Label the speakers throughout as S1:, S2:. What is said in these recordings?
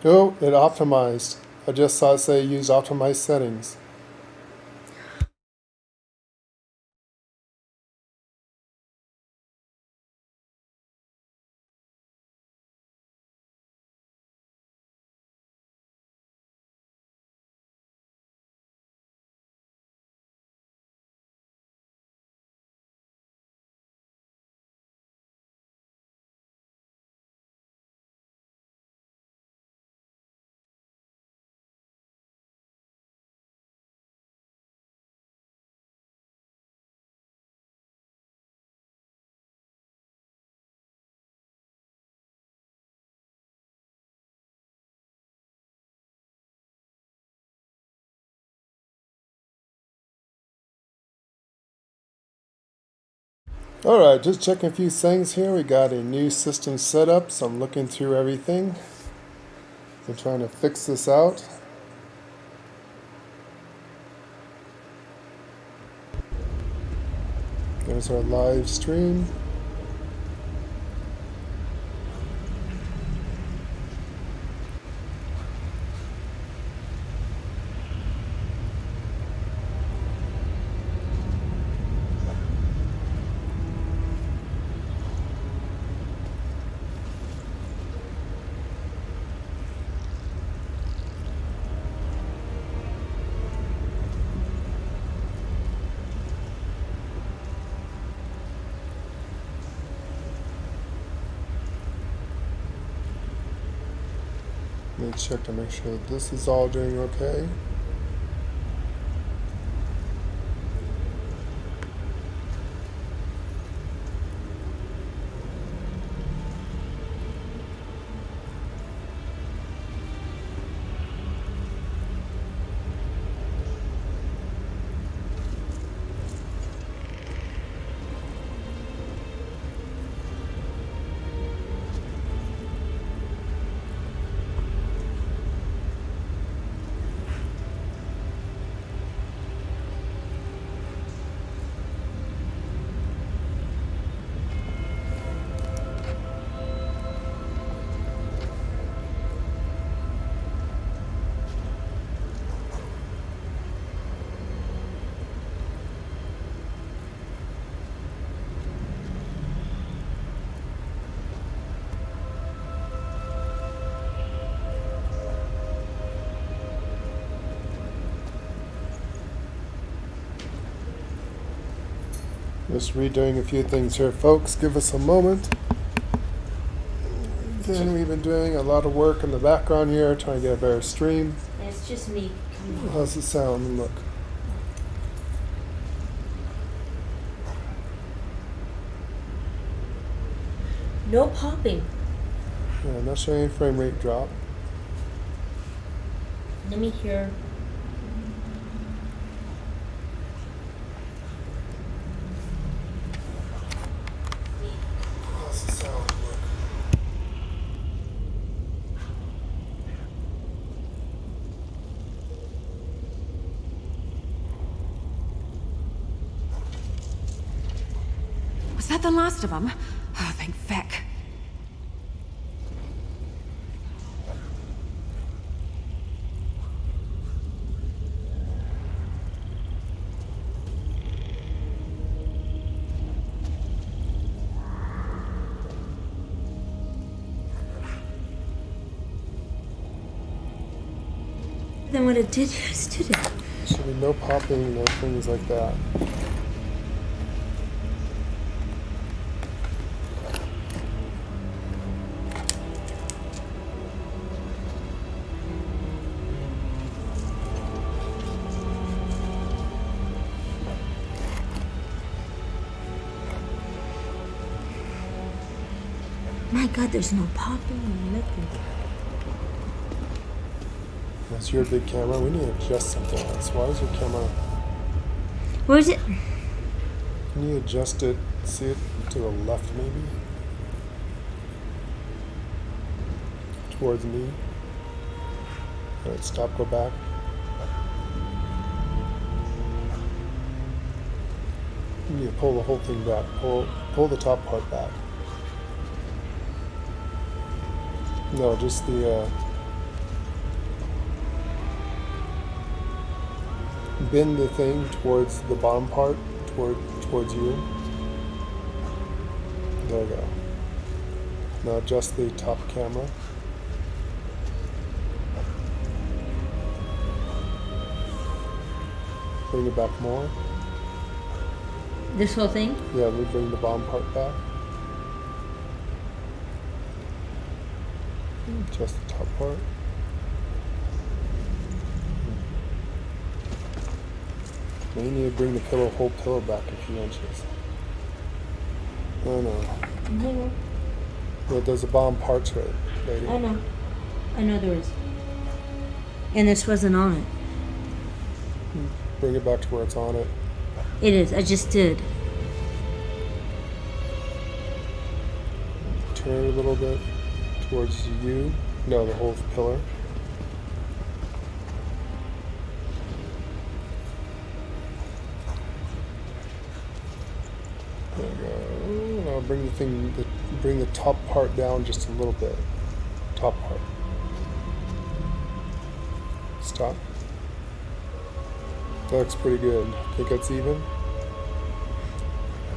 S1: Oh, it optimized. I just saw it say use optimized settings. Alright, just checking a few things here. We got a new system set up, so I'm looking through everything. We're trying to fix this out. There's our live stream. Let me check to make sure this is all doing okay. Just redoing a few things here, folks. Give us a moment. Then we've been doing a lot of work in the background here, trying to get a better stream.
S2: It's just me coming.
S1: How's the sound and look?
S2: No popping.
S1: Yeah, not showing any frame rate drop.
S2: Let me hear.
S1: How's the sound look?
S3: Was that the last of them? Oh, thank feck.
S2: Than what it did yesterday.
S1: Should be no popping, no things like that.
S2: My God, there's no popping or nothing.
S1: That's your big camera. We need to adjust something else. Why is your camera?
S2: Where is it?
S1: Can you adjust it? See it to the left, maybe? Towards me. Alright, stop, go back. You need to pull the whole thing back. Pull the top part back. No, just the bend the thing towards the bottom part, towards you. There we go. Now adjust the top camera. Bring it back more.
S2: This whole thing?
S1: Yeah, we bring the bottom part back. Adjust the top part. Now you need to bring the whole pillow back a few inches. Oh no.
S2: Hang on.
S1: Yeah, there's the bottom parts right, lady.
S2: I know. I know there is. And this wasn't on it.
S1: Bring it back to where it's on it.
S2: It is. I just did.
S1: Turn it a little bit towards you. No, the whole pillar. There we go. Now bring the top part down just a little bit. Top part. Stop. That looks pretty good. Think it's even?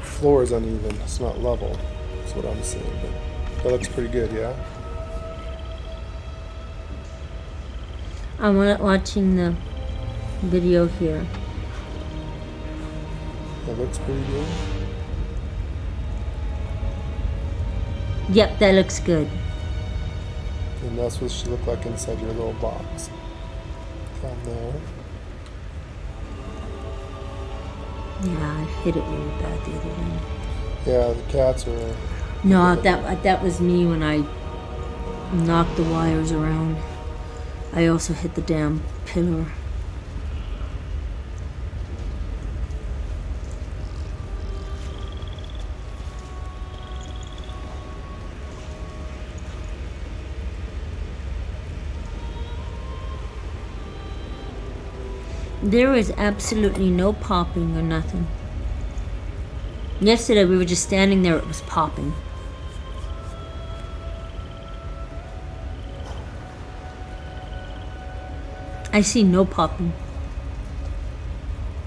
S1: Floor is uneven. It's not level. That's what I'm seeing. But that looks pretty good, yeah?
S2: I'm watching the video here.
S1: That looks pretty good.
S2: Yep, that looks good.
S1: And that's what it should look like inside your little box. Down there.
S2: Yeah, I hit it really bad the other day.
S1: Yeah, the cats are...
S2: No, that was me when I knocked the wires around. I also hit the damn pillar. There is absolutely no popping or nothing. Yesterday we were just standing there, it was popping. I see no popping.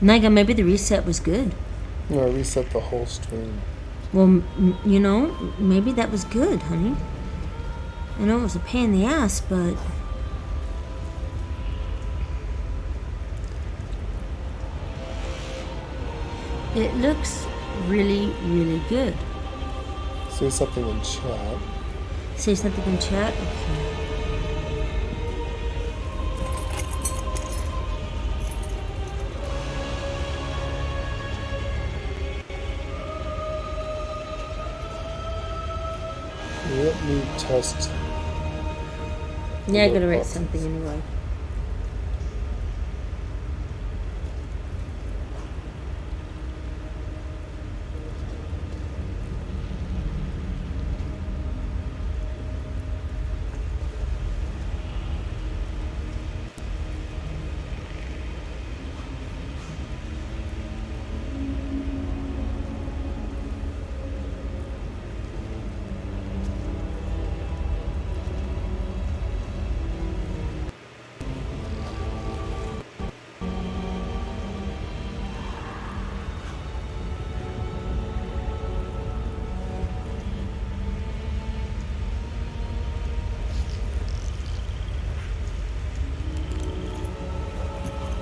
S2: Nigga, maybe the reset was good.
S1: No, I reset the whole stream.
S2: Well, you know, maybe that was good, honey. I know it was a pain in the ass, but... it looks really, really good.
S1: Say something in chat.
S2: Say something in chat? Okay.
S1: Let me test.
S2: Yeah, I gotta write something anyway.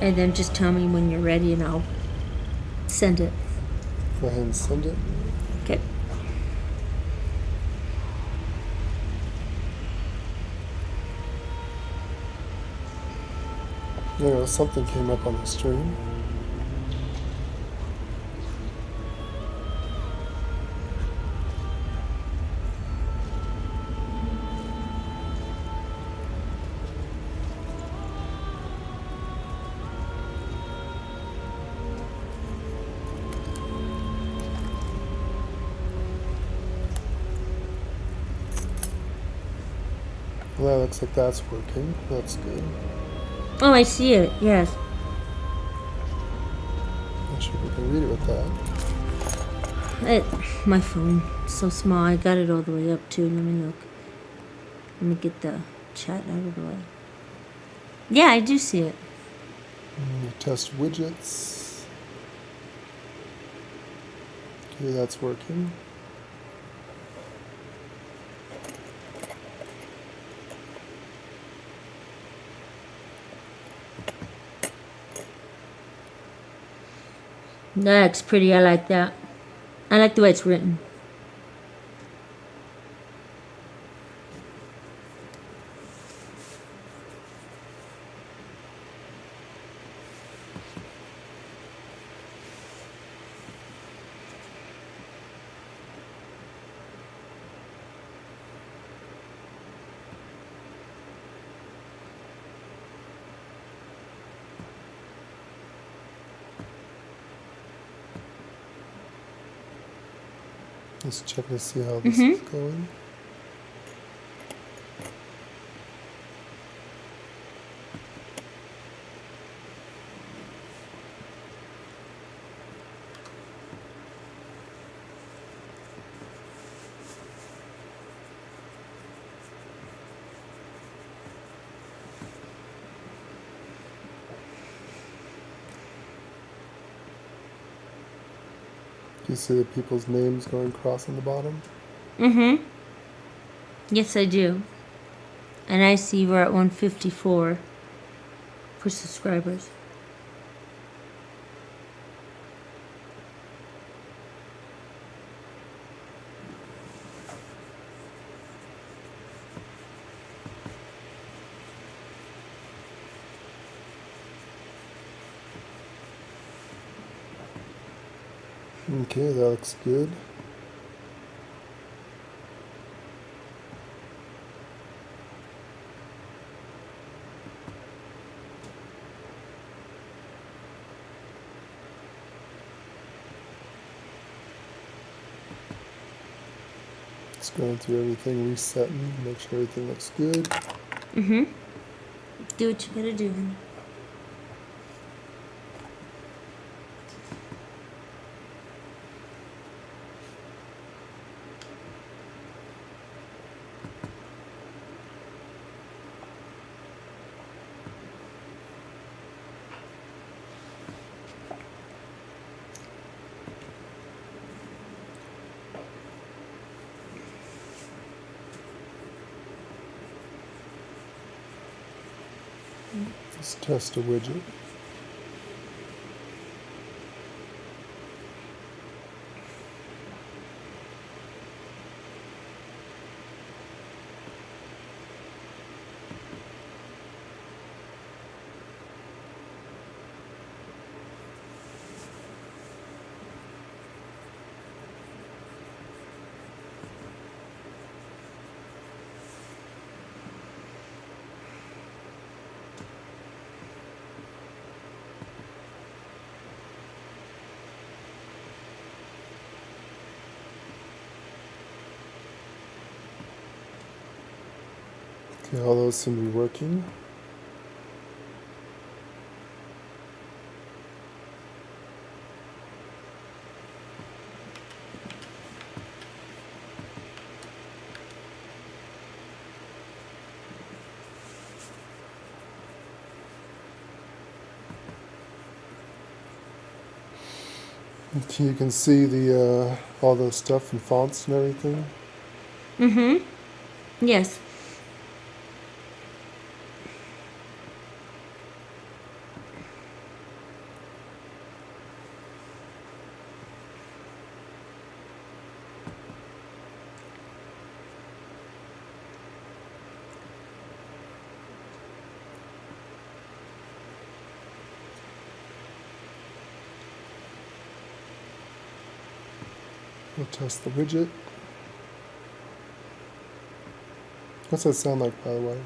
S2: And then just tell me when you're ready and I'll send it.
S1: Go ahead and send it.
S2: Okay.
S1: There was something came up on the stream. Well, that looks like that's working. That's good.
S2: Oh, I see it. Yes.
S1: Not sure if we can read it with that.
S2: My phone so small. I got it all the way up too. Let me look. Let me get the chat out of the way. Yeah, I do see it.
S1: Test widgets. Okay, that's working.
S2: That's pretty. I like that. I like the way it's written.
S1: Let's check to see how this is going. Do you see the people's names going across on the bottom?
S2: Yes, I do. And I see we're at 154 for subscribers.
S1: Okay, that looks good. Just going through everything, resetting, make sure everything looks good.
S2: Do what you gotta do.
S1: Let's test a widget. Okay, all those seem to be working. Okay, you can see the all the stuff and fonts and everything.
S2: Yes.
S1: We'll test the widget. What's that sound like, by the way?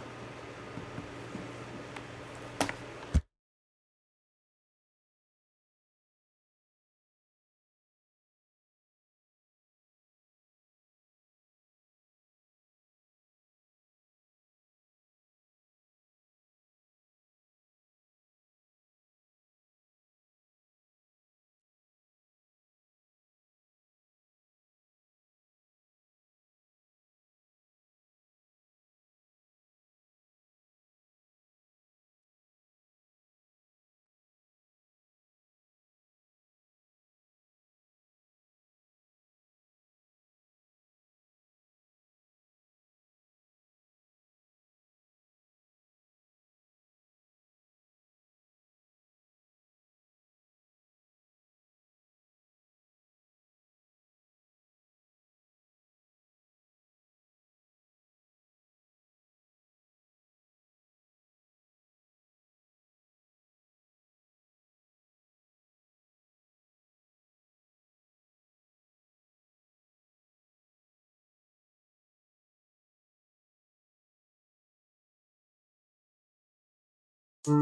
S1: You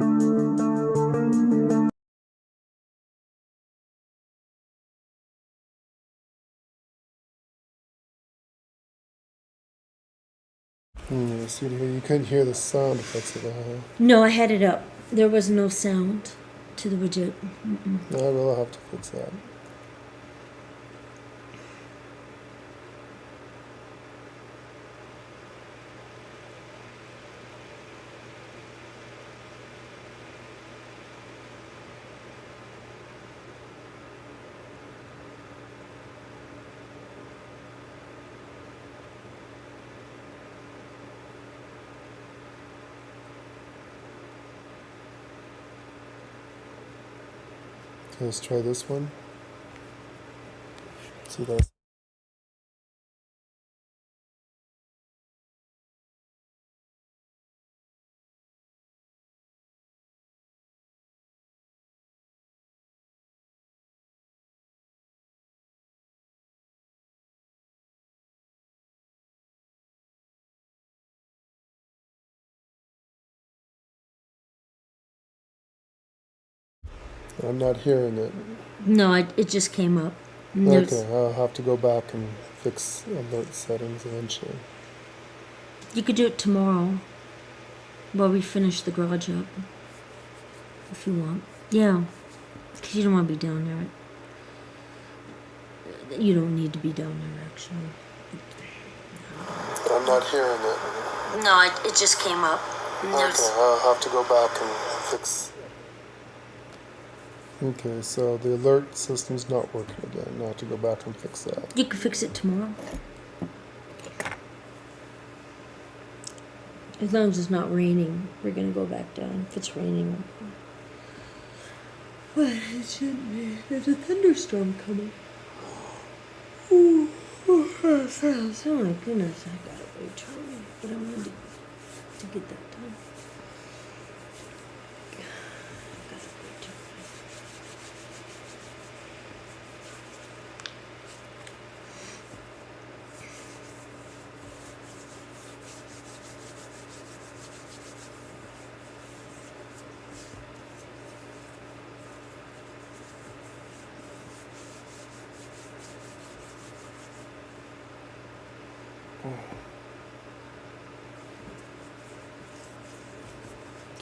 S1: see here, you couldn't hear the sound effects of that, huh?
S2: No, I had it up. There was no sound to the widget.
S1: No, I will have to fix that. Okay, let's try this one. See that? I'm not hearing it.
S2: No, it just came up.
S1: Okay, I'll have to go back and fix alert settings eventually.
S2: You could do it tomorrow while we finish the garage up. If you want. Yeah. Because you don't want to be down there. You don't need to be down there, actually.
S1: I'm not hearing it.
S2: No, it just came up.
S1: Okay, I'll have to go back and fix. Okay, so the alert system's not working again. I'll have to go back and fix that.
S2: You can fix it tomorrow. As long as it's not raining, we're going to go back down. If it's raining, well, it shouldn't be. There's a thunderstorm coming. Oh my goodness, I got it way too. But I wanted to get that done. I got it way too.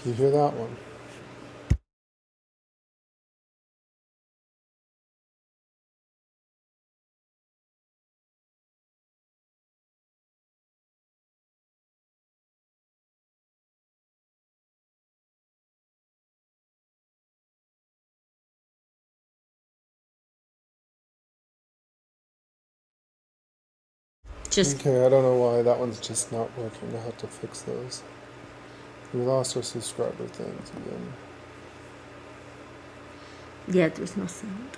S1: Can you hear that one?
S2: Just
S1: Okay, I don't know why that one's just not working. I have to fix those. We lost our subscriber things again.
S2: yeah, there's no sound.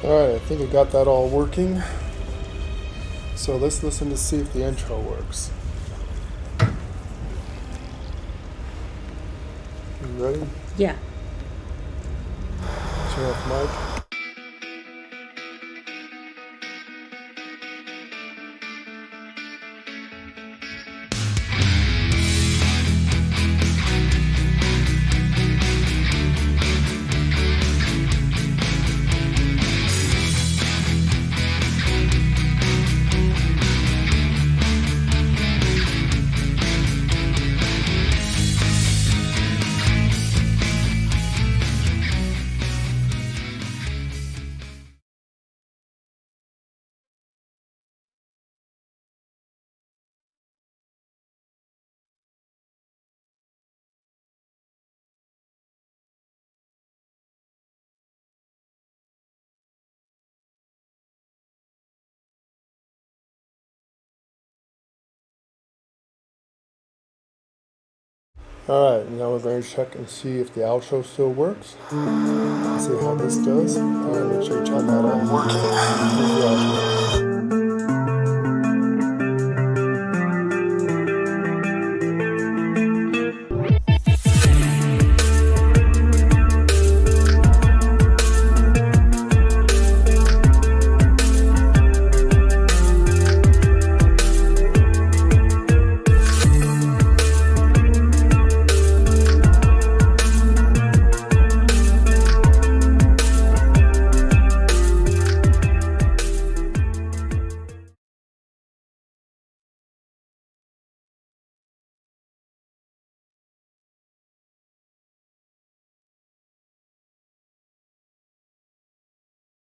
S2: Alright, I think I got that all working.
S1: So let's listen to see if the intro works. You ready?
S2: Yeah.
S1: Turn off mic. Alright, now we're going to check and see if the outro still works. Let's see how this does. Alright, make sure you turn that on. Here's the outro.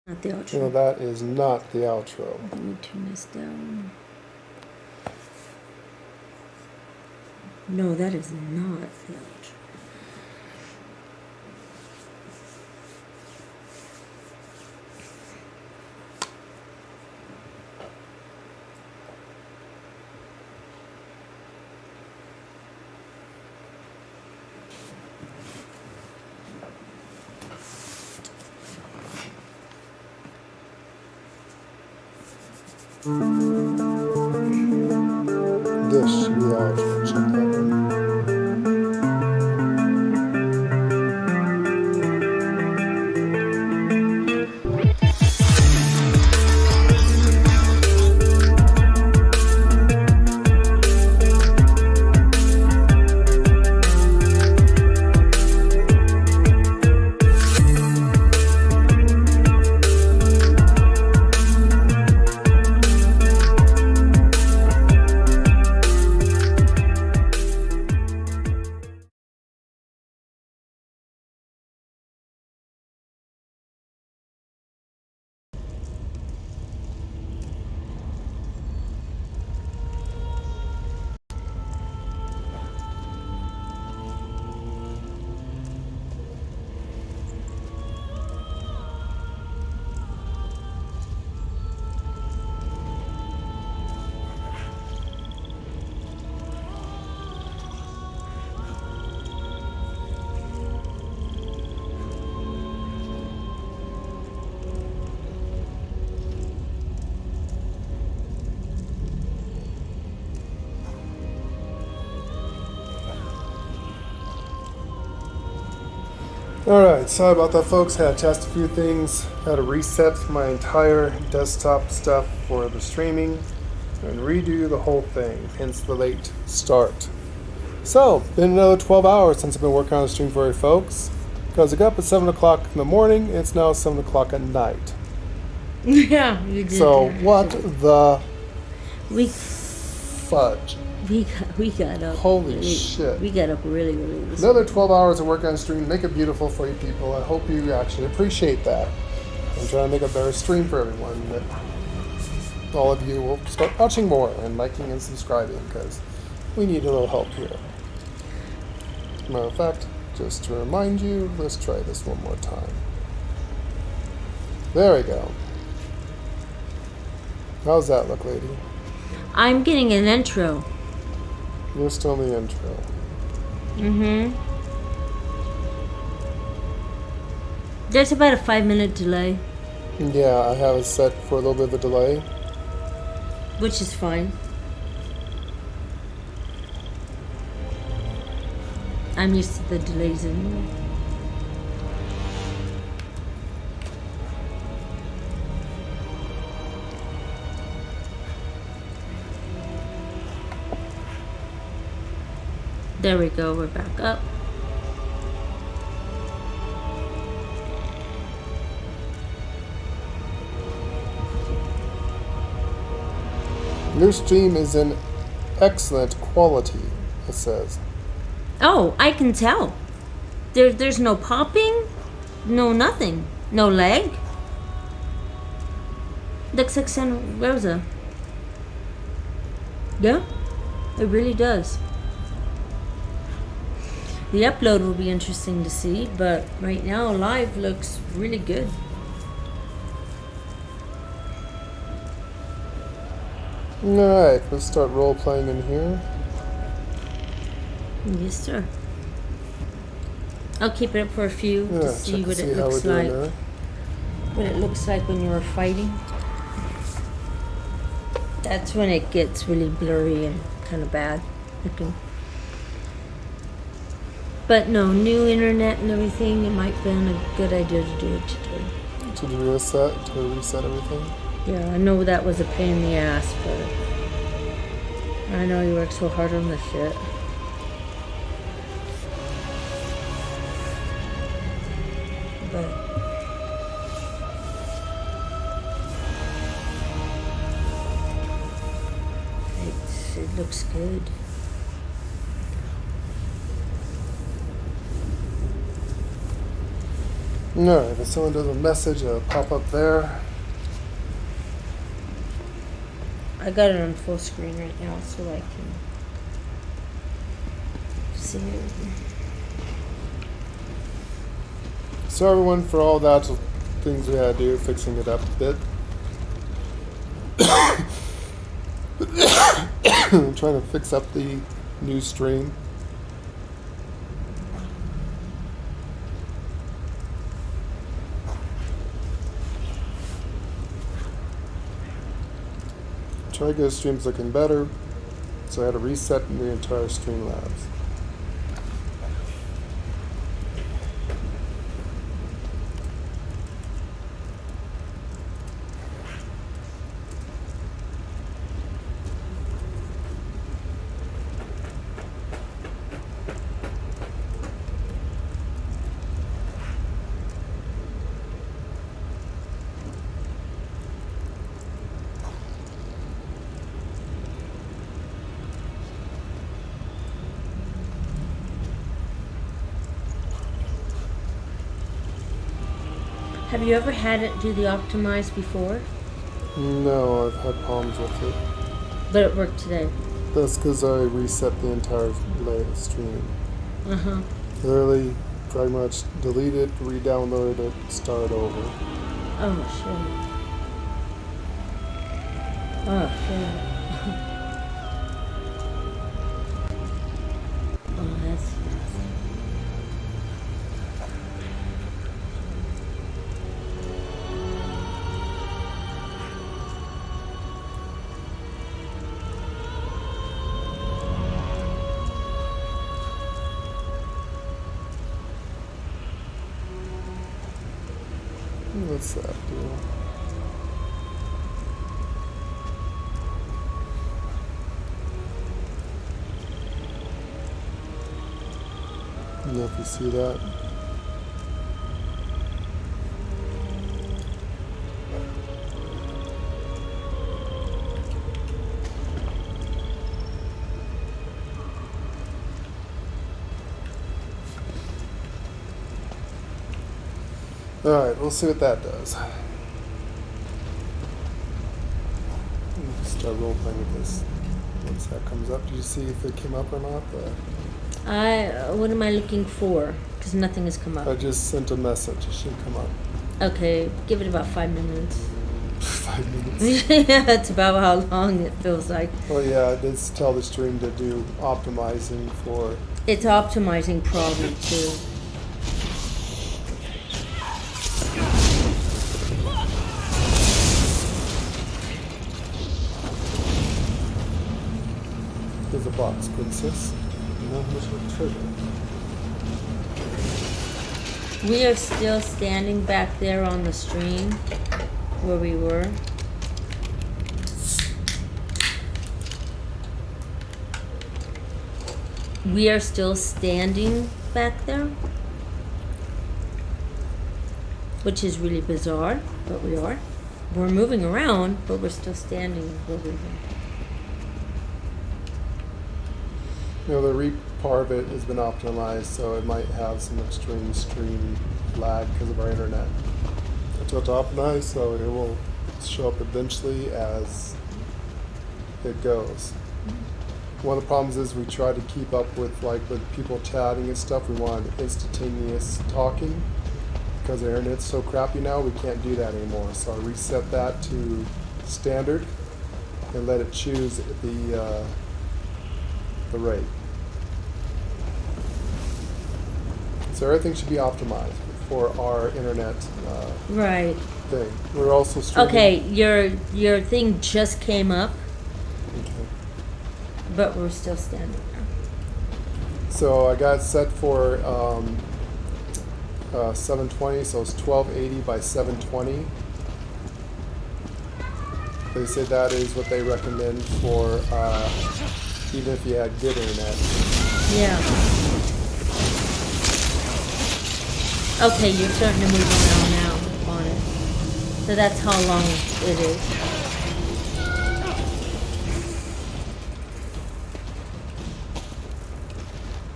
S2: Not the
S1: You know,
S2: outro.
S1: that is not the outro.
S2: Let me turn this down. No, that is not the outro.
S1: This should be the outro. Check that one. Alright, sorry about that, folks. Had to test a few things. Had to reset my entire desktop stuff for the streaming and redo the whole thing, hence the late start. So, been another 12 hours since I've been working on the stream for you folks. Because I got up at 7 o'clock in the morning, it's now 7 o'clock at night.
S2: Yeah, you did.
S1: So,
S2: that.
S1: what the
S2: We
S1: fudge?
S2: we got up.
S1: Holy
S2: really,
S1: shit.
S2: We got up really this
S1: Another 12 hours of work on stream. Make it beautiful for you people. I hope you actually appreciate that. I'm trying to make a better stream for everyone. That all of you will start watching more and liking and subscribing because we need a little help here. Matter of fact, just to remind you, let's try this one more time. There we go. How's that look, lady?
S2: I'm getting an intro.
S1: You're still in the intro.
S2: Mm-hmm. There's about a 5-minute delay.
S1: Yeah, I have it set for a little bit of a delay.
S2: which is fine. I'm used to the delays anyway. There we go, we're back up.
S1: Your stream is in excellent quality, it says.
S2: Oh, I can tell. There's no popping, no nothing, no lag. Looks like Santa Rosa. Yeah, it really does. The upload will be interesting to see, but right now live looks really good.
S1: Alright, let's start role playing in here.
S2: Yes, sir. I'll keep it up for a few to see what it looks like. What it looks like when you're fighting. That's when it gets really blurry and kind of bad looking. But no, new internet and everything, it might have been a good idea to do it today.
S1: To reset everything?
S2: Yeah, I know that was a pain in the ass, but I know you work so hard on this shit. But it looks good.
S1: Alright, if someone does a message, it'll pop up there.
S2: I got it on full screen right now so I can see it.
S1: So everyone, for all that things we had to do, fixing it up a bit. I'm trying to fix up the new stream. Try to get the streams looking better, so I had to reset the entire Streamlabs.
S2: Have you ever had it do the optimize before?
S1: No, I've had problems with it.
S2: But it worked today.
S1: That's because I reset the entire stream.
S2: Uh-huh.
S1: Literally, pretty much delete it, re-download it, start over.
S2: Oh, shit. Oh, shit. Oh, that's...
S1: What's that do? I don't know if you see that. Alright, we'll see what that does. Start role playing with this. Once that comes up, do you see if it came up or not?
S2: what am I looking for? Because nothing has come up.
S1: I just sent a message. It should come up.
S2: Okay, give it about 5 minutes.
S1: 5 minutes.
S2: Yeah, that's about how long it feels like.
S1: Oh yeah, I did tell the stream to do optimizing for...
S2: It's optimizing probably too.
S1: There's a box, princess. No much treasure.
S2: We are still standing back there on the stream where we were. We are still standing back there, which is really bizarre, but we are. We're moving around, but we're still standing where we were.
S1: You know, the part of it has been optimized, so it might have some extreme stream lag because of our internet. It's optimized, so it will show up eventually as it goes. One of the problems is we try to keep up with people chatting and stuff. We want instantaneous talking. Because our internet's so crappy now, we can't do that anymore. So I reset that to standard and let it choose the rate. So everything should be optimized for our internet
S2: Right.
S1: thing. We're also streaming.
S2: Okay, your thing just came up,
S1: Okay.
S2: but we're still standing there.
S1: So I got it set for 720, so it's 1280 by 720. They say that is what they recommend for even if you had good internet.
S2: Yeah. Okay, you're starting to move around now on it. So that's how long it is.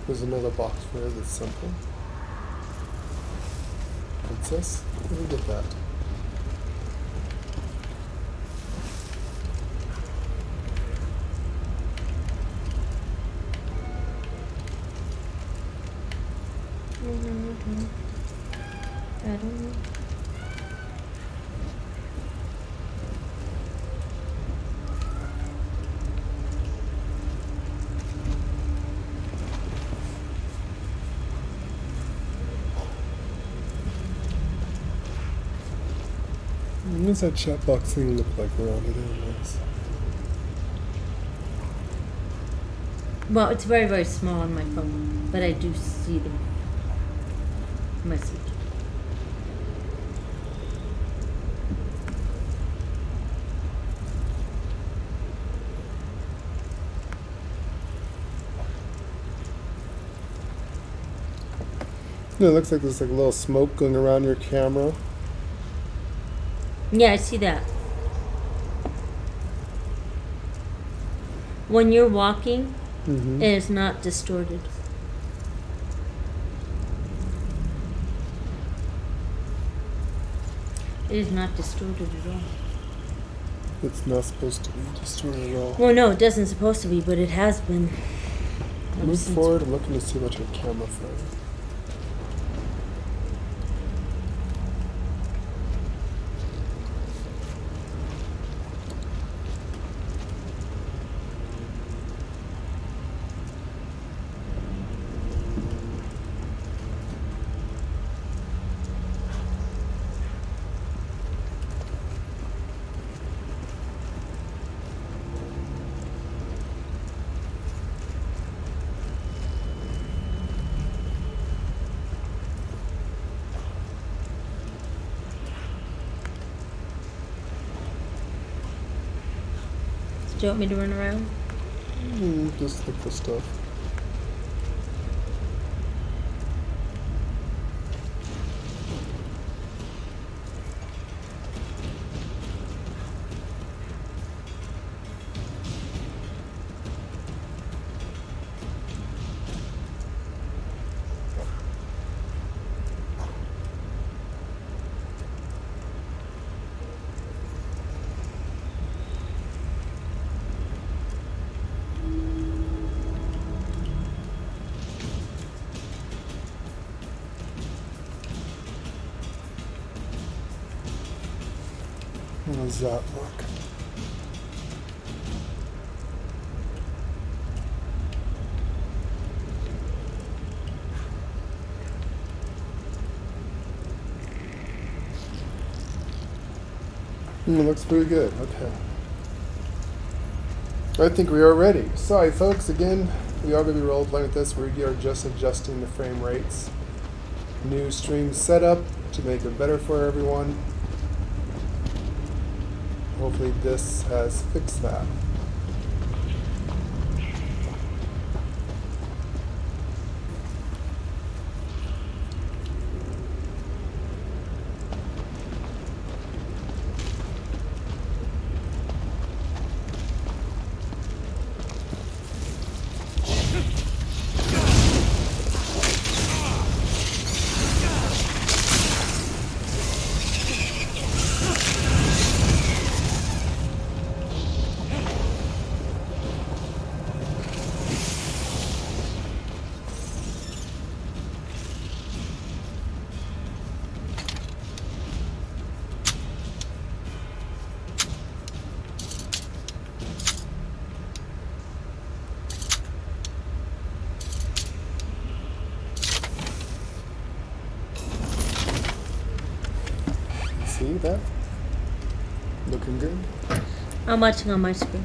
S1: There's another box for it that's simple. Princess, let me get that.
S2: I don't know.
S1: What does that chat box thing look like around it anyways?
S2: Well, it's very, very small on my phone, but I do see the message.
S1: Yeah, it looks like there's like a little smoke going around your camera.
S2: Yeah, I see that. When you're walking,
S1: Mm-hmm.
S2: it is not distorted. It is not distorted at all.
S1: It's not supposed to be distorted at all.
S2: Well, no, it doesn't supposed to be, but it has been. ever
S1: Move
S2: since-
S1: forward. I'm looking to see what your camera frame.
S2: Do you want me to run around?
S1: Just look for stuff. How does that look? It looks pretty good. Okay. I think we are ready. Sorry, folks. Again, we are going to be role playing with this. We are just adjusting the frame rates. New stream setup to make it better for everyone. Hopefully, this has fixed that. See that? Looking good?
S2: I'm watching on my screen.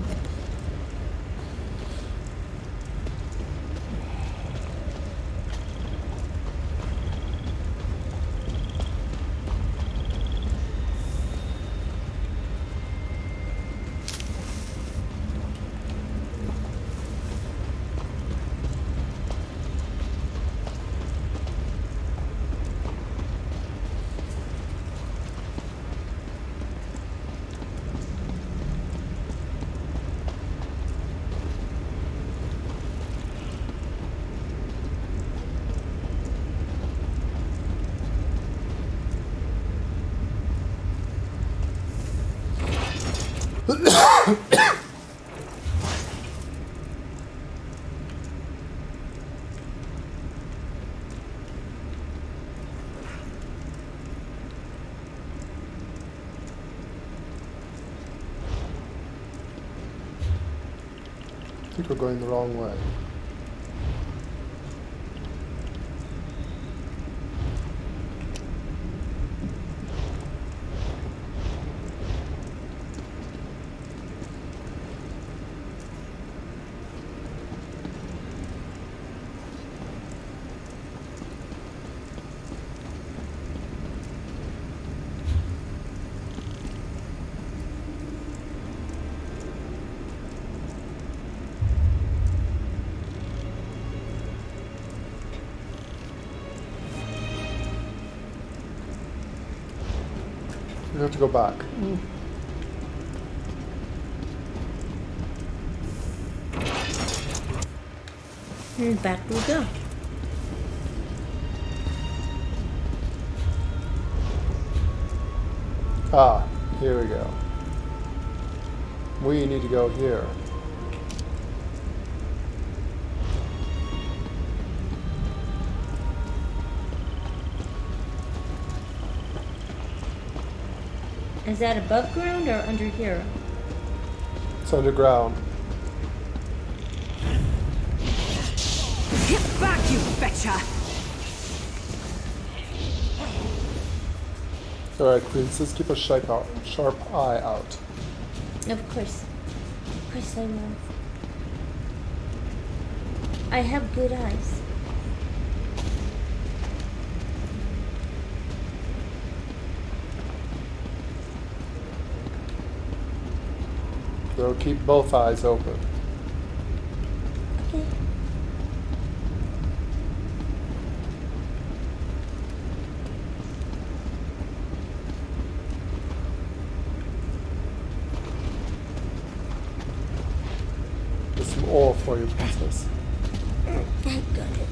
S1: I think we're going the wrong way. We have to go back.
S2: And back we go.
S1: Ah, here we go. We need to go here.
S2: Is that above ground or under here?
S1: It's underground.
S3: Get back, you betcha!
S1: Alright, princess, keep a sharp eye out.
S2: Of course. Of course I will. I have good eyes.
S1: So keep both eyes open.
S2: Okay.
S1: There's some oil for you, princess.
S2: I got it.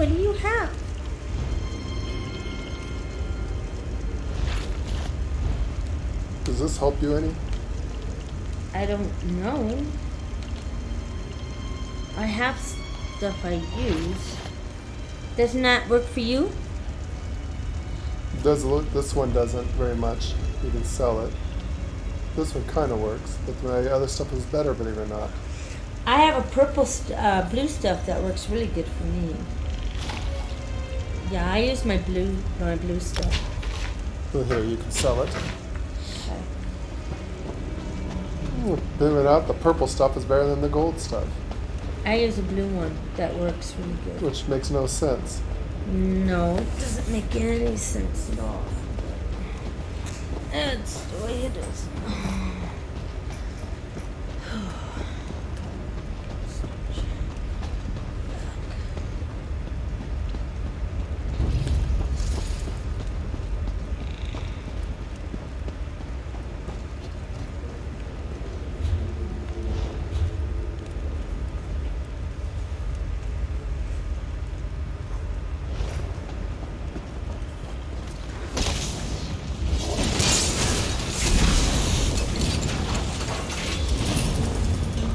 S2: What do you have?
S1: Does this help you any?
S2: I don't know. I have stuff I use. Doesn't that work for you?
S1: It does look. This one doesn't very much. You can sell it. This one kind of works, but my other stuff is better, believe it or not.
S2: I have a purple, blue stuff that works really good for me. Yeah, I use my blue stuff.
S1: Well, here, you can sell it.
S2: Okay.
S1: Believe it or not, the purple stuff is better than the gold stuff,
S2: I use a blue one that works really good.
S1: which makes no sense.
S2: No, it doesn't make any sense at all. That's the way it is.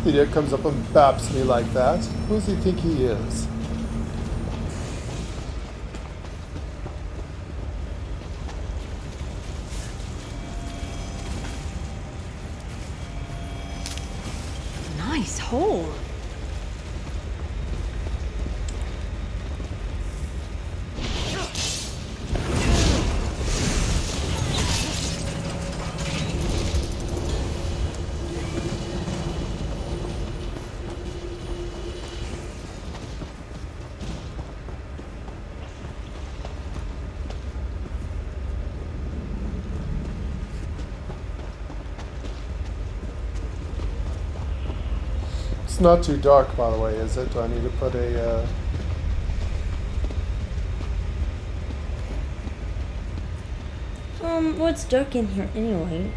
S1: The idiot comes up and baps me like that. Who does he think he is?
S3: Nice hole.
S1: It's not too dark, by the way, is it? Do I need to put a...
S2: Well, it's dark in here anyway.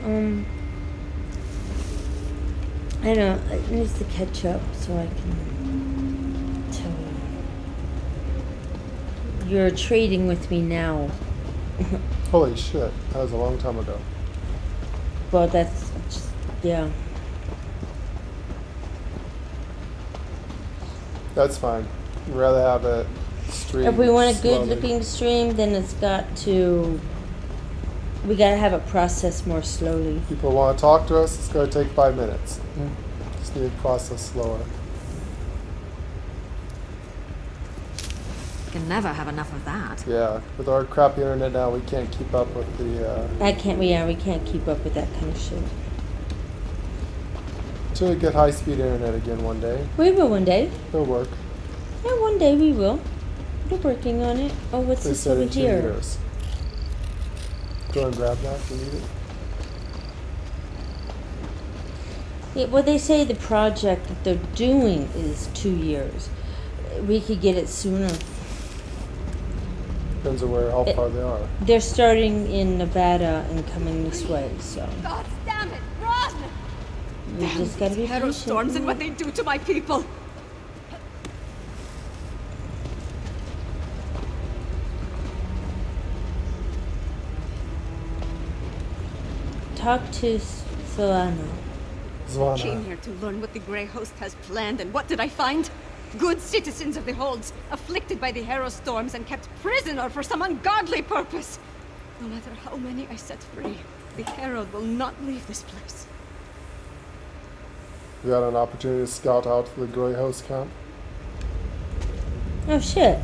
S2: I know, it needs to catch up so I can tell you. You're trading with me now.
S1: Holy shit, that was a long time ago.
S2: Well, that's just, yeah.
S1: That's fine. I'd rather have it stream
S2: If we want a
S1: slowly.
S2: good looking stream, then it's got to, we gotta have it processed more slowly.
S1: People want to talk to us, it's going to take 5 minutes. Just need to process slower.
S3: Can never have enough of that.
S1: Yeah, with our crappy internet now, we can't keep up with the...
S2: We can't keep up with that kind of shit.
S1: Until we get high-speed internet again one day,
S2: We will one day.
S1: it'll work.
S2: Yeah, one day we will. We're working on it. Oh, what's
S1: They
S2: this
S1: said
S2: over
S1: in 2
S2: here?
S1: years. Go and grab that if you need it.
S2: Yeah, well, they say the project that they're doing is 2 years. We could get it sooner.
S1: Depends on how far they are.
S2: They're starting in Nevada and coming this way, so
S3: God damn it, run!
S2: we just gotta be
S3: Terror storms and what
S2: patient.
S3: they do to my people.
S2: Talk to Solana.
S3: Came
S1: Zvana.
S3: here to learn what the Grey Host has planned, and what did I find? Good citizens of the Holds, afflicted by the Harrow storms and kept prisoner for some ungodly purpose. No matter how many I set free, the Herald will not leave this place.
S1: We had an opportunity to scout out the Grey Host camp.
S2: Oh shit.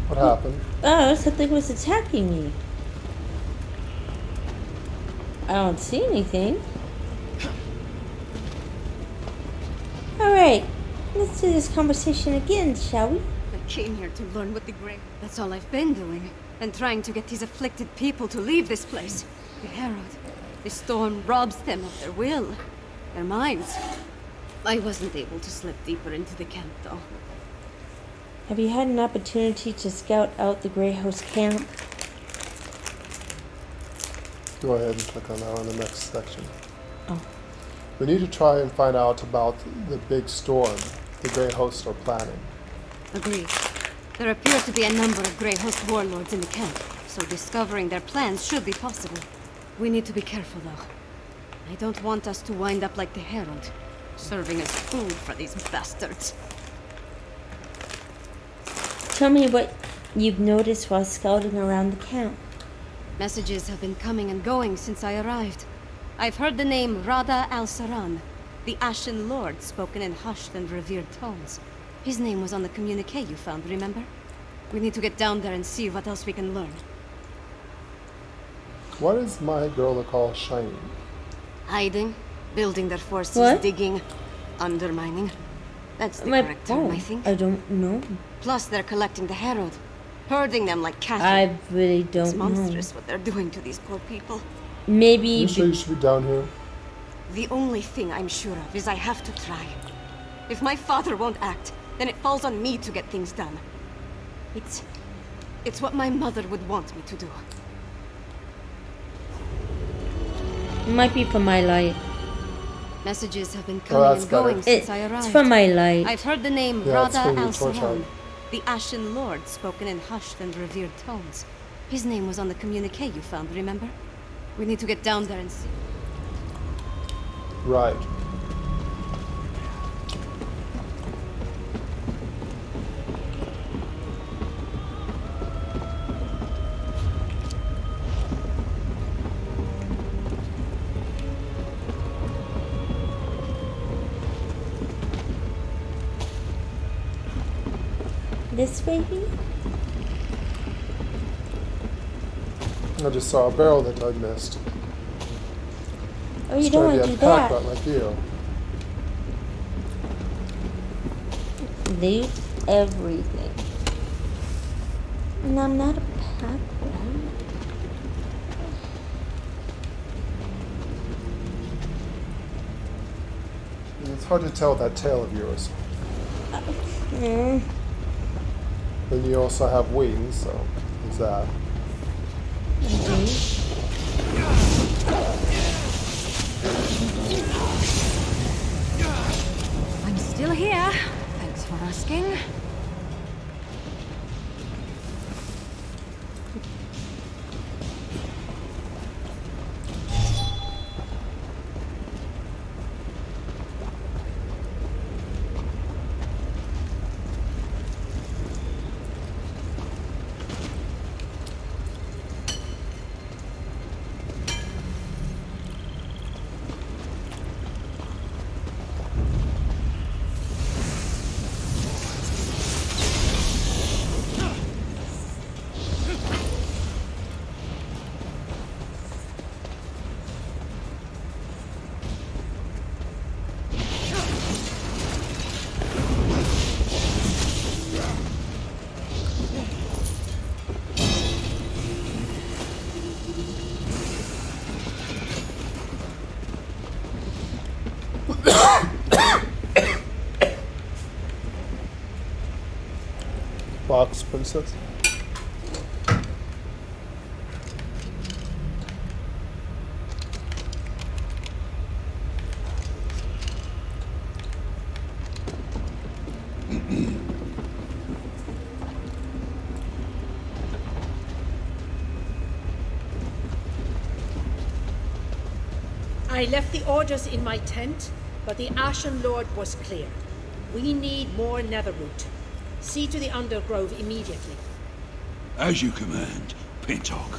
S1: What happened?
S2: Oh, something was attacking me. I don't see anything. Alright, let's do this conversation again, shall we?
S3: I came here to learn what the Grey... That's all I've been doing. And trying to get these afflicted people to leave this place. The Herald. The storm robs them of their will. Their minds. I wasn't able to slip deeper into the camp, though.
S2: Have you had an opportunity to scout out the Grey Host camp?
S1: Go ahead and click on that on the next section.
S2: Oh.
S1: We need to try and find out about the big storm the Grey Hosts are planning.
S3: Agreed. There appear to be a number of Grey Host warlords in the camp, so discovering their plans should be possible. We need to be careful, though. I don't want us to wind up like the Herald, serving as food for these bastards.
S2: Tell me what you've noticed while scouting around the camp.
S3: Messages have been coming and going since I arrived. I've heard the name Rada al-Saran, the Ashen Lord, spoken in hushed and revered tones. His name was on the communique you found, remember? We need to get down there and see what else we can learn.
S1: What is my girl call shining?
S3: Hiding, building their forces,
S2: What?
S3: digging, undermining. That's the
S2: My
S3: correct term, I
S2: oh,
S3: think.
S2: I don't know.
S3: Plus, they're collecting the Herald, herding them like cattle.
S2: I really
S3: It's
S2: don't know.
S3: monstrous what they're doing to these poor people.
S2: Maybe
S1: You sure you should be down here?
S3: The only thing I'm sure of is I have to try. If my father won't act, then it falls on me to get things done. It's what my mother would want me to do.
S2: it might be for my light.
S3: Messages have been
S1: Oh,
S3: coming
S1: that's
S3: and going
S1: better.
S3: since I arrived.
S2: It's for my light.
S3: I've heard the name
S1: Yeah, it's
S3: Rada
S1: for your torch
S3: al-Saran,
S1: light.
S3: the Ashen Lord, spoken in hushed and revered tones. His name was on the communique you found, remember? We need to get down there and see.
S1: Right.
S2: This baby?
S1: I just saw a barrel that I missed.
S2: Oh, you
S1: It's
S2: don't
S1: trying
S2: want
S1: to
S2: to
S1: be
S2: do
S1: a pack
S2: that.
S1: rat like you.
S2: Loot everything. And I'm not a pack rat.
S1: It's hard to tell with that tail of yours.
S2: Mm.
S1: Then you also have wings, so there's that.
S3: I'm still here. Thanks for asking.
S1: Box princess.
S4: I left the orders in my tent, but the Ashen Lord was clear. We need more netherroot. See to the undergrove immediately.
S5: As you command, Pintock.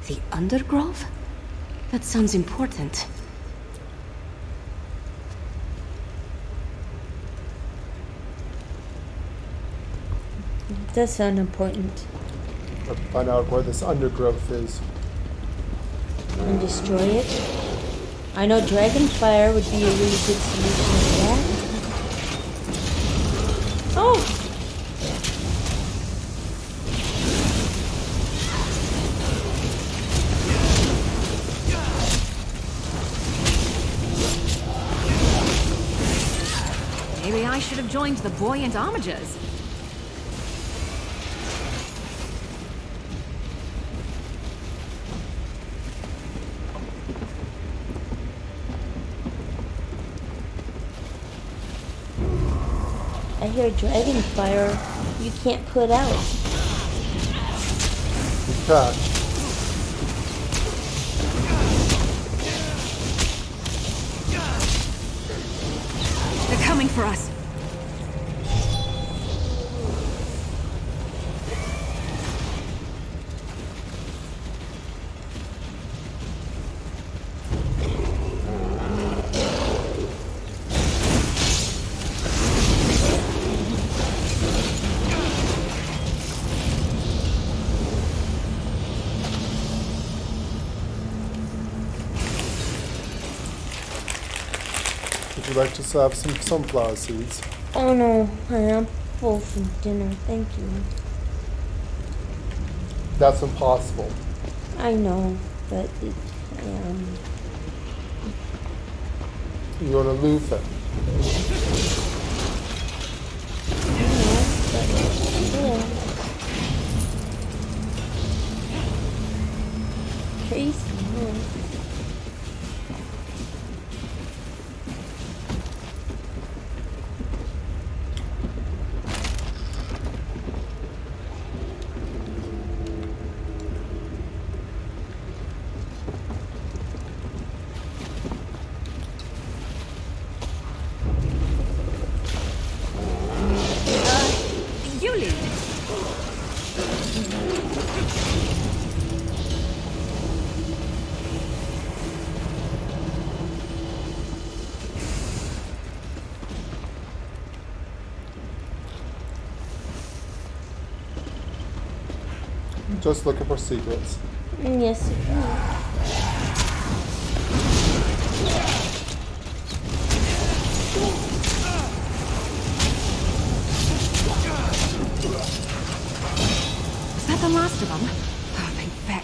S3: The Undergrove? That sounds important.
S2: It does sound important.
S1: I'll find out where this undergrowth is.
S2: And destroy it. I know Dragonfire would be a really good solution to that. Oh!
S6: Maybe I should have joined the buoyant homages.
S2: I hear dragon fire you can't put out.
S1: Good catch.
S6: They're coming for us.
S1: Would you like to have some sunflower seeds?
S2: Oh no, I am full from dinner. Thank you.
S1: That's impossible.
S2: I know, but
S1: You want to lose it.
S2: Crazy, huh?
S6: You lead.
S1: Just looking for secrets.
S2: Yes, it is.
S6: Is that the last of them? Oh, thank feck.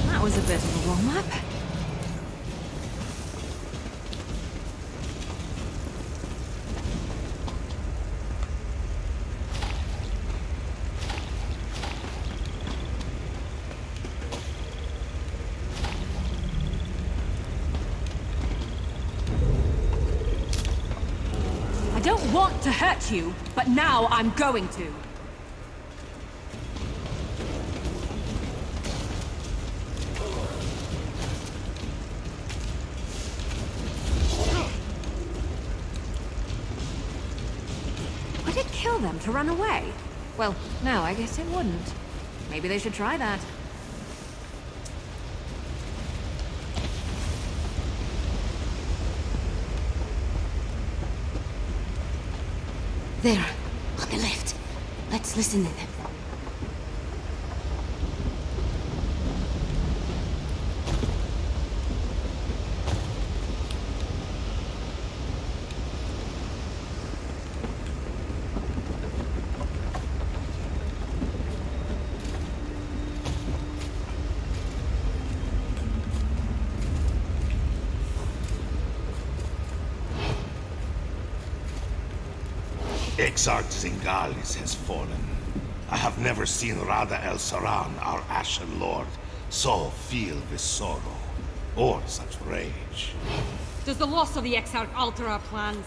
S6: That was a bit of a warm-up. I don't want to hurt you, but now I'm going to. Would it kill them to run away? Well, no, I guess it wouldn't. Maybe they should try that.
S3: There, on the left. Let's listen in.
S7: Exarch Zingalis has fallen. I have never seen Rada El Saran, our Ashen Lord, so filled with sorrow, or such rage.
S3: Does the loss of the Exarch alter our plans?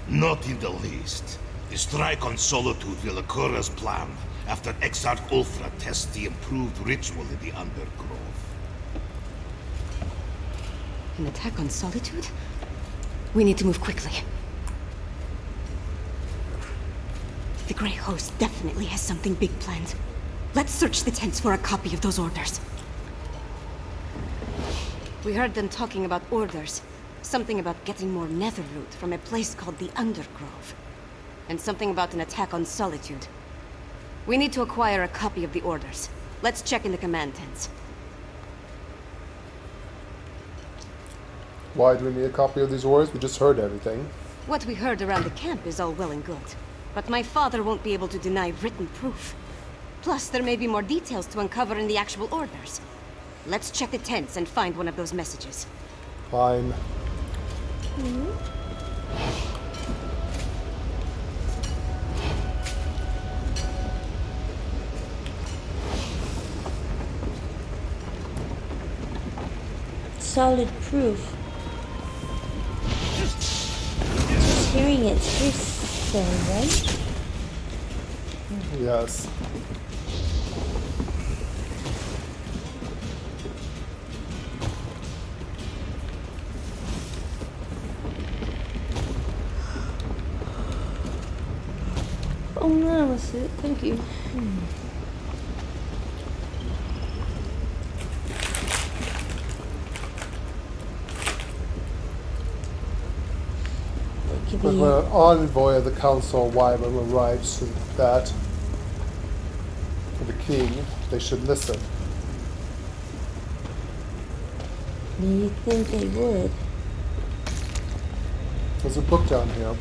S7: Not in the least. The strike on Solitude will occur as planned after Exarch Ulfra tests the improved ritual in the Undergrove.
S3: An attack on Solitude? We need to move quickly. The Grey Host definitely has something big planned. Let's search the tents for a copy of those orders. We heard them talking about orders. Something about getting more netherroot from a place called the Undergrove. And something about an attack on Solitude. We need to acquire a copy of the orders. Let's check in the command tents.
S1: Why do we need a copy of these orders? We just heard everything.
S3: What we heard around the camp is all well and good, but my father won't be able to deny written proof. Plus, there may be more details to uncover in the actual orders. Let's check the tents and find one of those messages.
S1: Fine.
S2: Solid proof. Just hearing it's hearsay, right?
S1: Yes.
S2: Oh no, that's it. Thank you. It could
S1: But
S2: be
S1: when an envoy of the council Wyvern arrives to that of the king, they should listen.
S2: Do you think they would?
S1: There's a book down here.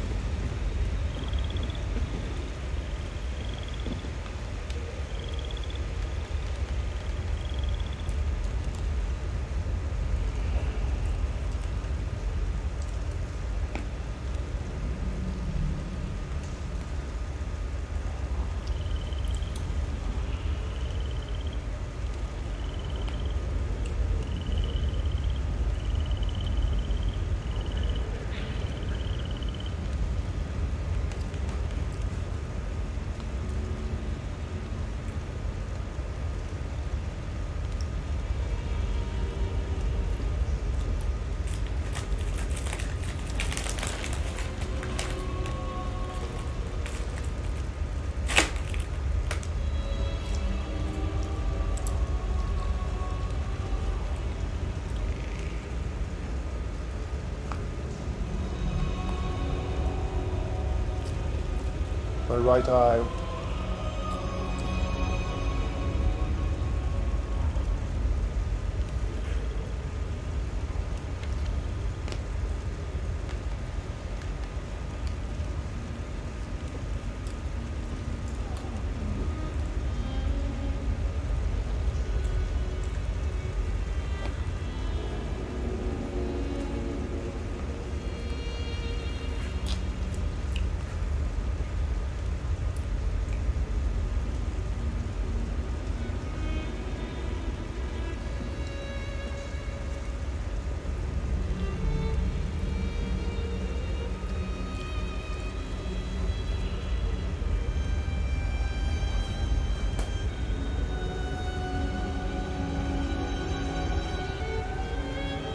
S1: My right eye.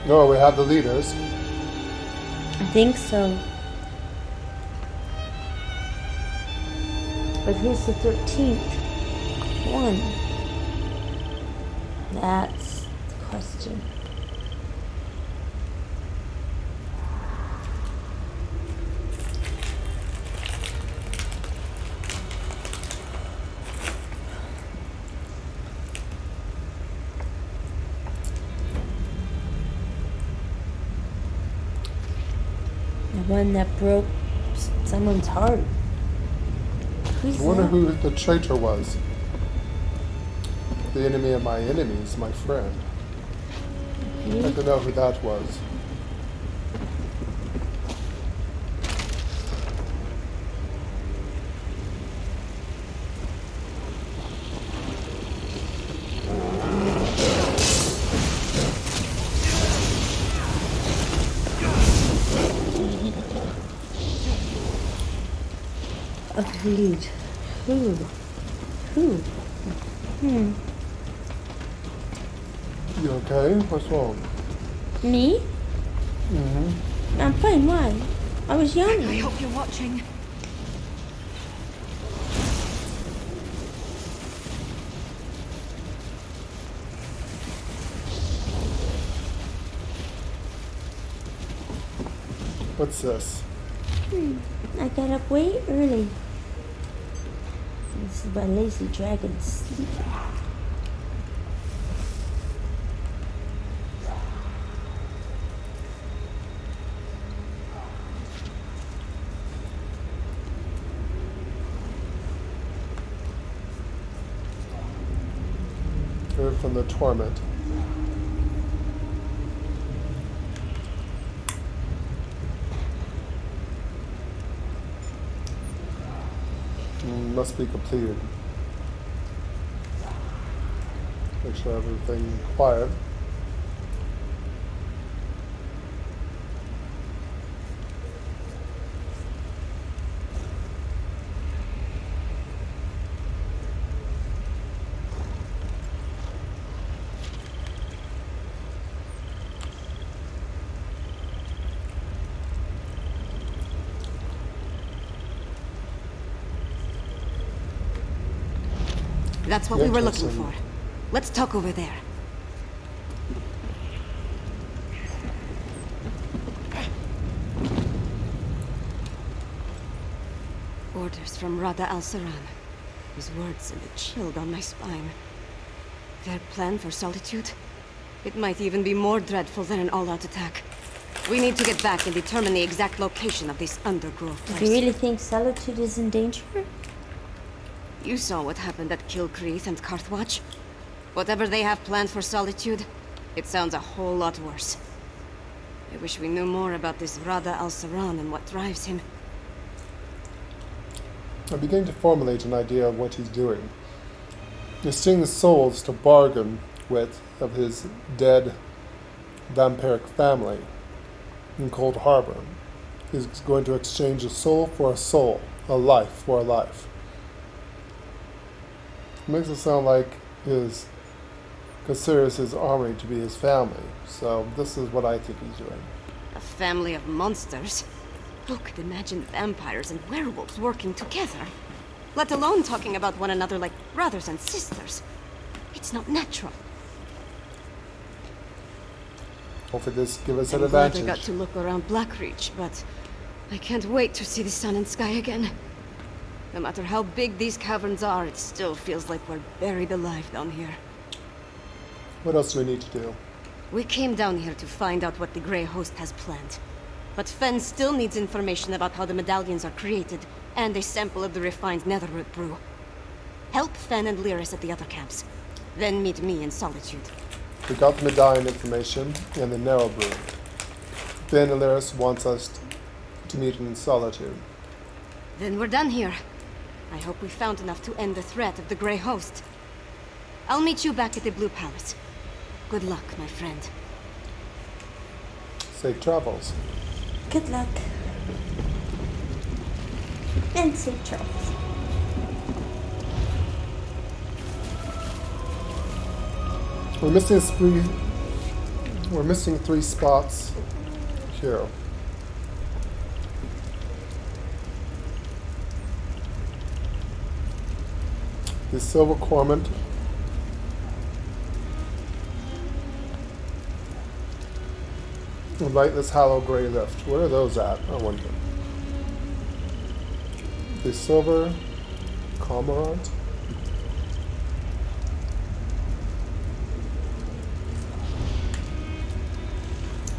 S1: No, we have the leaders.
S2: I think so. But who's the 13th one? That's the question. The one that broke someone's heart. Who's
S1: I wonder
S2: that?
S1: who the traitor was. The enemy of my enemies, my friend. I'd like to know who that was.
S2: Agreed. Who?
S1: You okay? What's wrong?
S2: Me? I'm fine. Why? I was
S6: I
S2: yawning.
S6: hope you're watching.
S1: What's this?
S2: I got up way early. This is my lazy dragon sleep.
S1: Heard from the torment. Must be completed. Make sure everything quiet.
S3: That's what we were looking
S1: Interesting.
S3: for. Let's talk over there. Orders from Rada al-Saran. His words sent a chill down my spine. Their plan for Solitude? It might even be more dreadful than an all-out attack. We need to get back and determine the exact location of this undergrowth
S2: Do you
S3: place.
S2: really think Solitude is in danger?
S3: You saw what happened at Kilcreath and Carthwatch. Whatever they have planned for Solitude, it sounds a whole lot worse. I wish we knew more about this Rada al-Saran and what drives him.
S1: I'm beginning to formulate an idea of what he's doing. He's stealing the souls to bargain with of his dead vampiric family in Cold Harbor. He's going to exchange a soul for a soul, a life for a life. It makes it sound like he considers his army to be his family. So this is what I think he's doing.
S3: A family of monsters? Who could imagine vampires and werewolves working together? Let alone talking about one another like brothers and sisters. It's not natural.
S1: Hopefully this gives us an
S3: I'm glad I
S1: advantage.
S3: got to look around Blackreach, but I can't wait to see the sun and sky again. No matter how big these caverns are, it still feels like we're buried alive down here.
S1: What else do we need to do?
S3: We came down here to find out what the Grey Host has planned. But Fen still needs information about how the medallions are created, and a sample of the refined netherroot brew. Help Fen and Lyris at the other camps. Then meet me in Solitude.
S1: We got the medallion information and the narrow brew. Ben Alaris wants us to meet in Solitude.
S3: Then we're done here. I hope we found enough to end the threat of the Grey Host. I'll meet you back at the Blue Palace. Good luck, my friend.
S1: Safe travels.
S2: Good luck. And safe travels.
S1: We're missing three spots here. The Silver Cormorant. And Lightless Hollow Grey Lift. Where are those at? I wonder. The Silver Cormorant.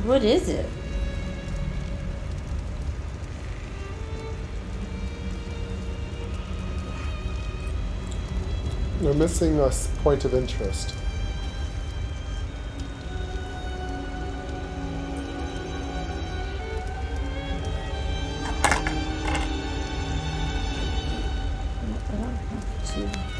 S2: What is it?
S1: We're missing a point of interest.
S2: I don't have to.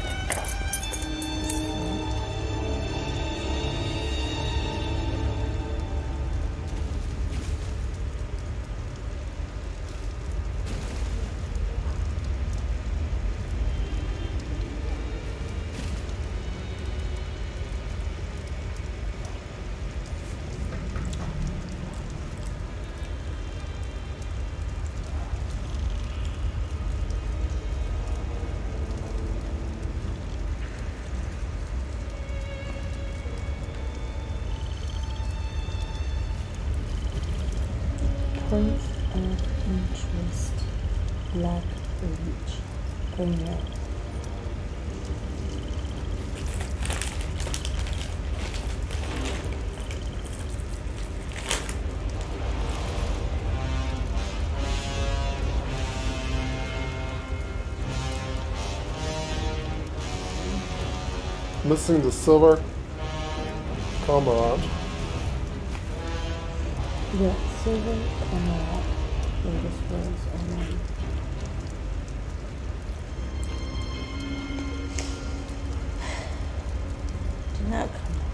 S2: Points of interest. Black Reach. Tamriel.
S1: Missing the silver cormorant.
S2: Yeah, silver emerald. Lotus rose already. Do not come up.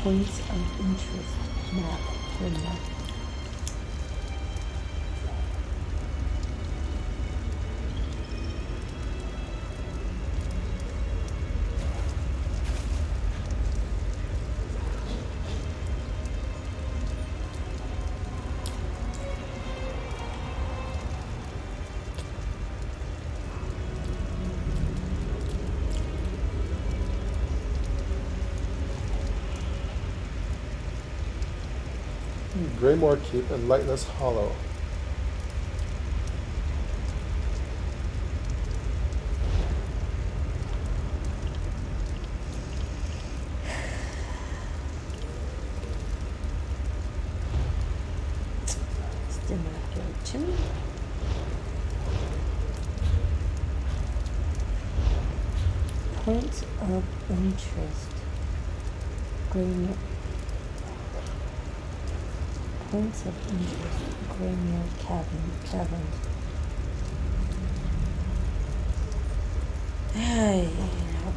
S2: Points of interest map window.
S1: Greymore Keep and Lightless Hollow.
S2: Still not good to me. Points of interest. Green. Points of interest. Greymill Caverns. Hey, nope.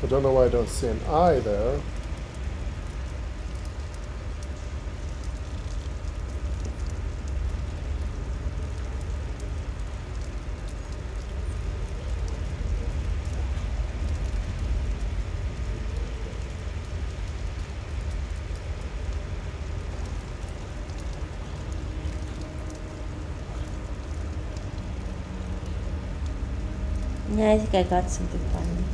S1: I don't know why I don't see an eye there.
S2: Yeah, I think I got something finally.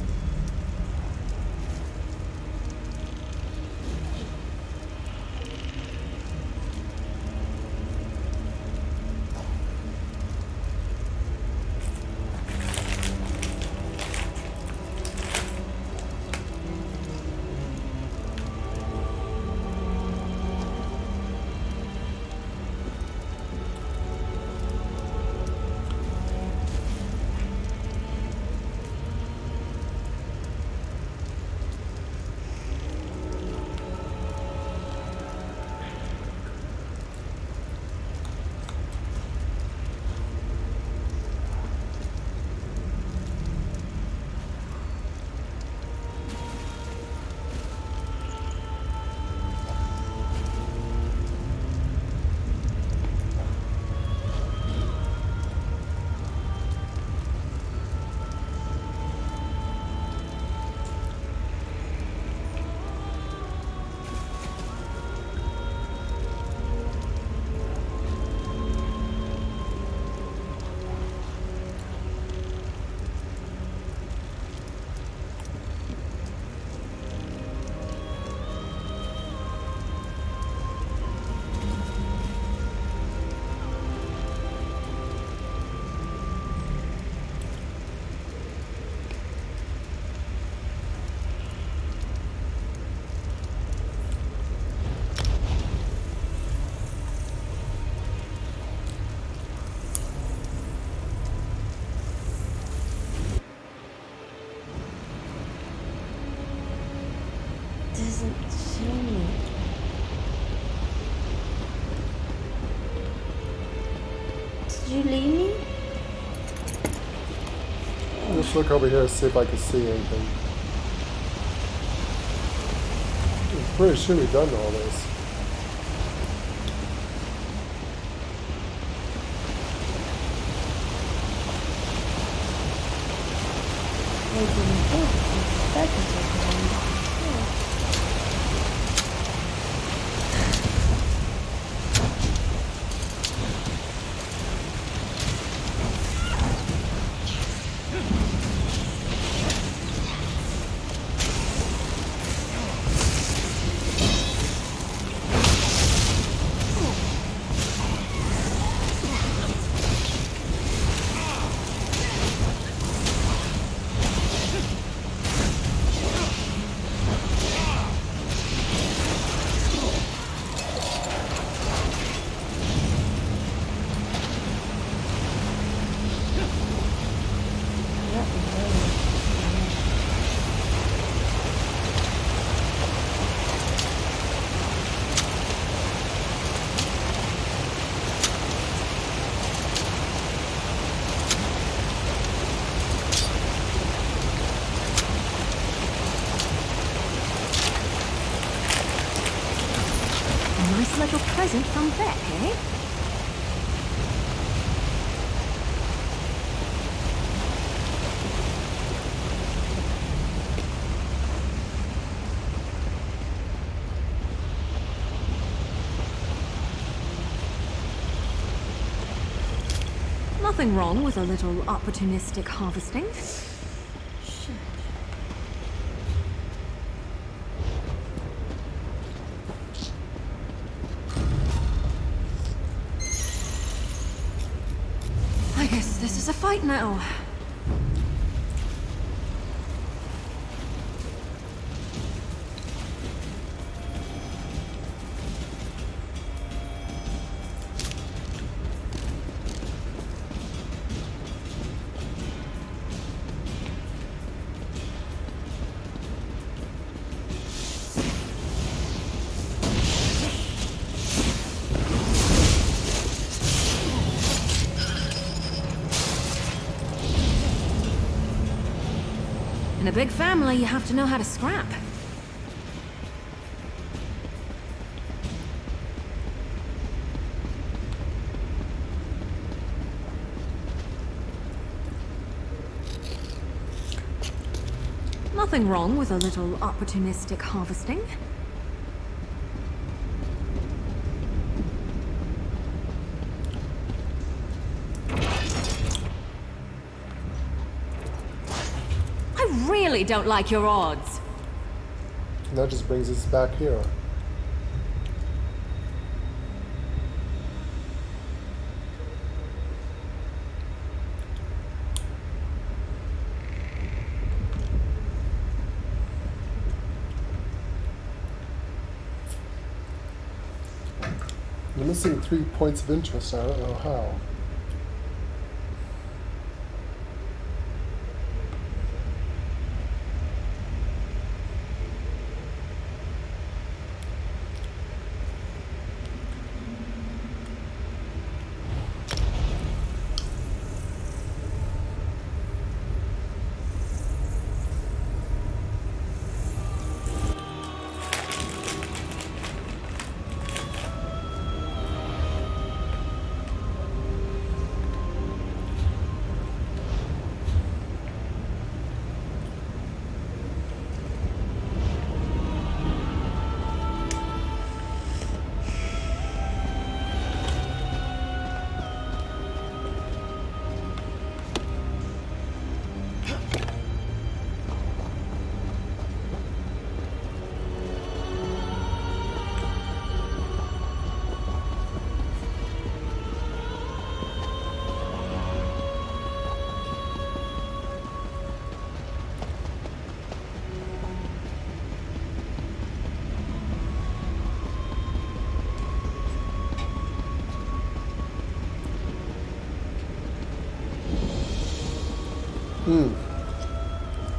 S2: Doesn't show me. Did you leave me?
S1: Just look over here and see if I can see anything. I'm pretty sure we've done all this.
S2: I didn't think. That could take a while.
S6: nice little present from Beck, eh? Nothing wrong with a little opportunistic harvesting.
S2: Shit.
S6: I guess this is a fight now. In a big family, you have to know how to scrap. Nothing wrong with a little opportunistic harvesting. I really don't like your odds.
S1: And that just brings us back here. I'm missing 3 points of interest. I don't know how.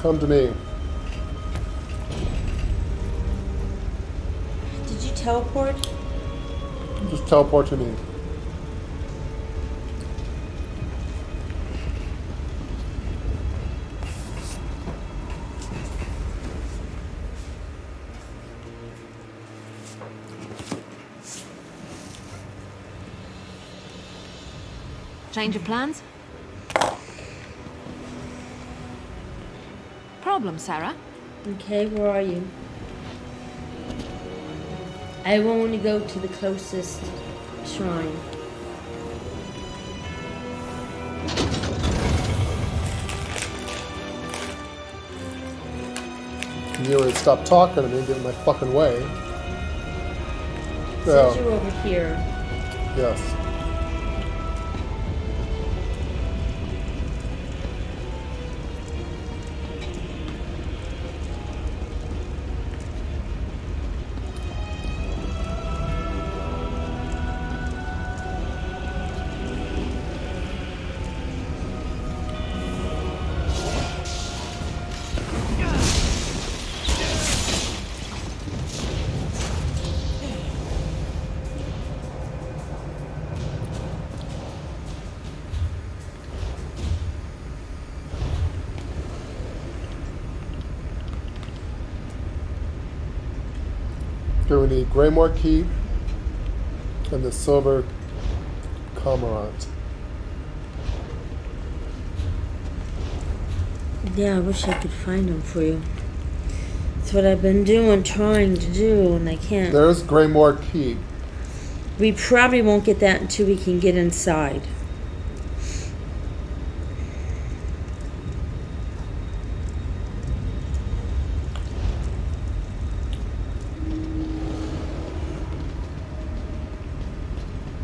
S1: Come to me.
S2: Did you teleport?
S1: Just teleport to me.
S6: Change of plans? Problem, Sarah?
S2: Okay, where are you? I want to go to the closest shrine.
S1: You would stop talking to me and get in my fucking way.
S2: It says you're over here.
S1: Yes. Here we need Greymore Keep, And the silver cormorant.
S2: Yeah, I wish I could find them for you. That's what I've been doing, trying to do, and I can't.
S1: There's Greymore Keep.
S2: We probably won't get that until we can get inside.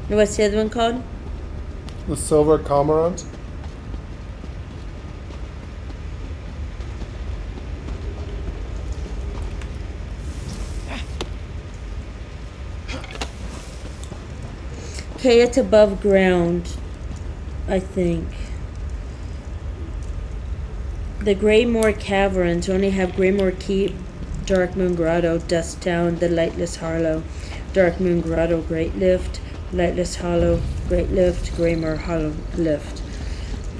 S2: What's the other one called?
S1: The silver cormorant.
S2: Okay, it's above ground, I think. The Greymore Caverns only have Greymore Keep, Dark Moon Grotto, Dust Town, the Lightless Hollow, Dark Moon Grotto, Great Lift, Lightless Hollow, Great Lift, Greymore Hollow Lift.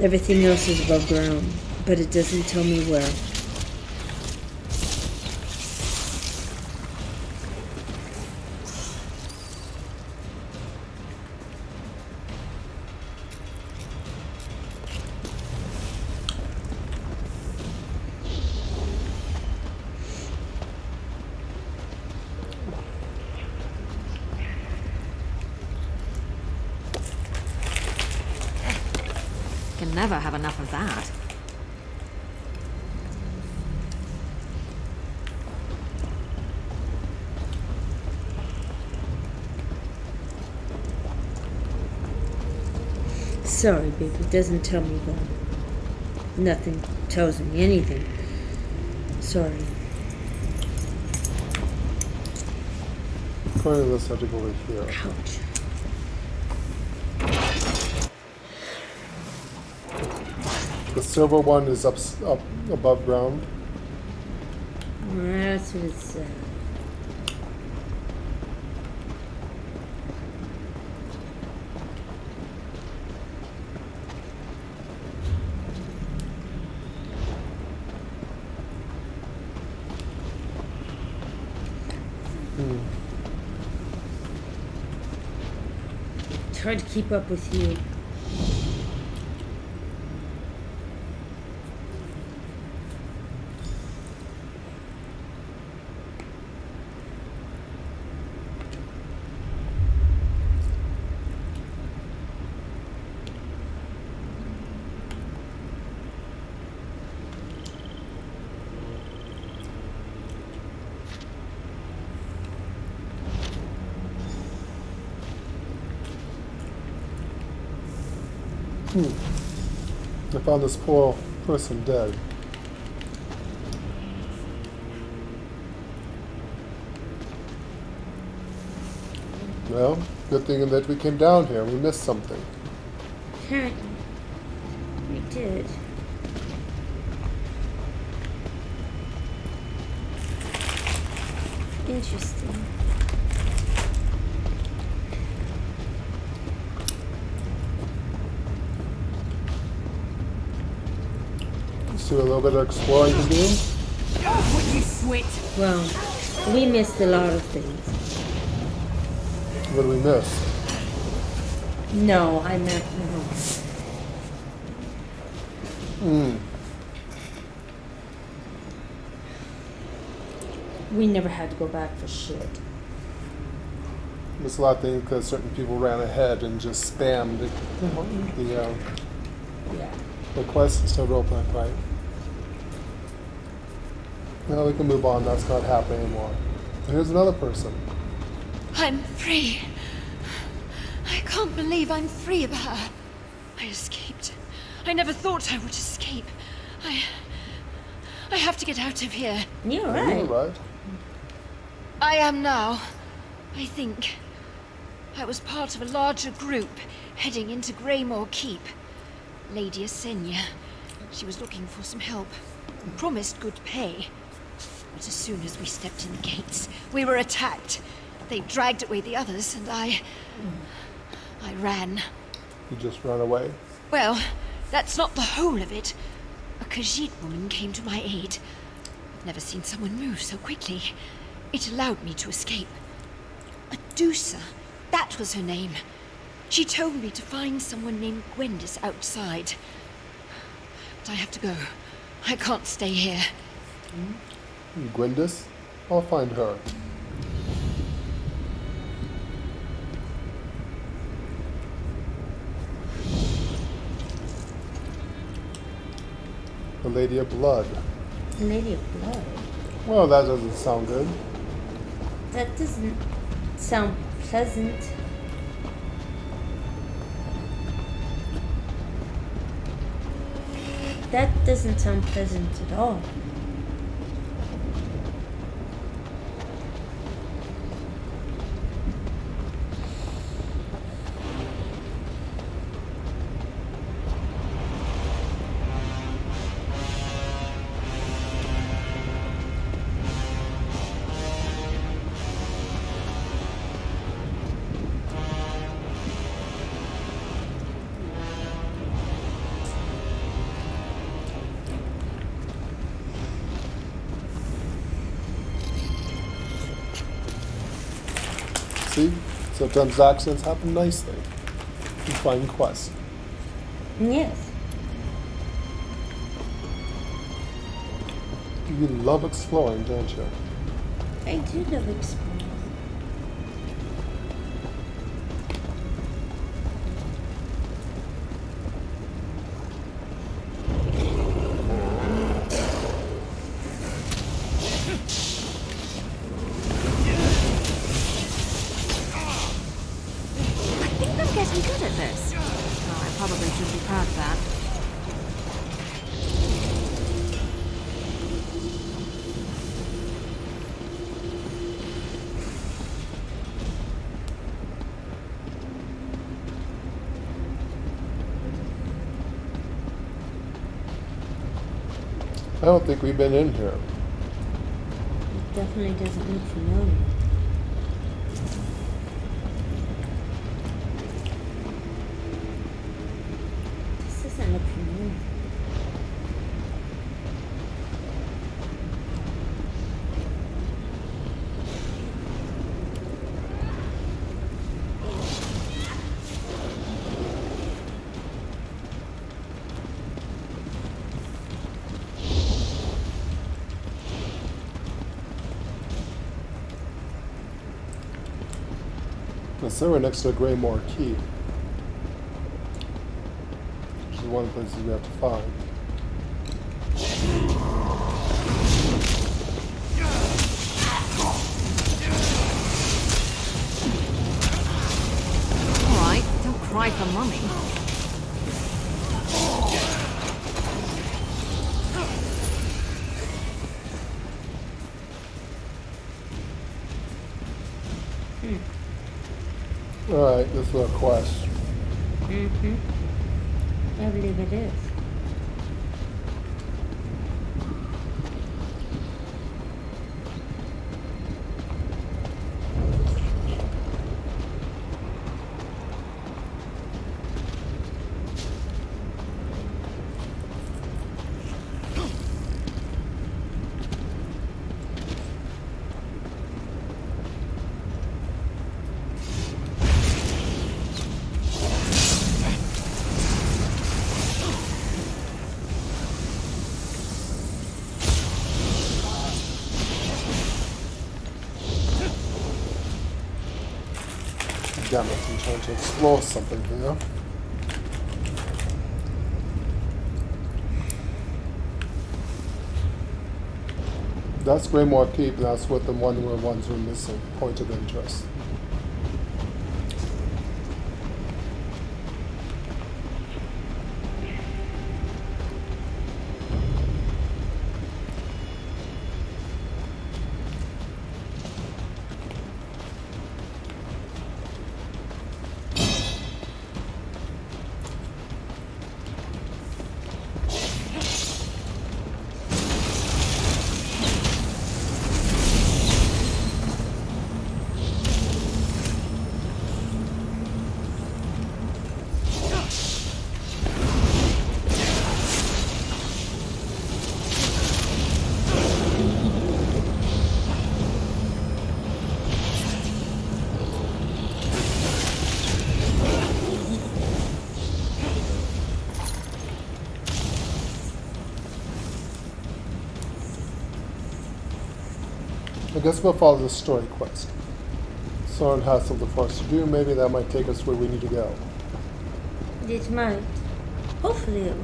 S2: Everything else is above ground, but it doesn't tell me where.
S6: Can never have enough of that.
S2: Sorry, baby, it doesn't tell me where. Nothing tells me anything. Sorry.
S1: According to this, I have to go over here.
S2: Ouch.
S1: The silver one is up above ground.
S2: That's what it said. It's hard to keep up with you.
S1: I found this poor person dead. Well, good thing that we came down here. We missed something.
S2: Apparently, we did. Interesting.
S1: Let's do a little bit of exploring to do.
S6: Would you switch?
S2: Well, we missed a lot of things.
S1: What did we miss?
S2: No, I meant no. We never had to go back for shit.
S1: Missed a lot of things because certain people ran ahead and just spammed
S2: Yeah.
S1: the quest is still open, right? Now we can move on. That's not happening anymore. And here's another person.
S3: I'm free. I can't believe I'm free of her. I escaped. I never thought I would escape. I have to get out of here.
S2: You're
S1: You're
S2: right.
S1: right.
S3: I am now. I think. I was part of a larger group heading into Greymore Keep. Lady Asenia. She was looking for some help. Promised good pay. But as soon as we stepped in the gates, we were attacked. They dragged away the others, and I ran.
S1: You just ran away.
S3: Well, that's not the whole of it. A Khajiit woman came to my aid. I've never seen someone move so quickly. It allowed me to escape. A Dusa,
S6: That was her name. She told me to find someone named Gwendis outside. But I have to go. I can't stay here.
S1: Gwendis? I'll find her. The Lady of Blood.
S2: Lady of Blood.
S1: Well, that doesn't sound good.
S2: That doesn't sound pleasant. That doesn't sound pleasant at all.
S1: See? Sometimes accidents happen nicely. You find quests.
S2: Yes.
S1: You love exploring, don't you?
S2: I do love exploring.
S6: I think I'm getting good at this. Oh, I probably should be proud of that.
S1: I don't think we've been in here.
S2: It definitely doesn't look familiar. This doesn't look familiar.
S1: The server next to the Greymore Keep. Which is one of the places we have to find.
S6: Alright, don't cry for mummy.
S1: Alright, this is a quest.
S2: I believe it is.
S1: Damn it, I'm trying to explore something here. That's Greymore Keep, and that's what the ones we're missing. Point of interest. guess we'll follow the story quest. Soren has something for us to do. Maybe that might take us where we need to go.
S2: It might. Hopefully it will.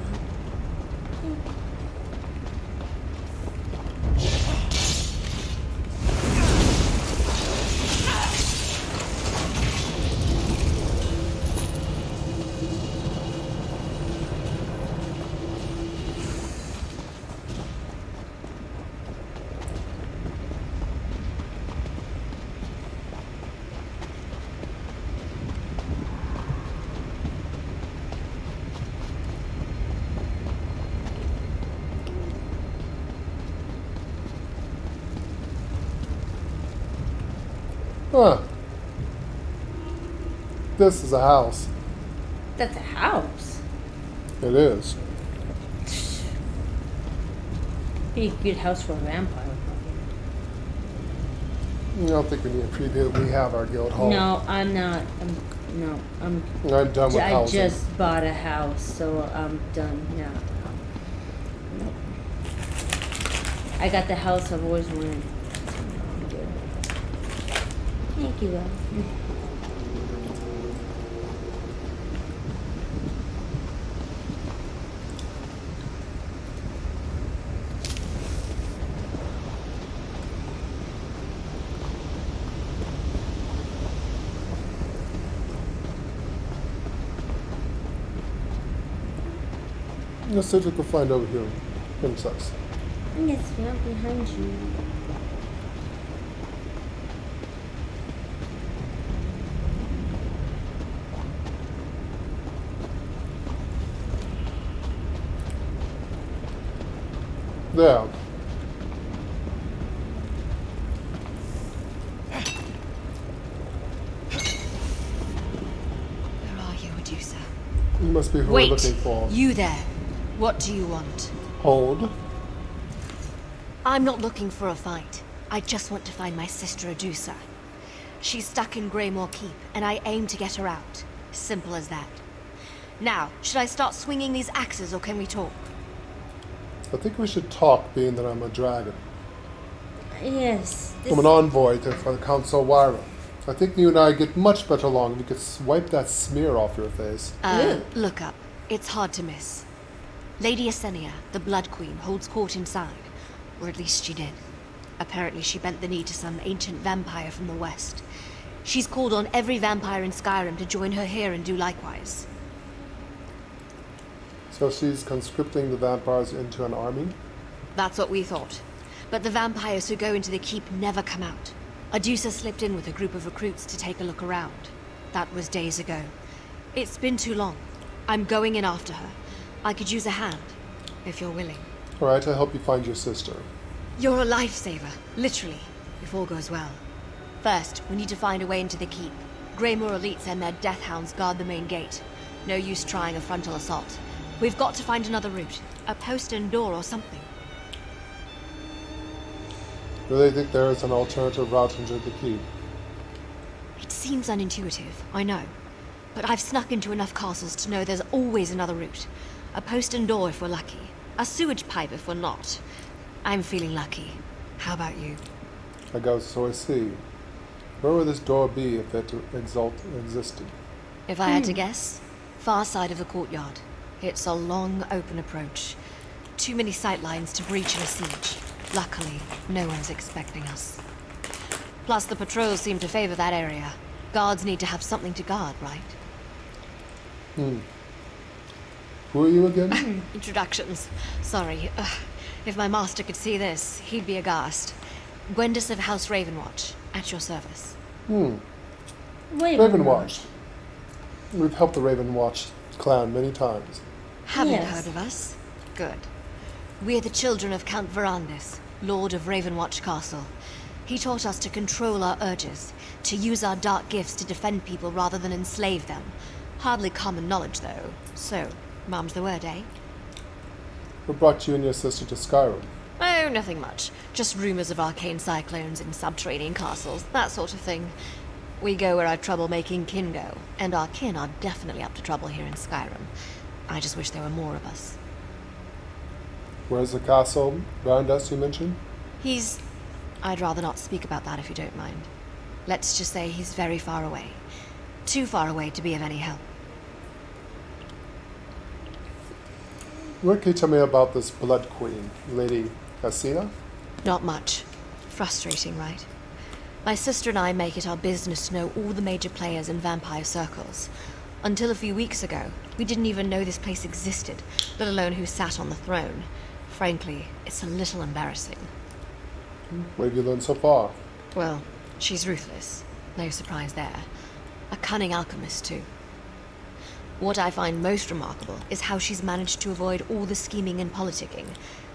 S1: Huh. This is a house.
S2: That's a house.
S1: It is.
S2: Be a good house for a vampire.
S1: I don't think we need a preview. We have our guild hall.
S2: No, I'm not. I'm
S1: done with
S2: I
S1: housing.
S2: just bought a house, so I'm done now. Nope. I got the house I've always wanted. I'm good. Thank you, love.
S1: Let's see if we can find over here. Princess.
S2: Yes, right behind you.
S1: There.
S6: Where are you, Medusa?
S1: You must be who
S6: Wait,
S1: we're looking for.
S6: you there. What do you want?
S1: Hold.
S6: I'm not looking for a fight. I just want to find my sister Medusa. She's stuck in Greymore Keep, and I aim to get her out. Simple as that. Now, should I start swinging these axes, or can we talk?
S1: I think we should talk, being that I'm a dragon.
S2: Yes.
S1: I'm an envoy for the Count Solwara. I think you and I get much better along. We could wipe that smear off your face.
S6: Look up. It's hard to miss. Lady Asenia, the Blood Queen, holds court inside. Or at least she did. Apparently she bent the knee to some ancient vampire from the west. She's called on every vampire in Skyrim to join her here and do likewise.
S1: So she's conscripting the vampires into an army?
S6: That's what we thought. But the vampires who go into the keep never come out. Adusa slipped in with a group of recruits to take a look around. That was days ago. It's been too long. I'm going in after her. I could use a hand, if you're willing.
S1: Alright, I help you find your sister.
S6: You're a lifesaver, literally, if all goes well. First, we need to find a way into the keep. Greymore elites and their death hounds guard the main gate. No use trying a frontal assault. We've got to find another route. A postern door or something.
S1: Do they think there is an alternative route into the keep?
S6: It seems unintuitive, I know. But I've snuck into enough castles to know there's always another route. A postern door if we're lucky. A sewage pipe if we're not. I'm feeling lucky. How about you?
S1: I go, so I see. Where would this door be if it existed?
S6: If I had to guess, far side of the courtyard. It's a long, open approach. Too many sight lines to breach in a siege. Luckily, no one's expecting us. Plus, the patrols seem to favor that area. Guards need to have something to guard, right?
S1: Who are you again?
S6: Introductions. Sorry. If my master could see this, he'd be aghast. Gwendis of House Ravenwatch, at your service.
S2: Wait.
S1: Ravenwatch. We've helped the Ravenwatch clan many times.
S6: Haven't
S2: Yes.
S6: heard of us? Good. We're the children of Count Verandis, Lord of Ravenwatch Castle. He taught us to control our urges, to use our dark gifts to defend people rather than enslave them. Hardly common knowledge, though. So, mum's the word, eh?
S1: What brought you and your sister to Skyrim?
S6: Oh, nothing much. Just rumors of arcane cyclones in subterranean castles, that sort of thing. We go where our troublemaking kin go, and our kin are definitely up to trouble here in Skyrim. I just wish there were more of us.
S1: Where's the castle? Varandas, you mentioned?
S6: He's I'd rather not speak about that if you don't mind. Let's just say he's very far away. Too far away to be of any help.
S1: What can you tell me about this Blood Queen, Lady Cassia?
S6: Not much. Frustrating, right? My sister and I make it our business to know all the major players in vampire circles. Until a few weeks ago, we didn't even know this place existed, let alone who sat on the throne. Frankly, it's a little embarrassing.
S1: What have you learned so far?
S6: Well, she's ruthless. No surprise there. A cunning alchemist, too. What I find most remarkable is how she's managed to avoid all the scheming and politicking.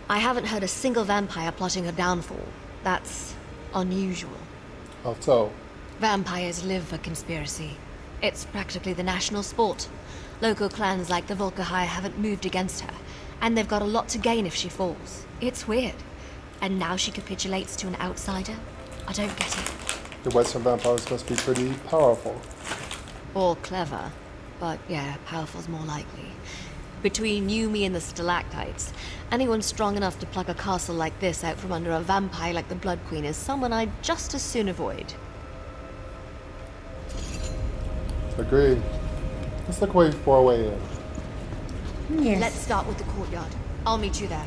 S6: I haven't heard a single vampire plotting her downfall. That's unusual.
S1: How so?
S6: Vampires live for conspiracy. It's practically the national sport. Local clans like the Volkahai haven't moved against her, and they've got a lot to gain if she falls. It's weird. And now she capitulates to an outsider? I don't get it.
S1: The Western vampires must be pretty powerful.
S6: Or clever. But yeah, powerful's more likely. Between you, me, and the stalactites, anyone strong enough to pluck a castle like this out from under a vampire like the Blood Queen is someone I'd just as soon avoid.
S1: Agreed. Let's look way for a way in.
S2: Yes.
S6: Let's start with the courtyard. I'll meet you there.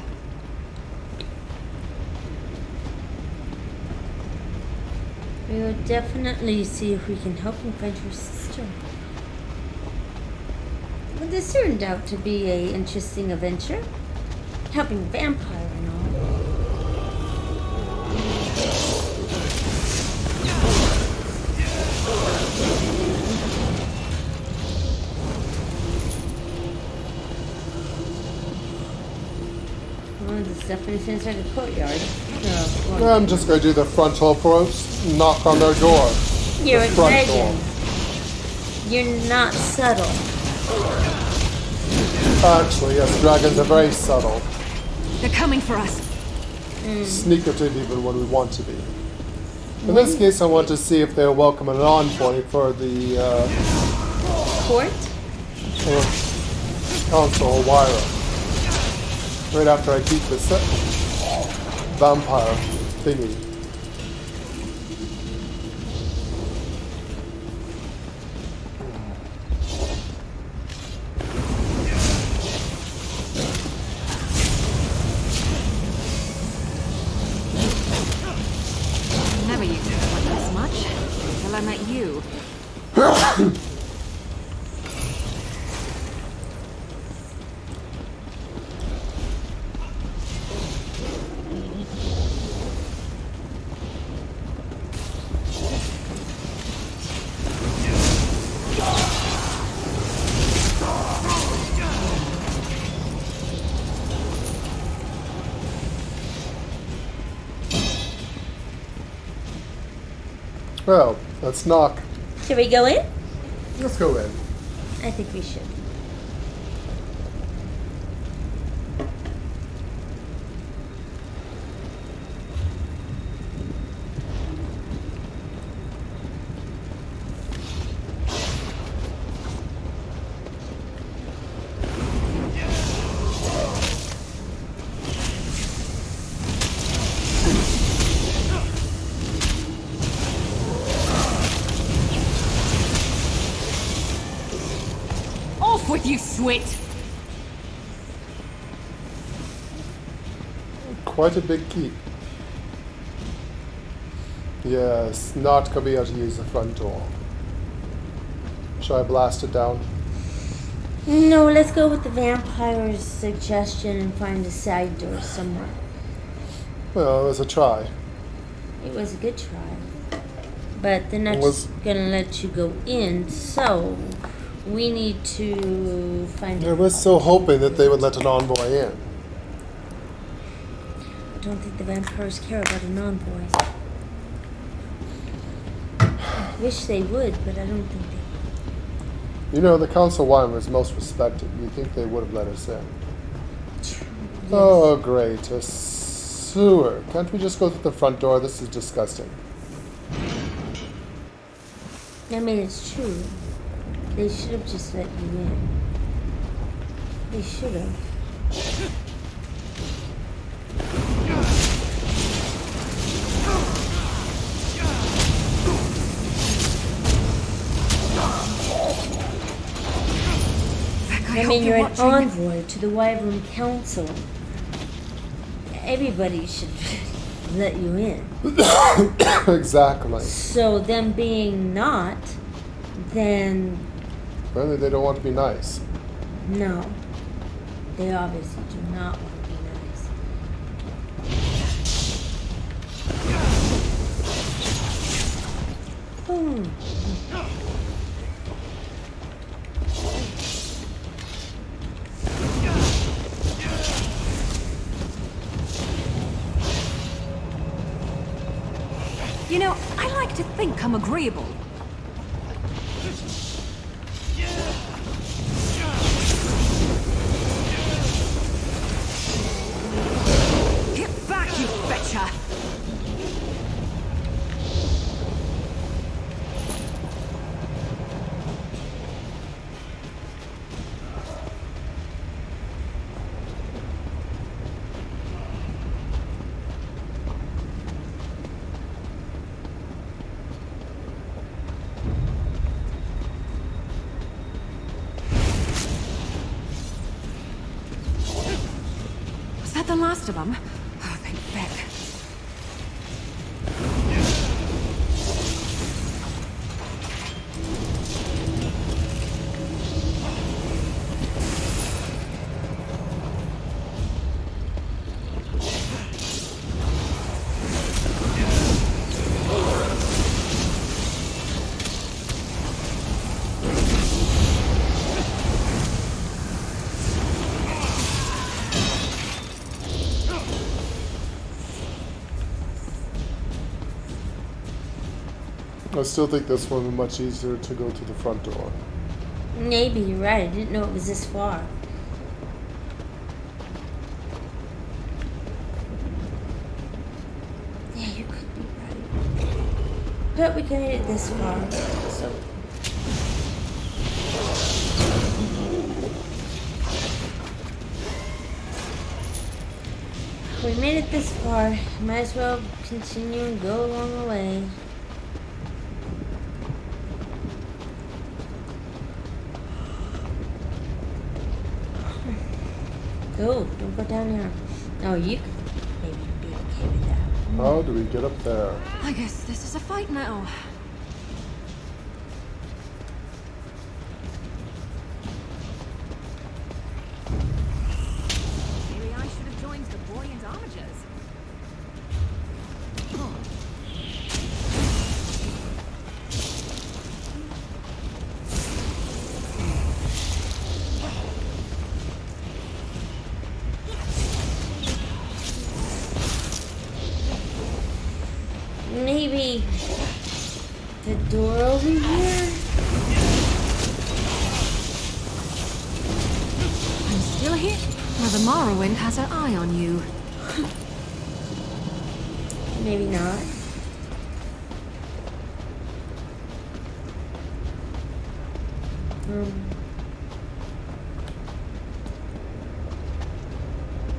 S2: We will definitely see if we can help him find her sister. Well, this turned out to be a interesting adventure. Helping vampire and all. Well, this definitely seems like a courtyard. So,
S1: I'm just going to do the frontal approach, knock on their door.
S2: you're
S1: The
S2: a
S1: front
S2: dragon.
S1: door.
S2: You're not subtle.
S1: Actually, yes, dragons are very subtle.
S3: They're coming for us.
S1: Sneakative even when we want to be. In this case, I want to see if they're welcoming an envoy for the
S2: Court?
S1: Council of Wyra. Right after I beat the vampire thingy.
S3: Never used to sweat this much until I met you.
S1: Well, let's knock.
S2: Should we go in?
S1: Let's go in.
S2: I think we should.
S3: Off with you, Swit!
S1: Quite a big keep. Yes, not gonna be able to use the front door. Shall I blast it down?
S2: No, let's go with the vampire's suggestion and find a side door somewhere.
S1: Well, it was a try.
S2: It was a good try. But they're not
S1: Was-
S2: just gonna let you go in, so we need to find
S1: I was so hoping that they would let an envoy in.
S2: I don't think the vampires care about an envoy. I wish they would, but I don't think they
S1: You know, the Council of Wyra is most respected. You'd think they would have let us in.
S2: Yes.
S1: Oh, great. A sewer. Can't we just go through the front door? This is disgusting.
S2: I mean, it's true. They should have just let you in. They should have. I mean, you're an envoy to the Wyvern Council. Everybody should let you in.
S1: Exactly.
S2: So them being not, then
S1: Apparently they don't want to be nice.
S2: no. They obviously do not want to be nice. Boom.
S6: You know, I like to think I'm agreeable. Get back, you betcha! Was that the last of them? Oh, thank Beck.
S1: I still think this one would be much easier to go to the front door.
S2: Maybe you're right. I didn't know it was this far. Yeah, you could be right. But we can hit it this far. So. We made it this far. Might as well continue and go along the way. Oh, don't go down here. Oh, you could maybe be okay with that.
S1: How do we get up there?
S6: I guess this is a fight now. Maybe I should have joined the buoyant armatures.
S2: Maybe the door over here?
S6: I'm still here. Mother Morrowind has her eye on you.
S2: Maybe not.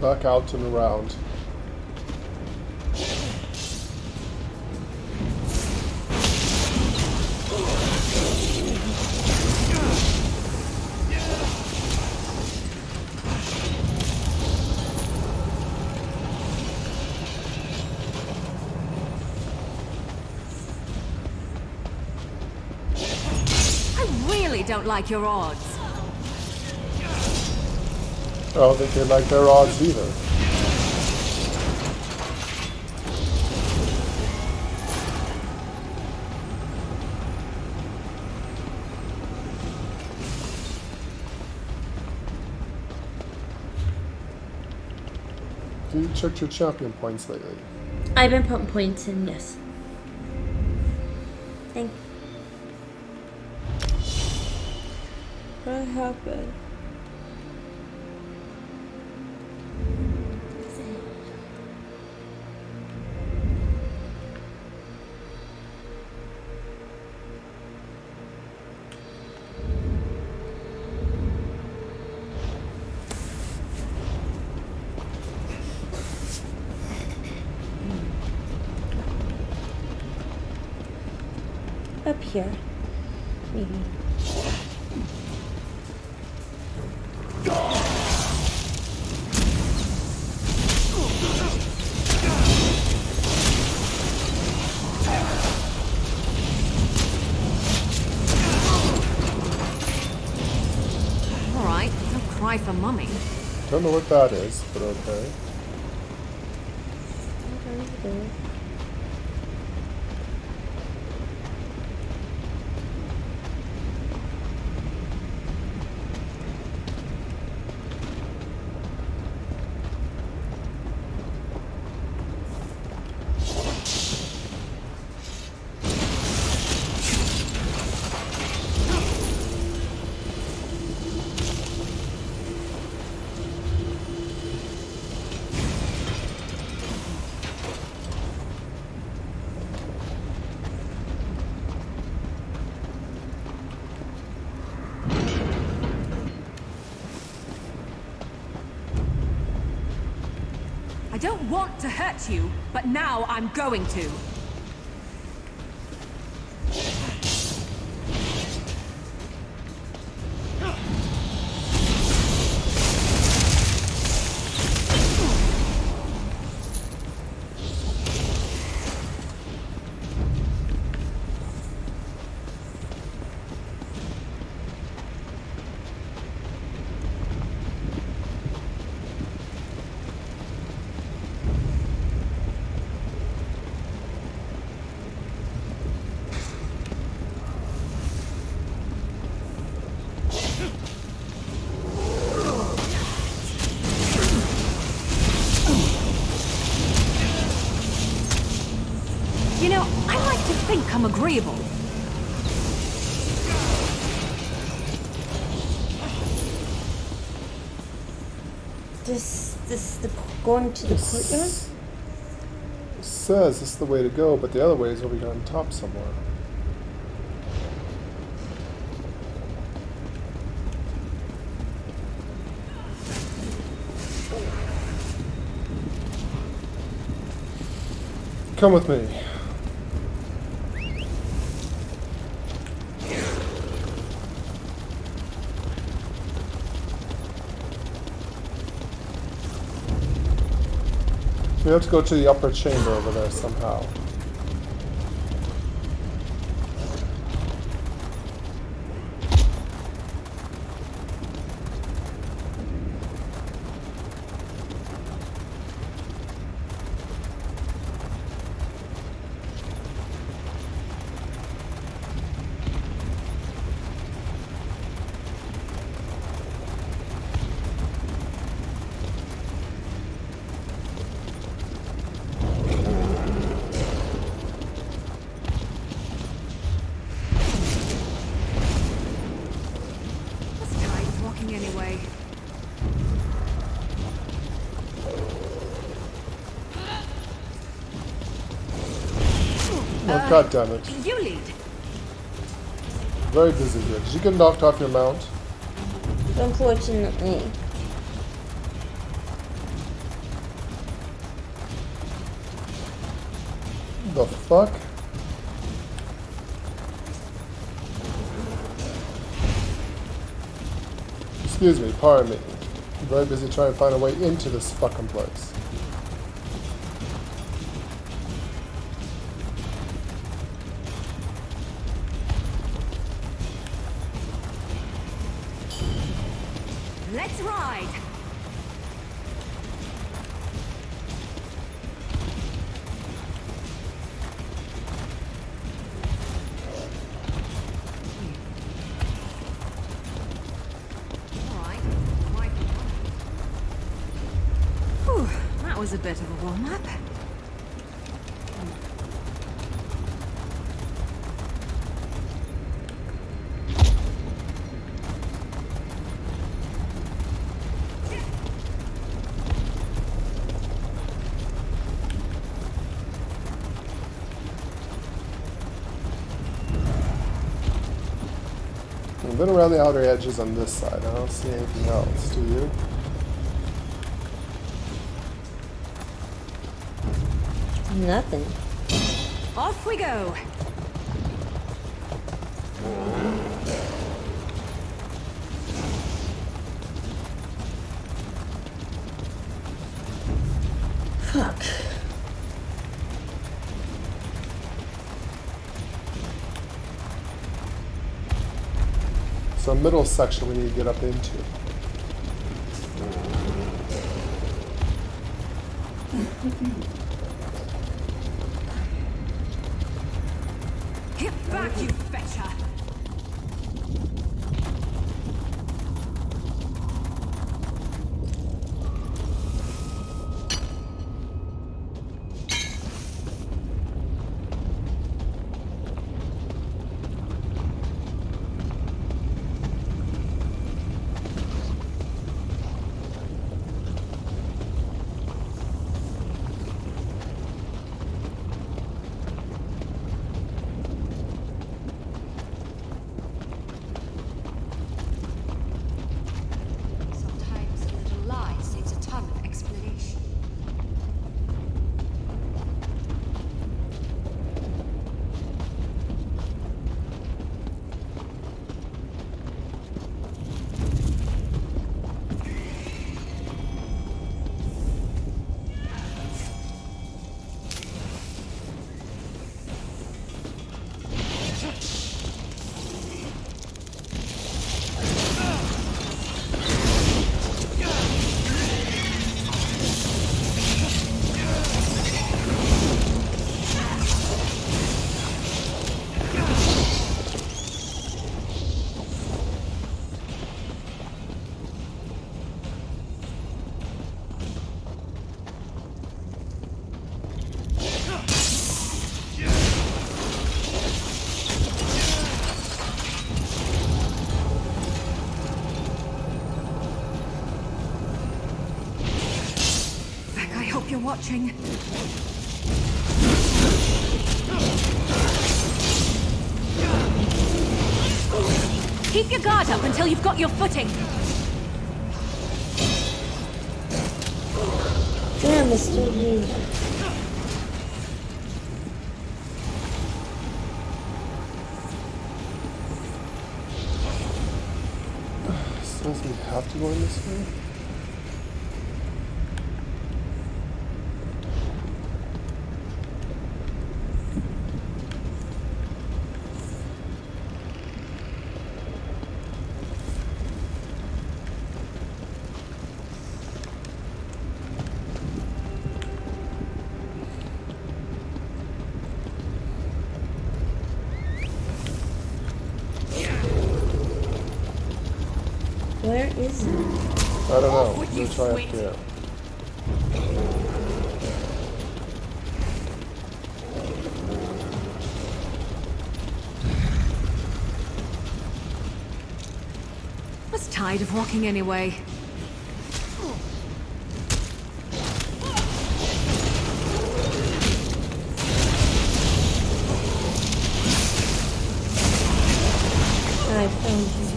S1: Back out and around.
S6: Don't like your odds.
S1: I don't think they like their odds either. Have you checked your champion points lately?
S2: I've been putting points in, yes. Thank you. What happened? Up here, maybe.
S6: All right, don't cry for mummy.
S1: Don't know what that is, but okay.
S8: I don't want to hurt you, but now I'm going to. You know, I like to think I'm agreeable.
S2: This the going to the courtyard?
S1: It says this is the way to go, but the other way is over here on top somewhere. Come with me. We have to go to the upper chamber over there somehow.
S8: Anyway.
S1: Oh, God damn it.
S8: You lead.
S1: Very busy here. Did you get knocked off your mount?
S2: Unfortunately.
S1: The fuck? Excuse me, pardon me. I'm very busy trying to find a way into this fucking place.
S8: Let's ride. That was a bit of a warm-up.
S1: I've been around the outer edges on this side. I don't see anything else, do you?
S2: Nothing.
S8: Off we go.
S1: So middle section we need to get up into.
S8: Get back, you fetcher!
S6: Sometimes a little lie saves a ton of explanation.
S8: Beck, I hope you're watching.
S6: Keep your guard up until you've got your footing.
S2: Damn, it's still me.
S1: Says we have to go in this way?
S2: Where is it?
S1: I don't know.
S8: would you
S1: Let's try up
S8: sweet?
S1: here.
S6: Was tired of walking anyway.
S2: I found you.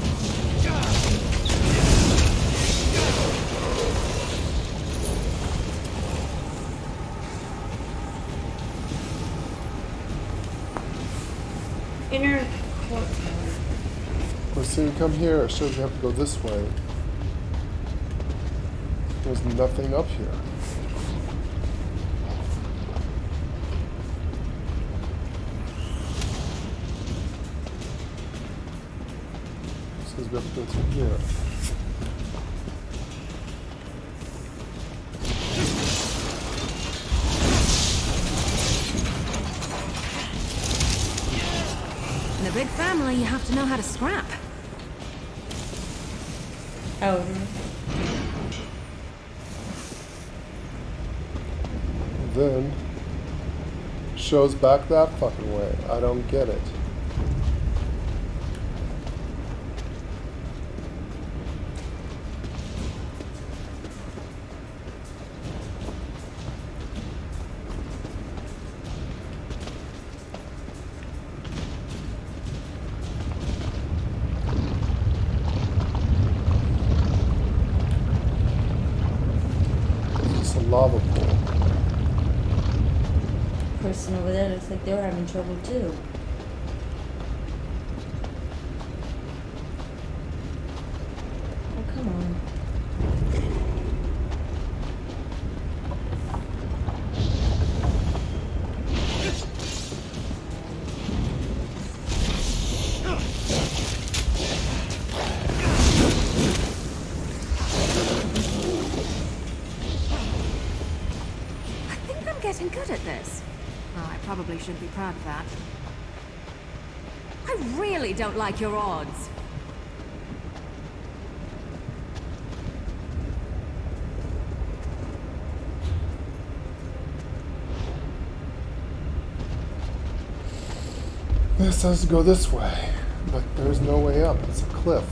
S2: Inner courtyard.
S1: Let's see, we come here. It shows we have to go this way. There's nothing up here. Says we have to go through here.
S6: In a big family, you have to know how to scrap.
S2: Oh.
S1: Then shows back that fucking way. I don't get it. It's a lava pool.
S2: Person over there looks like they were having trouble too. Oh, come on.
S8: this. Well, I probably shouldn't be proud of that. I really don't like your odds.
S1: This has to go this way, but there's no way up. It's a cliff.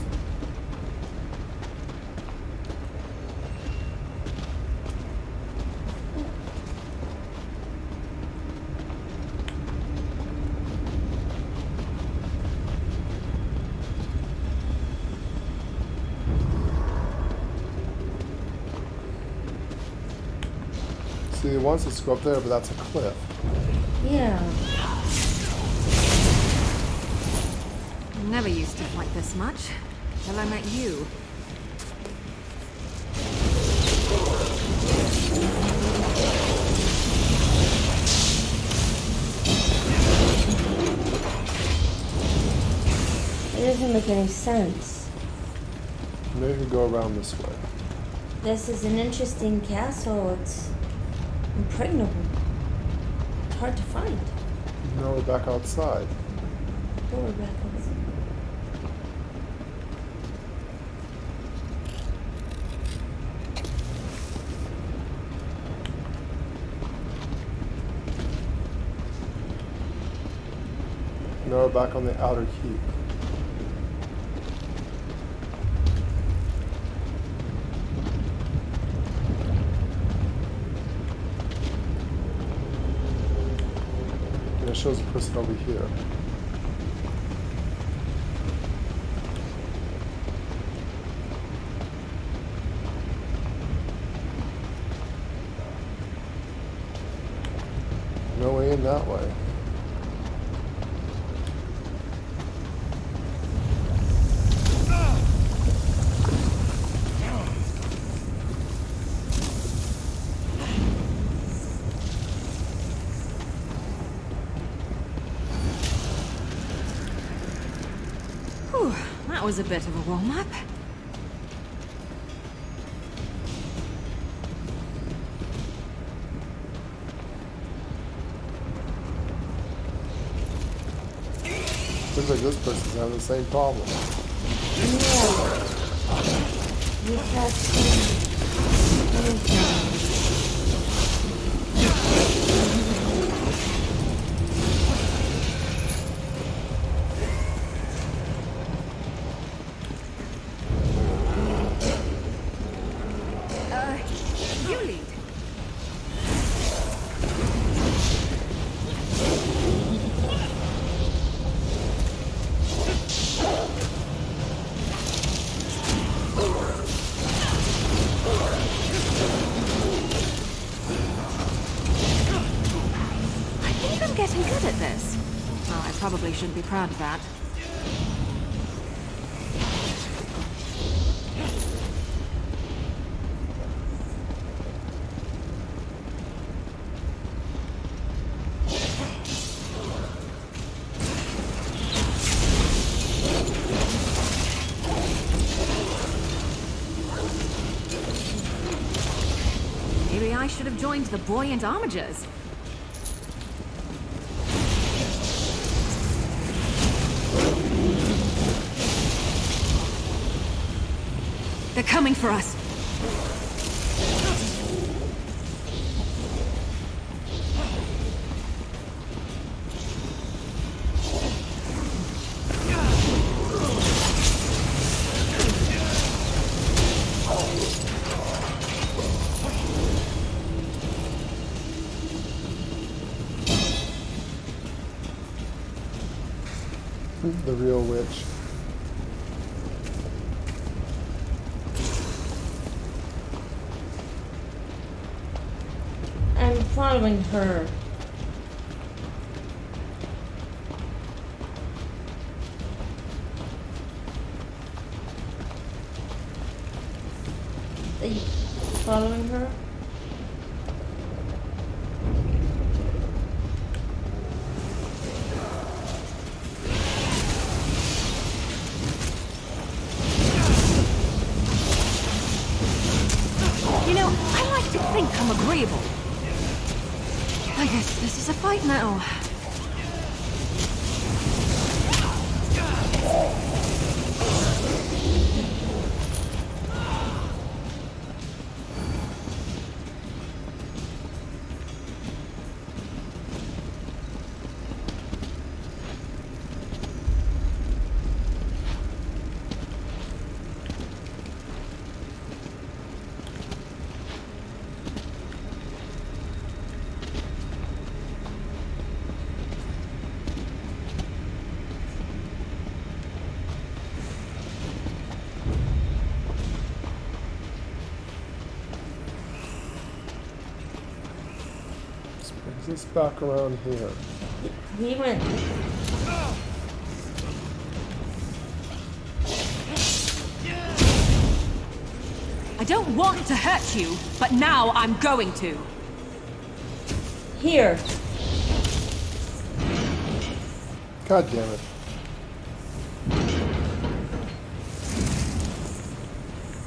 S1: See, it wants us to go up there, but that's a cliff.
S2: Yeah.
S8: Never used stuff like this much, till I met you.
S2: It doesn't make any sense.
S1: Maybe we go around this way.
S2: This is an interesting castle. It's impregnable. It's hard to find.
S1: No, we're back outside.
S2: Go back outside.
S1: Now we're back on the outer keep. And it shows a person over here. No way in that way.
S8: Whew, that was a bit of a warm-up.
S1: Looks like this person's having the same problem.
S2: Yeah. We have
S8: You lead. I think I'm getting good at this. Well, I probably shouldn't be proud of that. Maybe I should have joined the buoyant armigers. They're coming for us.
S1: The real witch.
S2: I'm following her. Are you following her?
S8: You know, I like to think I'm agreeable. I guess right now.
S1: Brings us back around here.
S2: We went.
S8: I don't want to hurt you, but now I'm going to.
S2: Here.
S1: God damn it.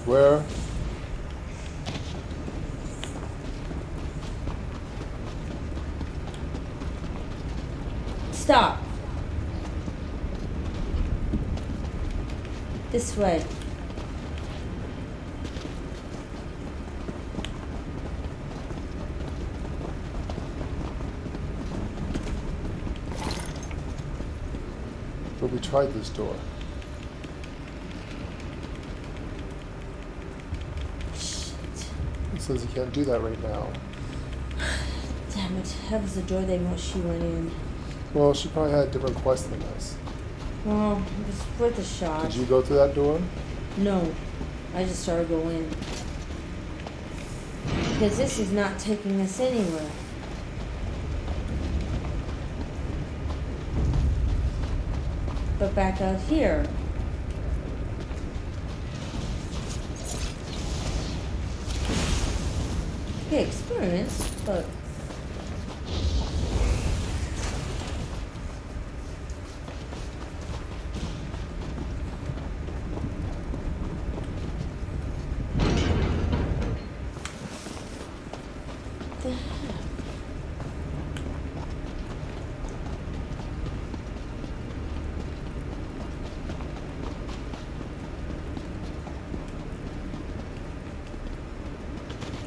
S1: Where?
S2: Stop. This way.
S1: But we tried this door. It says you can't do that right now.
S2: Damn it. That was the door she went in.
S1: Well, she probably had a different quest than us.
S2: Well, it was worth a shot.
S1: Did you go through that door?
S2: No. I just started going. Because this is not taking us anywhere. But back out here. Okay, experience, but the heck?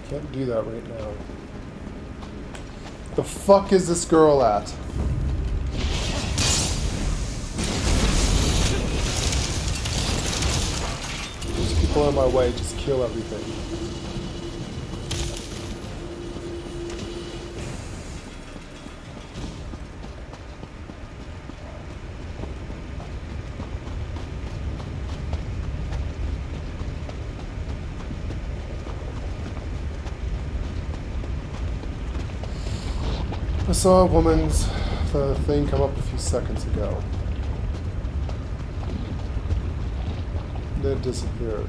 S1: Can't do that right now. The fuck is this girl at? There's people in my way, just kill everything. I saw a woman's thing come up a few seconds ago. Then it disappeared.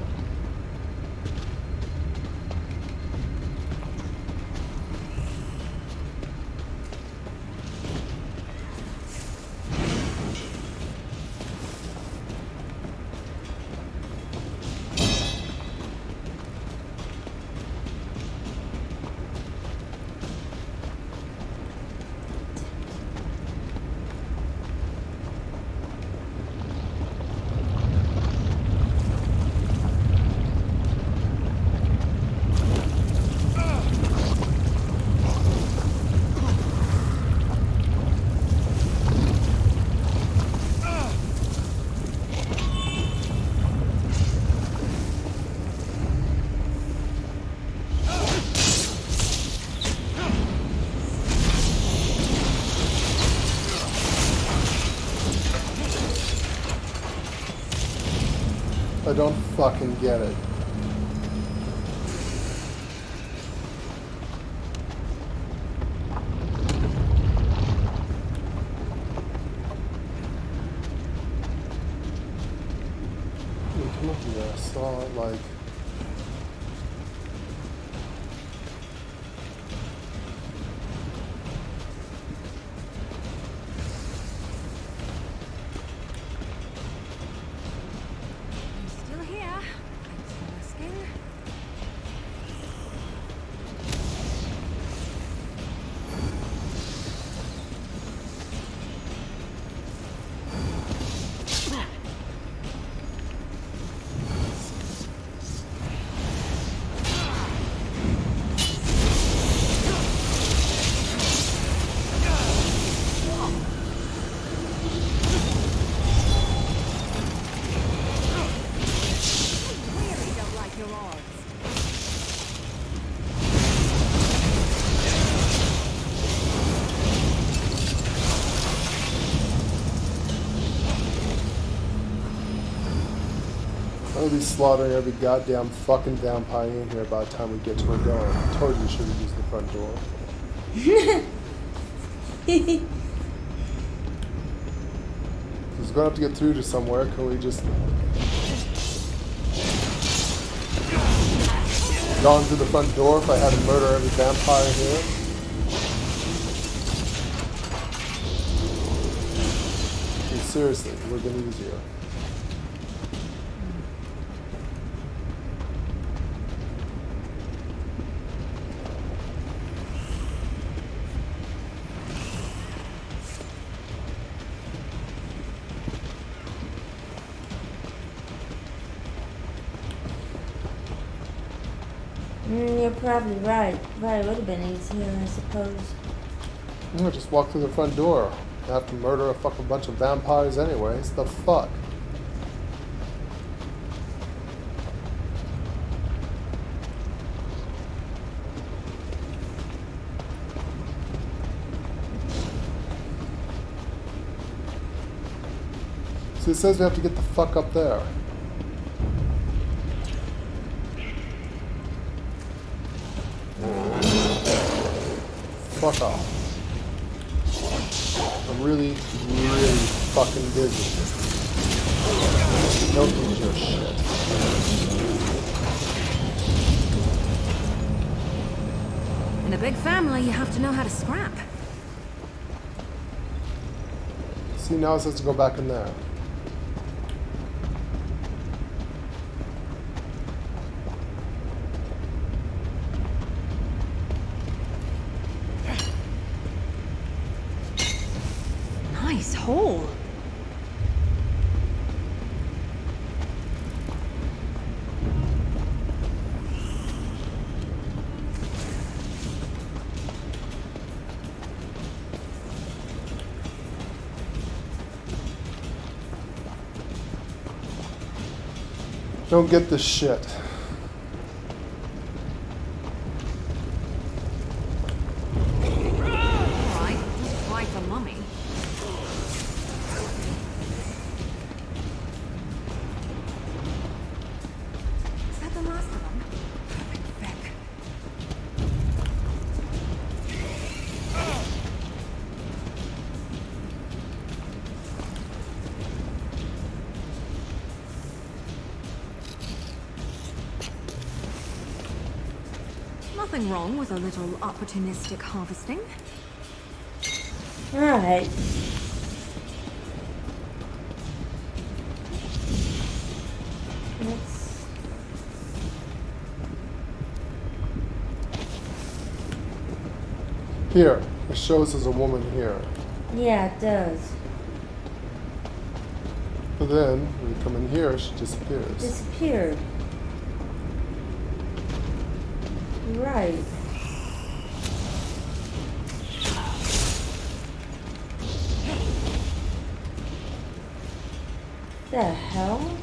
S1: I don't fucking get it. Come up here. I saw it like. I'll be slaughtering every goddamn fucking vampire in here by the time we get to where we're going. I told you should have used the front door. He's gonna have to get through to somewhere. Can we just gone through the front door if I had to murder every vampire here? Seriously, it would have been easier.
S2: You're probably right. Right, would have been easier, I suppose.
S1: Just walk through the front door. I have to murder a fucking bunch of vampires anyways. The fuck? So it says we have to get the fuck up there. Fuck off. I'm really fucking busy. Don't eat your shit.
S8: In a big family, you have to know how to scrap.
S1: See, now it says to go back in there.
S8: Nice hole.
S1: Don't get this shit.
S8: Alright, just try for mummy. Is that the last of them? Perfect feck. Nothing wrong with a little opportunistic harvesting.
S2: Alright. Let's...
S1: Here, it shows there's a woman here.
S2: Yeah, it does.
S1: But then, when you come in here, she disappears.
S2: Disappeared. Right. The hell?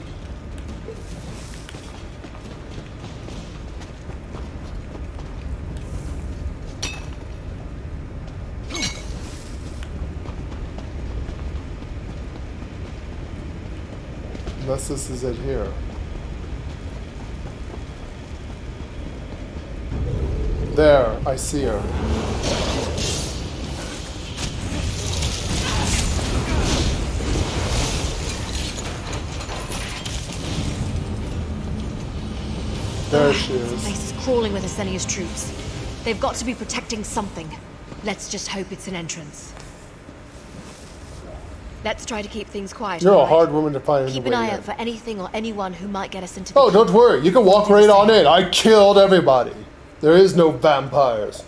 S1: Unless this is it here. There, I see her. There she
S6: This
S1: is.
S6: place is crawling with Asenia's troops. They've got to be protecting something. Let's just hope it's an entrance. Let's try to keep things quiet.
S1: You're a
S6: alright?
S1: hard woman to find
S6: Keep an
S1: anyway.
S6: eye out for anything or anyone who might get us into the
S1: Oh, don't worry. You can walk right on in. I killed everybody. There is no vampires.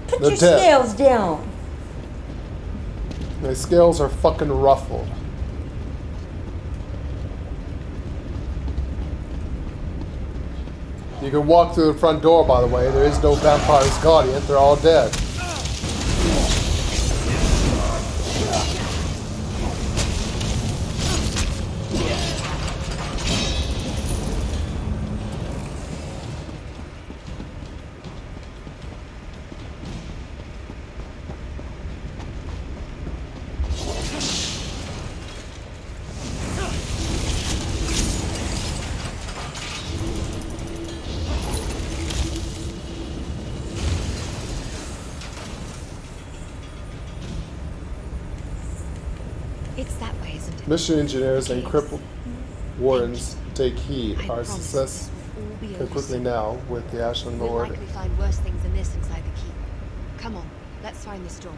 S2: Put
S1: They're
S2: your
S1: dead.
S2: scales down.
S1: My scales are fucking ruffled. You can walk through the front door, by the way. There is no vampires guardian. They're all dead.
S6: It's that way, isn't it?
S1: Mission engineers and
S6: Yes.
S1: crippled wardens take heed.
S6: I
S1: Our
S6: promise
S1: success
S6: this will all be
S1: can
S6: over
S1: quickly
S6: soon.
S1: now with the Ashen
S6: We'll
S1: Lord.
S6: likely find worse things than this inside the keep. Come on, let's find this door.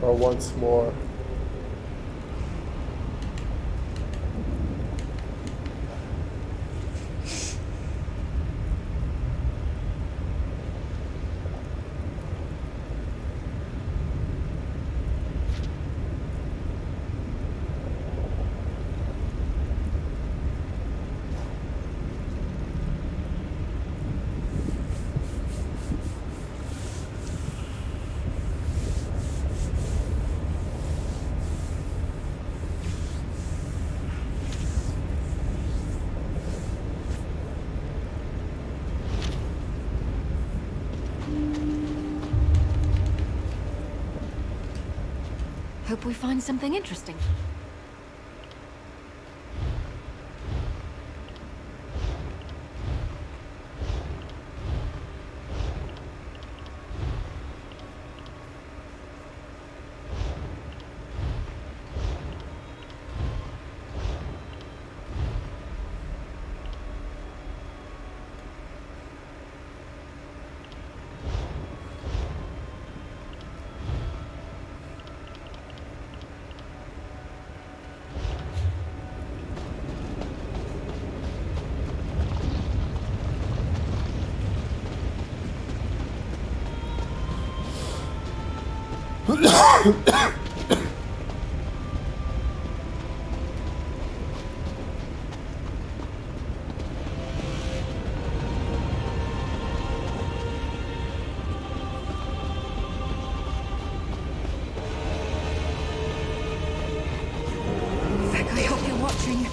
S1: Or once more.
S6: Hope we find something interesting.
S8: Feck, I hope you're watching.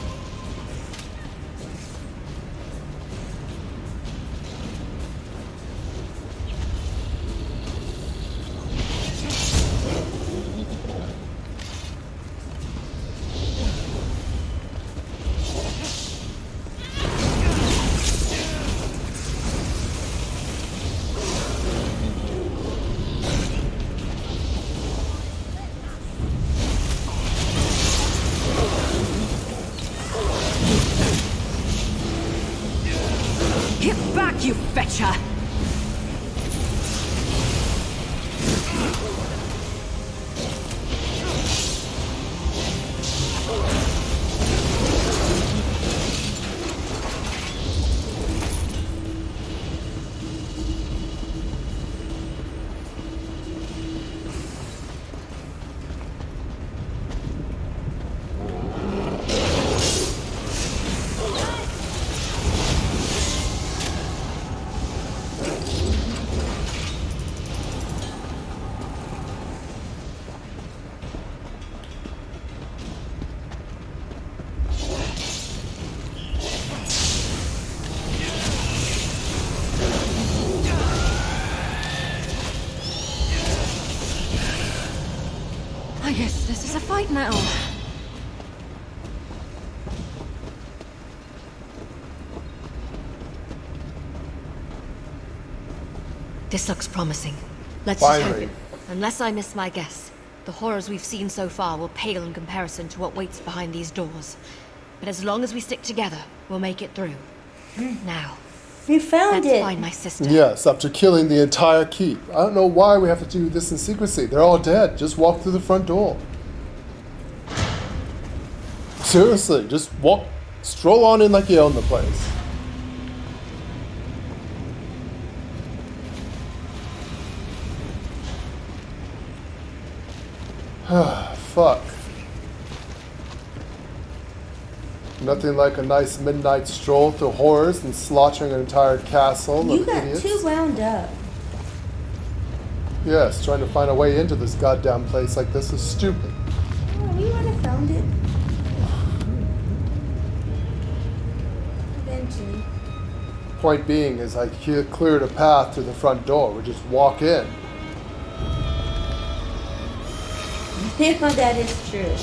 S8: Get back, you fetcher!
S6: I guess this is a fight now. This looks promising. Let's just hope
S1: Finally.
S6: it. Unless I miss my guess, the horrors we've seen so far will pale in comparison to what waits behind these doors. But as long as we stick together, we'll make it through. Now,
S2: We found
S6: let's
S2: it.
S6: find my sister.
S1: Yes, after killing the entire keep. I don't know why we have to do this in secrecy. They're all dead. Just walk through the front door. Seriously, just walk, stroll on in like you own the place. Fuck. Nothing like a nice midnight stroll through horrors and slaughtering an entire castle
S2: You
S1: of
S2: got
S1: idiots.
S2: too wound up.
S1: Yes, trying to find a way into this goddamn place like this is stupid.
S2: Oh, we would have found it. Eventually.
S1: Point being is I cleared a path to the front door. We just walk in.
S2: Yeah, that is true.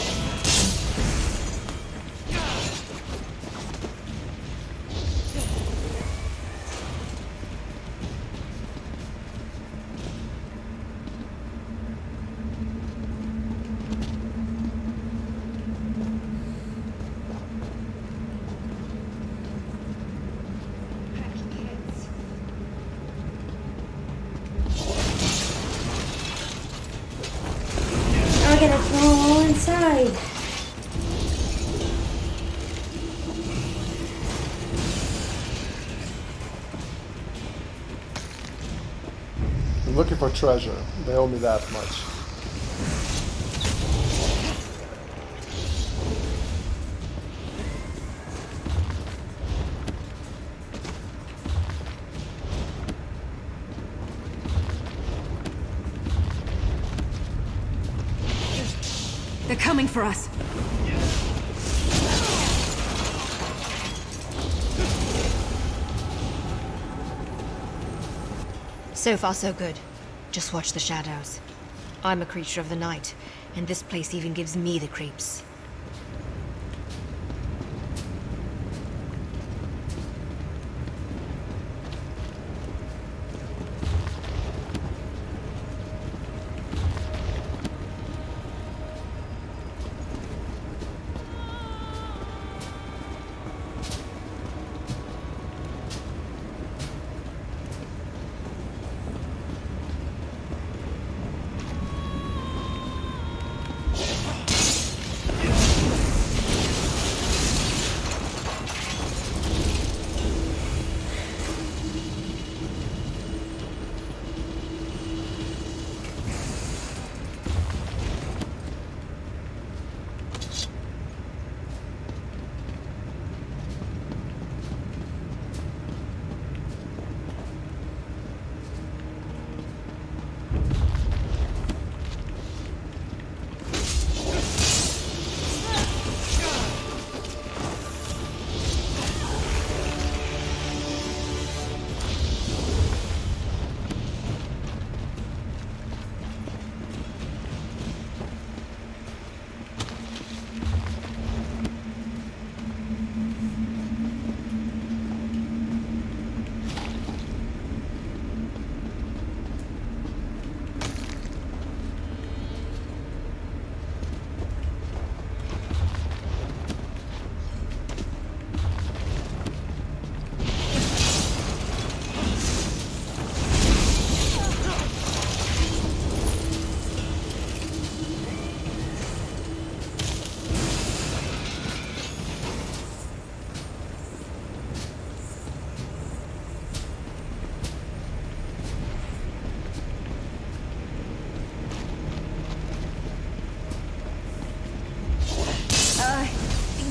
S2: I'm gonna crawl inside.
S1: I'm looking for treasure. They owe me that much.
S8: They're coming for us.
S6: So far, so good. Just watch the shadows. I'm a creature of the night, and this place even gives me the creeps.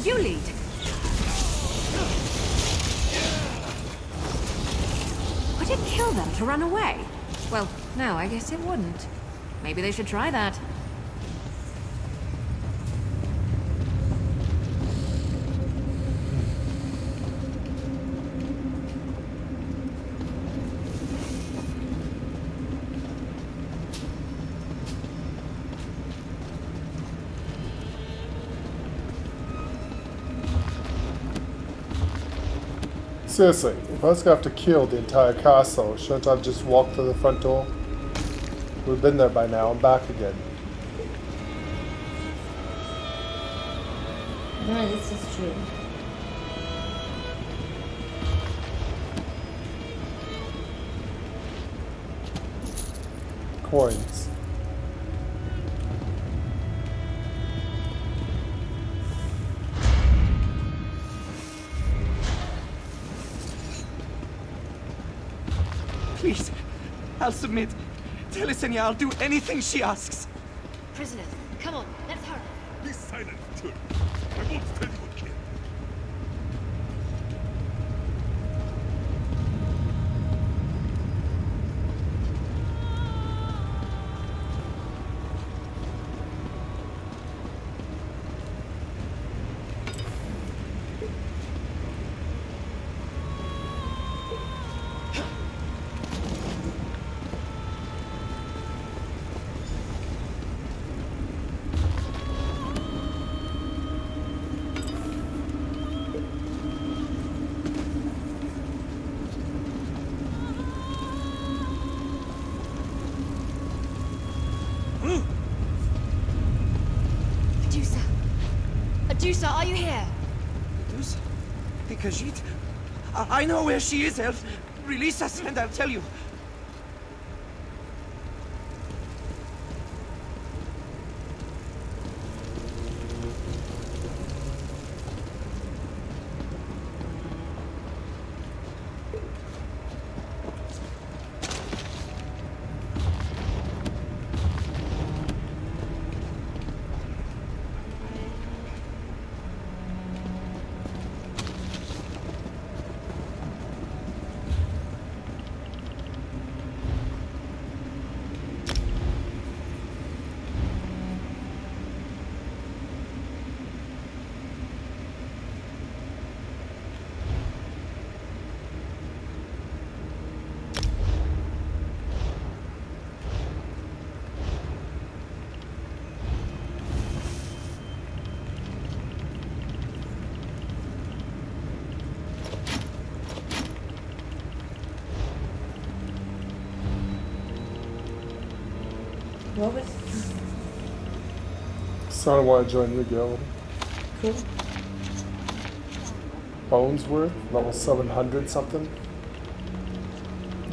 S8: You lead. Would it kill them to run away? Well, no, I guess it wouldn't. Maybe they should try that.
S1: Seriously, if I was gonna have to kill the entire castle, shouldn't I have just walked through the front door? We've been there by now. I'm back again.
S2: No, this is true.
S1: Coins.
S9: Please, I'll submit. Tell Isenia I'll do anything she asks.
S6: Prisoners, come on, let's hurry.
S7: Be silent, Tur. I won't tell you again.
S6: Adusa, are you here?
S9: Medusa? The Khajiit? I know where she is, Elf. Release us and I'll tell you.
S2: What was
S1: So I want to join your guild.
S2: cool?
S1: Bonesworth, level 700 something.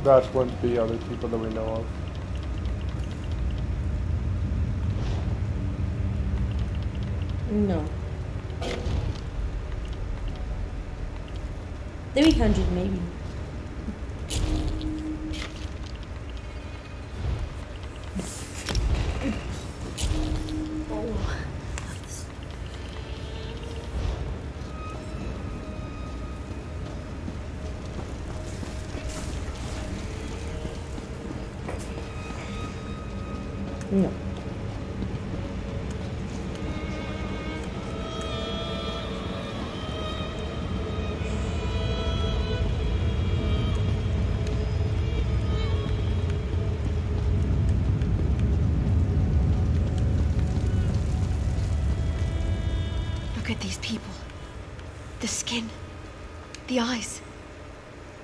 S1: That wouldn't be other people that we know of.
S2: No. 300 maybe. No.
S6: Look at these people. The skin. The eyes.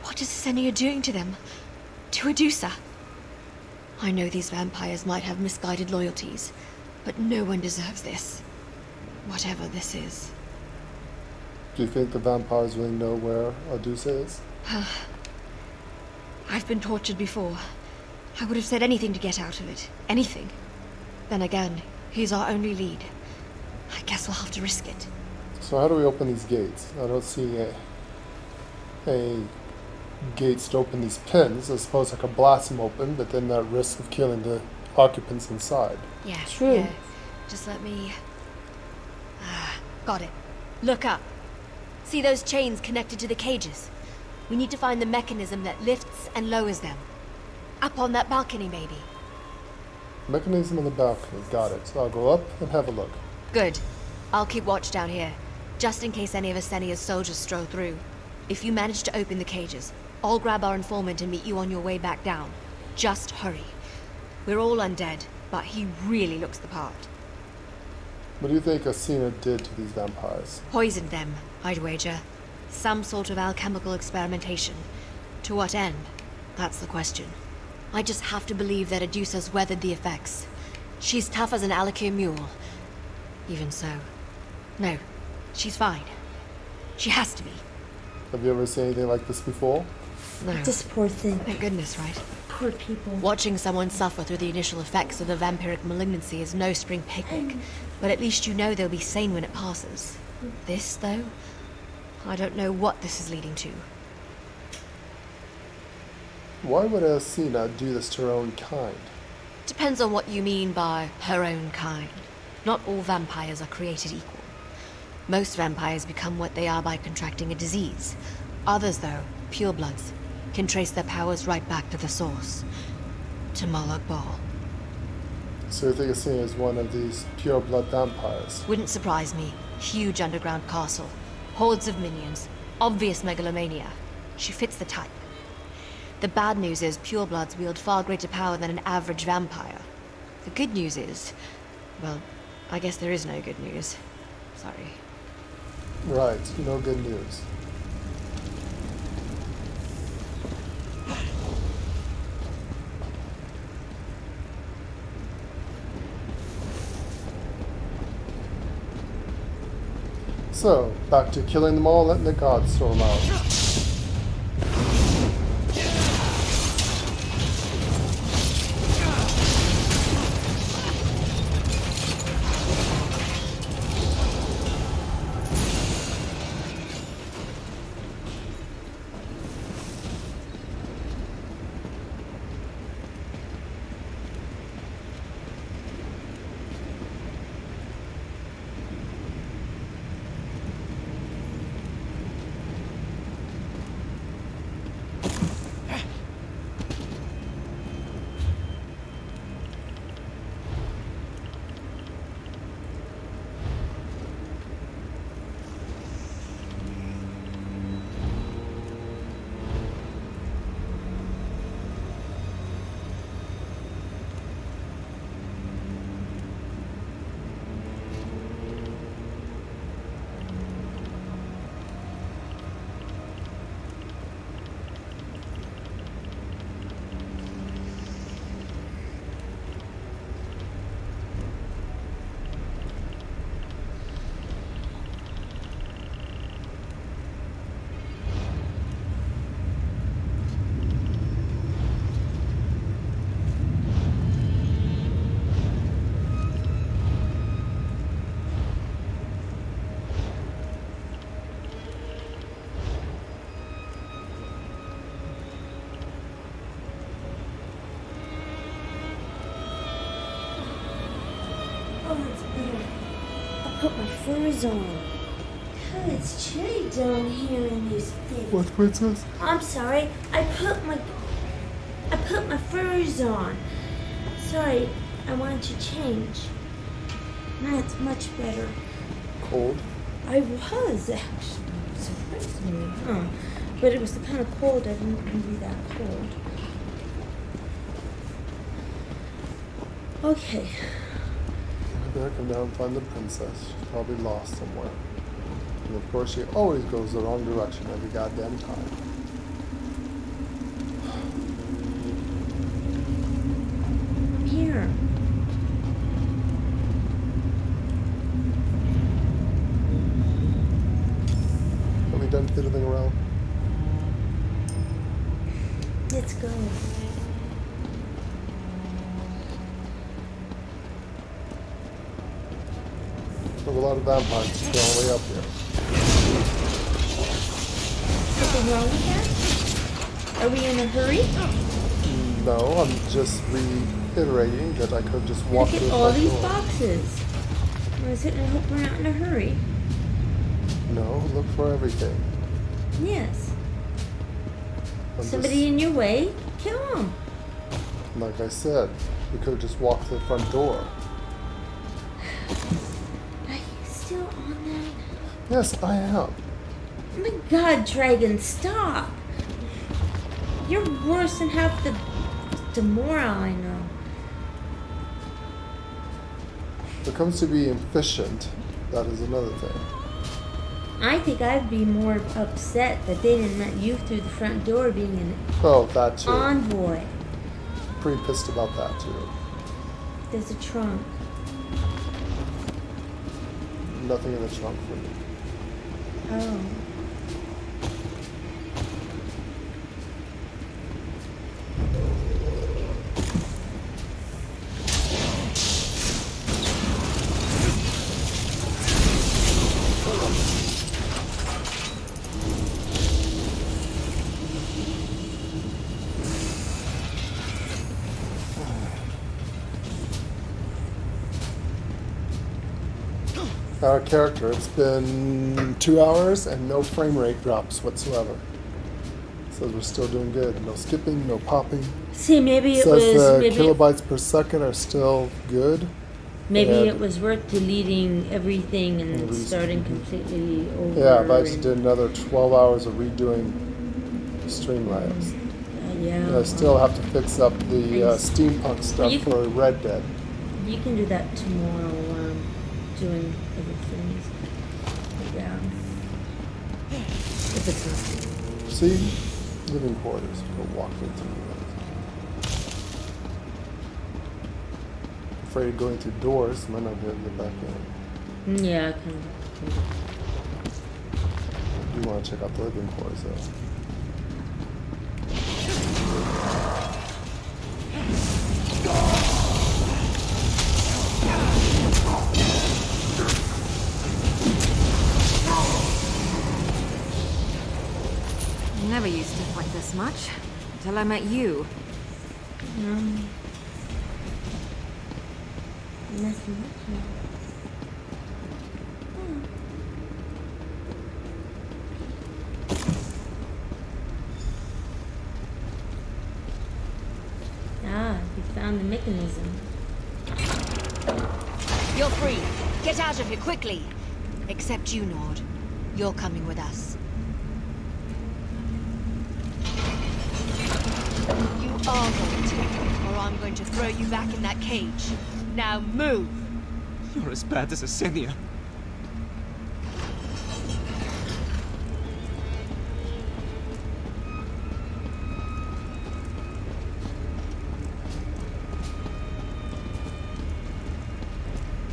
S6: What is Senia doing to them? To Adusa? I know these vampires might have misguided loyalties, but no one deserves this. Whatever this is.
S1: Do you think the vampires really know where Adusa is?
S6: I've been tortured before. I would have said anything to get out of it. Anything. Then again, he's our only lead. I guess we'll have to risk it.
S1: So how do we open these gates? I don't see a gates to open these pins. I suppose I could blast them open, but then that risk of killing the occupants inside.
S6: Yeah,
S2: True.
S6: yeah. Just let me... got it. Look up. See those chains connected to the cages? We need to find the mechanism that lifts and lowers them. Up on that balcony, maybe.
S1: Mechanism on the balcony. Got it. So I'll go up and have a look.
S6: Good. I'll keep watch down here, just in case any of Asenia's soldiers stroll through. If you manage to open the cages, I'll grab our informant and meet you on your way back down. Just hurry. We're all undead, but he really looks the part.
S1: What do you think Asina did to these vampires?
S6: Poisoned them, I'd wager. Some sort of alchemical experimentation. To what end? That's the question. I just have to believe that Adusa's weathered the effects. She's tough as an Alakir mule. Even so. No, she's fine. She has to be.
S1: Have you ever seen anything like this before?
S6: No.
S2: This poor thing.
S6: Thank goodness, right?
S2: Poor people.
S6: Watching someone suffer through the initial effects of the vampiric malignancy is no spring picnic, but at least you know they'll be sane when it passes. This, though? I don't know what this is leading to.
S1: Why would Asina do this to her own kind?
S6: Depends on what you mean by her own kind. Not all vampires are created equal. Most vampires become what they are by contracting a disease. Others, though, purebloods, can trace their powers right back to the source. To Molag Bal.
S1: So you think Asina is one of these pure-blood vampires?
S6: Wouldn't surprise me. Huge underground castle. Hordes of minions. Obvious megalomania. She fits the type. The bad news is purebloods wield far greater power than an average vampire. The good news is... well, I guess there is no good news. Sorry.
S1: Right, no good news. So, back to killing them all, letting the gods storm out.
S2: Oh, it's better. I put my furs on. Oh, it's chilly down here in these things.
S1: What, princess?
S2: I'm sorry. I put my furs on. Sorry, I wanted to change. That's much better.
S1: Cold?
S2: I was actually. Surprisingly, huh? But it was the kind of cold I didn't want to be that cold. Okay.
S1: I better come down and find the princess. She's probably lost somewhere. And of course, she always goes the wrong direction every goddamn time.
S2: I'm here.
S1: Have we done fiddling around?
S2: Let's go.
S1: There's a lot of vampires still way up here.
S2: Something wrong with that? Are we in a hurry?
S1: No, I'm just reiterating that I could just walk
S2: Look
S1: through
S2: at
S1: the
S2: all
S1: front
S2: these
S1: door.
S2: boxes. I sit and hope we're not in a hurry.
S1: No, look for everything.
S2: Yes.
S1: I'm
S2: Somebody in your way, kill them.
S1: Like I said, we could have just walked to the front door.
S2: Are you still on that?
S1: Yes, I am.
S2: Oh my god, Dragon, stop! You're worse than half the Tamriel I know.
S1: When it comes to being efficient, that is another thing.
S2: I think I'd be more upset that they didn't let you through the front door being an
S1: Oh, that too.
S2: envoy.
S1: Pretty pissed about that too.
S2: There's a trunk.
S1: Nothing in the trunk for me.
S2: Oh.
S1: Our character, it's been 2 hours and no frame rate drops whatsoever. Says we're still doing good. No skipping, no popping.
S2: See, maybe it
S1: Says
S2: was
S1: the
S2: maybe
S1: kilobytes per second are still good.
S2: maybe
S1: and-
S2: it was worth deleting everything and
S1: And
S2: starting completely over.
S1: Yeah, but I just
S2: and-
S1: did another 12 hours of redoing Streamlabs.
S2: yeah.
S1: And I still have to fix up the
S2: Nice.
S1: steampunk stuff
S2: You-
S1: for Red Dead.
S2: You can do that tomorrow. Doing everything. Yeah. If it's not.
S1: See? Living quarters. Go walk right through that. Afraid of going through doors, might not be able to get back in.
S2: Yeah, kind of.
S1: do want to check out the living quarters, though.
S8: Never used to fight this much until I met you.
S2: Ah, you found the mechanism.
S6: You're free. Get out of here quickly. Except you, Nord. You're coming with us. You are going to, or I'm going to throw you back in that cage. Now move!
S9: You're as bad as Asenia.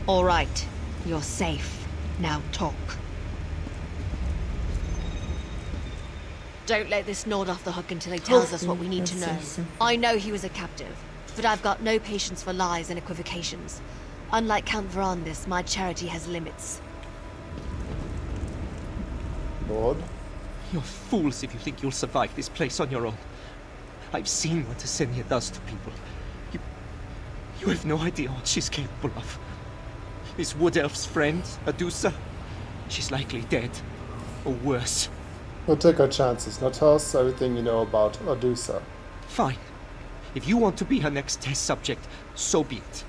S6: All right. You're safe. Now talk. Don't let this Nord off the hook until he tells us what we need to know. I know he was a captive, but I've got no patience for lies and equivocations. Unlike Count Verandis, my charity has limits.
S1: Lord?
S9: You're fools if you think you'll survive this place on your own. I've seen what Asenia does to people. You have no idea what she's capable of. This Wood Elf's friend, Adusa, she's likely dead. Or worse.
S1: We'll take our chances. Now tell us everything you know about Adusa.
S9: Fine. If you want to be her next test subject, so be it.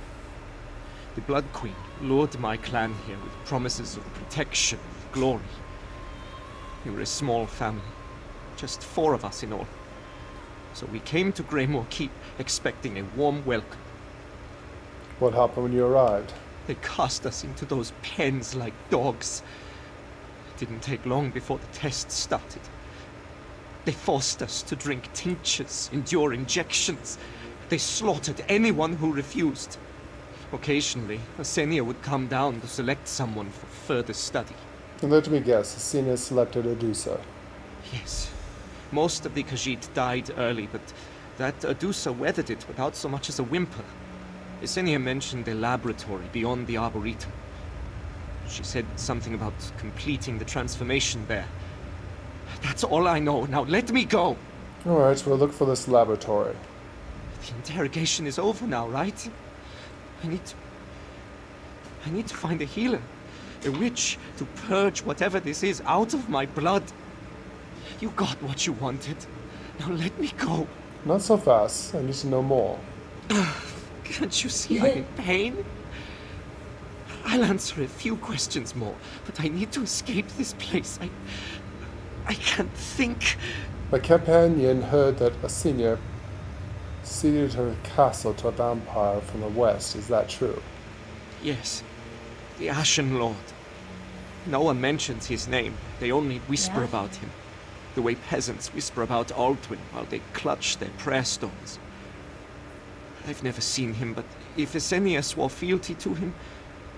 S9: The Blood Queen lured my clan here with promises of protection and glory. We were a small family, just 4 of us in all. So we came to Greymore Keep expecting a warm welcome.
S1: What happened when you arrived?
S9: They cast us into those pens like dogs. It didn't take long before the tests started. They forced us to drink tinctures, endure injections. They slaughtered anyone who refused. Occasionally, Asenia would come down to select someone for further study.
S1: And let me guess, Asenia selected Adusa.
S9: Yes. Most of the Khajiit died early, but that Adusa weathered it without so much as a whimper. Asenia mentioned a laboratory beyond the Arboretum. She said something about completing the transformation there. That's all I know. Now let me go!
S1: Alright, we'll look for this laboratory.
S9: The interrogation is over now, right? I need to find a healer. A witch to purge whatever this is out of my blood. You got what you wanted. Now let me go.
S1: Not so fast. I need to know more.
S9: Can't you see I'm in pain? I'll answer a few questions more, but I need to escape this place. I can't think.
S1: My companion heard that Asenia ceded her castle to a vampire from the west. Is that true?
S9: Yes. The Ashen Lord. No one mentions his name. They only whisper about him. The way peasants whisper about Aldwin while they clutch their prayer stones. I've never seen him, but if Asenia swore fealty to him,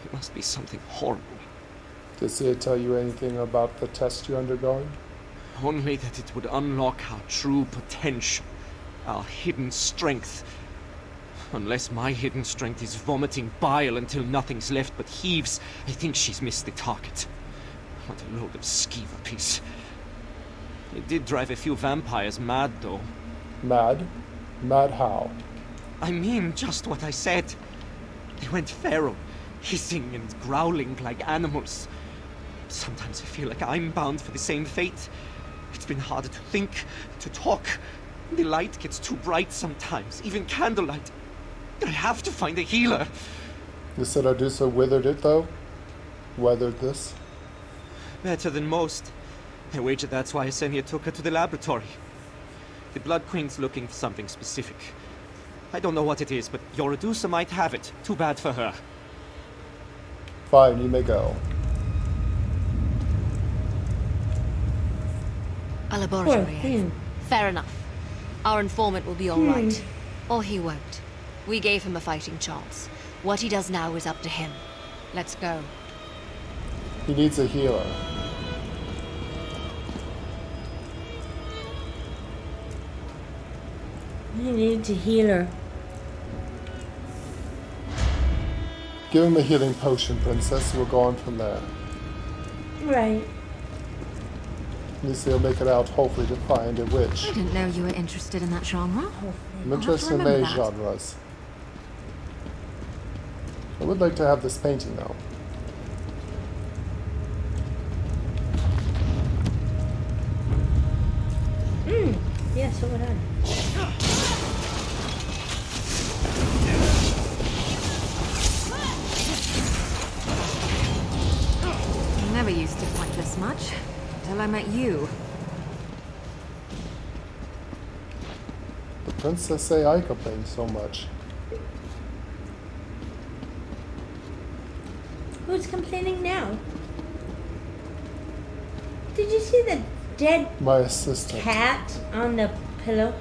S9: it must be something horrible.
S1: Did Sia tell you anything about the test you're undergoing?
S9: Only that it would unlock our true potential, our hidden strength. Unless my hidden strength is vomiting bile until nothing's left but heaves, I think she's missed the target. What a load of skeever piece. It did drive a few vampires mad, though.
S1: Mad? Mad how?
S9: I mean just what I said. They went feral, hissing and growling like animals. Sometimes I feel like I'm bound for the same fate. It's been harder to think, to talk. The light gets too bright sometimes, even candlelight. I have to find a healer.
S1: You said Adusa withered it, though? Weathered this?
S9: Better than most. I wager that's why Asenia took her to the laboratory. The Blood Queen's looking for something specific. I don't know what it is, but your Adusa might have it. Too bad for her.
S1: Fine, you may go.
S6: A laboratory.
S2: Poor thing.
S6: Fair enough. Our informant will be all right. Or he won't. We gave him a fighting chance. What he does now is up to him. Let's go.
S1: He needs a healer.
S2: You need to heal her.
S1: Give him a healing potion, Princess. We'll go on from there.
S2: Right.
S1: At least he'll make it out, hopefully, to find a witch.
S8: I didn't know you were interested in that genre.
S1: I'm interested in
S8: remember
S1: mage
S8: that.
S1: genres. I would like to have this painting, though.
S2: Yeah, so would I.
S8: I never used to fight this much until I met you.
S1: The Princess AI complains so much.
S2: Who's complaining now? Did you see the dead
S1: My assistant.
S2: cat on the pillow?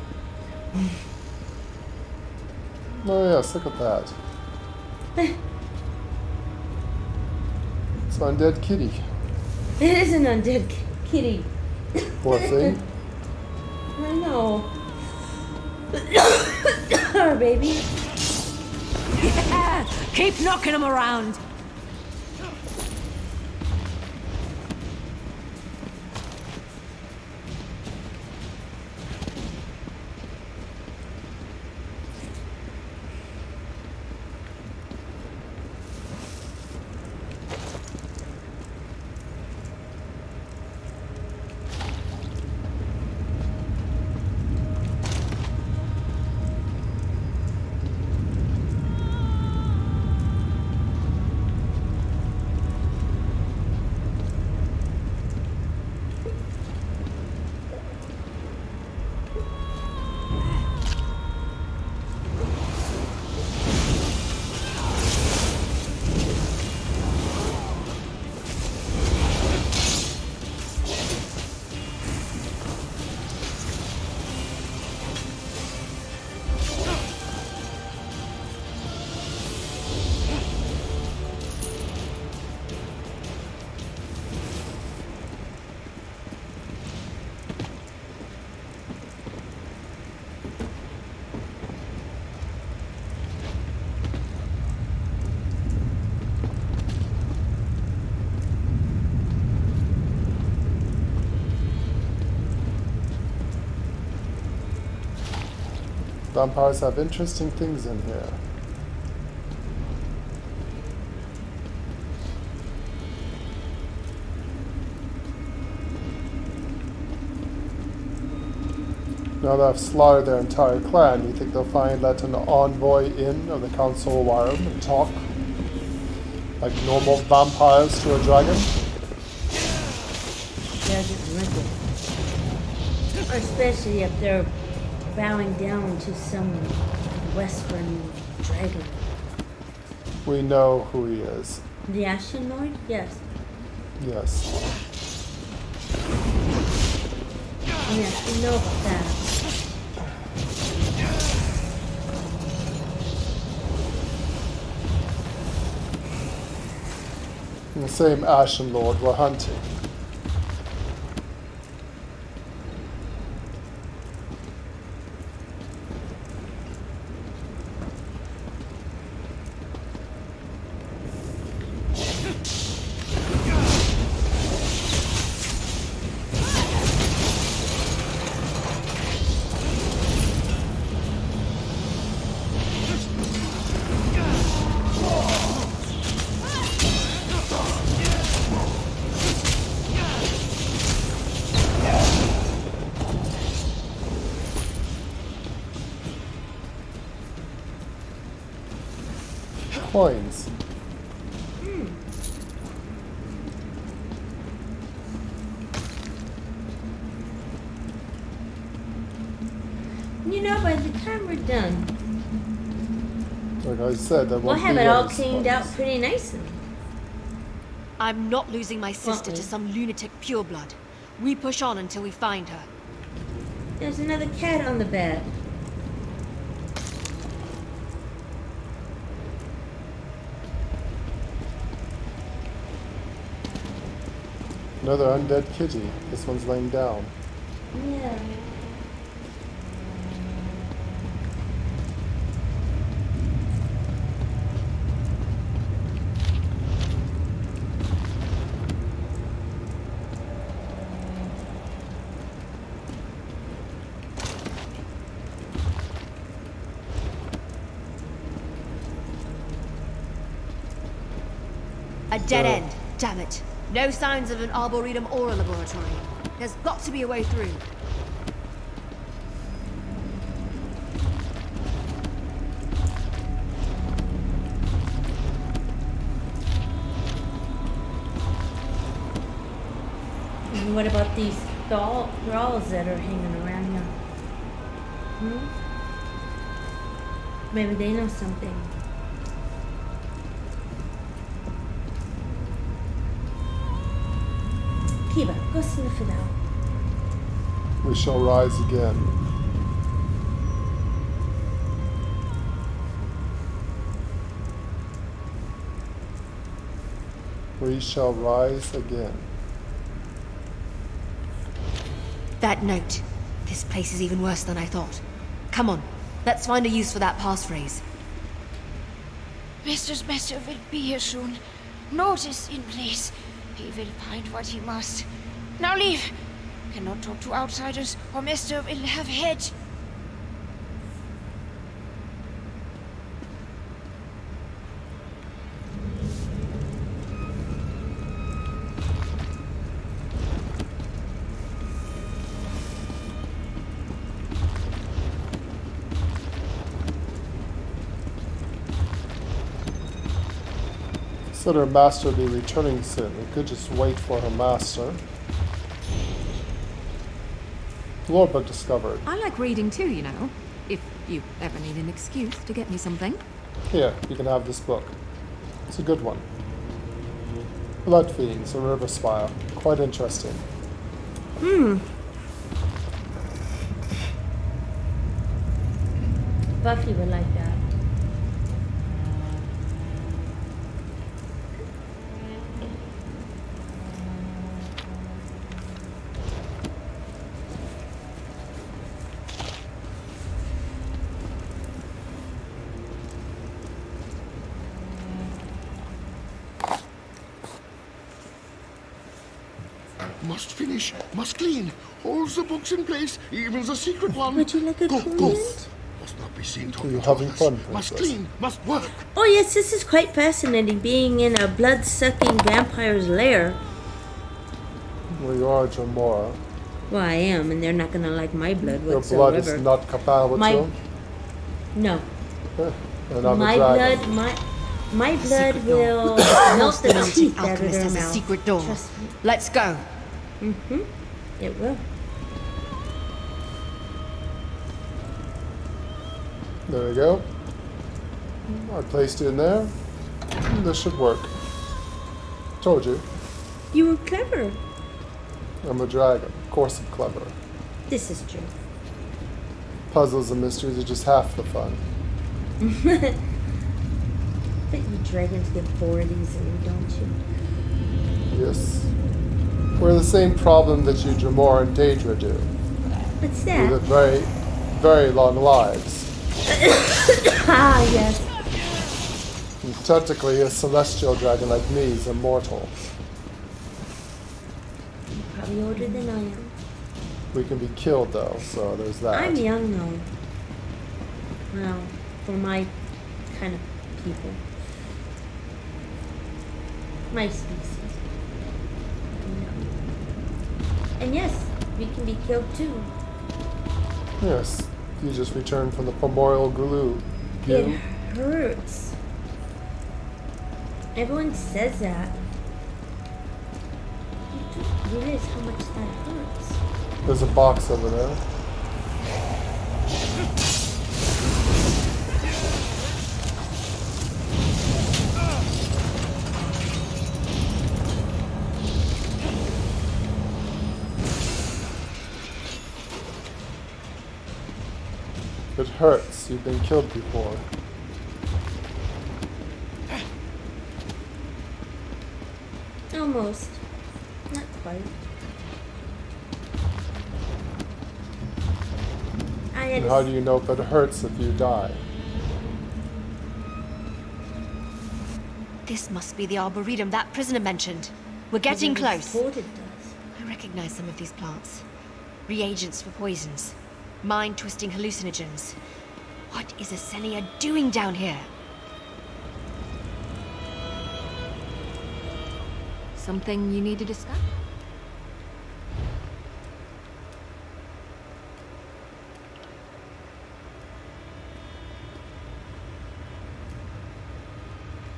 S1: Oh yes, look at that. It's an undead kitty.
S2: It is an undead kitty.
S1: Poor thing.
S2: I know. Poor baby.
S4: Keep knocking them around.
S1: Vampires have interesting things in here. Now that I've slaughtered their entire clan, you think they'll find let an envoy in of the Council of Wyram and talk like normal vampires to a dragon?
S2: Doesn't look it. Especially if they're bowing down to some western dragon.
S1: We know who he is.
S2: The Ashen Lord? Yes.
S1: Yes.
S2: Yes, we know about that.
S1: The same Ashen Lord we're hunting. Coins.
S2: You know, by the time we're done,
S1: Like I said, there
S2: we'll
S1: won't
S2: have
S1: be
S2: it all
S1: any
S2: cleaned out
S1: spots.
S2: pretty nicely.
S6: I'm not losing my sister
S2: Uh-oh.
S6: to some lunatic pureblood. We push on until we find her.
S2: There's another cat on the bed.
S1: Another undead kitty. This one's laying down.
S2: Yeah.
S6: A dead end, damn it. No signs of an arboretum or a laboratory. There's got to be a way through.
S2: And what about these thralls that are hanging around here? Maybe they know something. Kiva, go sniff it out.
S1: We shall rise again. We shall rise again.
S6: That note. This place is even worse than I thought. Come on, let's find a use for that passphrase.
S10: Mister's master will be here soon. Notice in place. He will find what he must. Now leave. Cannot talk to outsiders, or Mister will have head.
S1: Said her master would be returning soon. We could just wait for her master. Lord book discovered.
S8: I like reading too, you know. If you ever need an excuse to get me something.
S1: Here, you can have this book. It's a good one. Blood Fiends, a river spire. Quite interesting.
S2: Buffy would like that.
S7: Must finish, must clean. All the books in place, even the secret one.
S2: Would you like a
S7: Go,
S2: comment?
S7: go. Must not be seen talking
S1: you
S7: to
S1: having
S7: others.
S1: fun,
S7: Must
S1: princess?
S7: clean, must work.
S2: Oh yes, this is quite fascinating, being in a blood-sucking vampire's lair.
S1: Well, you are Jamora.
S2: Well, I am, and they're not gonna like my blood
S1: Your
S2: whatsoever.
S1: blood is not compatible
S2: My-
S1: to
S2: No,
S1: and I'm
S2: my
S1: a dragon.
S2: blood, my blood
S6: Secret door.
S2: will melt the
S6: Mountain
S2: teeth out of
S6: alchemist
S2: their
S6: has a
S2: mouth.
S6: secret door.
S2: Trust me.
S6: Let's go.
S2: It will.
S1: There we go. I placed it in there. This should work. Told you.
S2: You were clever.
S1: I'm a dragon. Of course I'm clever.
S2: This is true.
S1: Puzzles and mysteries are just half the fun.
S2: But you dragons get bored easily, don't you?
S1: Yes. We're the same problem that you Jamora and Daedra do.
S2: What's
S1: We live
S2: that?
S1: very, very long lives.
S2: Ah, yes.
S1: And technically, a celestial dragon like me is immortal.
S2: Probably older than I am.
S1: We can be killed though, so there's that.
S2: I'm young though. Well, for my kind of people. My species. I'm young. And yes, we can be killed too.
S1: Yes. You just returned from the primordial glue.
S2: It hurts. Everyone says that. You don't realize how much that hurts.
S1: There's a box over there. It hurts. You've been killed before.
S2: Almost. Not quite. I had
S1: And how do you know if it hurts if you die?
S6: This must be the arboretum that prisoner mentioned. We're getting close.
S2: Told it does.
S6: I recognize some of these plants. Reagents for poisons. Mind-twisting hallucinogens. What is Asenia doing down here?
S8: Something you need to discuss?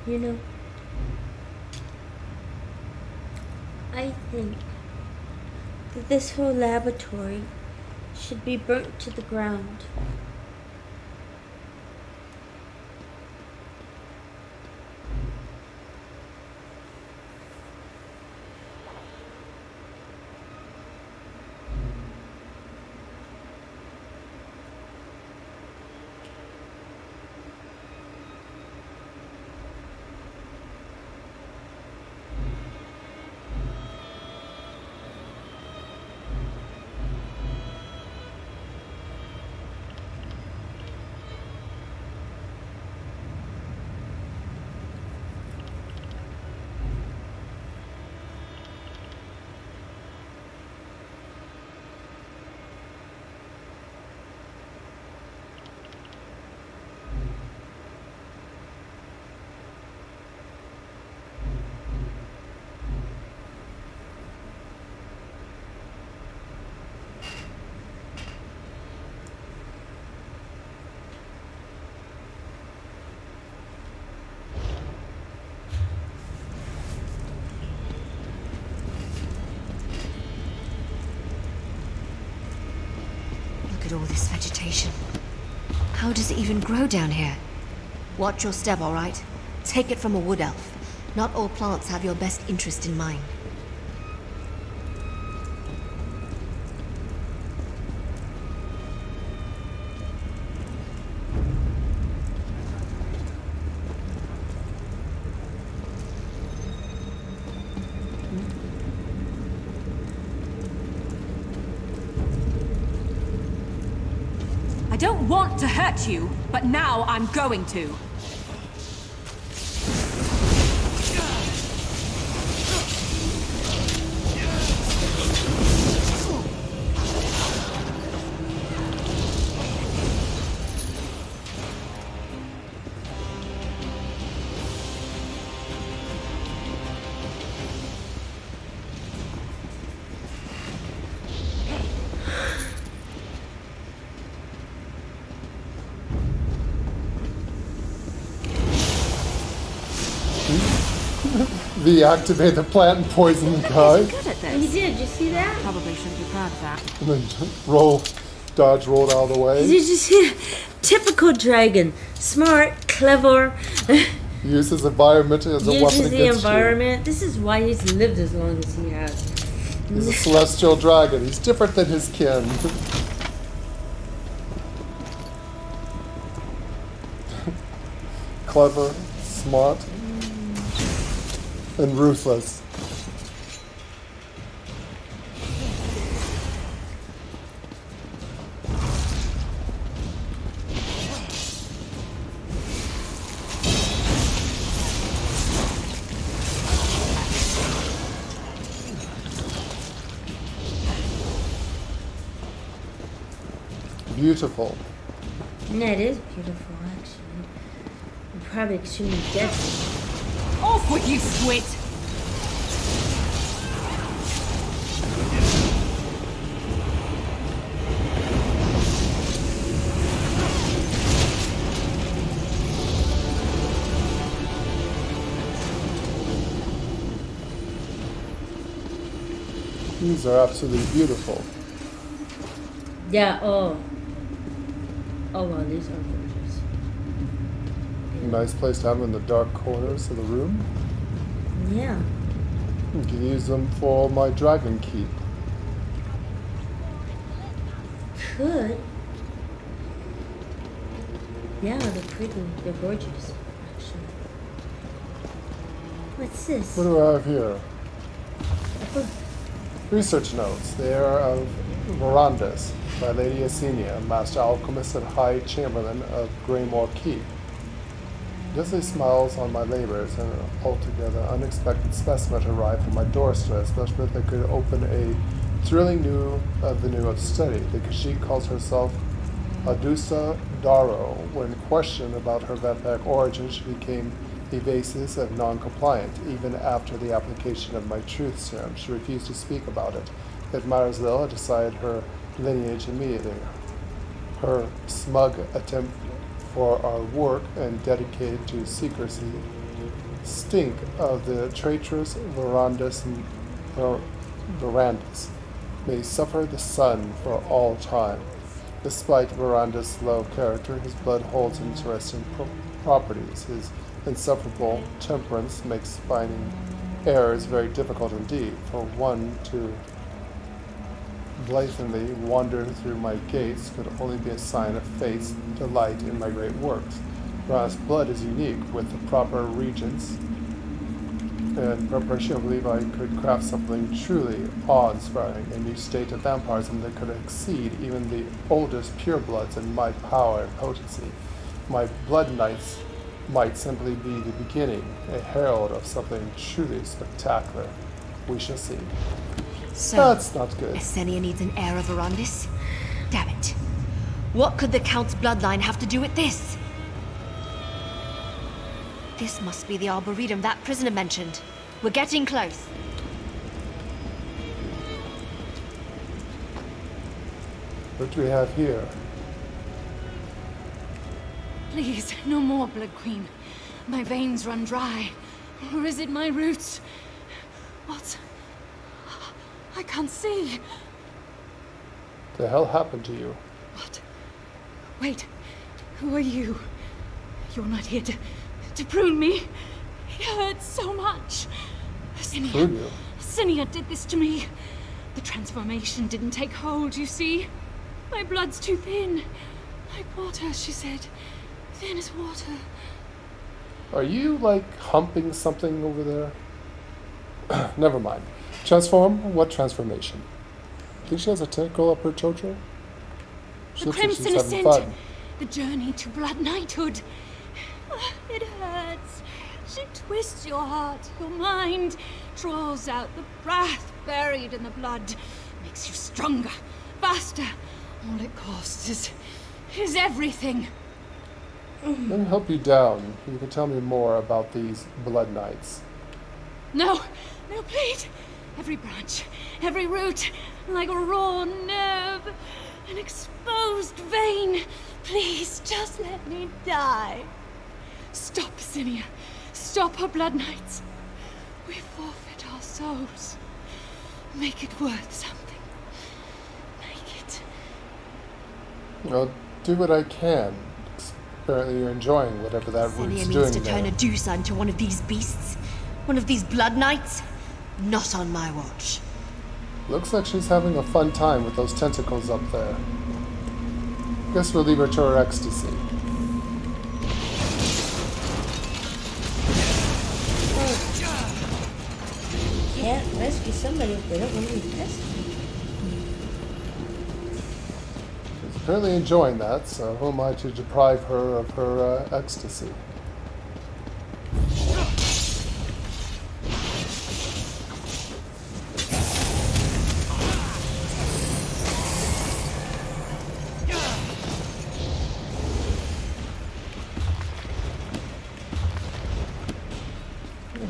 S2: You know, I think that this whole laboratory should be burnt to the ground.
S6: Look at all this vegetation. How does it even grow down here? Watch your step, all right? Take it from a wood elf. Not all plants have your best interest in mind.
S8: I don't want to hurt you, but now I'm going to.
S1: Deactivate the plant and poison the guy.
S8: Good at
S2: He
S8: this.
S2: did you see that?
S8: Probably shouldn't be proud of that.
S1: And then dodge rolled out of the way.
S2: Did you see that? Typical dragon. Smart, clever,
S1: Uses environment as a weapon
S2: uses the
S1: against
S2: environment. This is why he's lived as long as he has.
S1: you. He's a celestial dragon. He's different than his kin. Clever, smart, and ruthless. Beautiful.
S2: That is beautiful, actually. And probably extremely deadly.
S8: Off with you, Swit!
S1: These are absolutely beautiful.
S2: Yeah, oh. Oh, wow, these are gorgeous.
S1: Nice place to have them in the dark corners of the room.
S2: Yeah.
S1: You can use them for my dragon keep.
S2: Could. Yeah, they're pretty. They're gorgeous, actually. What's this?
S1: What do I have here?
S2: A book.
S1: Research notes. They are of Verandis by Lady Asenia, Master Alchemist and High Chamberlain of Greymore Keep. Disney smiles on my labors, and an altogether unexpected specimen arrived from my doorstep, especially that could open a thrilling new avenue of study. The Kashyyyk calls herself Adusa Daro. When questioned about her vampiric origin, she became evasive and non-compliant. Even after the application of my truth serum, she refused to speak about it. It matters little. I decided her lineage immediately. Her smug attempt for our work and dedicated to secrecy stink of the traitorous Verandas may suffer the sun for all time. Despite Veranda's low character, his blood holds interesting properties. His insufferable temperance makes finding errors very difficult indeed. For one to blithely wander through my gates could only be a sign of fate's delight in my great works. Veranda's blood is unique. With the proper regents and preparation, I believe I could craft something truly awe-inspiring, a new state of vampirism that could exceed even the oldest purebloods in my power and potency. My blood knights might simply be the beginning, a herald of something truly spectacular. We shall see.
S6: So,
S1: that's not good.
S6: Essenia needs an heir of Verandis? Damn it. What could the Count's bloodline have to do with this? This must be the Arboretum that prisoner mentioned. We're getting close.
S1: What do we have here?
S3: Please, no more, Blood Queen. My veins run dry. Or is it my roots? What? I can't see.
S1: The hell happened to you?
S3: What? Wait. Who are you? You're not here to prune me. It hurts so much.
S1: Prune you?
S3: Cinia did this to me. The transformation didn't take hold, you see? My blood's too thin. Like water, she said. Thin as water.
S1: Are you, like, humping something over there? Never mind. Transform? What transformation? I think she has a tentacle up her chocho? She
S3: The
S1: looks like she's
S3: Crimson
S1: having
S3: Ascent.
S1: fun.
S3: The journey to blood knighthood. It hurts. She twists your heart, your mind, draws out the breath buried in the blood, makes you stronger, faster. All it costs is everything.
S1: Let me help you down. You can tell me more about these blood knights.
S3: No, please. Every branch, every root, like a raw nerve, an exposed vein. Please, just let me die. Stop, Cinia. Stop her blood knights. We forfeit our souls. Make it worth something. Make it.
S1: I'll do what I can. Apparently you're enjoying whatever that root's
S6: Cinia
S1: doing
S6: means to
S1: there.
S6: turn a Dusa into one of these beasts. One of these blood knights. Not on my watch.
S1: Looks like she's having a fun time with those tentacles up there. Guess we'll leave her to her ecstasy.
S2: Can't rescue somebody if they don't want to be rescued.
S1: She's apparently enjoying that, so who am I to deprive her of her ecstasy?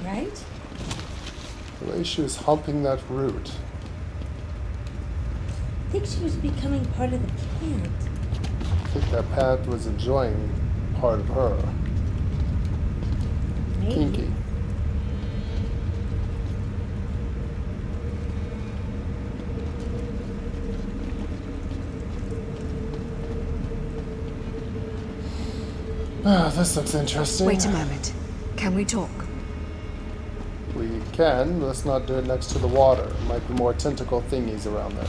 S2: Right?
S1: The way she was humping that root.
S2: I think she was becoming part of the plant.
S1: I think that plant was enjoying part of her.
S2: Maybe.
S1: Kinky. Ah, this looks interesting.
S6: Wait a moment. Can we talk?
S1: We can, but let's not do it next to the water. There might be more tentacle thingies around there.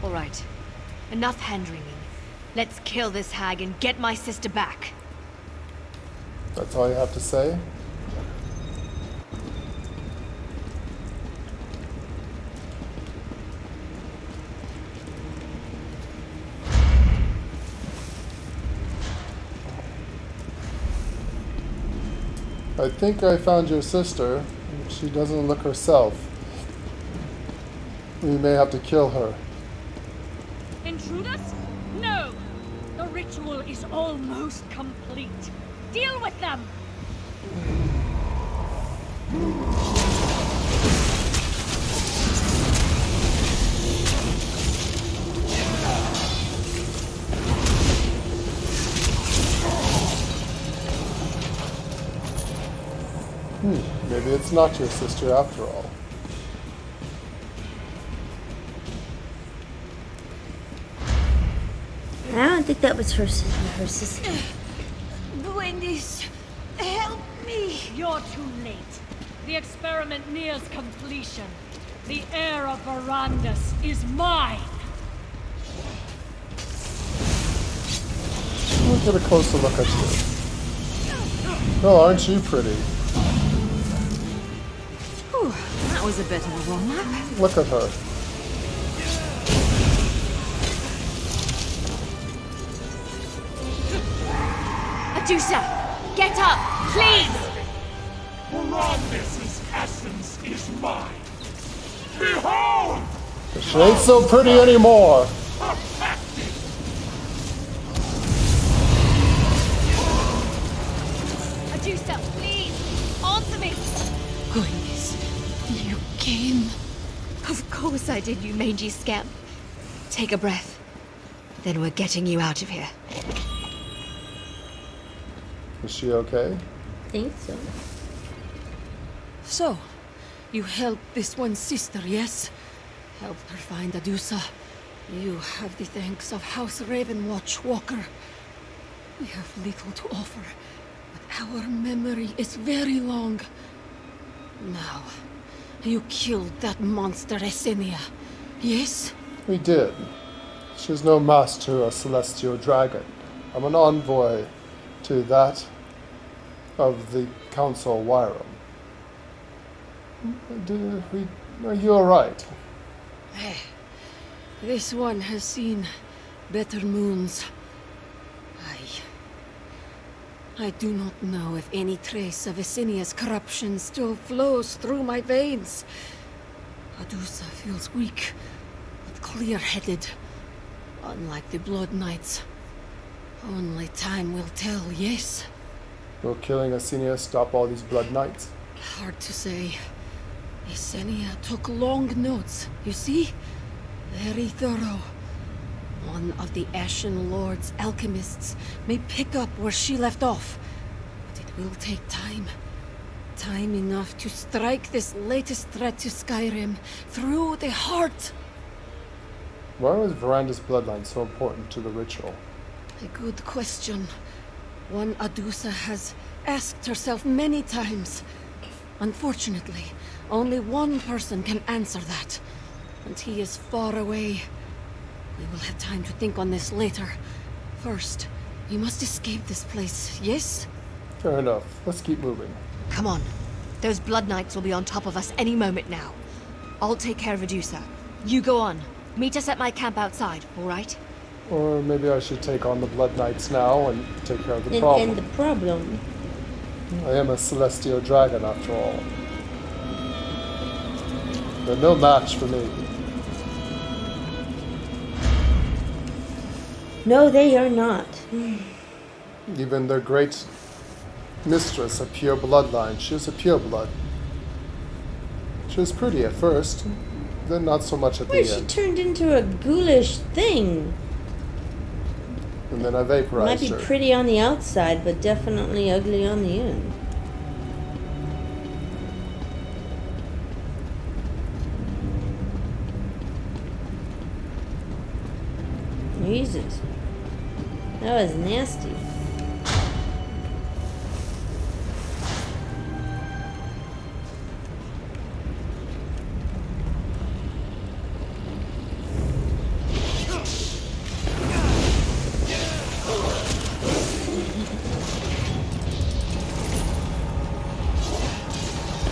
S6: All right. Enough hand-wringing. Let's kill this hag and get my sister back.
S1: That's all you have to say? I think I found your sister. She doesn't look herself. We may have to kill her.
S11: Intruders? No! The ritual is almost complete. Deal with them!
S1: Maybe it's not your sister after all.
S2: I don't think that was her sister.
S10: Buendis, help me.
S11: You're too late. The experiment nears completion. The heir of Verandus is mine!
S1: We'll get a closer look at you. Oh, aren't you pretty?
S8: Whew, that was a bit of a warm-up.
S1: Look at her.
S6: Adusa, get up, please!
S5: Verandus' essence is mine. Behold!
S1: She ain't so pretty anymore.
S6: Adusa, please, answer me! Goodness, you came. Of course I did, you mangy scamp. Take a breath. Then we're getting you out of here.
S1: Is she okay?
S2: Think so.
S3: So, you helped this one's sister, yes? Helped her find Adusa. You have the thanks of House Ravenwatch, Walker. We have little to offer, but our memory is very long. Now, you killed that monster Esenia, yes?
S1: We did. She's no match to a celestial dragon. I'm an envoy to that of the Council Wyram. You're right.
S3: This one has seen better moons. I do not know if any trace of Esenia's corruption still flows through my veins. Adusa feels weak, but clear-headed. Unlike the Blood Knights. Only time will tell, yes?
S1: Will killing Asenia stop all these Blood Knights?
S3: Hard to say. Esenia took long notes, you see? Very thorough. One of the Ashen Lord's alchemists may pick up where she left off. But it will take time. Time enough to strike this latest threat to Skyrim through the heart.
S1: Why was Verandus' bloodline so important to the ritual?
S3: A good question. One Adusa has asked herself many times. Unfortunately, only one person can answer that. And he is far away. We will have time to think on this later. First, we must escape this place, yes?
S1: Fair enough. Let's keep moving.
S6: Come on. Those Blood Knights will be on top of us any moment now. I'll take care of Adusa. You go on. Meet us at my camp outside, all right?
S1: Or maybe I should take on the Blood Knights now and take care of the problem.
S2: And the problem.
S1: I am a celestial dragon after all. They're no match for me.
S2: No, they are not.
S1: Even their great mistress, a pure bloodline, she was a pure blood. She was pretty at first, then not so much at
S2: Well,
S1: the
S2: she
S1: end.
S2: turned into a ghoulish thing.
S1: And then I
S2: Might
S1: vaporized
S2: be
S1: her.
S2: pretty on the outside, but definitely ugly on the end. Jesus. That was nasty.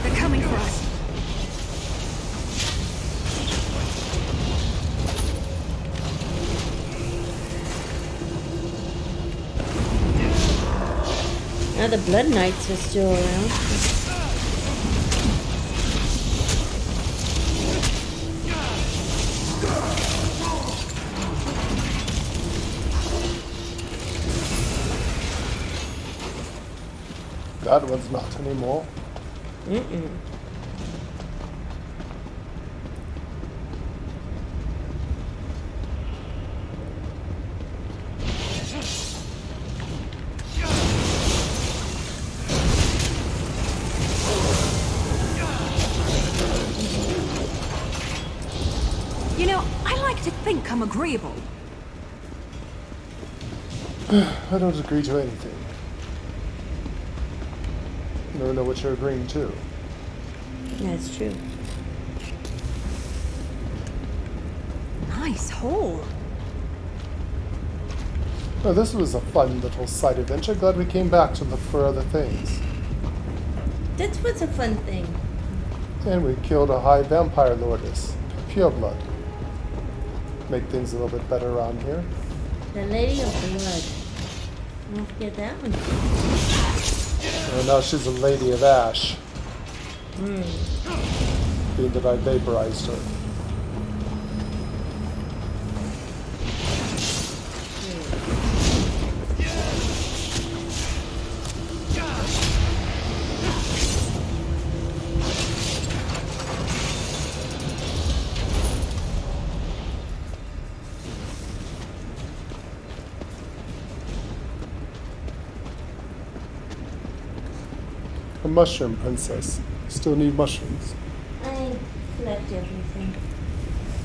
S6: They're coming for us.
S2: Now the Blood Knights are still around.
S1: That one's not anymore.
S2: Mm-mm.
S8: You know, I like to think I'm agreeable.
S1: I don't agree to anything. You never know what you're agreeing to.
S2: That's true.
S8: Nice hole.
S1: Oh, this was a fun little side adventure. Glad we came back to look for other things.
S2: That was a fun thing.
S1: And we killed a high vampire lordess. Pure blood. Make things a little bit better around here.
S2: The Lady of Blood. Don't forget that one.
S1: And now she's a Lady of Ash. Being that I vaporized her. A mushroom princess. Still need mushrooms.
S2: I collect everything.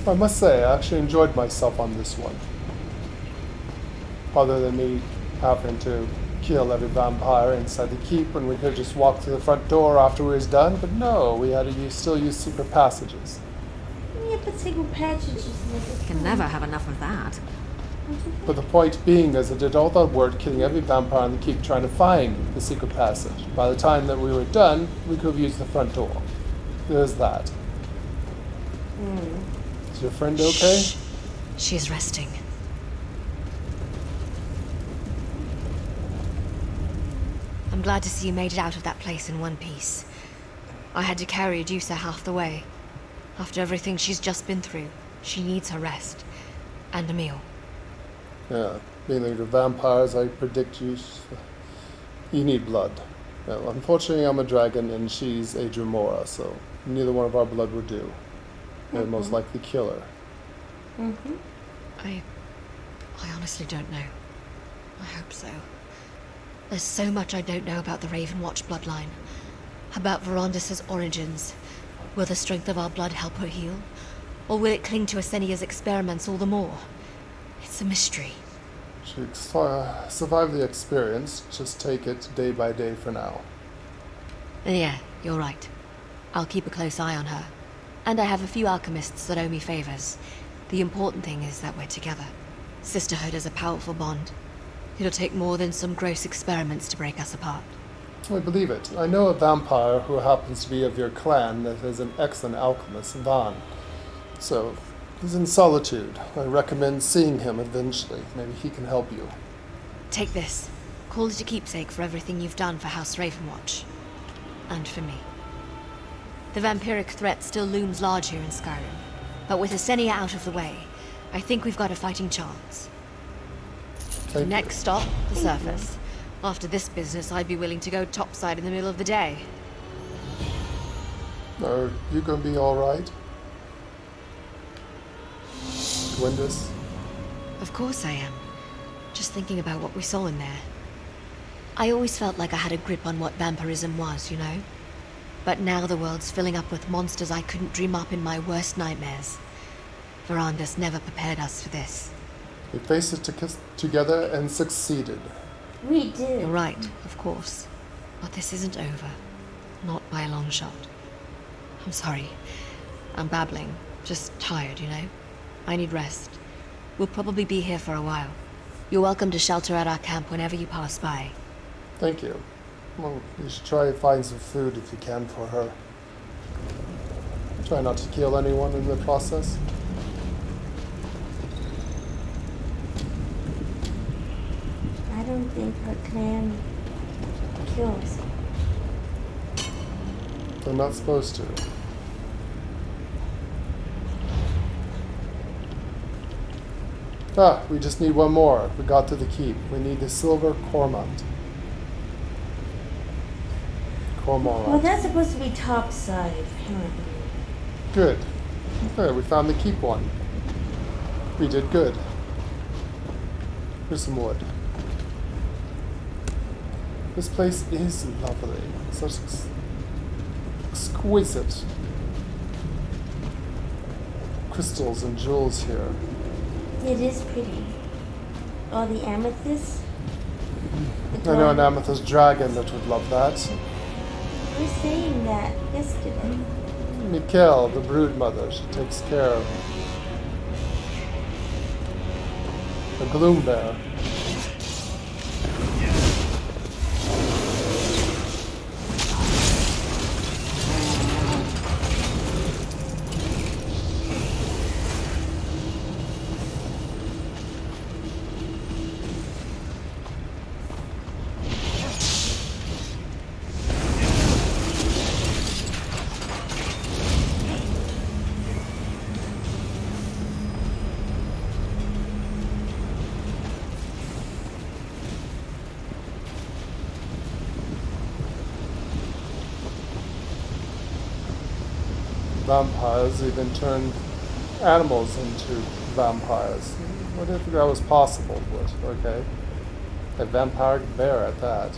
S1: I must say, I actually enjoyed myself on this one. Other than me having to kill every vampire inside the keep when we could just walk through the front door after we was done, but no, we had to still use secret passages.
S2: Yeah, but secret passages never
S8: Can never have enough of that.
S1: But the point being is I did all that work killing every vampire on the keep trying to find the secret passage. By the time that we were done, we could have used the front door. There's that. Is your friend okay?
S6: Shh. She is resting. I'm glad to see you made it out of that place in one piece. I had to carry Adusa half the way. After everything she's just been through, she needs her rest. And a meal.
S1: Yeah, being that you're vampires, I predict you need blood. Well, unfortunately, I'm a dragon and she's a Dremora, so neither one of our blood would do. They'd most likely kill her.
S6: I honestly don't know. I hope so. There's so much I don't know about the Ravenwatch bloodline. About Verandis' origins. Will the strength of our blood help her heal? Or will it cling to Asenia's experiments all the more? It's a mystery.
S1: She survived the experience, just take it day by day for now.
S6: Yeah, you're right. I'll keep a close eye on her. And I have a few alchemists that owe me favors. The important thing is that we're together. Sisterhood is a powerful bond. It'll take more than some gross experiments to break us apart.
S1: I believe it. I know a vampire who happens to be of your clan that is an excellent alchemist, Van. So, he's in solitude. I recommend seeing him eventually. Maybe he can help you.
S6: Take this. Call it a keepsake for everything you've done for House Ravenwatch. And for me. The vampiric threat still looms large here in Skyrim. But with Asenia out of the way, I think we've got a fighting chance.
S1: Thank you.
S6: Next stop, the surface. After this business, I'd be willing to go topside in the middle of the day.
S1: Are you gonna be alright? Gwendis?
S6: Of course I am. Just thinking about what we saw in there. I always felt like I had a grip on what vampirism was, you know? But now the world's filling up with monsters I couldn't dream up in my worst nightmares. Verandis never prepared us for this.
S1: We faced it together and succeeded.
S2: We did.
S6: You're right, of course. But this isn't over. Not by a long shot. I'm sorry. I'm babbling. Just tired, you know? I need rest. We'll probably be here for a while. You're welcome to shelter at our camp whenever you pass by.
S1: Thank you. Well, you should try to find some food if you can for her. Try not to kill anyone in the process.
S2: I don't think her clan kills.
S1: They're not supposed to. Ah, we just need one more. We got to the keep. We need the silver cormont. Cormorant.
S2: Well, that's supposed to be top side, apparently.
S1: Good. Okay, we found the keep one. We did good. Here's some wood. This place is lovely. Such exquisite crystals and jewels here.
S2: It is pretty. Oh, the amethyst?
S1: I know an amethyst dragon that would love that.
S2: We were saying that yesterday.
S1: Mikkel, the brood mother, she takes care of the gloom bear. Vampires even turned animals into vampires. I didn't think that was possible, but okay. A vampire bear at that.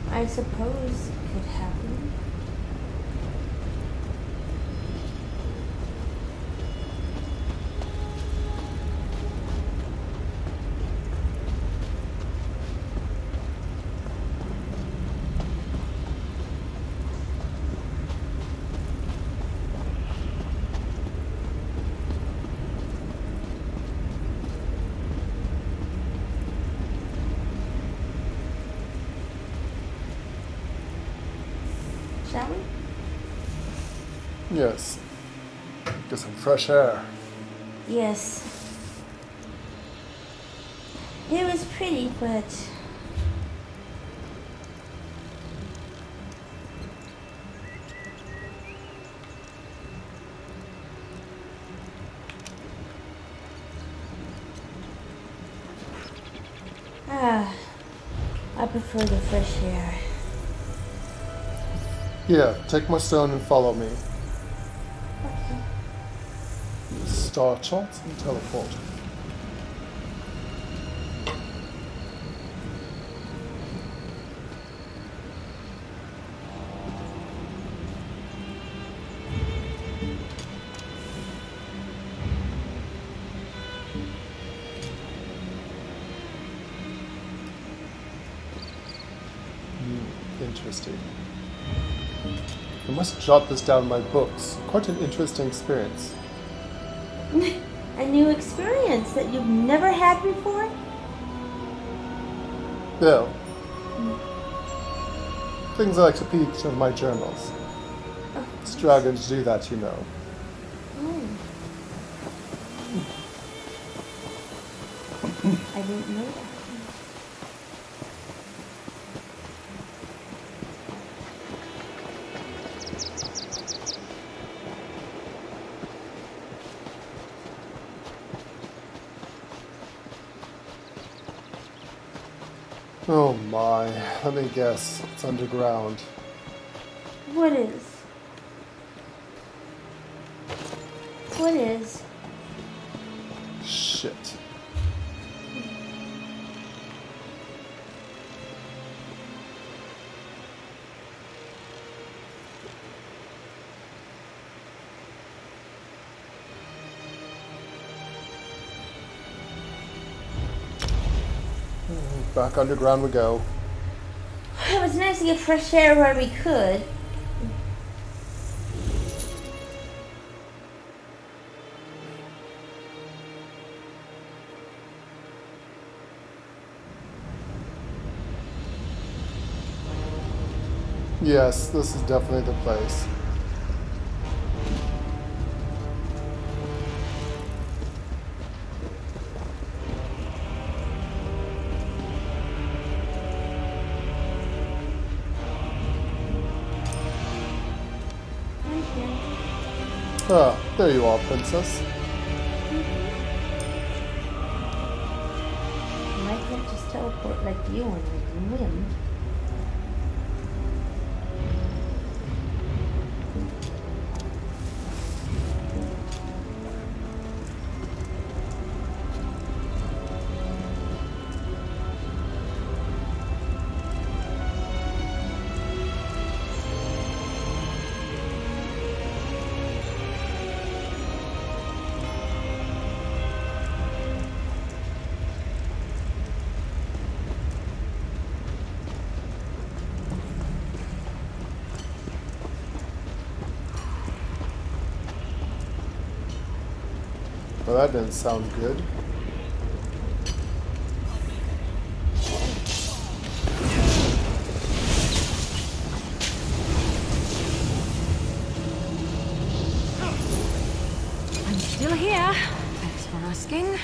S2: I suppose it could happen. Shall we?
S1: Yes. Get some fresh air.
S2: Yes. It was pretty, but I prefer the fresh air.
S1: Here, take my stone and follow me.
S2: Okay.
S1: Star charts and teleport. Interesting. I must jot this down in my books. Quite an interesting experience.
S2: A new experience that you've never had before?
S1: Bill. Things I like to peek into my journals. Us dragons do that, you know.
S2: Oh. I didn't know that.
S1: Oh my, let me guess. It's underground.
S2: What is? What is?
S1: Shit. Back underground we go.
S2: It was nice to get fresh air where we could.
S1: Yes, this is definitely the place. Ah, there you are, princess.
S2: I can't just teleport like you on a whim.
S1: Well, that didn't sound good.
S8: I'm still here. Thanks for asking.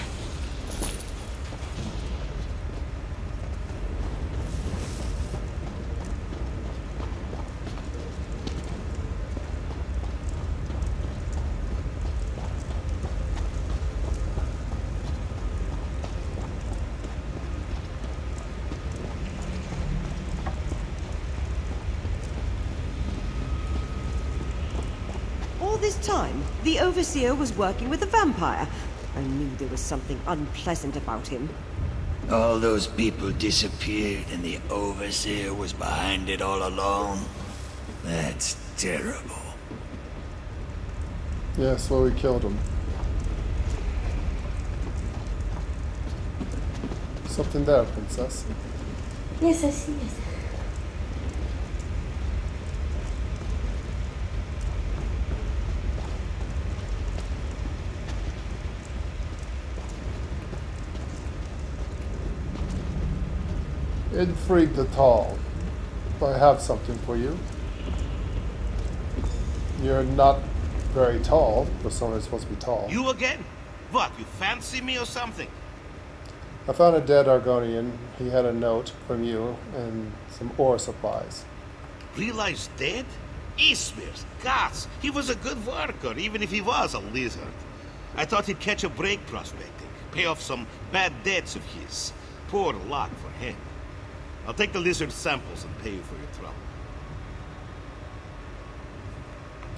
S12: All this time, the Overseer was working with a vampire. I knew there was something unpleasant about him.
S13: All those people disappeared and the Overseer was behind it all along? That's terrible.
S1: Yes, well, we killed him. Something there, princess.
S2: Yes, I see it.
S1: Intrigue the tall. I have something for you. You're not very tall, but someone is supposed to be tall.
S7: You again? What, you fancy me or something?
S1: I found a dead Argonian. He had a note from you and some ore supplies.
S7: Realize dead? Ismir's gods, he was a good worker, even if he was a lizard. I thought he'd catch a break prospecting, pay off some bad debts of his. Poor luck for him. I'll take the lizard samples and pay you for your trouble.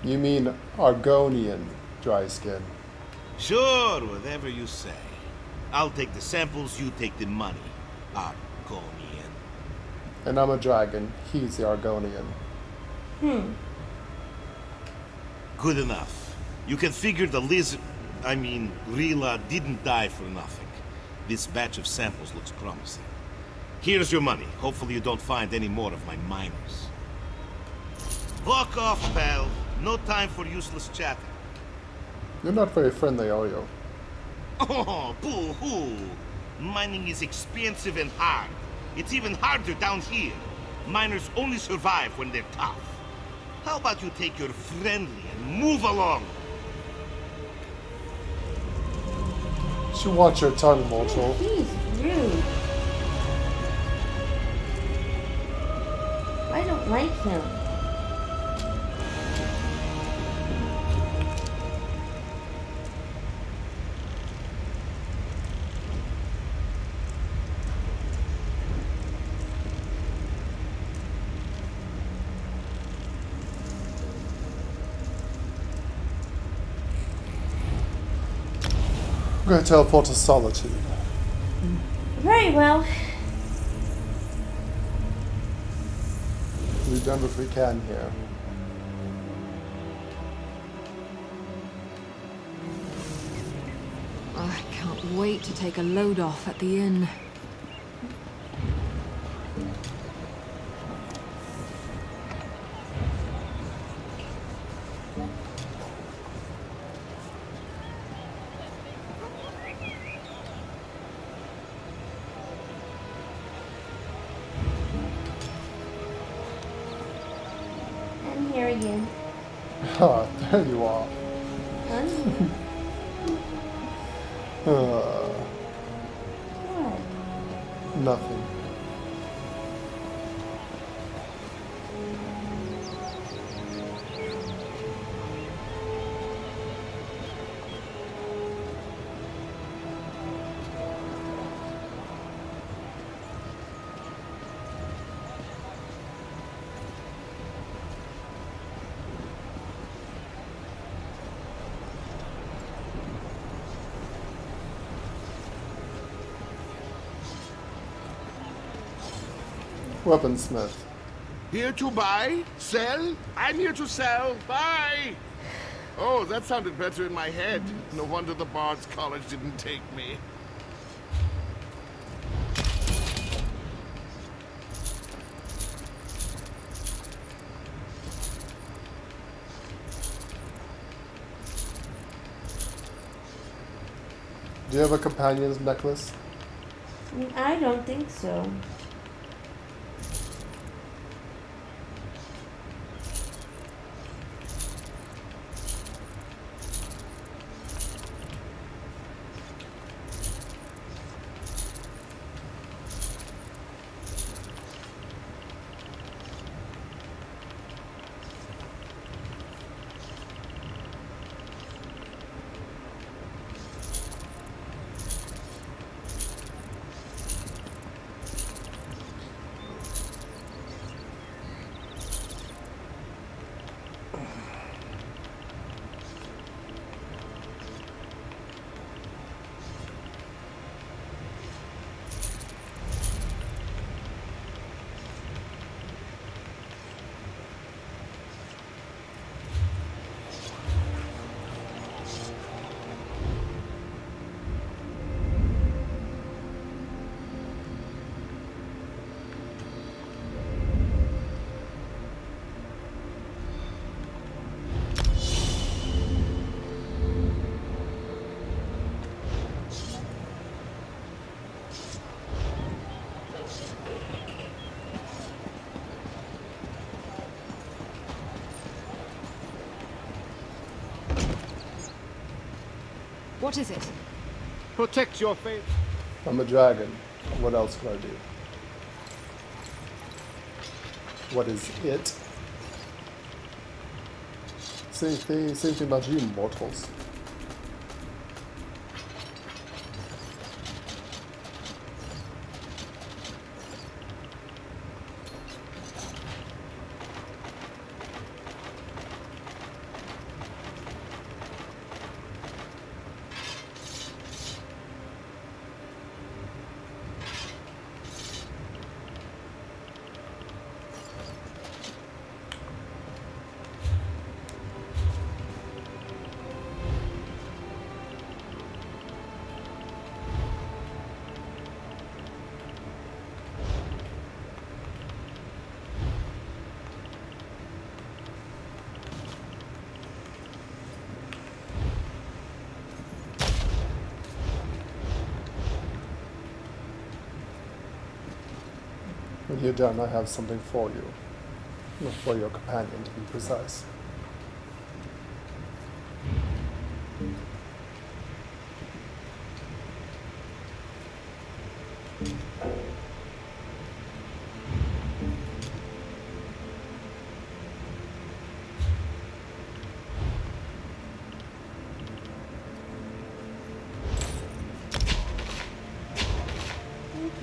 S1: You mean Argonian dry skin?
S7: Sure, whatever you say. I'll take the samples, you take the money. Argonian.
S1: And I'm a dragon. He's the Argonian.
S7: Good enough. You can figure the lizard... Rila didn't die for nothing. This batch of samples looks promising. Here's your money. Hopefully you don't find any more of my miners. Walk off, pal. No time for useless chatter.
S1: You're not very friendly, are you?
S7: Oh, boo-hoo. Mining is expensive and hard. It's even harder down here. Miners only survive when they're tough. How about you take your friendly and move along?
S1: You should watch your tongue, Mortal.
S2: He's rude. I don't like him.
S1: I'm going to teleport to Solitude.
S2: Very well.
S1: We've done what we can here.
S8: I can't wait to take a load off at the inn.
S2: I'm here again.
S1: Ah, there you are.
S2: Honey. What?
S1: Nothing. Weaponsmith.
S5: Here to buy? Sell? I'm here to sell. Buy! Oh, that sounded better in my head. No wonder the Bard's College didn't take me.
S1: Do you have a companion's necklace?
S2: I don't think so.
S3: What is it?
S5: Protect your faith.
S1: I'm a dragon. What else could I do? What is it? Same thing about you mortals. When you're done, I have something for you. Or for your companion, to be precise.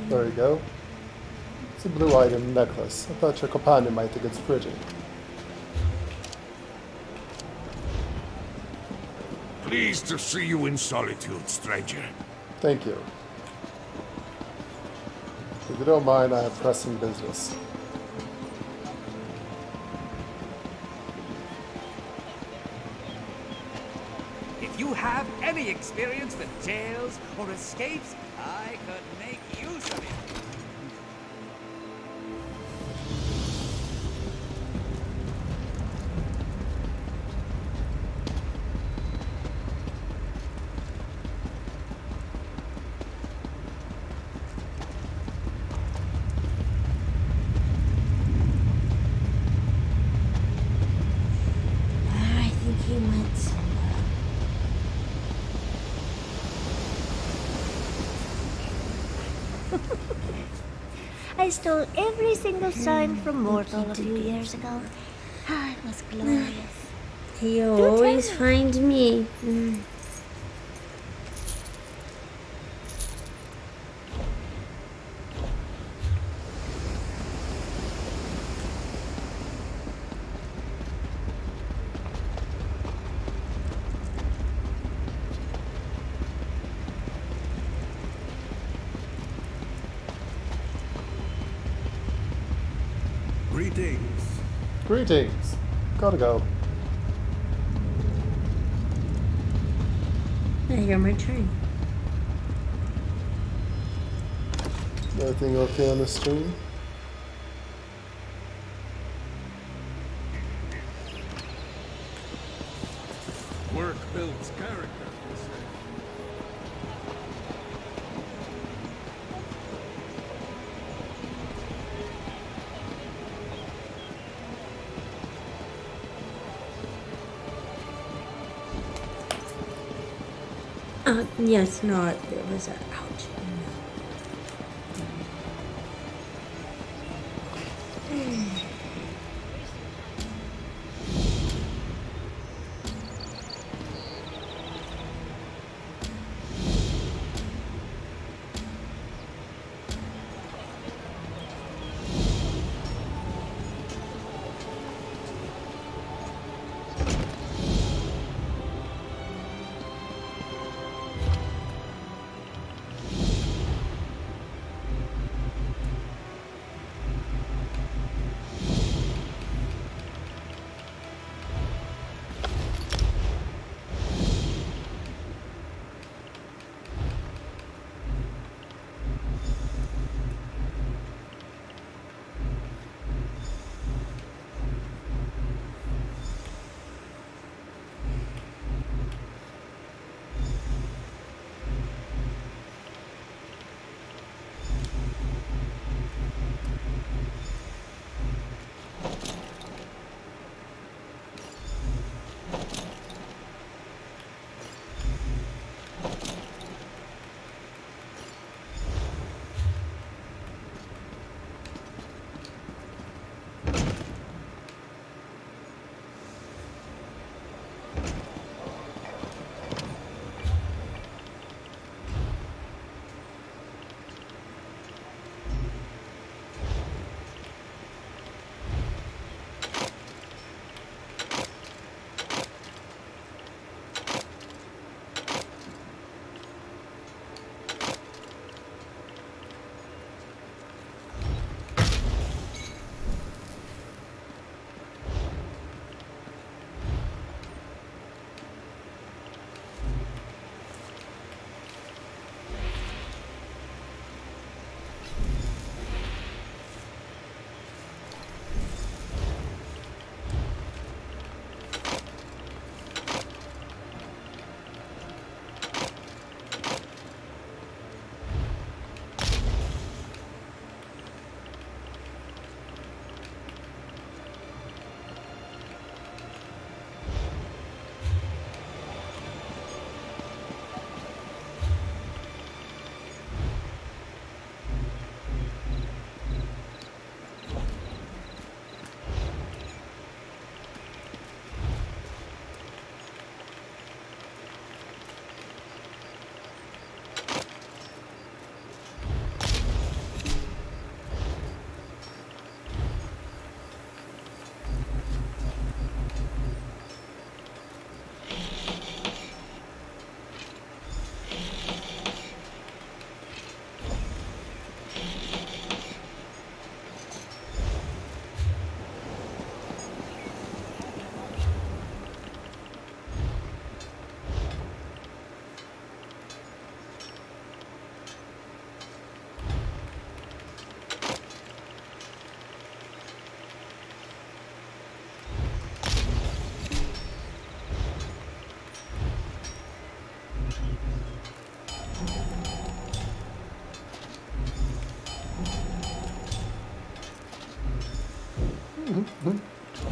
S1: There you go. It's a blue item necklace. I thought your companion might think it's pretty.
S5: Pleased to see you in solitude, stranger.
S1: Thank you. If you don't mind, I have pressing business.
S14: If you have any experience with jails or escapes, I could make use of it.
S10: I think he went somewhere. I stole every single sign from Mortal a few years ago. Ah, it was glorious.
S2: He'll always find me.
S5: Greetings.
S1: Greetings. Gotta go.
S2: I hear my train.
S1: Everything okay on the stream?
S5: Work builds character, they say.
S2: Yes, not. There was a ouch.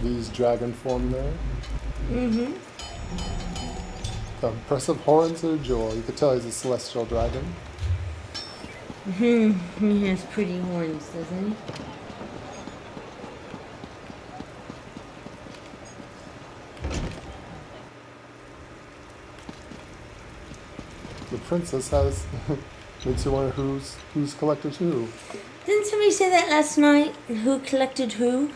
S1: These dragon form there.
S2: Mm-hmm.
S1: The impressive horns are a jewel. You could tell he's a celestial dragon.
S2: He has pretty horns, doesn't he?
S1: The princess has makes you wonder who's collected who.
S2: Didn't somebody say that last night? Who collected who?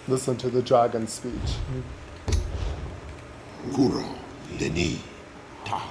S1: Listen to the dragon's speech.
S7: Kuro, Denis, Ta.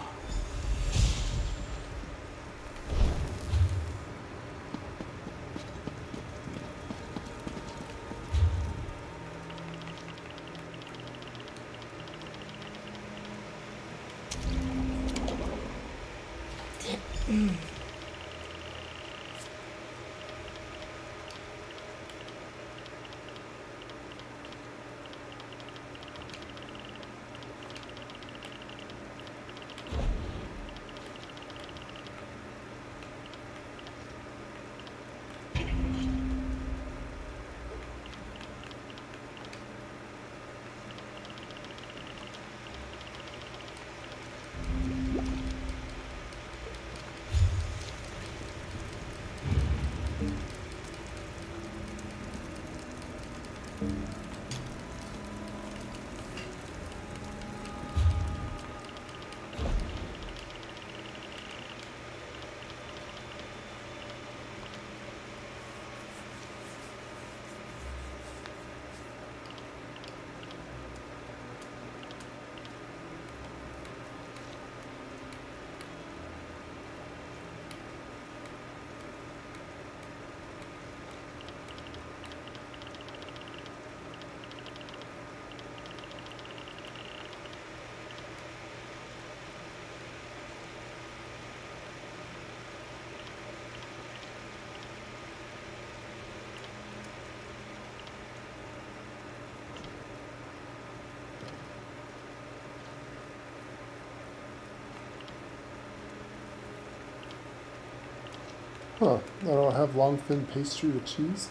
S1: Huh. I don't have long thin pastry with cheese.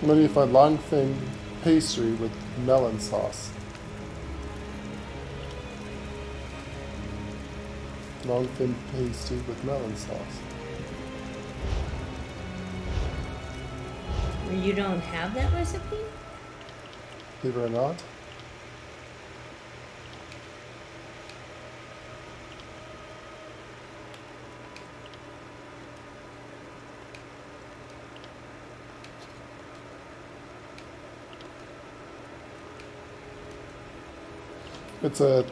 S1: What do you find long thin pastry with melon sauce? Long thin pastry with melon sauce.
S2: You don't have that recipe?
S1: Believe it or not. It's a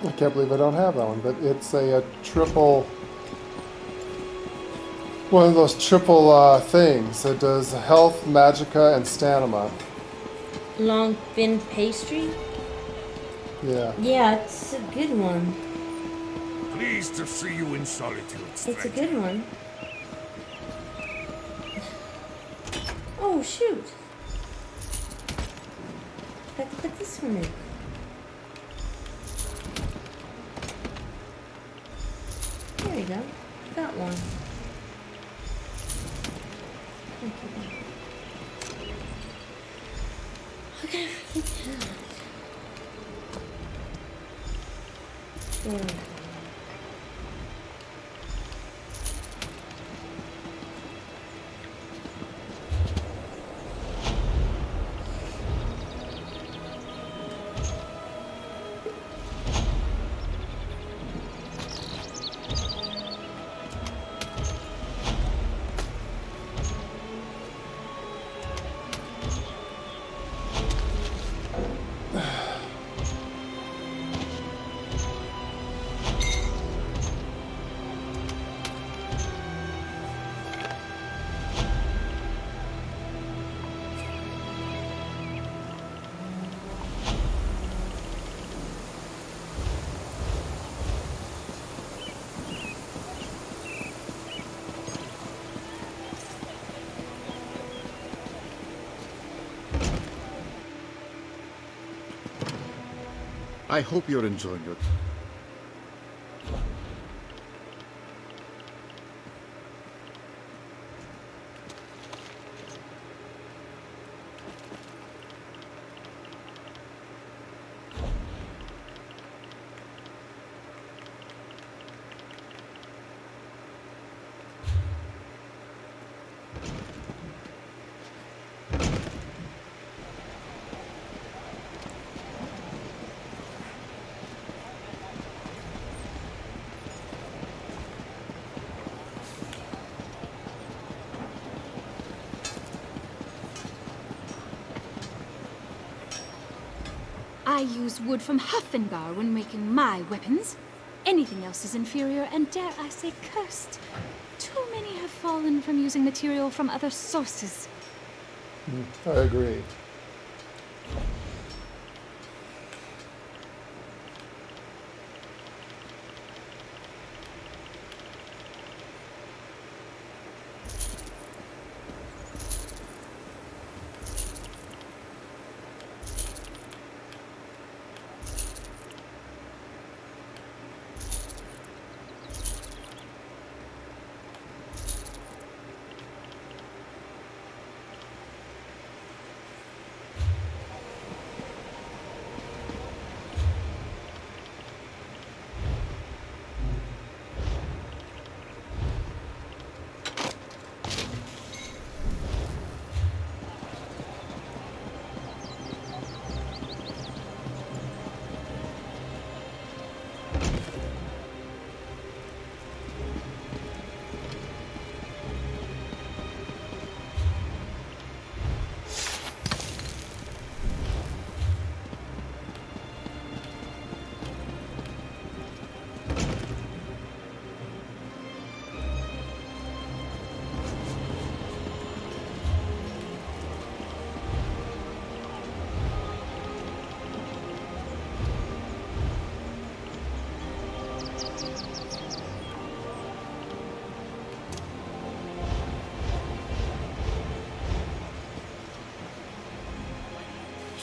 S1: I can't believe I don't have that one, but it's a triple, one of those triple things. It does health, magicka, and stamina.
S2: Long thin pastry?
S1: Yeah.
S2: Yeah, it's a good one.
S5: Pleased to see you in solitude,
S2: It's a good one. Oh, shoot. I have to put this one in. There you go. Got one. Thank you. Okay, there we go.
S5: I hope you're enjoying it.
S15: I use wood from Hafengar when making my weapons. Anything else is inferior and, dare I say, cursed. Too many have fallen from using material from other sources.
S1: I agree.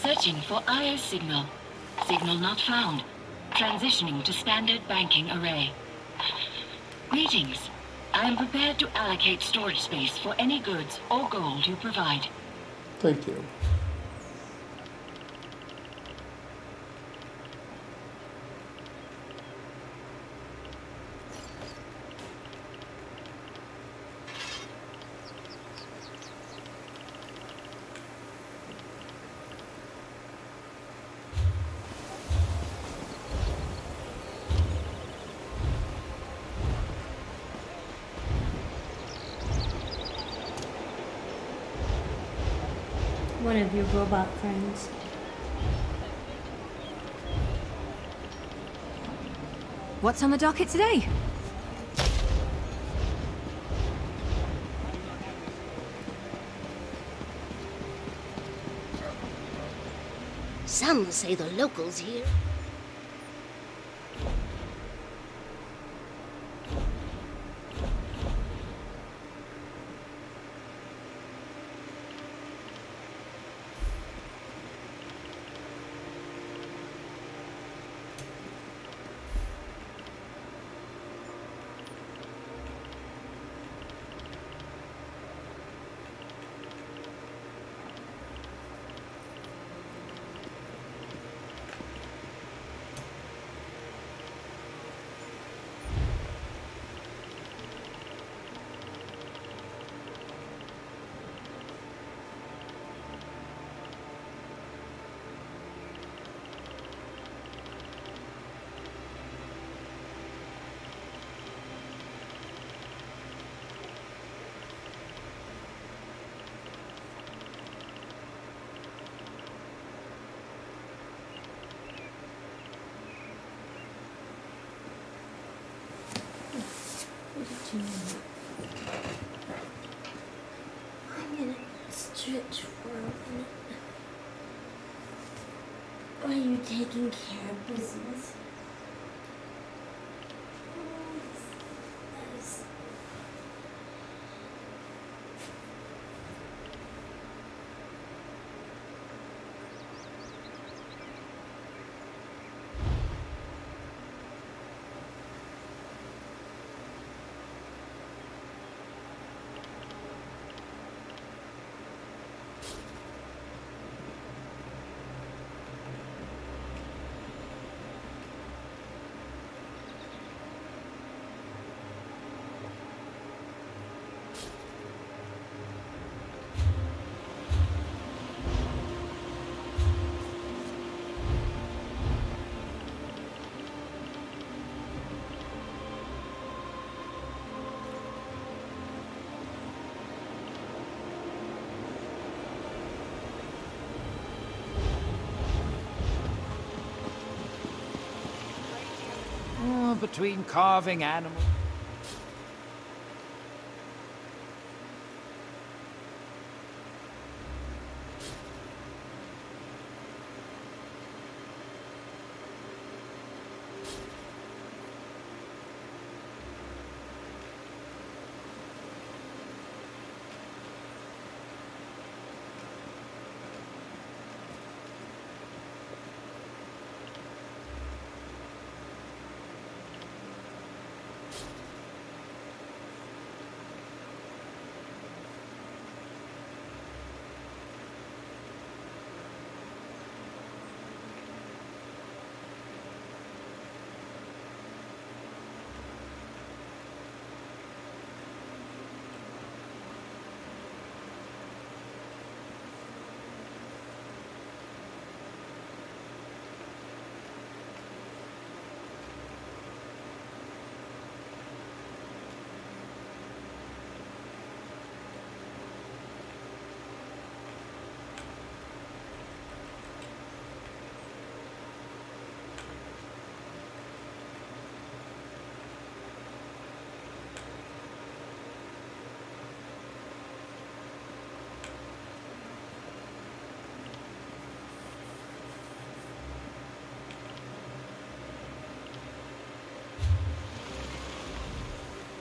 S16: Searching for IO signal. Signal not found. Transitioning to standard banking array. Greetings. I am prepared to allocate storage space for any goods or gold you provide.
S1: Thank you.
S2: One of your robot friends.
S8: What's on the docket today?
S17: Some say the locals here.
S2: I'm gonna stretch for a minute. Are you taking care of business? Nice.
S14: between carving animals.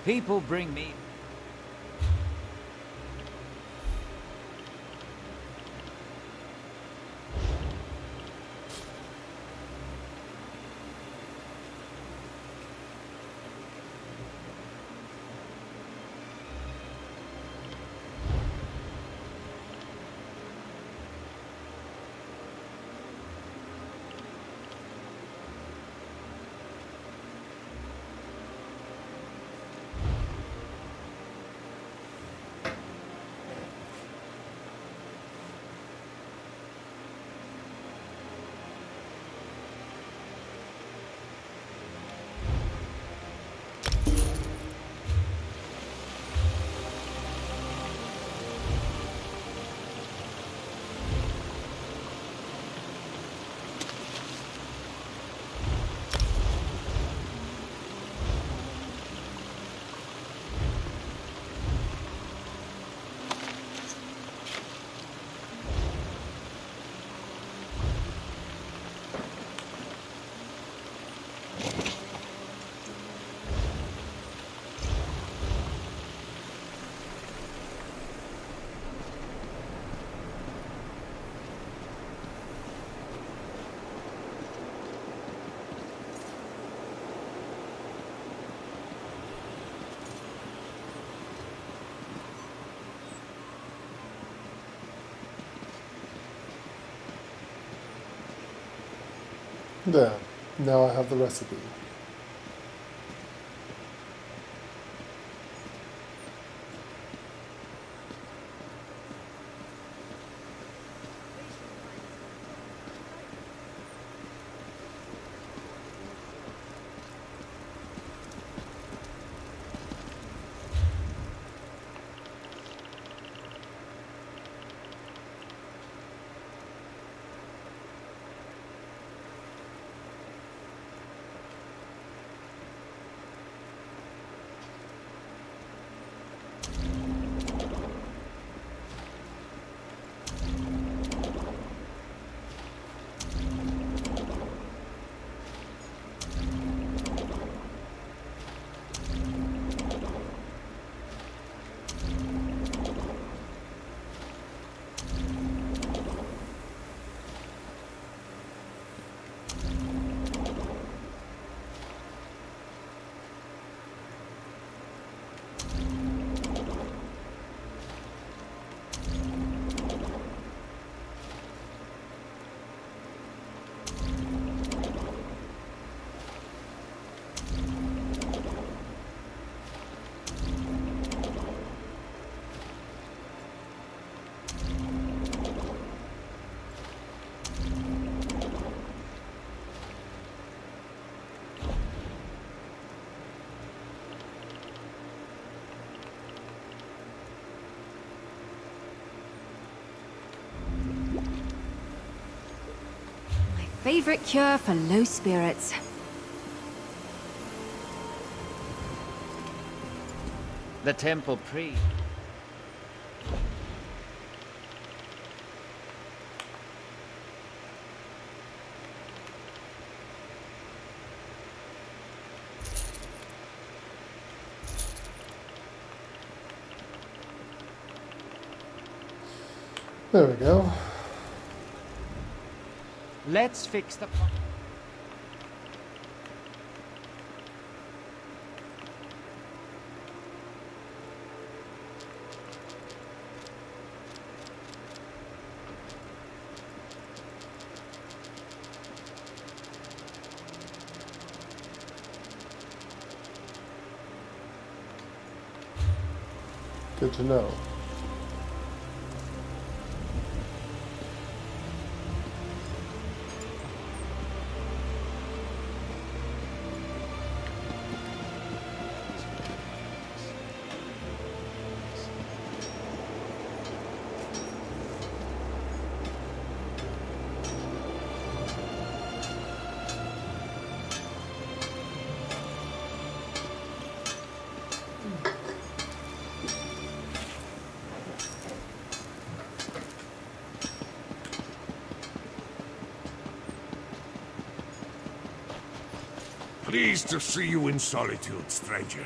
S14: People bring me...
S1: There. Now I have the recipe.
S8: Favorite cure for low spirits.
S14: The temple priest.
S1: There we go.
S14: Let's fix the...
S1: Good to know.
S5: Pleased to see you in solitude, stranger.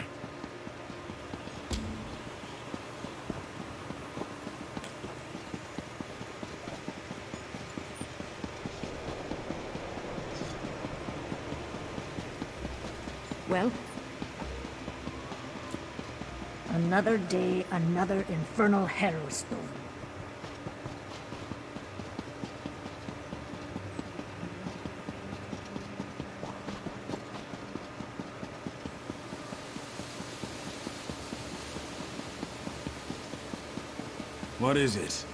S11: Well? Another day, another infernal harrow storm.
S18: What is it?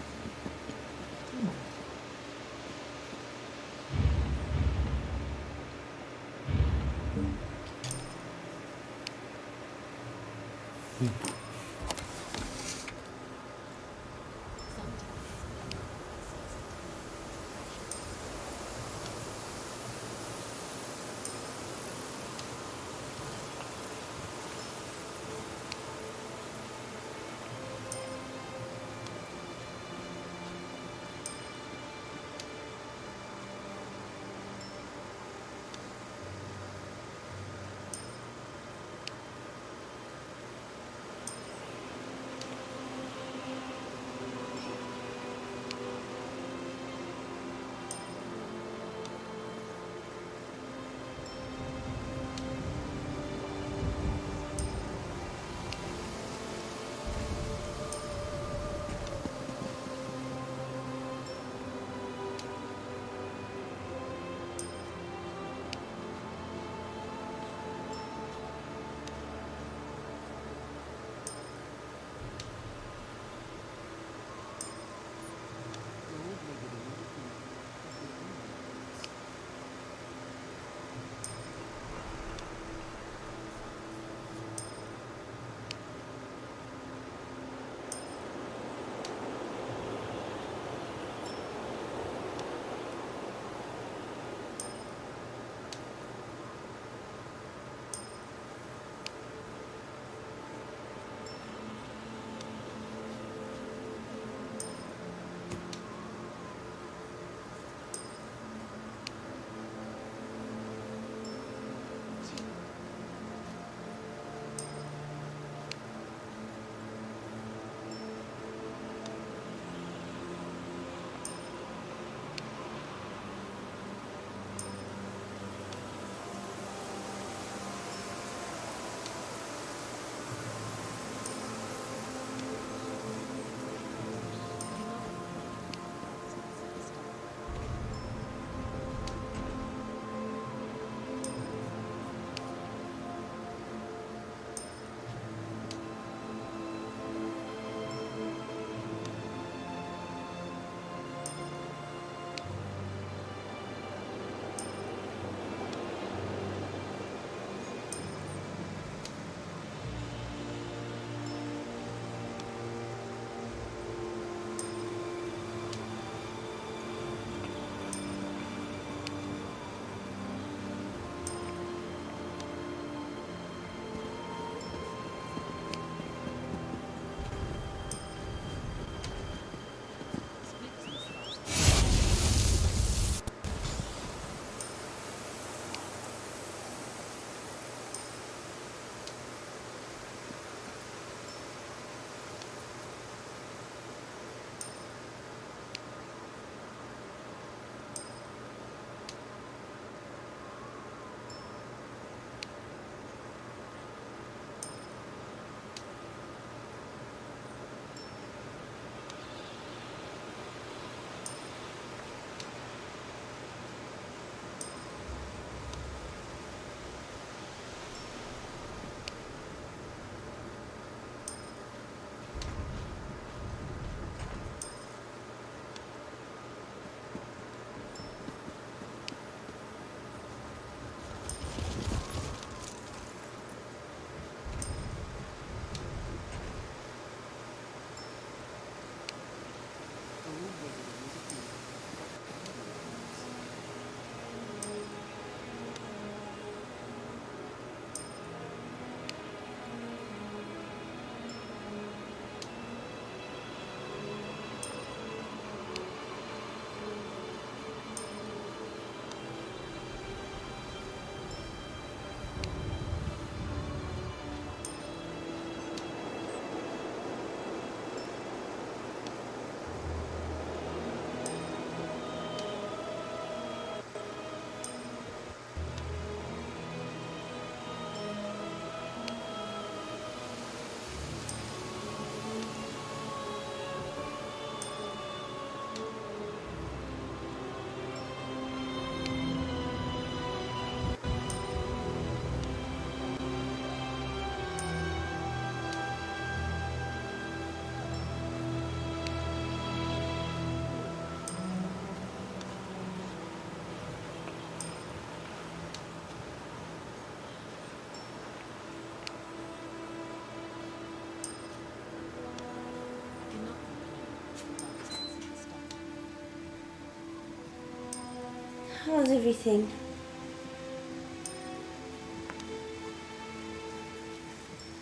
S2: How's everything?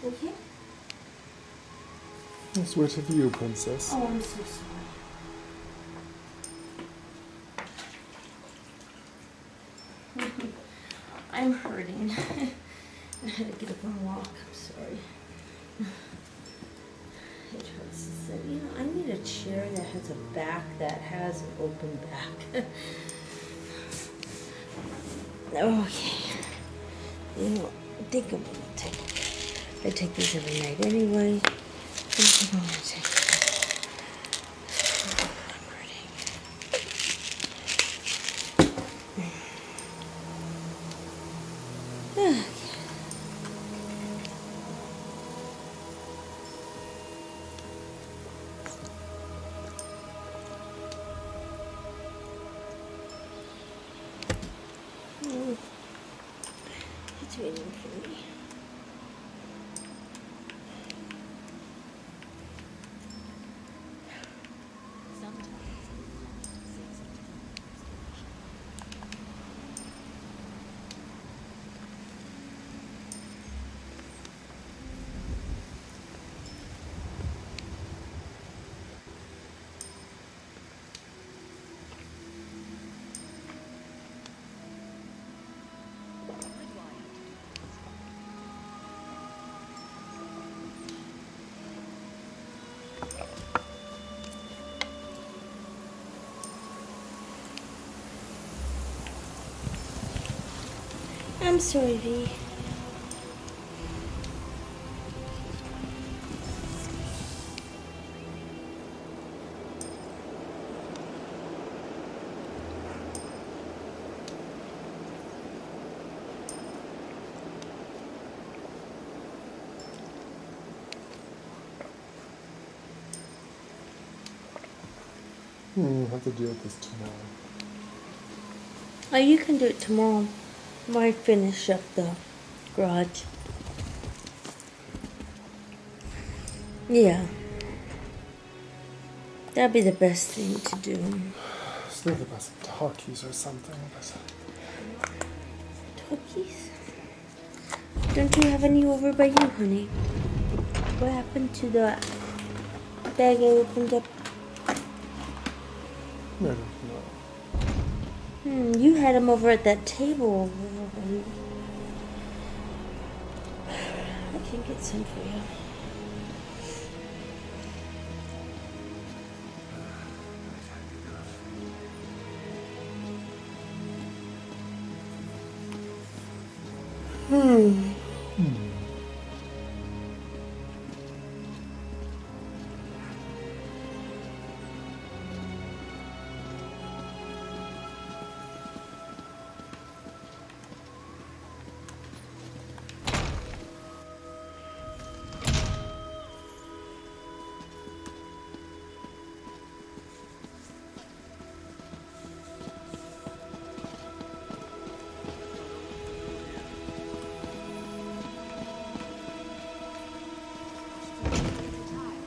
S2: Okay?
S1: Let's wait for you, princess.
S2: Oh, I'm so sorry. I'm hurting. I had to get up and walk. I'm sorry. It hurts to sit. You know, I need a chair that has a back that has an open back. Okay. You know, I think I'm gonna take it. I take these every night anyway. I think I'm gonna take it. It's waiting for me. I'm sorry, V.
S1: I'll have to deal with this tomorrow.
S2: Oh, you can do it tomorrow. Why finish up the garage? Yeah. That'd be the best thing to do.
S1: I was thinking about some talkies or something.
S2: Talkies? Don't you have any over by you, honey? What happened to the bag I opened up?
S1: I don't know.
S2: You had them over at that table. I can get some for you.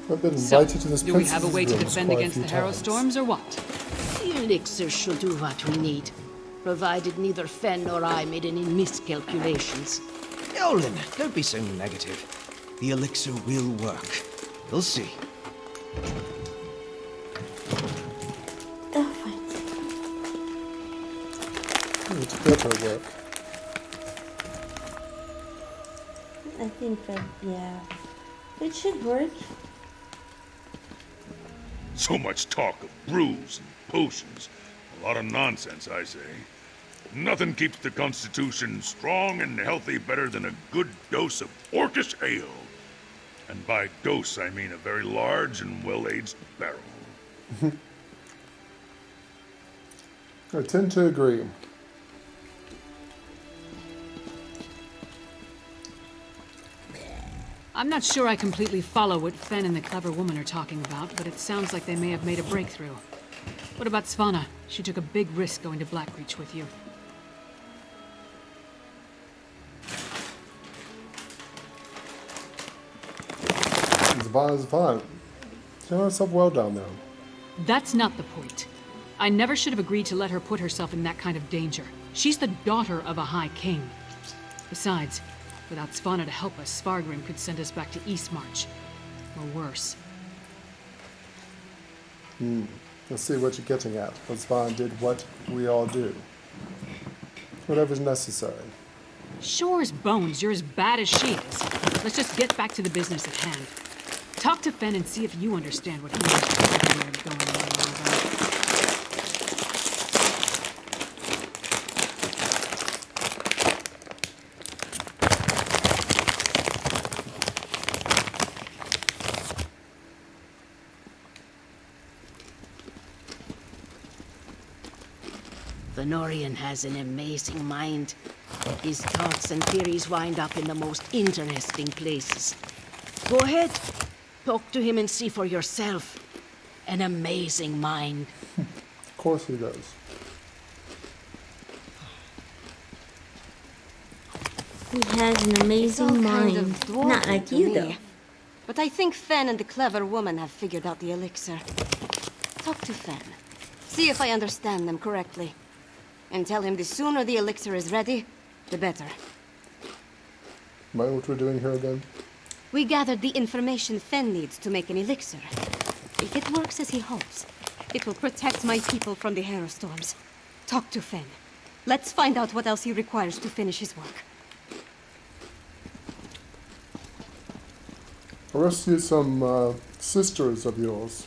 S1: I've been invited to this
S14: do we have a way to
S1: princess's
S14: defend
S1: rooms
S14: against the
S1: quite a few
S14: Harrow
S1: times.
S14: storms, or what?
S17: The elixir should do what we need, provided neither Fen nor I made any miscalculations.
S19: Nolan, don't be so negative. The elixir will work. We'll see.
S1: It's paperwork.
S2: I think that, yeah. It should work.
S5: So much talk of brews and potions. A lot of nonsense, I say. Nothing keeps the Constitution strong and healthy better than a good dose of orcish ale. And by dose, I mean a very large and well-aged barrel.
S1: I tend to agree.
S14: I'm not sure I completely follow what Fen and the clever woman are talking about, but it sounds like they may have made a breakthrough. What about Svanna? She took a big risk going to Blackreach with you.
S1: Zvan is fine. She done herself well down there.
S14: That's not the point. I never should have agreed to let her put herself in that kind of danger. She's the daughter of a High King. Besides, without Svanna to help us, Svargrim could send us back to Eastmarch. Or worse.
S1: Let's see what you're getting at. But Svan did what we all do. Whatever's necessary.
S14: Sure as bones, you're as bad as she is. Let's just get back to the business at hand. Talk to Fen and see if you understand what he means by everywhere going on and all that.
S17: Venorian has an amazing mind. His thoughts and theories wind up in the most interesting places. Go ahead. Talk to him and see for yourself. An amazing mind.
S1: Of course he does.
S2: He has an
S3: It's all
S2: amazing
S3: kind
S2: mind.
S3: of dwarven
S2: Not like
S3: to
S2: you,
S3: me.
S2: though.
S3: But I think Fen and the clever woman have figured out the elixir. Talk to Fen. See if I understand them correctly. And tell him the sooner the elixir is ready, the better.
S1: Mind what we're doing here again?
S3: We gathered the information Fen needs to make an elixir. If it works as he hopes, it will protect my people from the Harrowstorms. Talk to Fen. Let's find out what else he requires to finish his work.
S1: I rescued some sisters of yours.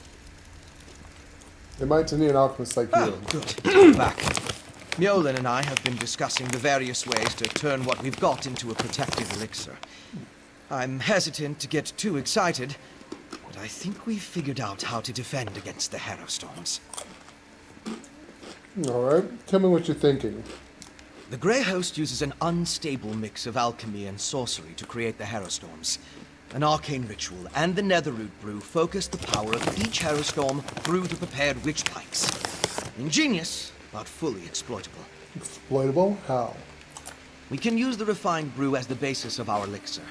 S1: They might need an alchemist like you.
S19: Good. Back. Mjolnir and I have been discussing the various ways to turn what we've got into a protective elixir. I'm hesitant to get too excited, but I think we've figured out how to defend against the Harrowstorms.
S1: Alright, tell me what you're thinking.
S19: The Grey Host uses an unstable mix of alchemy and sorcery to create the Harrowstorms. An arcane ritual and the Netherroot brew focus the power of each Harrowstorm through the prepared witch pikes. Ingenious, but fully exploitable.
S1: Exploitable? How?
S19: We can use the refined brew as the basis of our elixir.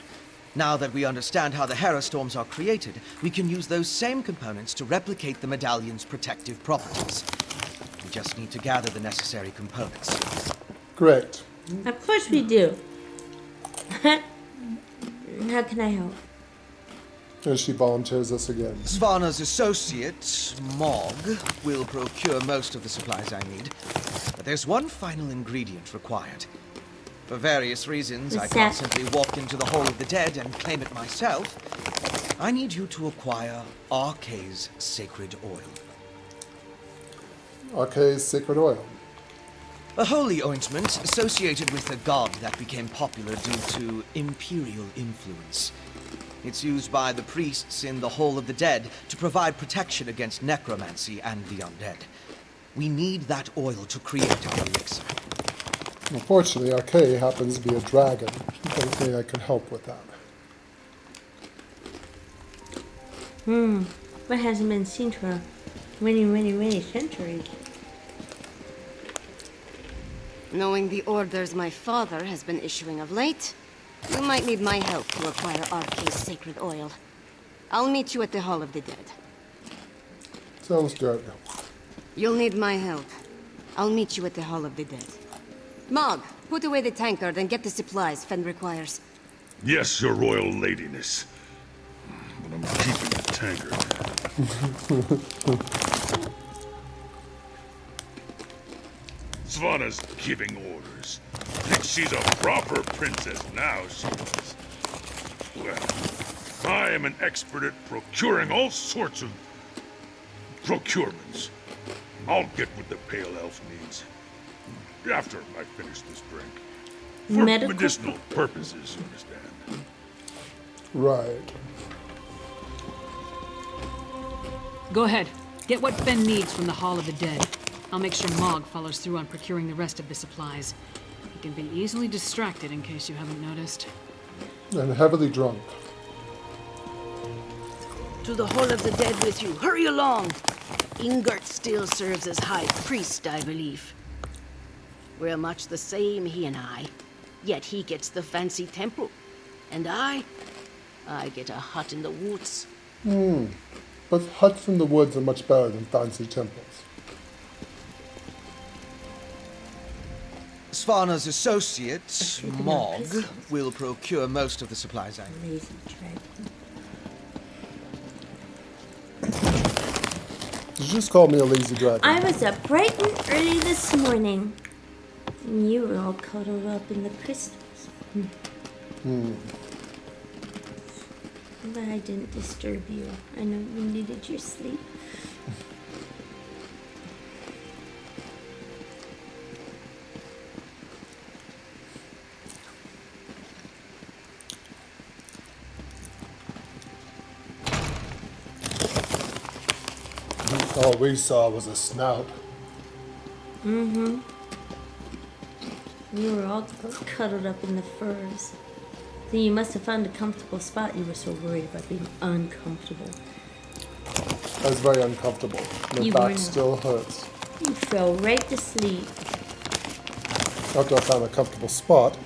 S19: Now that we understand how the Harrowstorms are created, we can use those same components to replicate the medallion's protective properties. We just need to gather the necessary components.
S1: Correct.
S2: Of course we do. How can I help?
S1: And she volunteers us again.
S19: Svanna's associate, Mog, will procure most of the supplies I need. But there's one final ingredient required. For various reasons, I can't simply walk into the Hall of the Dead and claim it myself. I need you to acquire Arkay's sacred oil.
S1: Arkay's sacred oil.
S19: A holy ointment associated with a god that became popular due to imperial influence. It's used by the priests in the Hall of the Dead to provide protection against necromancy and the undead. We need that oil to create our elixir.
S1: Unfortunately, Arkay happens to be a dragon. I don't think I can help with that.
S2: What hasn't been seen for many centuries?
S3: Knowing the orders my father has been issuing of late, you might need my help to acquire Arkay's sacred oil. I'll meet you at the Hall of the Dead.
S1: Sounds good.
S3: You'll need my help. I'll meet you at the Hall of the Dead. Mog, put away the tankard and get the supplies Fen requires.
S5: Yes, your royal ladiness. But I'm keeping the tankard. Svanna's giving orders. Thinks she's a proper princess now, she is. Well, I am an expert at procuring all sorts of procurements. I'll get what the Pale Elf needs. After I finish this drink. For medicinal purposes, you understand.
S1: Right.
S14: Go ahead. Get what Fen needs from the Hall of the Dead. I'll make sure Mog follows through on procuring the rest of the supplies. He can be easily distracted in case you haven't noticed.
S1: And heavily drunk.
S17: To the Hall of the Dead with you. Hurry along! Ingert still serves as High Priest, I believe. We're much the same, he and I. Yet he gets the fancy temple. And I get a hut in the woods.
S1: But huts in the woods are much better than fancy temples.
S19: Svana's associate, Mog, will procure most of the supplies I need.
S2: Lazy dragon.
S1: You just called me a lazy dragon.
S2: I was up bright and early this morning. And you were all cuddled up in the crystals. But I didn't disturb you. I know you needed your sleep.
S1: All we saw was a snout.
S2: You were all cuddled up in the furs. So you must have found a comfortable spot. You were so worried about being uncomfortable.
S1: I was very uncomfortable. My back still hurts.
S2: You fell right to sleep.
S1: After I found a comfortable spot.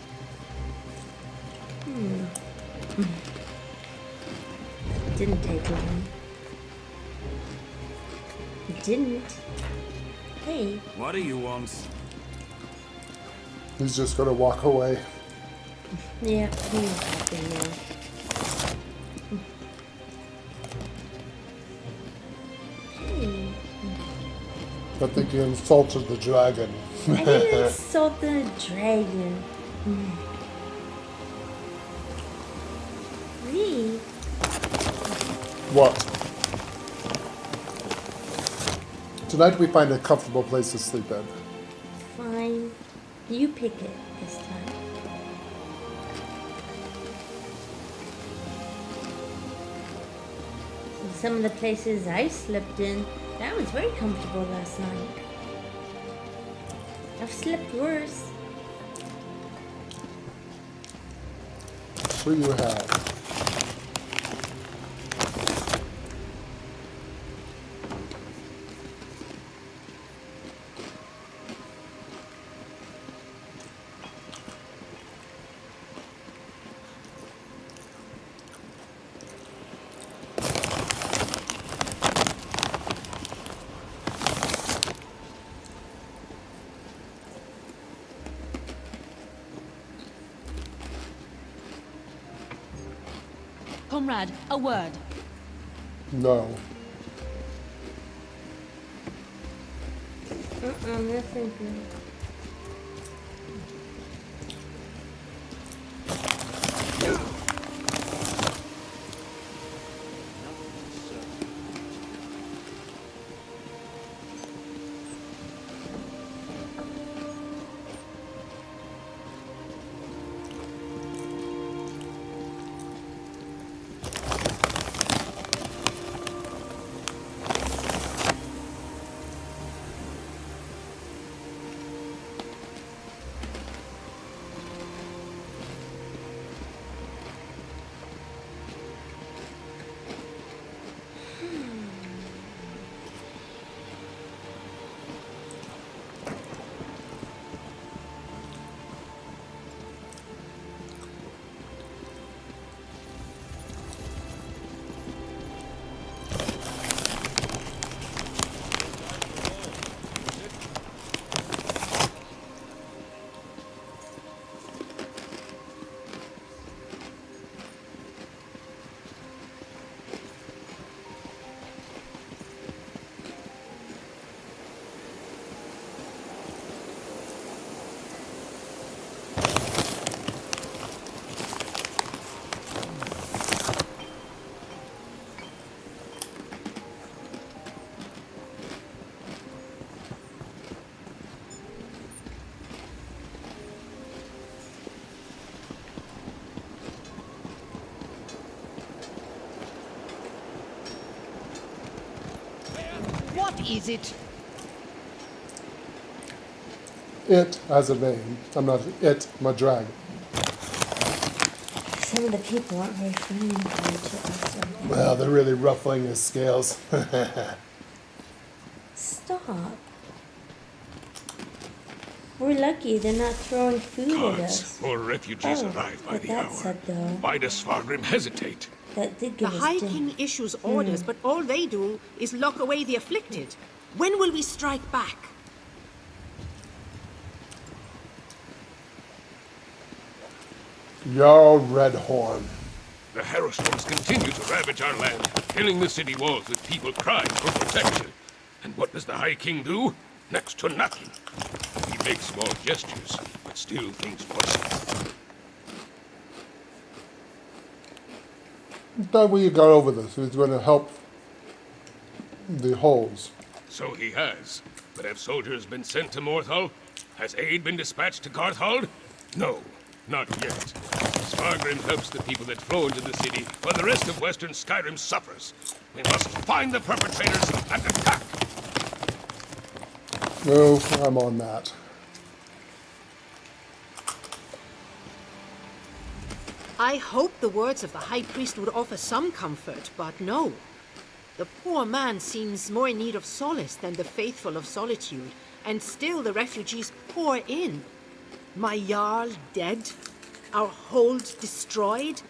S2: Didn't take long. It didn't. Hey.
S18: What do you want?
S1: He's just gonna walk away.
S2: Yeah, he's happy now. Hey.
S1: I think you insulted the dragon.
S2: I didn't insult the dragon. Reed.
S1: What? Tonight we find a comfortable place to sleep in.
S2: Fine. You pick it this time. Some of the places I slept in, that was very comfortable last night. I've slept worse.
S1: Sure you have.
S11: Comrade, a word.
S1: No.
S2: Nothing good.
S4: What is it?
S1: It has a name. I'm not it, my dragon.
S2: Some of the people aren't very friendly to us.
S1: Well, they're really ruffling his scales.
S2: Stop. We're lucky they're not throwing food at us.
S5: More refugees arrive by
S2: but
S5: the
S2: that
S5: hour.
S2: said though,
S5: Why does Fargrim hesitate?
S2: that did
S4: The
S2: give us
S4: High
S2: din-
S4: King issues orders, but all they do is lock away the afflicted. When will we strike back?
S1: Jarl Redhorn.
S20: The Harrowstorms continue to ravage our land, filling the city walls with people crying for protection. And what does the High King do? Next to nothing. He makes small gestures, but still things worsen.
S1: Thought we got over this. He was going to help the holes.
S20: So he has. But have soldiers been sent to Morthal? Has aid been dispatched to Garthald? No, not yet. Svargrim helps the people that flow into the city, while the rest of Western Skyrim suffers. We must find the perpetrators and attack!
S1: No, I'm on that.
S4: I hoped the words of the High Priest would offer some comfort, but no. The poor man seems more in need of solace than the faithful of solitude, and still the refugees pour in. My Jarl dead, our hold destroyed,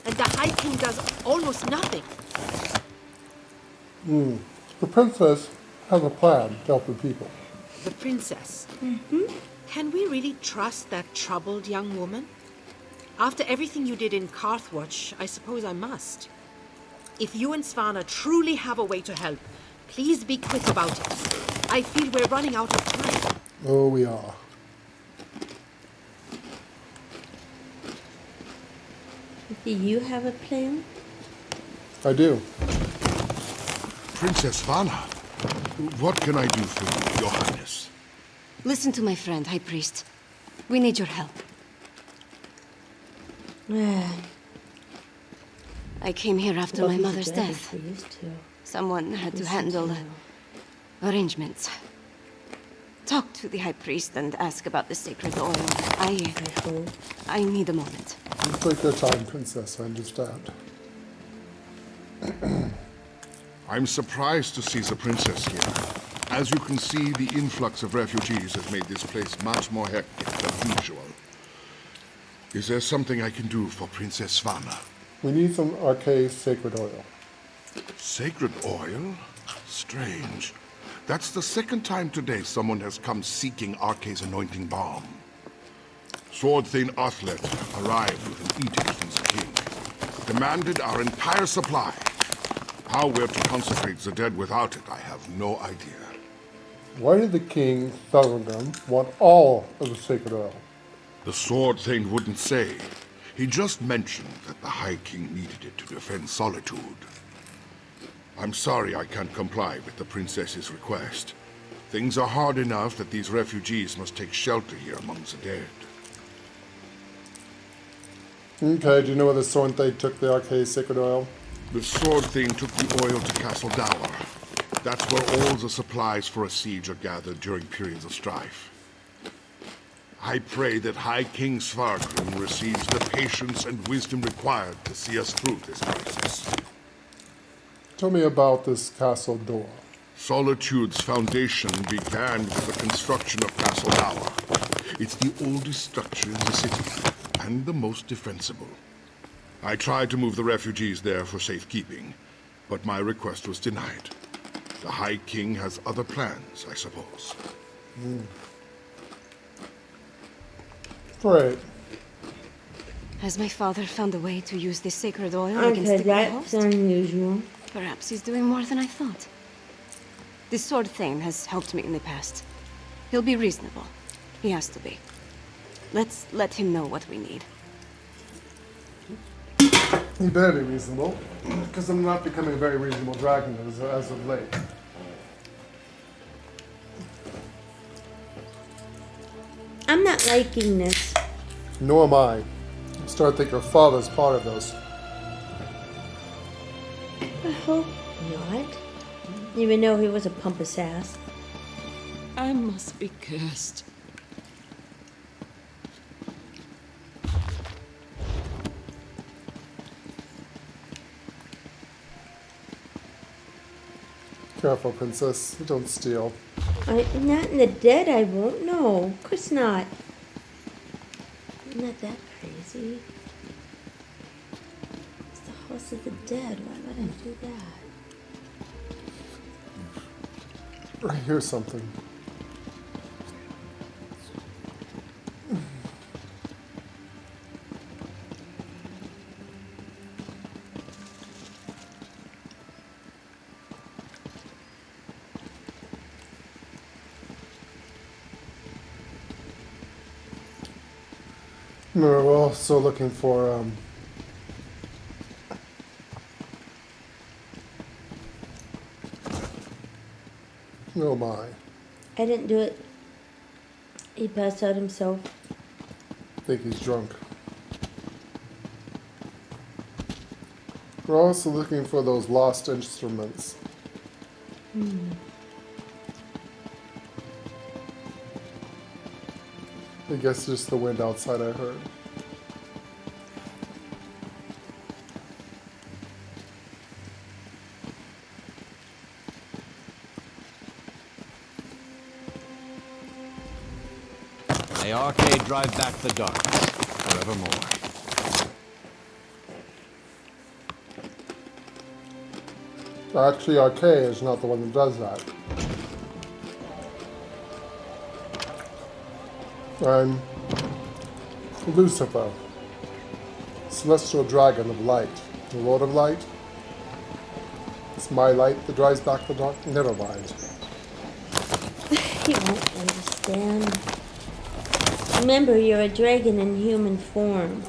S4: and the High King does almost nothing.
S1: The princess has a plan to help the people.
S4: The princess? Mm-hmm. Can we really trust that troubled young woman? After everything you did in Carthwatch, I suppose I must. If you and Svanna truly have a way to help, please be quick about it. I feel we're running out of time.
S1: Oh, we are.
S2: Do you have a plan?
S1: I do.
S7: Princess Svanna, what can I do for you, Your Highness?
S3: Listen to my friend, High Priest. We need your help. I came here after my mother's death. Someone had to handle the arrangements. Talk to the High Priest and ask about the sacred oil. I need a moment.
S1: Take your time, Princess. I understand.
S7: I'm surprised to see the princess here. As you can see, the influx of refugees has made this place much more hectic than usual. Is there something I can do for Princess Svanna?
S1: We need some arcane sacred oil.
S7: Sacred oil? Strange. That's the second time today someone has come seeking Arce's anointing balm. Sword Thane Athlet arrived with an edict from the king. Demanded our entire supply. How we're to consecrate the dead without it, I have no idea.
S1: Why did the king, Thorgrim, want all of the sacred oil?
S7: The Sword Thane wouldn't say. He just mentioned that the High King needed it to defend Solitude. I'm sorry I can't comply with the princess's request. Things are hard enough that these refugees must take shelter here among the dead.
S1: Okay, do you know where the Sword Thane took the arcane sacred oil?
S7: The Sword Thane took the oil to Castle Dower. That's where all the supplies for a siege are gathered during periods of strife. I pray that High King Svargrim receives the patience and wisdom required to see us through this crisis.
S1: Tell me about this castle door.
S7: Solitude's foundation began with the construction of Castle Dower. It's the oldest structure in the city, and the most defensible. I tried to move the refugees there for safekeeping, but my request was denied. The High King has other plans, I suppose.
S1: Great.
S3: Has my father found a way to use this sacred oil
S2: Okay,
S3: against the
S2: that's
S3: host?
S2: unusual.
S3: Perhaps he's doing more than I thought. This Sword Thane has helped me in the past. He'll be reasonable. He has to be. Let's let him know what we need.
S1: He better be reasonable, because I'm not becoming a very reasonable dragon as of late.
S2: I'm not liking this.
S1: Nor am I. I start to think your father's part of this.
S2: I hope not. Even though he was a pompous ass.
S17: I must be cursed.
S1: Careful, princess. Don't steal.
S2: Not in the dead, I won't. No, of course not. I'm not that crazy. It's the house of the dead. Why would I do that?
S1: I hear something. We're also looking for oh my.
S2: I didn't do it. He passed out himself.
S1: I think he's drunk. We're also looking for those lost instruments. I guess just the wind outside I heard.
S18: May Arcade drive back the darkness forevermore.
S1: Actually, RK is not the one that does that. I'm Lucifer, celestial dragon of light, the lord of light. It's my light that drives back the dark. Never mind.
S2: He won't understand. Remember, you're a dragon in human form,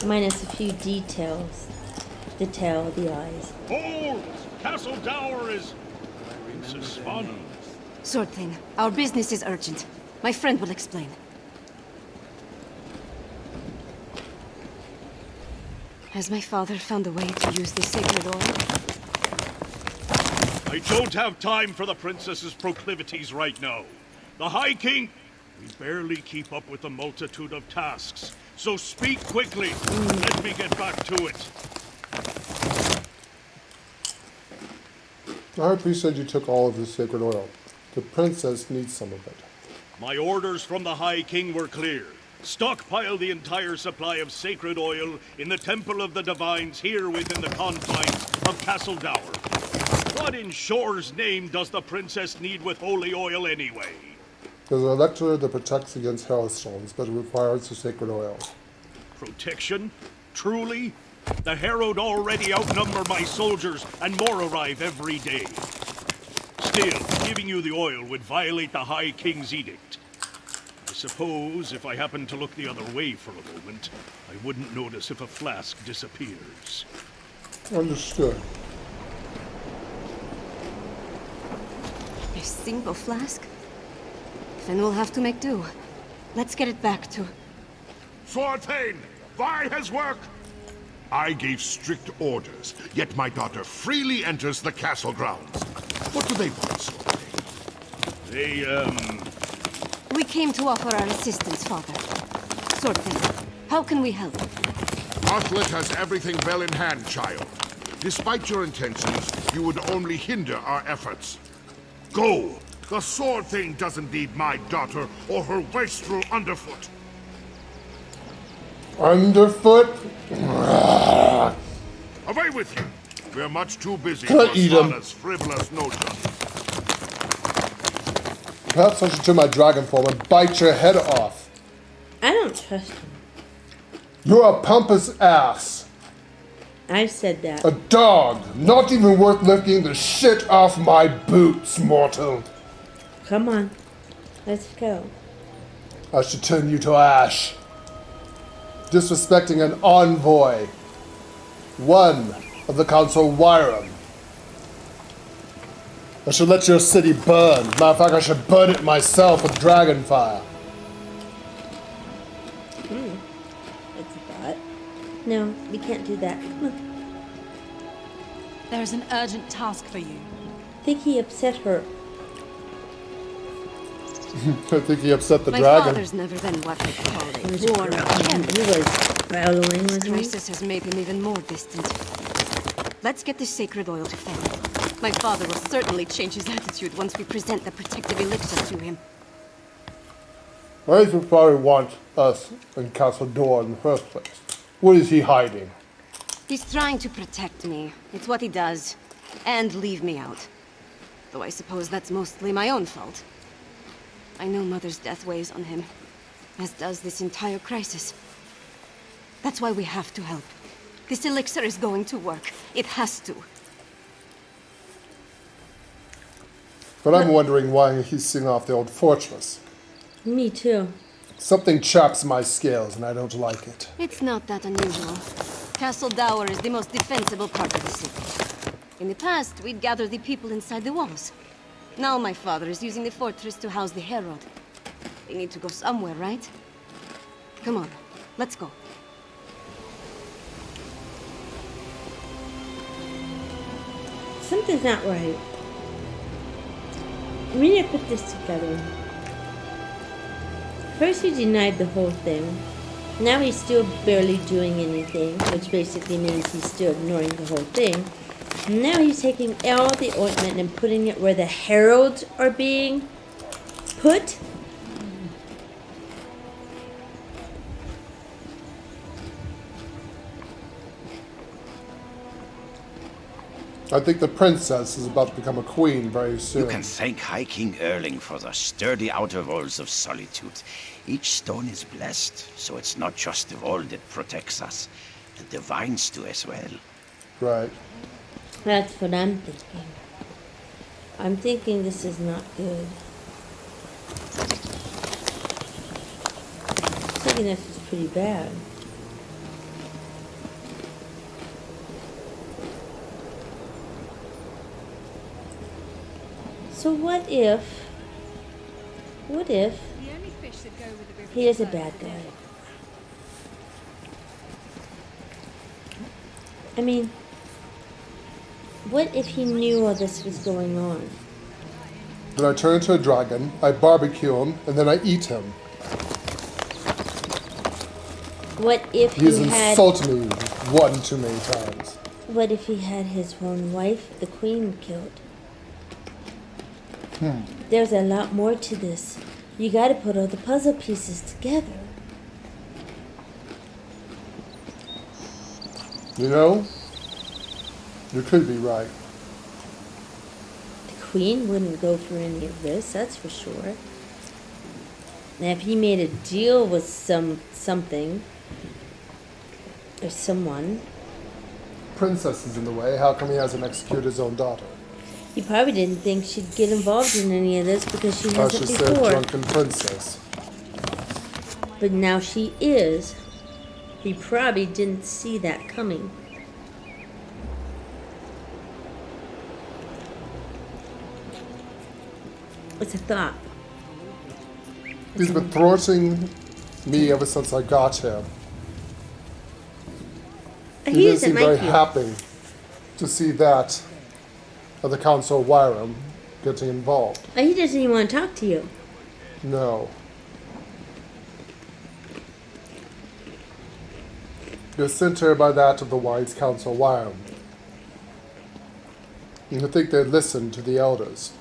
S2: minus a few details. The tail, the eyes.
S5: Hold! Castle Dower is... Princess Svanna.
S3: Sword Thing, our business is urgent. My friend will explain. Has my father found a way to use this sacred oil?
S5: I don't have time for the princess's proclivities right now. The High King... We barely keep up with the multitude of tasks. So speak quickly. Let me get back to it.
S1: I heard you said you took all of the sacred oil. The princess needs some of it.
S5: My orders from the High King were clear. Stockpile the entire supply of sacred oil in the Temple of the Divines here within the confines of Castle Dower. What in Shore's name does the princess need with holy oil anyway?
S1: There's an elixir that protects against hailstones, but it requires the sacred oil.
S5: Protection? Truly? The Herald already outnumber my soldiers, and more arrive every day. Still, giving you the oil would violate the High King's edict. I suppose if I happened to look the other way for a moment, I wouldn't notice if a flask disappears.
S1: Understood.
S3: A single flask? Then we'll have to make do. Let's get it back to...
S7: Forthane, why has work? I gave strict orders, yet my daughter freely enters the castle grounds. What do they want, Swordthane?
S5: They,
S3: We came to offer our assistance, Father. Sword Thing, how can we help?
S7: Arthlet has everything well in hand, child. Despite your intentions, you would only hinder our efforts. Go! The Sword Thing doesn't need my daughter or her wastrel underfoot.
S1: Underfoot?
S7: Away with you! We're much too busy
S1: Can't
S7: for
S1: eat 'em.
S7: Svanna's frivolous notions.
S1: Perhaps I should turn my dragon form and bite your head off.
S2: I don't trust him.
S1: You're a pompous ass.
S2: I've said that.
S1: A dog. Not even worth lifting the shit off my boots, mortal.
S2: Come on. Let's go.
S1: I should turn you to ash. Disrespecting an envoy. One of the Council Wyram. I should let your city burn. Matter of fact, I should burn it myself with dragon fire.
S2: That's a thought. No, we can't do that.
S11: There's an urgent task for you.
S2: I think he upset her.
S1: I think he upset the
S3: My
S1: dragon.
S3: father's never been what they call
S2: He
S3: a
S2: was
S3: warner.
S2: He was bellowing,
S3: This
S2: wasn't he?
S3: crisis has made him even more distant. Let's get this sacred oil to Fel. My father will certainly change his attitude once we present the protective elixir to him.
S1: Why does he probably want us in Castle Door in the first place? What is he hiding?
S3: He's trying to protect me. It's what he does. And leave me out. Though I suppose that's mostly my own fault. I know Mother's death weighs on him, as does this entire crisis. That's why we have to help. This elixir is going to work. It has to.
S1: But I'm wondering why he's seeing off the old fortress.
S2: Me too.
S1: Something chaps my scales, and I don't like it.
S3: It's not that unusual. Castle Dower is the most defensible part of the city. In the past, we'd gather the people inside the walls. Now my father is using the fortress to house the Herald. They need to go somewhere, right? Come on, let's go.
S2: Something's not right. We need to put this together. First he denied the whole thing. Now he's still barely doing anything, which basically means he's still ignoring the whole thing. And now he's taking all the ointment and putting it where the heralds are being put.
S1: I think the princess is about to become a queen very soon.
S13: You can thank High King Erling for the sturdy outer walls of Solitude. Each stone is blessed, so it's not just the wall that protects us. The divines do as well.
S1: Right.
S2: That's what I'm thinking. I'm thinking this is not good. I'm thinking this is pretty bad. So what if he is a bad guy? I mean, what if he knew all this was going on?
S1: Then I turn into a dragon, I barbecue him, and then I eat him.
S2: What if
S1: He's
S2: he had...
S1: insulted me one too many times.
S2: What if he had his own wife, the queen, killed? There's a lot more to this. You gotta put all the puzzle pieces together.
S1: You know, you could be right.
S2: The queen wouldn't go for any of this, that's for sure. Now, if he made a deal with something or someone,
S1: Princess is in the way. How come he hasn't executed his own daughter?
S2: he probably didn't think she'd get involved in any of this because she
S1: I
S2: hasn't
S1: should say
S2: before.
S1: drunken princess.
S2: But now she is. He probably didn't see that coming. It's a thought.
S1: He's been thwarting me ever since I got here. He didn't seem very happy to see that of the Council of Wyram getting involved.
S2: He doesn't even want to talk to you.
S1: No. You're sent here by that of the wise Council of Wyram. You think they'd listen to the elders.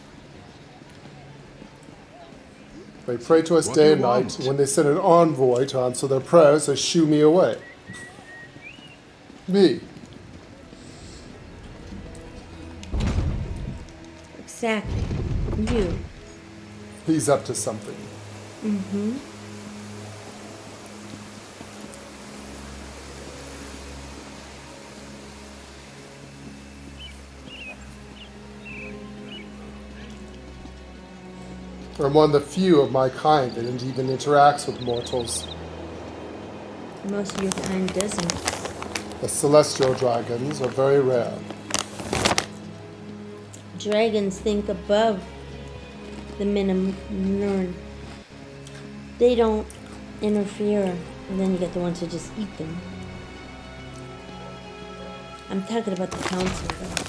S1: They pray to us day and night. When they send an envoy to answer their prayers, they shoo me away. Me.
S2: Exactly. You.
S1: He's up to something.
S2: Mm-hmm.
S1: I'm one of the few of my kind that even interacts with mortals.
S2: Most of your kind doesn't.
S1: The celestial dragons are very rare.
S2: Dragons think above the minimum. They don't interfere, and then you get the ones who just eat them. I'm talking about the council, though.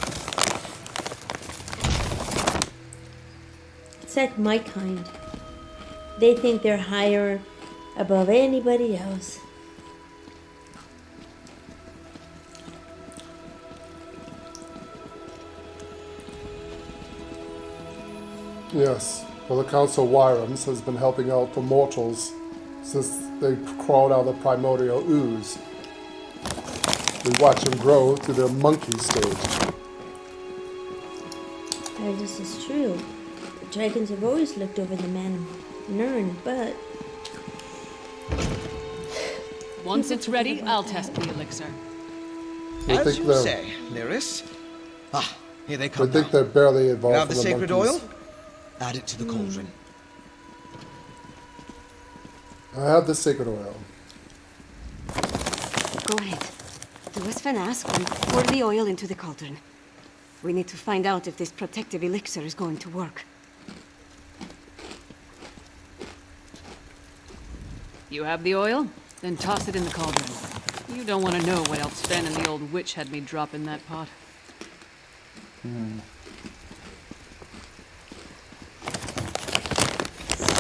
S2: It's like my kind. They think they're higher above anybody else.
S1: Yes, well, the Council of Wyrams has been helping out the mortals since they crawled out of the primordial ooze. We watch them grow through their monkey stage.
S2: This is true. The dragons have always looked over the man of Nern, but...
S14: Once it's ready, I'll test the elixir.
S19: As you say, Lyris. Ah, here they come.
S1: I think they're barely involved.
S19: Grab the sacred
S1: monkeys.
S19: oil, add it to the cauldron.
S1: I have the sacred oil.
S3: Go ahead. Do as Sven asked and pour the oil into the cauldron. We need to find out if this protective elixir is going to work.
S14: You have the oil? Then toss it in the cauldron. You don't want to know what else Sven and the old witch had me drop in that pot.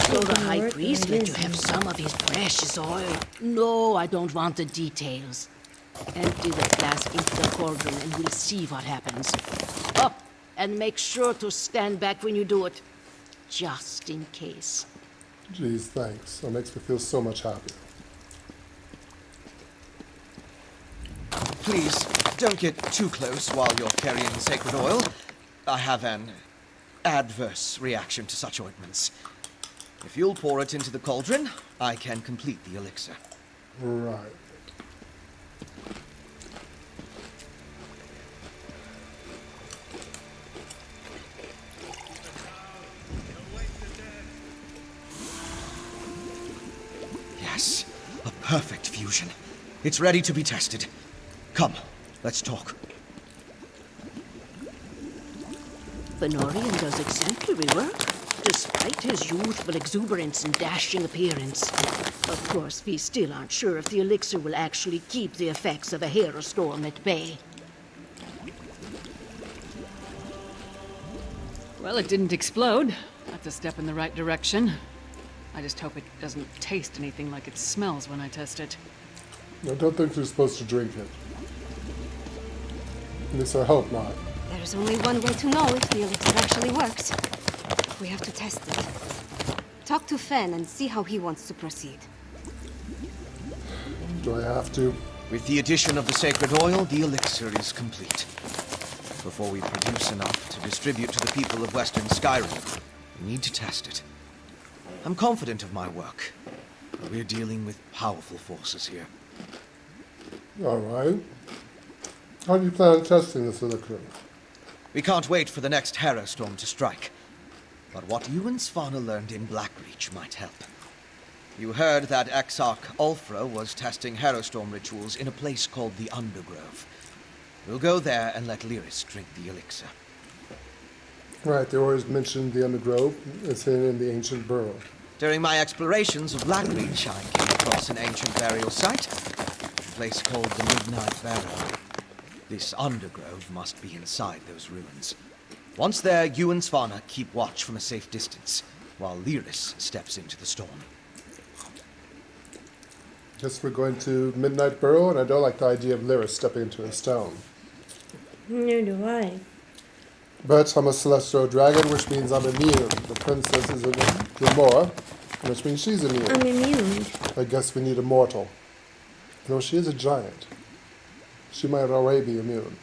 S17: So the high priest let you have some of his precious oil. No, I don't want the details. Empty the flask into the cauldron and we'll see what happens. Oh, and make sure to stand back when you do it. Just in case.
S1: Jeez, thanks. That makes me feel so much happier.
S19: Please, don't get too close while you're carrying sacred oil. I have an adverse reaction to such ointments. If you'll pour it into the cauldron, I can complete the elixir.
S1: Right.
S19: Yes, a perfect fusion. It's ready to be tested. Come, let's talk.
S17: Benorian does exemplary work, despite his youthful exuberance and dashing appearance. Of course, we still aren't sure if the elixir will actually keep the effects of a hero storm at bay.
S14: Well, it didn't explode. That's a step in the right direction. I just hope it doesn't taste anything like it smells when I test it.
S1: I don't think you're supposed to drink it. At least I hope not.
S3: There's only one way to know if the elixir actually works. We have to test it. Talk to Fen and see how he wants to proceed.
S1: Do I have to?
S19: With the addition of the sacred oil, the elixir is complete. Before we produce enough to distribute to the people of Western Skyrim, we need to test it. I'm confident of my work, but we're dealing with powerful forces here.
S1: All right. How do you plan on testing this elixir?
S19: We can't wait for the next Harrow Storm to strike. But what you and Svanna learned in Blackreach might help. You heard that Exarch Ulfra was testing Harrow Storm rituals in a place called the Undergrove. We'll go there and let Lyris drink the elixir.
S1: Right, they always mentioned the Undergrove. It's in the ancient borough.
S19: During my explorations of Blackreach, I came across an ancient burial site, a place called the Midnight Barrow. This Undergrove must be inside those ruins. Once there, you and Svanna keep watch from a safe distance, while Lyris steps into the storm.
S1: Guess we're going to Midnight Burrow, and I don't like the idea of Lyris stepping into a stone.
S2: Neither do I.
S1: But I'm a celestial dragon, which means I'm immune. The princess is a Gamora, which means she's immune.
S2: I'm immune.
S1: I guess we need a mortal. No, she is a giant. She might already be immune.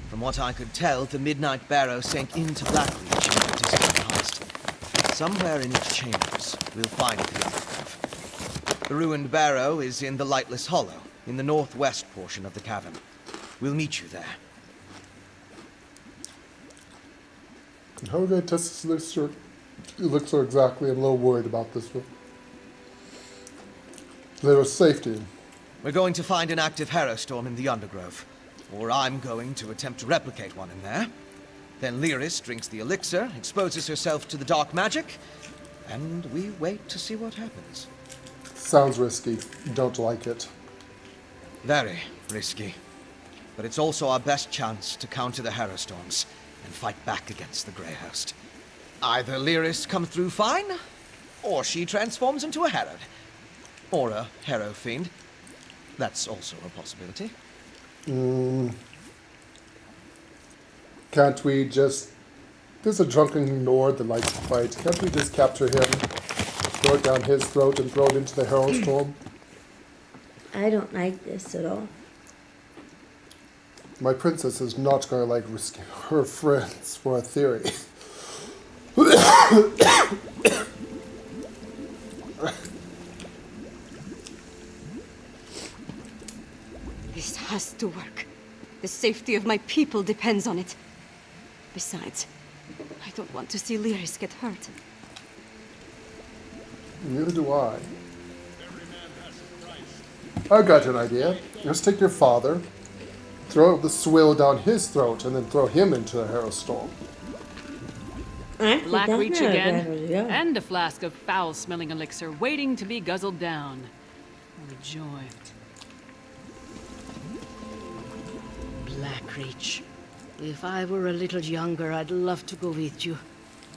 S19: From what I could tell, the Midnight Barrow sank into Blackreach in the distant past. Somewhere in its chambers, we'll find the Undergrove. The ruined barrow is in the Lightless Hollow, in the northwest portion of the cavern. We'll meet you there.
S1: How are we going to test this elixir exactly? I'm a little worried about this one. Lyris' safety.
S19: We're going to find an active Harrow Storm in the Undergrove. Or I'm going to attempt to replicate one in there. Then Lyris drinks the elixir, exposes herself to the dark magic, and we wait to see what happens.
S1: Sounds risky. Don't like it.
S19: Very risky. But it's also our best chance to counter the Harrow Storms and fight back against the Grey Host. Either Lyris comes through fine, or she transforms into a Herod. Or a Harrow Fiend. That's also a possibility.
S1: Can't we just... There's a drunken Nord that likes to fight. Can't we just capture him, throw it down his throat, and throw it into the Herald Storm?
S2: I don't like this at all.
S1: My princess is not going to like risking her friends for a theory.
S3: This has to work. The safety of my people depends on it. Besides, I don't want to see Lyris get hurt.
S1: Neither do I. I've got an idea. Let's take your father, throw the swill down his throat, and then throw him into the Harrow Storm.
S14: Blackreach again, and a flask of foul-smelling elixir waiting to be guzzled down. What a joy.
S17: Blackreach. If I were a little younger, I'd love to go with you.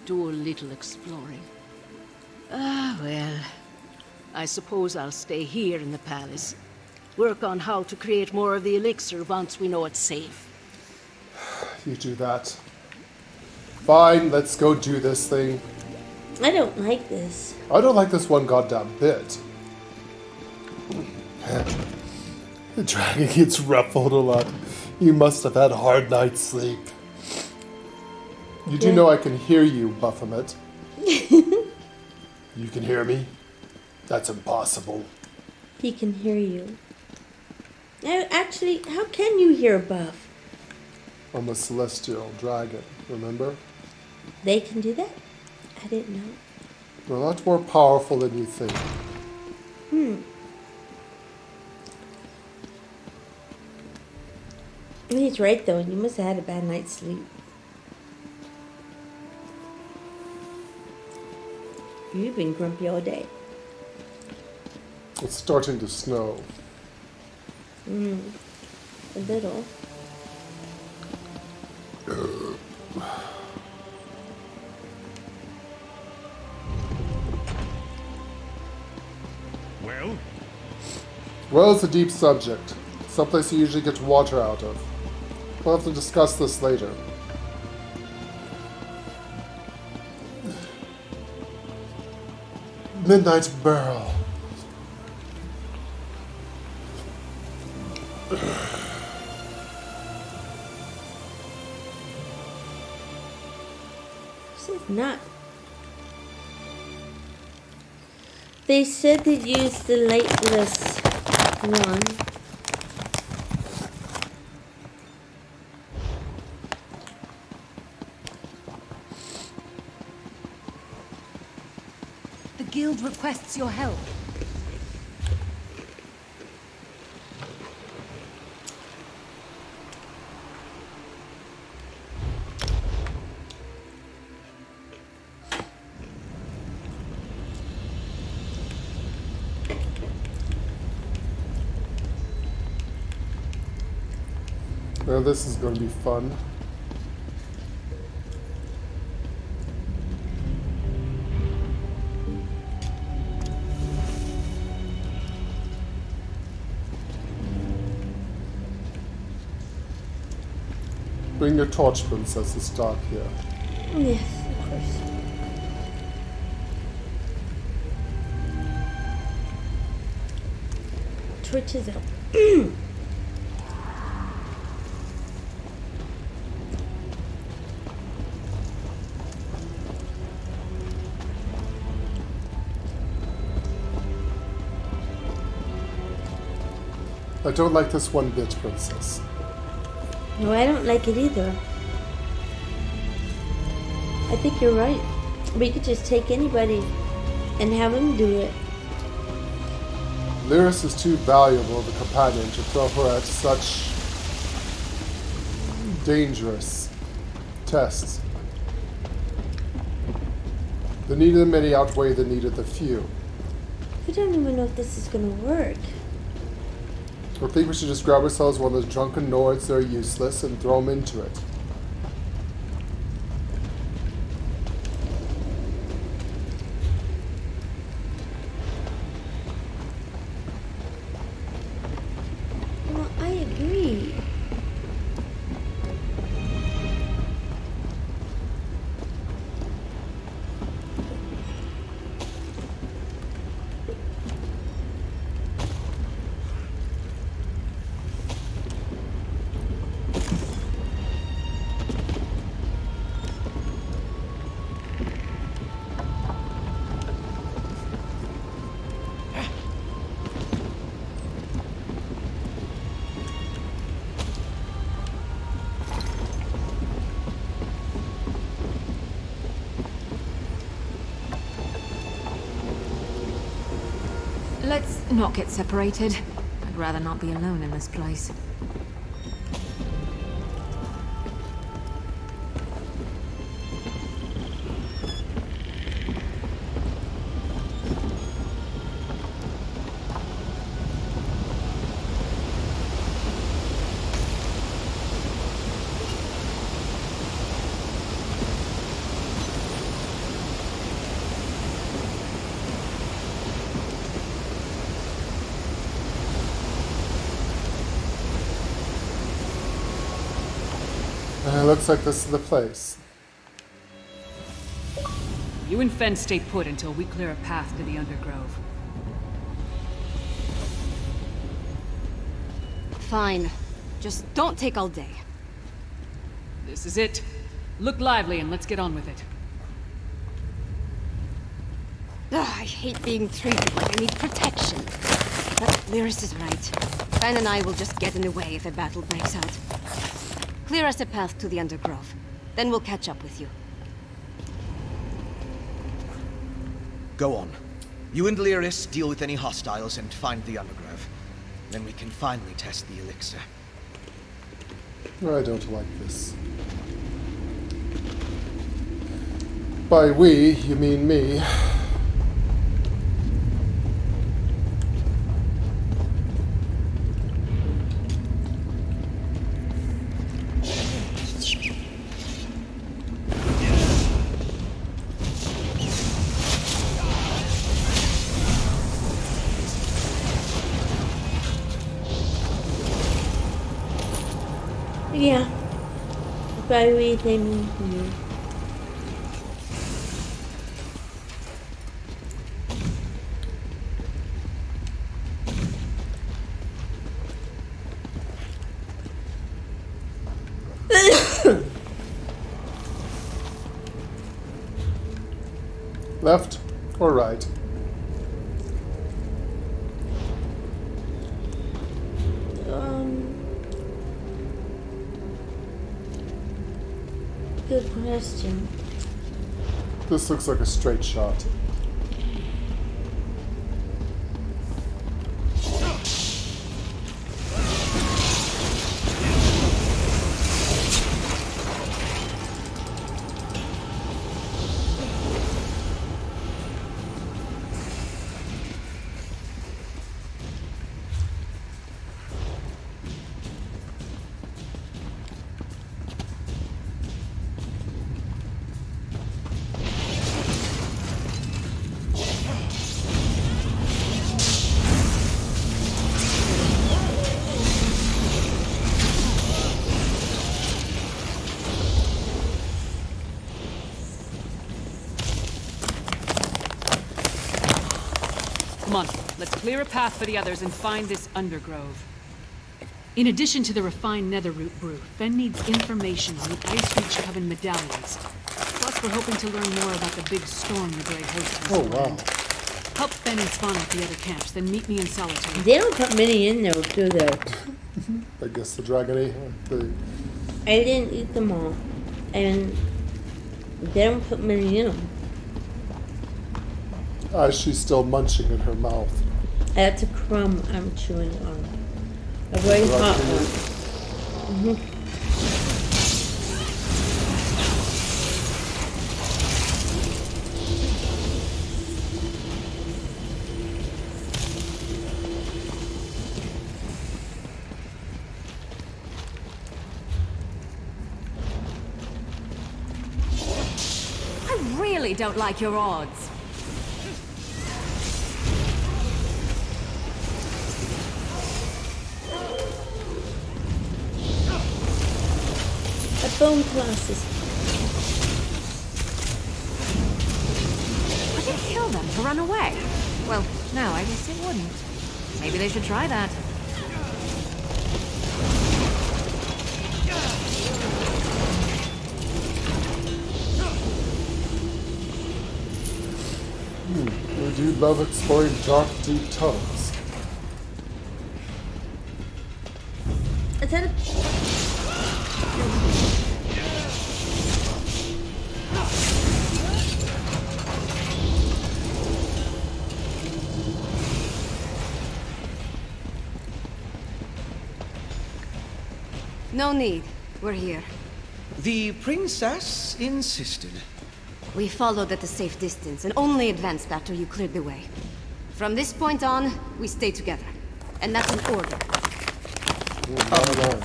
S17: Do a little exploring. Ah, well. I suppose I'll stay here in the palace. Work on how to create more of the elixir once we know it's safe.
S1: You do that. Fine, let's go do this thing.
S2: I don't like this.
S1: I don't like this one goddamn bit. The dragon gets ruffled a lot. You must have had a hard night's sleep. You do know I can hear you, Baphomet. You can hear me? That's impossible.
S2: He can hear you. Actually, how can you hear Buff?
S1: I'm a celestial dragon, remember?
S2: They can do that? I didn't know.
S1: They're a lot more powerful than you think.
S2: He's right though, you must have had a bad night's sleep. You've been grumpy all day.
S1: It's starting to snow.
S2: A little.
S5: Well?
S1: Well, it's a deep subject. Someplace you usually get water out of. We'll have to discuss this later. Midnight Barrel.
S2: This is not. They said they'd use the lightless one.
S11: The guild requests your help.
S1: Now this is going to be fun. Bring your torch, princess. It's dark here.
S2: Yes, of course. Torches out.
S1: I don't like this one bit, princess.
S2: No, I don't like it either. I think you're right. We could just take anybody and have them do it.
S1: Lyris is too valuable of a companion to throw her at such dangerous tests. The need of the many outweigh the need of the few.
S2: I don't even know if this is gonna work.
S1: I think we should just grab ourselves one of those drunken Nords that are useless and throw them into it.
S2: Well, I agree.
S8: Let's not get separated. I'd rather not be alone in this place.
S1: Looks like this is the place.
S14: You and Fen stay put until we clear a path to the Undergrove.
S3: Fine. Just don't take all day.
S14: This is it. Look lively and let's get on with it.
S3: Ugh, I hate being treated like I need protection. But Lyris is right. Fen and I will just get in the way if a battle breaks out. Clear us a path to the Undergrove. Then we'll catch up with you.
S19: Go on. You and Lyris deal with any hostiles and find the Undergrove. Then we can finally test the elixir.
S1: I don't like this. By we, you mean me.
S2: Yeah. By we, they mean you.
S1: Left or right?
S2: Good question.
S1: This looks like a straight shot.
S14: Come on, let's clear a path for the others and find this Undergrove. In addition to the refined netherroot brew, Fen needs information on the Ice Reach Coven medallions. Plus, we're hoping to learn more about the big storm the Grey Host has planned. Help Fen and spawn out the other camps, then meet me in Solitude.
S2: They don't put many in there, do they?
S1: I guess the dragon ate the...
S2: I didn't eat them all. And they don't put many in them.
S1: She's still munching in her mouth.
S2: That's a crumb I'm chewing on. A very hot one.
S8: I really don't like your odds.
S2: Bone classes.
S8: Would it kill them to run away? Well, no, I guess it wouldn't. Maybe they should try that.
S1: I do love exploring dark, deep tunnels.
S2: Is that
S3: No need. We're here.
S19: The princess insisted.
S3: We followed at a safe distance and only advanced after you cleared the way. From this point on, we stay together. And that's an order.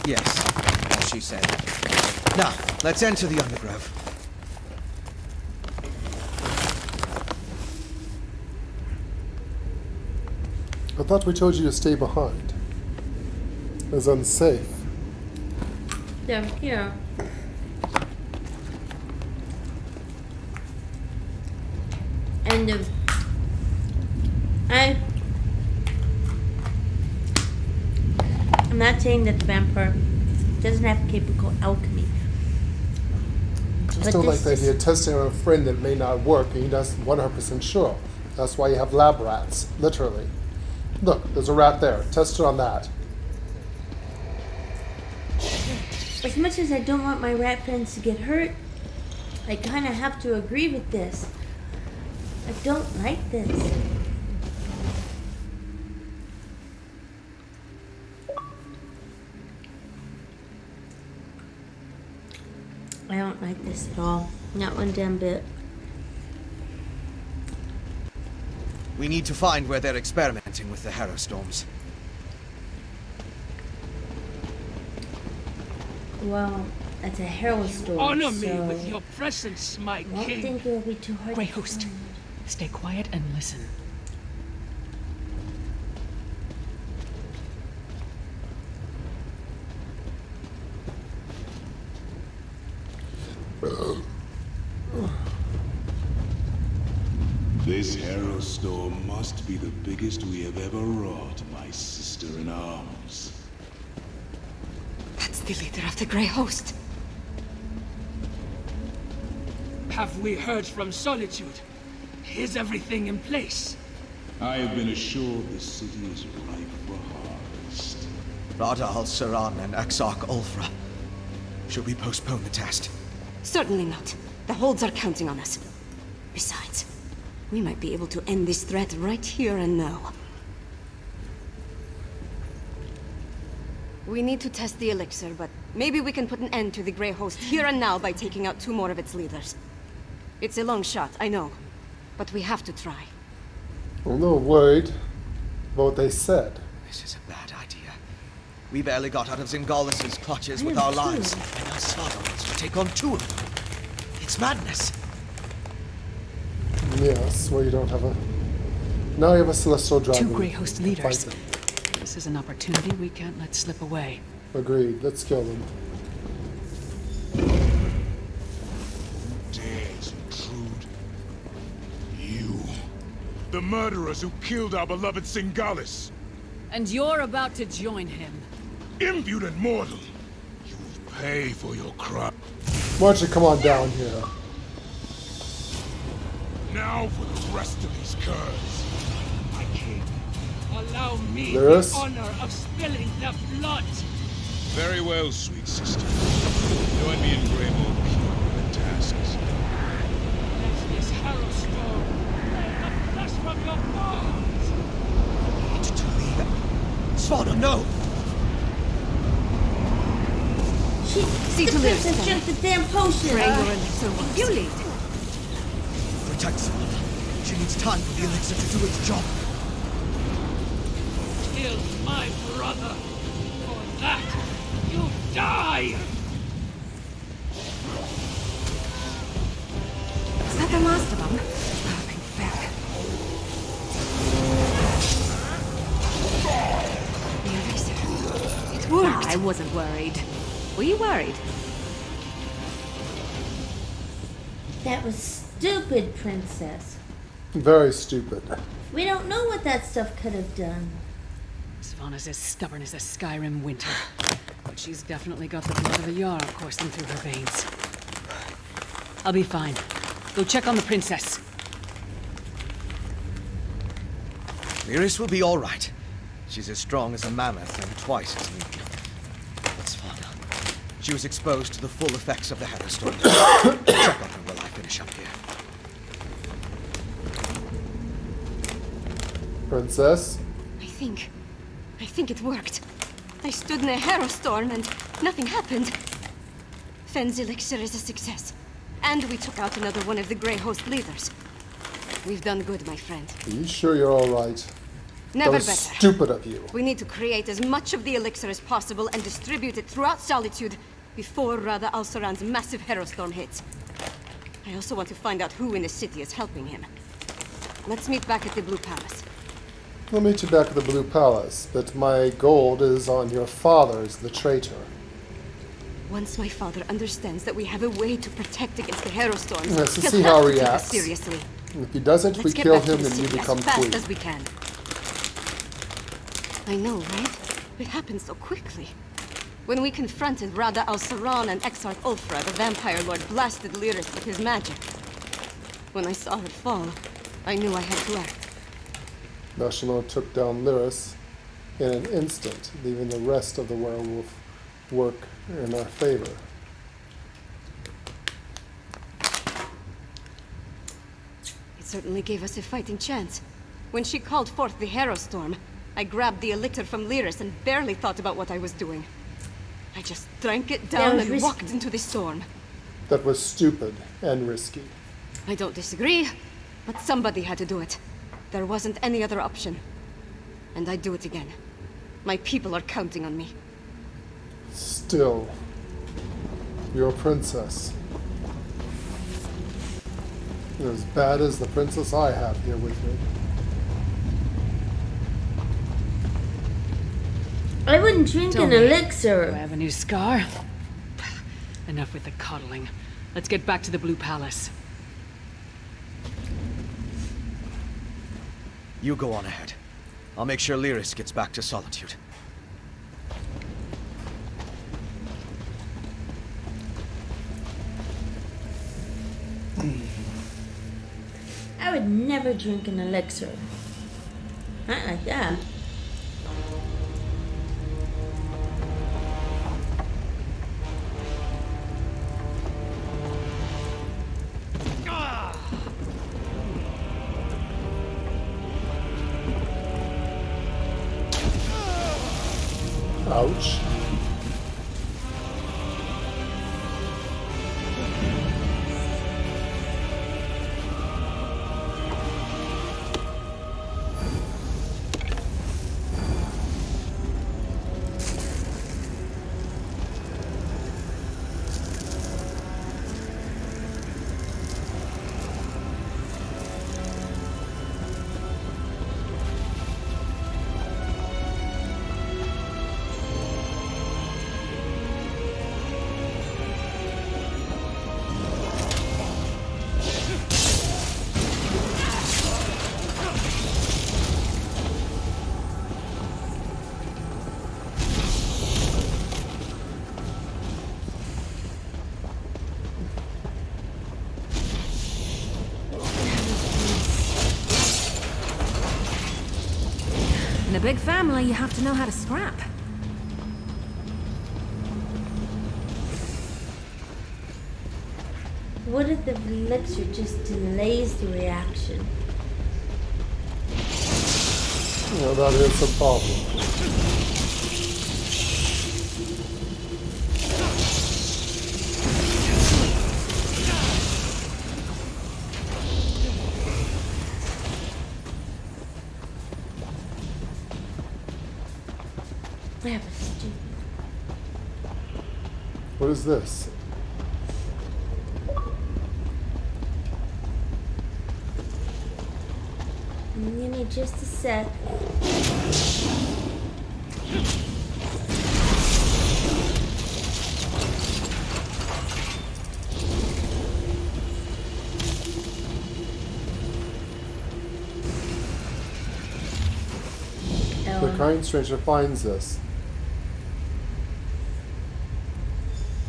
S19: Yes, as she said. Now, let's enter the undergrove.
S1: I thought we told you to stay behind. It's unsafe.
S2: They're here. And I'm not saying that the vampire doesn't have capable alchemy.
S1: I just don't like the idea of testing on a friend that may not work and you're not 100% sure. That's why you have lab rats, literally. Look, there's a rat there. Test it on that.
S2: As much as I don't want my rat friends to get hurt, I kind of have to agree with this. I don't like this. I don't like this at all. Not one damn bit.
S19: We need to find where they're experimenting with the Harrow Storms.
S2: Well, it's a herald storm.
S14: Honor
S2: so
S14: me with your presence, my
S2: I don't
S14: king.
S2: think it'll be too hard.
S14: Grey Host, stay quiet and listen.
S21: This Harrow Storm must be the biggest we have ever wrought, my sister-in-arms.
S3: That's the leader of the Grey Host.
S14: Have we heard from Solitude? Is everything in place?
S21: I have been assured the city is ripe for harvest.
S19: Rada al-Saran and Exarch Ulfra. Should we postpone the test?
S3: Certainly not. The holds are counting on us. Besides, we might be able to end this threat right here and now. We need to test the elixir, but maybe we can put an end to the Grey Host here and now by taking out 2 more of its leaders. It's a long shot, I know, but we have to try.
S1: I'm a little worried about what they said.
S19: This is a bad idea. We barely got out of Zingalis's clutches with our lives, and now Svada wants to take on 2 of them. It's madness.
S1: Yes, well, you don't have a... Now you have a Celestial Dragon.
S14: 2 Grey Host
S1: to
S14: leaders.
S1: fight them.
S14: This is an opportunity we can't let slip away.
S1: Agreed. Let's kill them.
S5: Dares intrude. You. The murderers who killed our beloved Singalis.
S14: And you're about to join him.
S5: Impudent mortal. You will pay for your crime.
S1: Why don't you come on down here?
S5: Now for the rest of these curs.
S14: My king, allow me
S1: Lyris?
S14: the honor of spilling their blood.
S5: Very well, sweet sister. Join me in Greymore Pure when the task is done.
S14: Let this harrow storm lay the flesh from your bones.
S19: To leave. Svada, no!
S3: See
S2: the
S3: to live.
S2: princess drank the damn potion.
S3: Drain your elixir. You lead.
S19: Protect Svada. She needs time for the elixir to do its job.
S14: Kill my brother. For that, you die!
S3: Is that the last of them? Pathetic. The elixir. It worked.
S8: I wasn't worried. Were you worried?
S2: That was stupid, princess.
S1: Very stupid.
S2: We don't know what that stuff could have done.
S14: Svanna's as stubborn as a Skyrim winter. But she's definitely got the blood of a Jarl coursing through her veins. I'll be fine. Go check on the princess.
S19: Lyris will be all right. She's as strong as a mammoth and twice as mean. But Svana, she was exposed to the full effects of the Harrow Storm. Check on her while I finish up here.
S1: Princess?
S3: I think it worked. I stood in a harrow storm and Nothing happened. Fenn's elixir is a success. And we took out another one of the Grey Host leaders. We've done good, my friend.
S1: Are you sure you're all right?
S3: Never
S1: That was
S3: better.
S1: stupid of you.
S3: We need to create as much of the elixir as possible and distribute it throughout Solitude before Rada al-Saran's massive Hero Storm hits. I also want to find out who in the city is helping him. Let's meet back at the Blue Palace.
S1: I'll meet you back at the Blue Palace, but my gold is on your father's, the traitor.
S3: Once my father understands that we have a way to protect against the Hero Storms,
S1: Yes, to
S3: he'll
S1: see
S3: have
S1: how
S3: to
S1: he
S3: take us
S1: reacts.
S3: seriously.
S1: And if he doesn't,
S3: Let's
S1: we
S3: get
S1: kill
S3: back to
S1: him
S3: the
S1: and you
S3: city
S1: become
S3: as fast
S1: queen.
S3: as we can. I know, right? It happened so quickly. When we confronted Rada al-Saran and Exarch Ulfra, the Vampire Lord blasted Lyris with his magic. When I saw her fall, I knew I had to act.
S1: Nashima took down Lyris in an instant, leaving the rest of the werewolf work in our favor.
S3: It certainly gave us a fighting chance. When she called forth the Hero Storm, I grabbed the elixir from Lyris and barely thought about what I was doing. I just drank it down
S2: was
S3: and
S2: risky.
S3: walked into the storm.
S1: That was stupid and risky.
S3: I don't disagree, but somebody had to do it. There wasn't any other option. And I'd do it again. My people are counting on me.
S1: Still, you're a princess. You're as bad as the princess I have here with me.
S2: I wouldn't drink an elixir.
S14: Do I have a new scar? Enough with the coddling. Let's get back to the Blue Palace.
S19: You go on ahead. I'll make sure Lyris gets back to Solitude.
S2: I would never drink an elixir. Not like that.
S1: Ouch.
S8: In a big family, you have to know how to scrap.
S2: What if the elixir just delays the reaction?
S1: Yeah, that is a problem.
S2: That was stupid.
S1: What is this?
S2: Give me just a sec.
S1: The kind stranger finds this.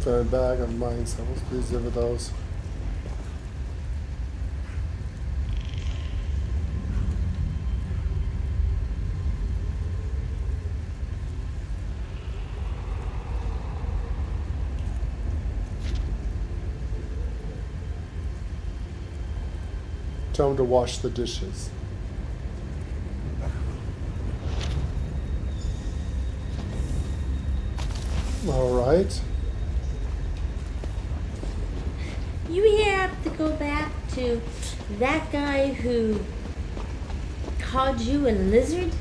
S1: Fair bag of mining samples. Please deliver those. Tell him to wash the dishes. All right.
S2: You have to go back to that guy who called you a lizard?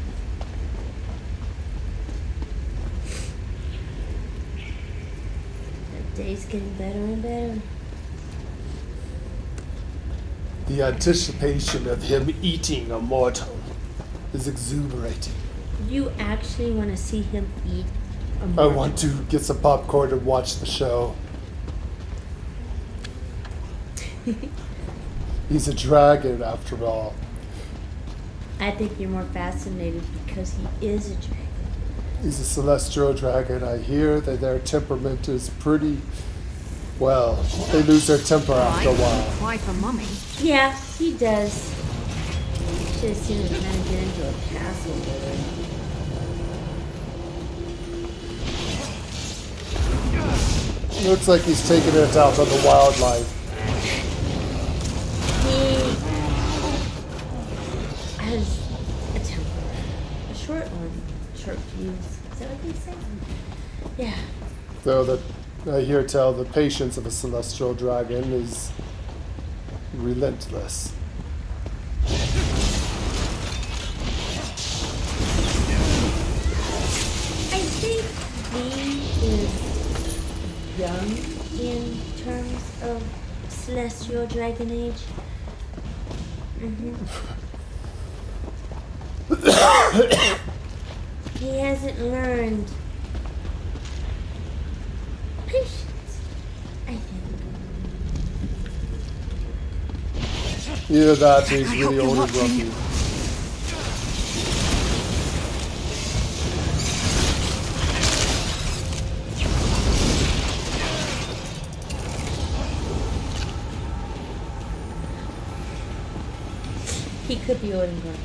S2: The day's getting better and better.
S1: The anticipation of him eating a mortal is exuberating.
S2: You actually want to see him eat a
S1: I
S2: mortal?
S1: want to get some popcorn and watch the show. He's a dragon, after all.
S2: I think you're more fascinated because he is a dragon.
S1: He's a celestial dragon. I hear that their temperament is pretty... Well, they lose their temper after a while.
S8: Quite the mummy.
S2: Yeah, he does. Should have seen him trying to get into a castle with her.
S1: Looks like he's taking it out on the wildlife.
S2: He has a temper. A short one. Short fuse. Is that what they say? Yeah.
S1: Though that I hear tell the patience of a celestial dragon is relentless.
S2: I think he is young in terms of celestial dragon age. He hasn't learned patience, I think.
S1: Either that or he's really old and grumpy.
S2: He could be old and grumpy.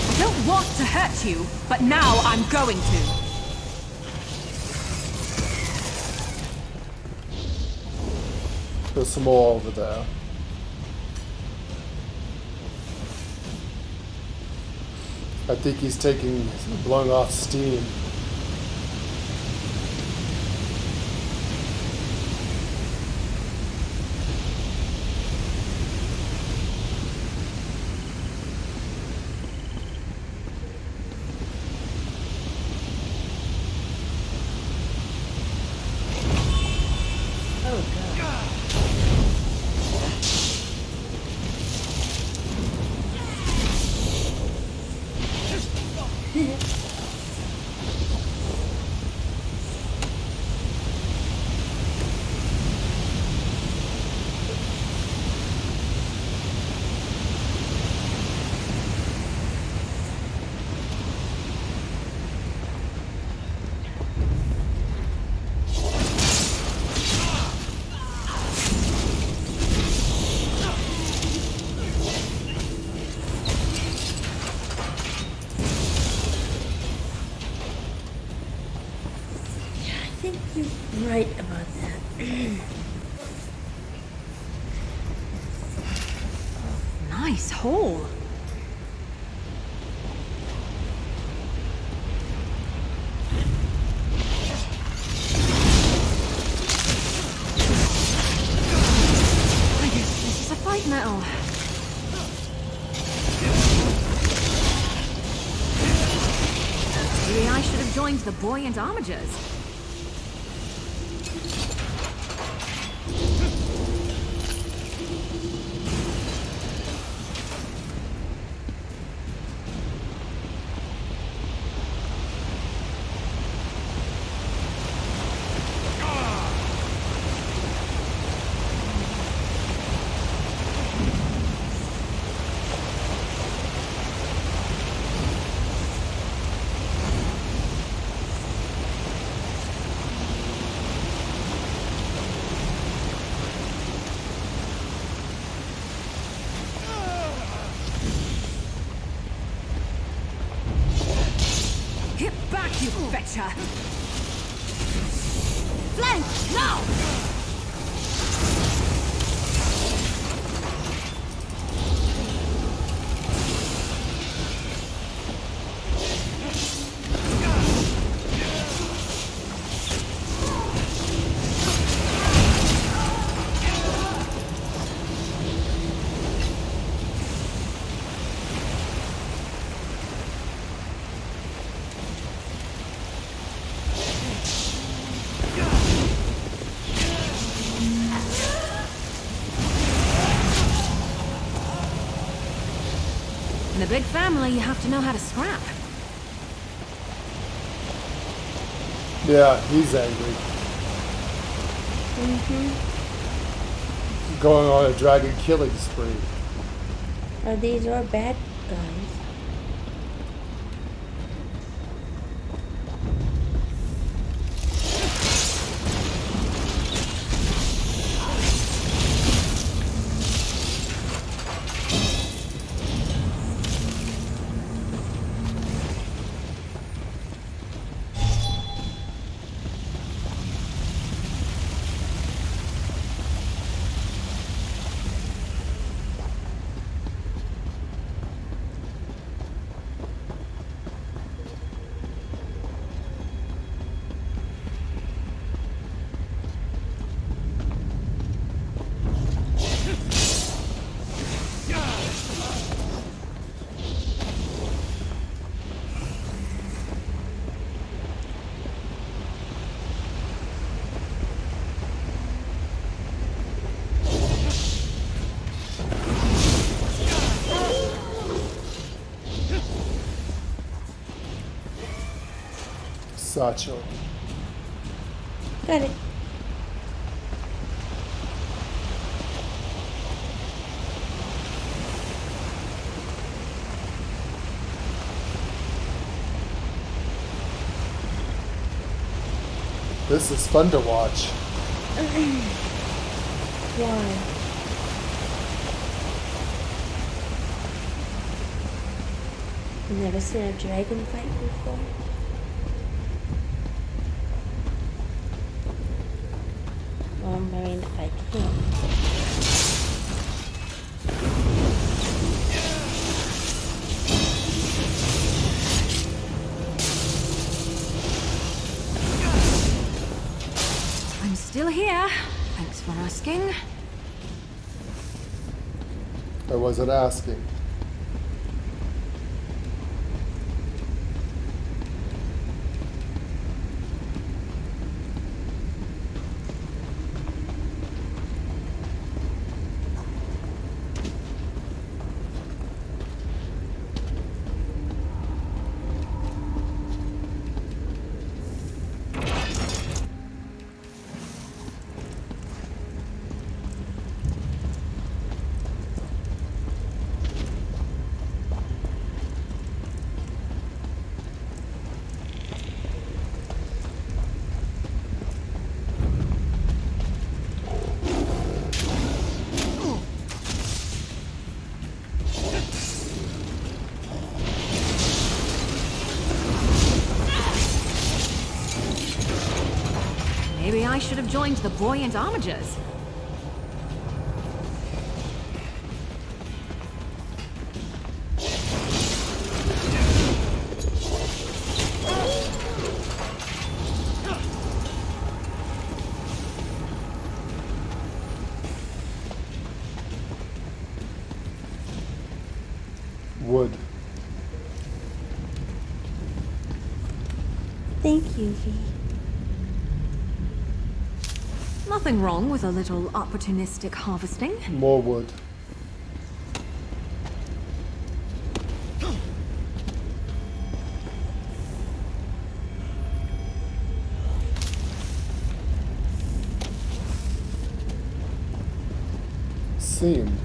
S14: I don't want to hurt you, but now I'm going to.
S1: There's some more over there. I think he's blowing off steam.
S2: I think you're right about that.
S14: Nice hole. I guess this is a fight metal. Maybe I should have joined the buoyant armigers. Get back, you fetcher!
S3: Flank! Now!
S8: In a big family, you have to know how to scrap.
S1: Yeah, he's angry. Going on a dragon killing spree.
S2: Oh, these are bad guys.
S1: Satchel.
S2: Got it.
S1: This is fun to watch.
S2: Why? Never seen a dragon fight before. Or marine fight king.
S8: I'm still here. Thanks for asking.
S1: I wasn't asking.
S8: Maybe I should have joined the buoyant homagers.
S1: Wood.
S2: Thank you, V.
S8: Nothing wrong with a little opportunistic harvesting.
S1: More wood. Seam.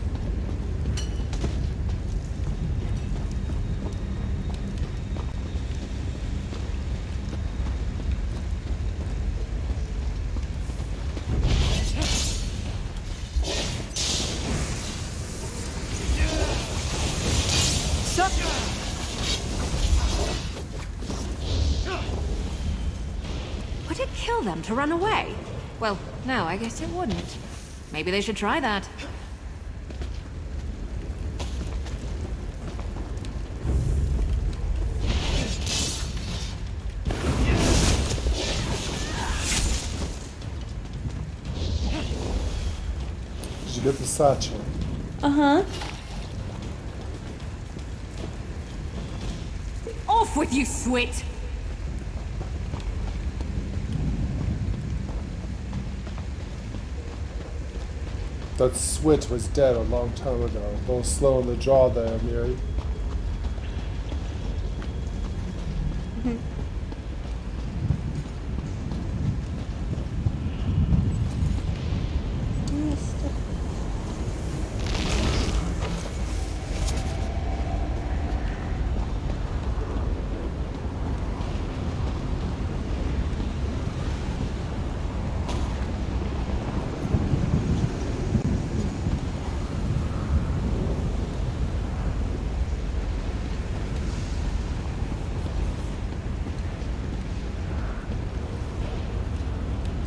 S8: Would it kill kill them to run away? Well, no, I guess it wouldn't. Maybe they should try that.
S1: Did you get the satchel?
S2: Uh-huh.
S8: Off with you, Swit!
S1: That Swit was dead a long time ago. A little slow in the draw there, Miri.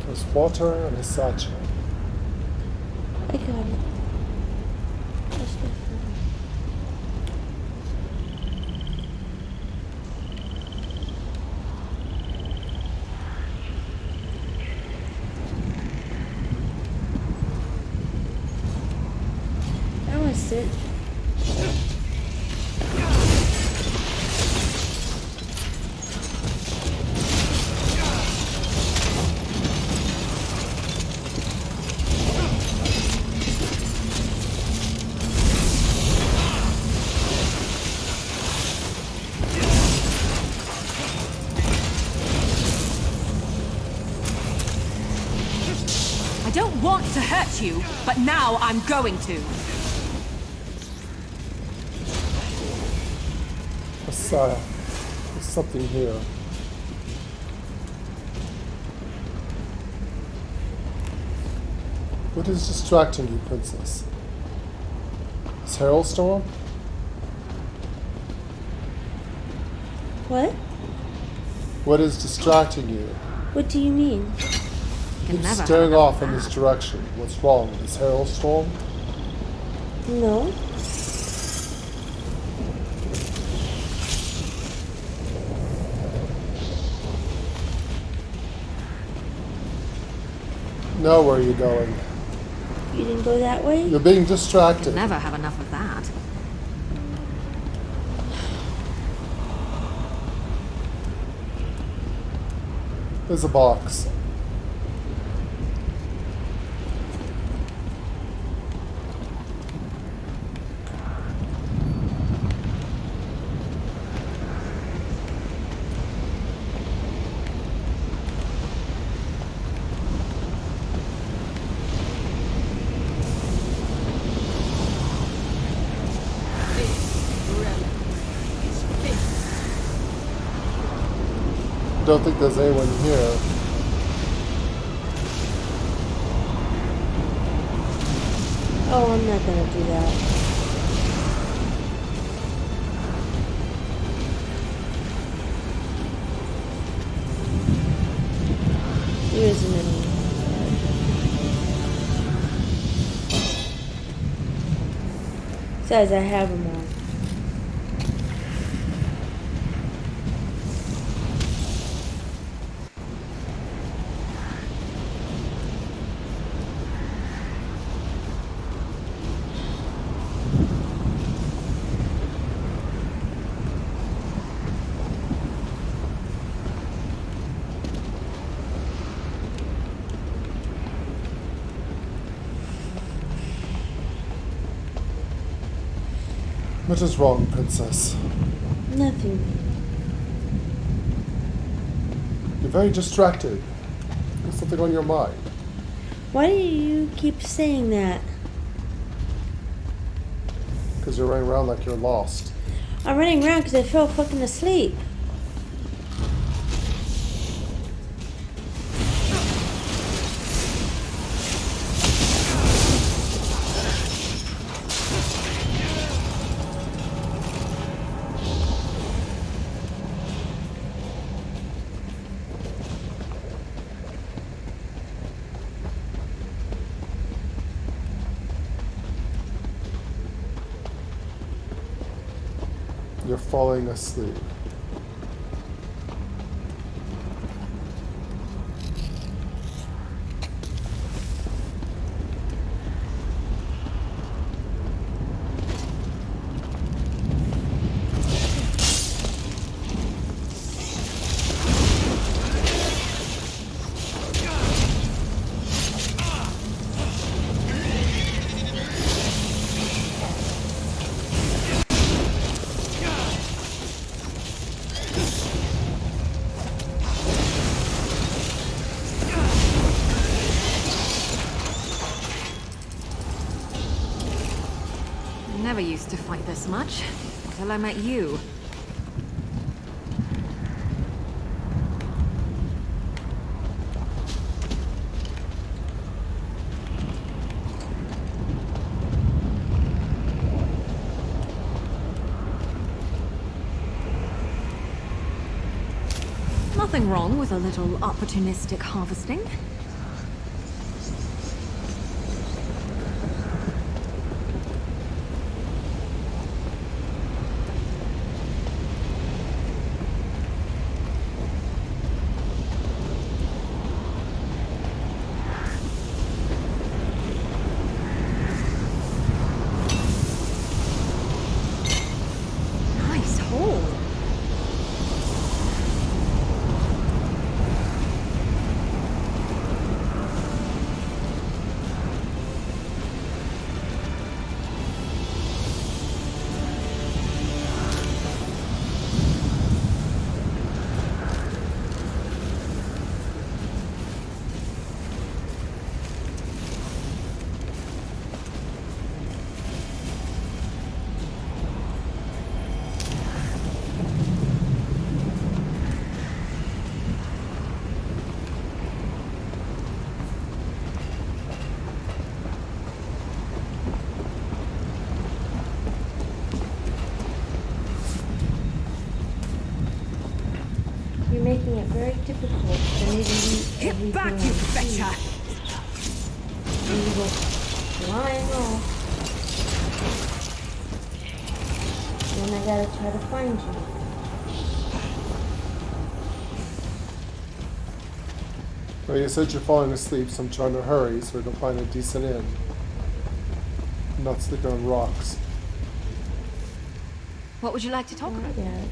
S1: There's water and a satchel.
S2: I got it. Just go for it. That was it.
S8: I don't want to hurt you, but now I'm going to.
S1: Messiah. There's something here. What is distracting you, Princess? Is Hailstorm?
S2: What?
S1: What is distracting you?
S2: What do you mean?
S1: Keep staring off in this direction. What's wrong? Is Hailstorm?
S2: No.
S1: Now where are you going?
S2: You didn't go that way?
S1: You're being distracted.
S8: Never have enough of that.
S1: There's a box. Don't think there's anyone here.
S2: Oh, I'm not gonna do that. There isn't any. Says I have them all.
S1: What is wrong, Princess?
S2: Nothing.
S1: You're very distracted. There's something on your mind.
S2: Why do you keep saying that?
S1: Because you're running around like you're lost.
S2: I'm running around because I fell fucking asleep.
S1: you're falling asleep.
S8: Never used to fight this much until I met you. Nothing wrong with a little opportunistic harvesting. Nice hole.
S2: You're making it very difficult for me to use everything.
S4: Get back, you betcha!
S2: And you go flying off. Then I gotta try to find you.
S1: Well, you said you're falling asleep, so I'm trying to hurry so we can find a decent inn. Not sleeping on rocks.
S8: What would you like to talk about?
S2: Yeah.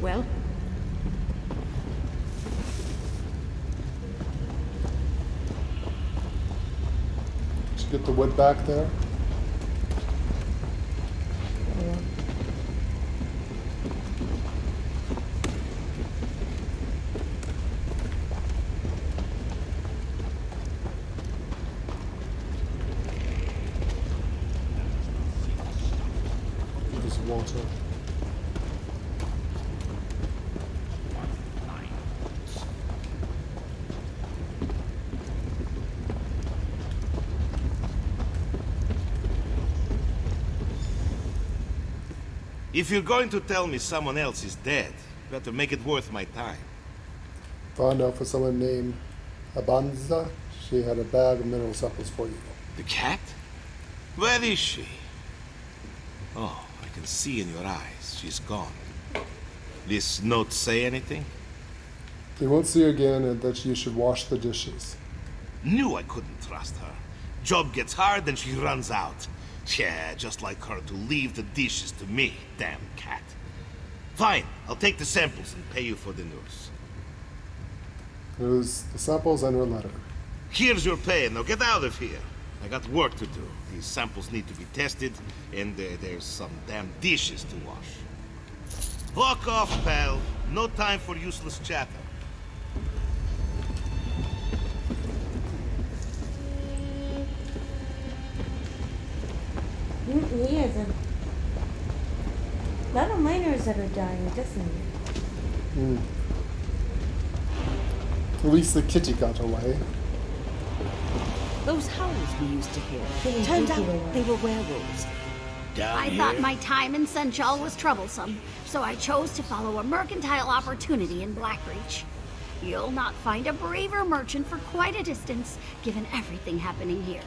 S14: Well?
S1: Did you get the wood back there?
S2: Yeah.
S1: There's water.
S7: If you're going to tell me someone else is dead, better make it worth my time.
S1: Found out for someone named Abanza. She had a bag of mineral samples for you.
S7: The cat? Where is she? Oh, I can see in your eyes. She's gone. This note say anything?
S1: You won't see her again, and that you should wash the dishes.
S7: Knew I couldn't trust her. Job gets hard, then she runs out. Yeah, just like her to leave the dishes to me, damn cat. Fine, I'll take the samples and pay you for the news.
S1: It was the samples and her letter.
S7: Here's your pay, now get out of here. I got work to do. These samples need to be tested, and there's some damn dishes to wash. Walk off, pal. No time for useless chatter.
S2: He has a lot of miners that are dying, doesn't he?
S1: Hmm. At least the kitty got away.
S17: Those howls we used to hear. Turned out they were werewolves.
S16: I thought my time in Senchal was troublesome, so I chose to follow a mercantile opportunity in Blackreach.
S9: You'll not find a braver merchant for quite a distance, given everything happening here.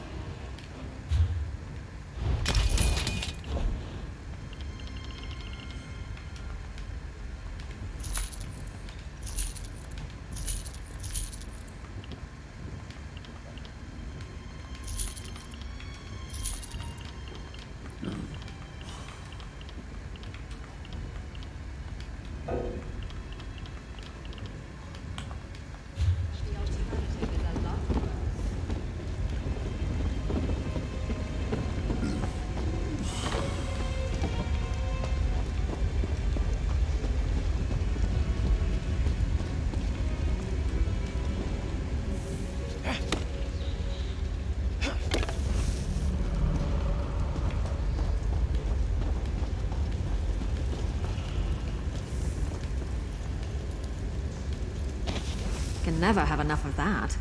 S8: Can never have enough of that.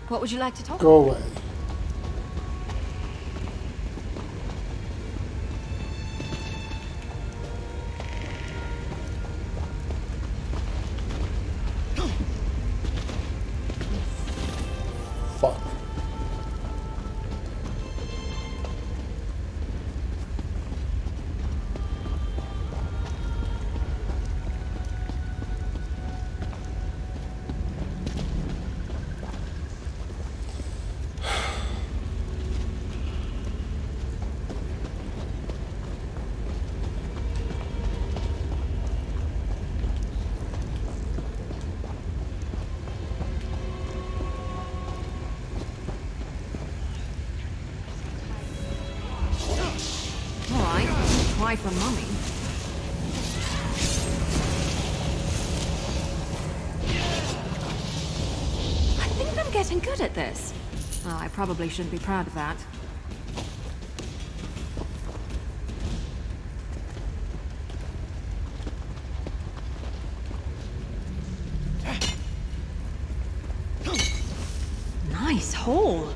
S8: What would you like to talk
S1: Go
S8: about?
S1: away. Fuck.
S8: Alright, try for mummy. I think I'm getting good at this. Oh, I probably shouldn't be proud of that. Nice hole.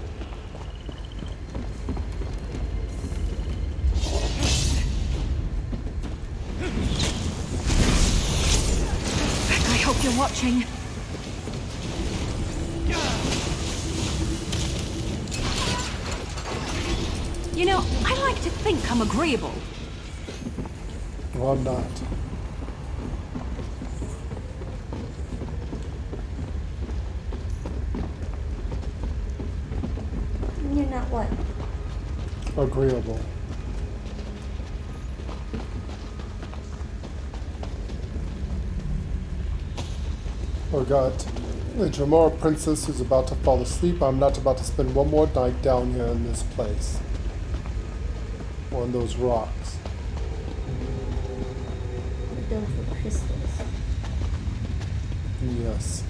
S8: I hope you're watching. You know, I like to think I'm agreeable.
S1: Well, I'm not.
S2: You're not what?
S1: Agreeable. Oh God. The Jamora princess is about to fall asleep. I'm not about to spend one more night down here in this place. On those rocks.
S2: Those were crystals.
S1: Yes.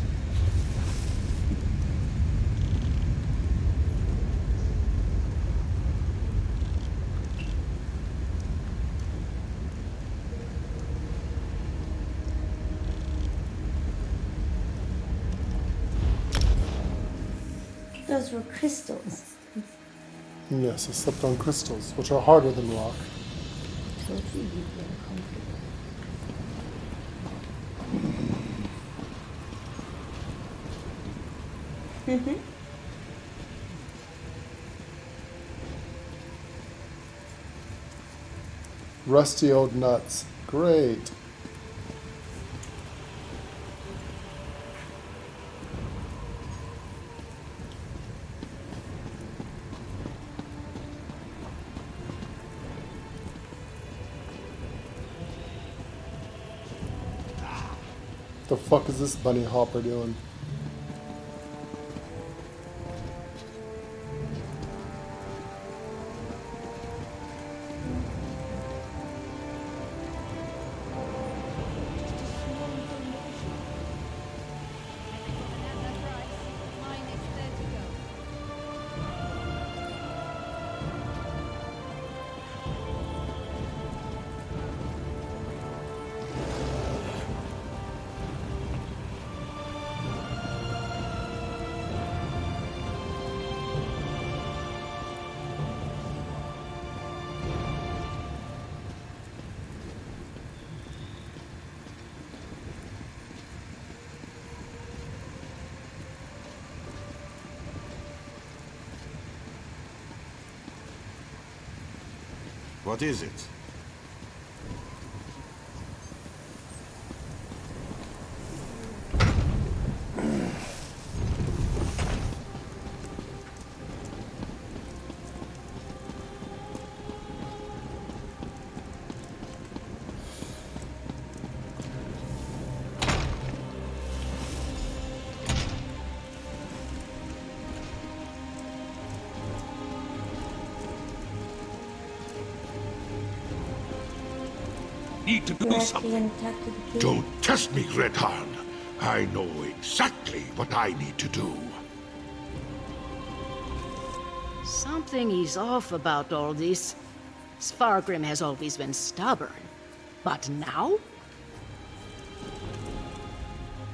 S2: Those were crystals.
S1: Yes, I slept on crystals, which are harder than rock.
S2: Told you you'd be uncomfortable. Mm-hmm.
S1: Rusty old nuts. Great. The fuck is this bunny hopper doing?
S7: What is it?
S5: Need to do something.
S7: Don't test me, Red Hound. I know exactly what I need to do.
S17: Something is off about all this. Svargrim has always been stubborn. But now?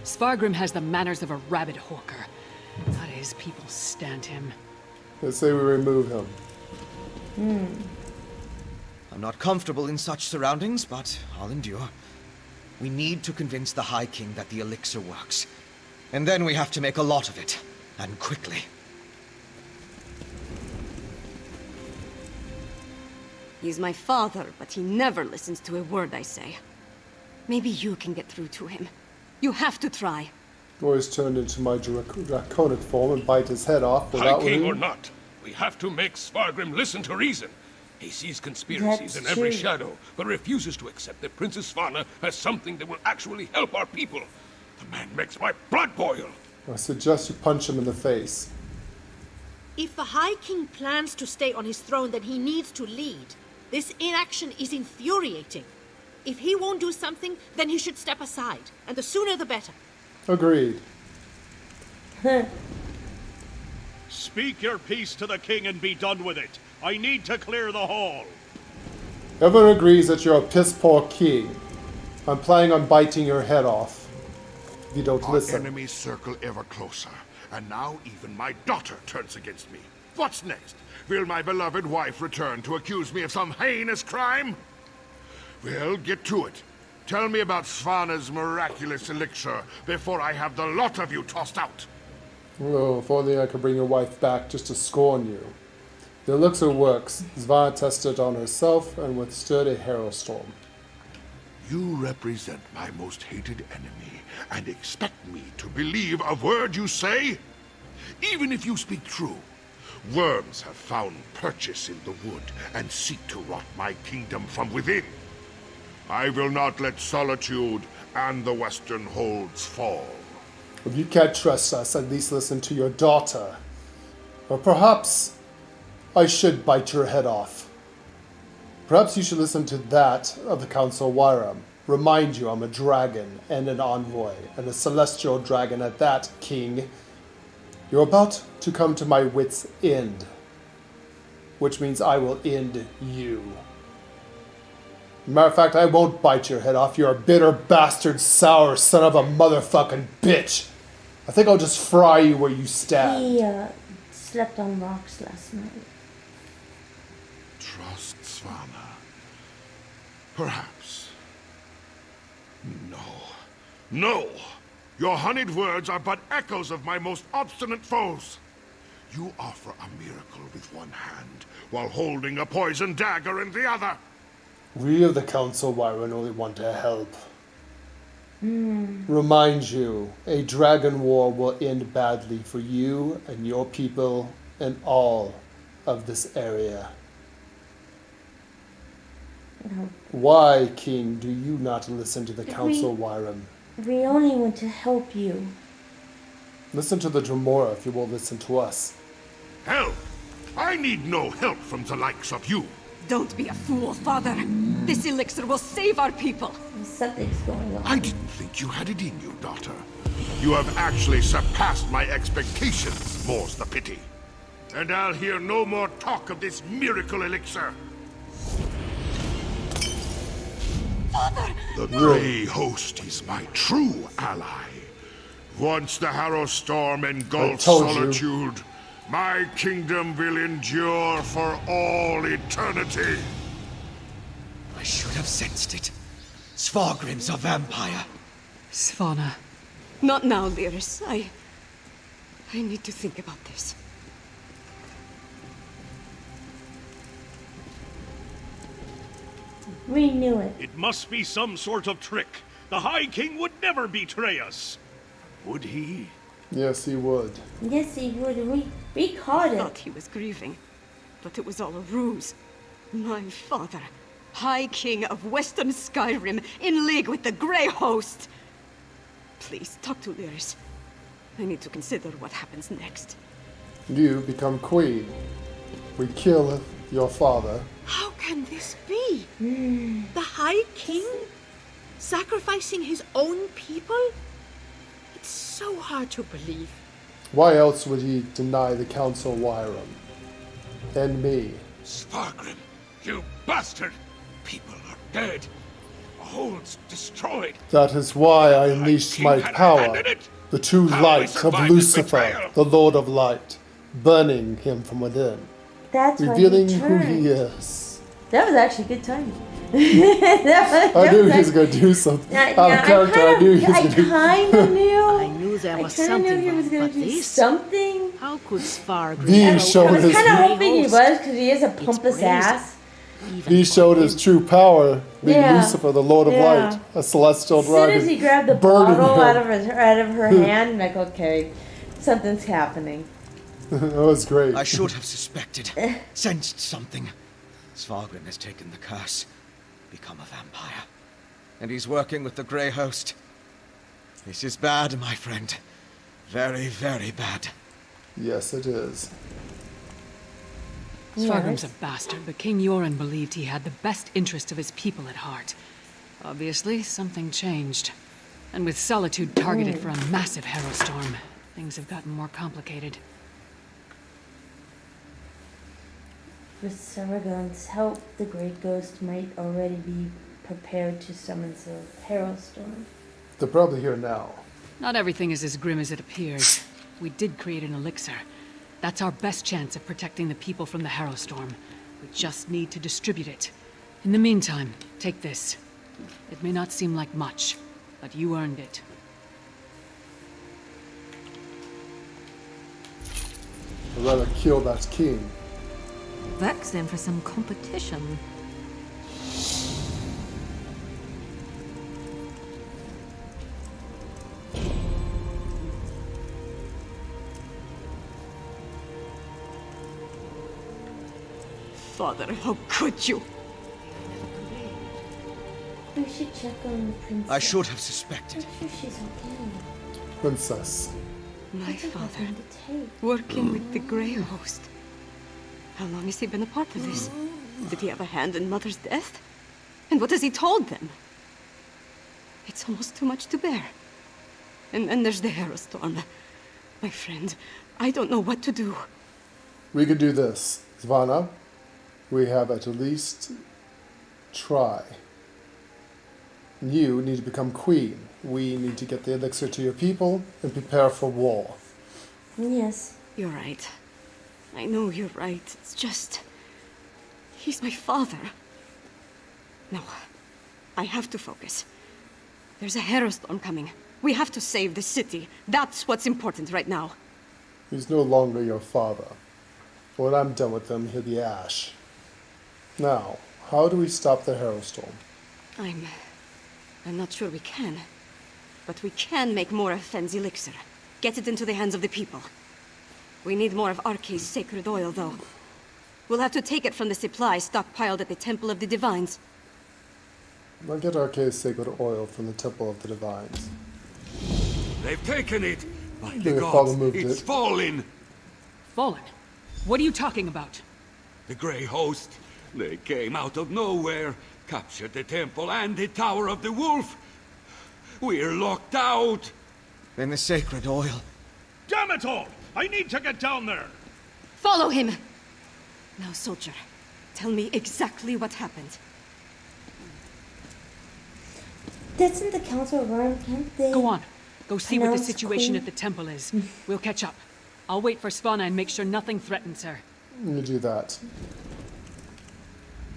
S14: Svargrim has the manners of a rabid hawker. Not his people stand him.
S1: Let's say we remove him.
S19: I'm not comfortable in such surroundings, but I'll endure. We need to convince the High King that the elixir works. And then we have to make a lot of it. And quickly.
S3: He's my father, but he never listens to a word I say. Maybe you can get through to him. You have to try.
S1: Always turned into my draconic form and bite his head off
S20: High
S1: without
S20: King or not, we have to make Svargrim listen to reason. He sees conspiracies in every shadow, but refuses to accept that Princess Svanna has something that will actually help our people. The man makes my blood boil.
S1: I suggest you punch him in the face.
S4: If the High King plans to stay on his throne, then he needs to lead. This inaction is infuriating. If he won't do something, then he should step aside, and the sooner the better.
S1: Agreed.
S6: Speak your piece to the king and be done with it. I need to clear the hall.
S1: Everyone agrees that you're a piss-poor king. I'm planning on biting your head off if you don't listen.
S7: Our enemies circle ever closer, and now even my daughter turns against me. What's next? Will my beloved wife return to accuse me of some heinous crime? Well, get to it. Tell me about Svanna's miraculous elixir before I have the lot of you tossed out.
S1: Oh, if only I could bring your wife back just to scorn you. The elixir works. Svanna tested on herself and withstood a hailstorm.
S7: You represent my most hated enemy and expect me to believe a word you say? Even if you speak true, worms have found purchase in the wood and seek to rot my kingdom from within. I will not let Solitude and the Western Holds fall.
S1: If you can't trust us, at least listen to your daughter. Or perhaps I should bite your head off. Perhaps you should listen to that of the Council Wyram. Remind you I'm a dragon and an envoy, and a celestial dragon at that, King. You're about to come to my wit's end, which means I will end you. Matter of fact, I won't bite your head off. You're a bitter bastard, sour son of a motherfucking bitch. I think I'll just fry you where you stand.
S2: He slept on rocks last night.
S7: Trust Svanna. Perhaps. No. No! Your honeyed words are but echoes of my most obstinate foes. You offer a miracle with one hand, while holding a poisoned dagger in the other.
S1: We of the Council Wyran only want to help. Remind you, a dragon war will end badly for you and your people and all of this area.
S2: No.
S1: Why, King, do you not listen to the
S2: Did
S1: Council
S2: we-
S1: Wyram?
S2: We only want to help you.
S1: Listen to the Dremora if you will listen to us.
S7: Help! I need no help from the likes of you.
S3: Don't be a fool, Father. This elixir will save our people.
S2: Something's going on.
S7: I didn't think you had it in you, daughter. You have actually surpassed my expectations, more's the pity. And I'll hear no more talk of this miracle elixir.
S3: Father!
S7: The Grey Host is my true ally. Once the Harrow Storm engulfs Solitude, my kingdom will endure for all eternity.
S19: I should have sensed it. Svargrim's a vampire.
S14: Svanna.
S3: Not now, Lyris. I need to think about this.
S2: We knew it.
S6: It must be some sort of trick. The High King would never betray us. Would he?
S1: Yes, he would.
S2: Yes, he would. We caught
S3: I
S2: it.
S3: thought he was grieving, but it was all a ruse. My father, High King of Western Skyrim, in league with the Grey Host. Please, talk to Lyris. I need to consider what happens next.
S1: You become queen. We kill your father.
S4: How can this be? The High King? Sacrificing his own people? It's so hard to believe.
S1: Why else would he deny the Council Wyram? And me?
S5: Svargrim, you bastard! People are dead. The hold's destroyed.
S1: That is why I unleashed my power. The true light of Lucifer, the Lord of Light, burning him from within.
S2: That's
S1: revealing
S2: why he
S1: who he
S2: turned.
S1: is.
S2: That was actually good timing.
S1: I knew he was going to do something. Out of character, I knew he was going to do
S2: kind of knew.
S4: I knew there was something
S2: knew he was
S4: wrong,
S2: going
S4: but
S2: to do
S4: this?
S2: something.
S4: How could Svargrim...
S1: He showed
S2: I was
S1: his
S2: kind of hoping he was, because he is a pompous ass.
S1: He showed his true power, being
S2: Yeah.
S1: Lucifer, the Lord of
S2: Yeah.
S1: Light, a celestial
S2: As soon
S1: dragon.
S2: as he grabbed the
S1: burning
S2: bottle
S1: him.
S2: out of her hand, I'm like, okay, something's happening.
S1: That was great.
S19: I should have suspected, sensed something. Svargrim has taken the curse, become a vampire. And he's working with the Grey Host. This is bad, my friend. Very, very bad.
S1: Yes, it is.
S14: Svargrim's a bastard, but King Yoren believed he had the best interest of his people at heart. Obviously, something changed. And with Solitude targeted for a massive Harrow Storm, things have gotten more complicated.
S2: With Saragon's help, the Great Ghost might already be prepared to summon the Harrow Storm.
S1: They're probably here now.
S14: Not everything is as grim as it appears. We did create an elixir. That's our best chance of protecting the people from the Harrow Storm. We just need to distribute it. In the meantime, take this. It may not seem like much, but you earned it.
S1: I'd rather kill that king.
S8: Vex in for some competition.
S3: Father, how could you?
S2: We should check on the princess.
S19: I should have suspected.
S2: I'm sure she's okay.
S1: Princess.
S3: My father, working with the Grey Host. How long has he been a part of this? Did he have a hand in Mother's death? And what has he told them? It's almost too much to bear. And then there's the Harrow Storm. My friend, I don't know what to do.
S1: We could do this. Svanna, we have at least try. You need to become queen. We need to get the elixir to your people and prepare for war.
S2: Yes.
S3: You're right. I know you're right. It's just... he's my father. No. I have to focus. There's a Harrow Storm coming. We have to save the city. That's what's important right now.
S1: He's no longer your father. When I'm done with him, he'll be ash. Now, how do we stop the Harrow Storm?
S3: I'm not sure we can. But we can make more of Fenn's elixir. Get it into the hands of the people. We need more of Arkay's sacred oil, though. We'll have to take it from the supply stockpiled at the Temple of the Divines.
S1: I'll get Arceus sacred oil from the Temple of the Divines.
S12: They've taken it! By the
S1: Maybe Father
S12: gods,
S1: moved
S12: it's
S1: it.
S12: fallen!
S14: Fallen? What are you talking about?
S12: The Grey Host. They came out of nowhere, captured the temple and the Tower of the Wolf. We're locked out!
S19: Then the sacred oil.
S6: Damn it all! I need to get down there!
S3: Follow him! Now, soldier, tell me exactly what happened.
S2: Doesn't the Council of Rome, can't they?
S14: Go on. Go see what the
S2: announce
S14: situation
S2: Queen?
S14: at the temple is. We'll catch up. I'll wait for Svanna and make sure nothing threatens her.
S1: You do that.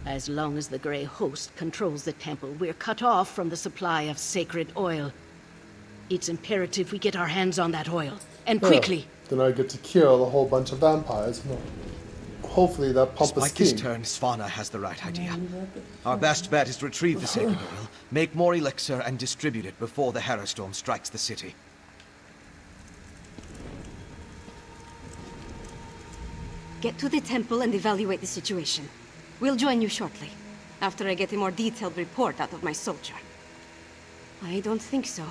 S17: As long as the Grey Host controls the temple, we're cut off from the supply of sacred oil. It's imperative we get our hands on that oil, and quickly.
S1: Then I get to kill a whole bunch of vampires. No. Hopefully that pompous
S19: Despite this
S1: king.
S19: turn, Svanna has the right idea. Our best bet is to retrieve the sacred oil, make more elixir, and distribute it before the Harrowstorm strikes the city.
S3: Get to the temple and evaluate the situation. We'll join you shortly, after I get a more detailed report out of my soldier. I don't think so.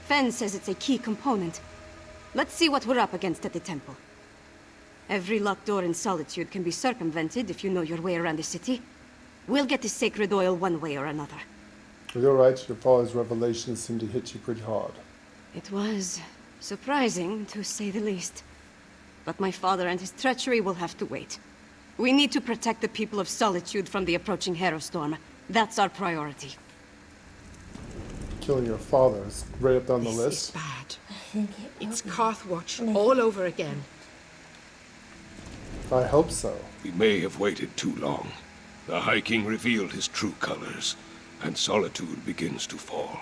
S3: Fen says it's a key component. Let's see what we're up against at the temple. Every locked door in Solitude can be circumvented if you know your way around the city. We'll get the sacred oil one way or another.
S1: You're right, your father's revelations seem to hit you pretty hard.
S3: It was surprising, to say the least. But my father and his treachery will have to wait. We need to protect the people of Solitude from the approaching Harrowstorm. That's our priority.
S1: Killing your father is right up down the
S4: This
S1: list.
S4: is bad. It's Carthwatch all over again.
S1: I hope so.
S20: We may have waited too long. The High King revealed his true colors, and Solitude begins to fall.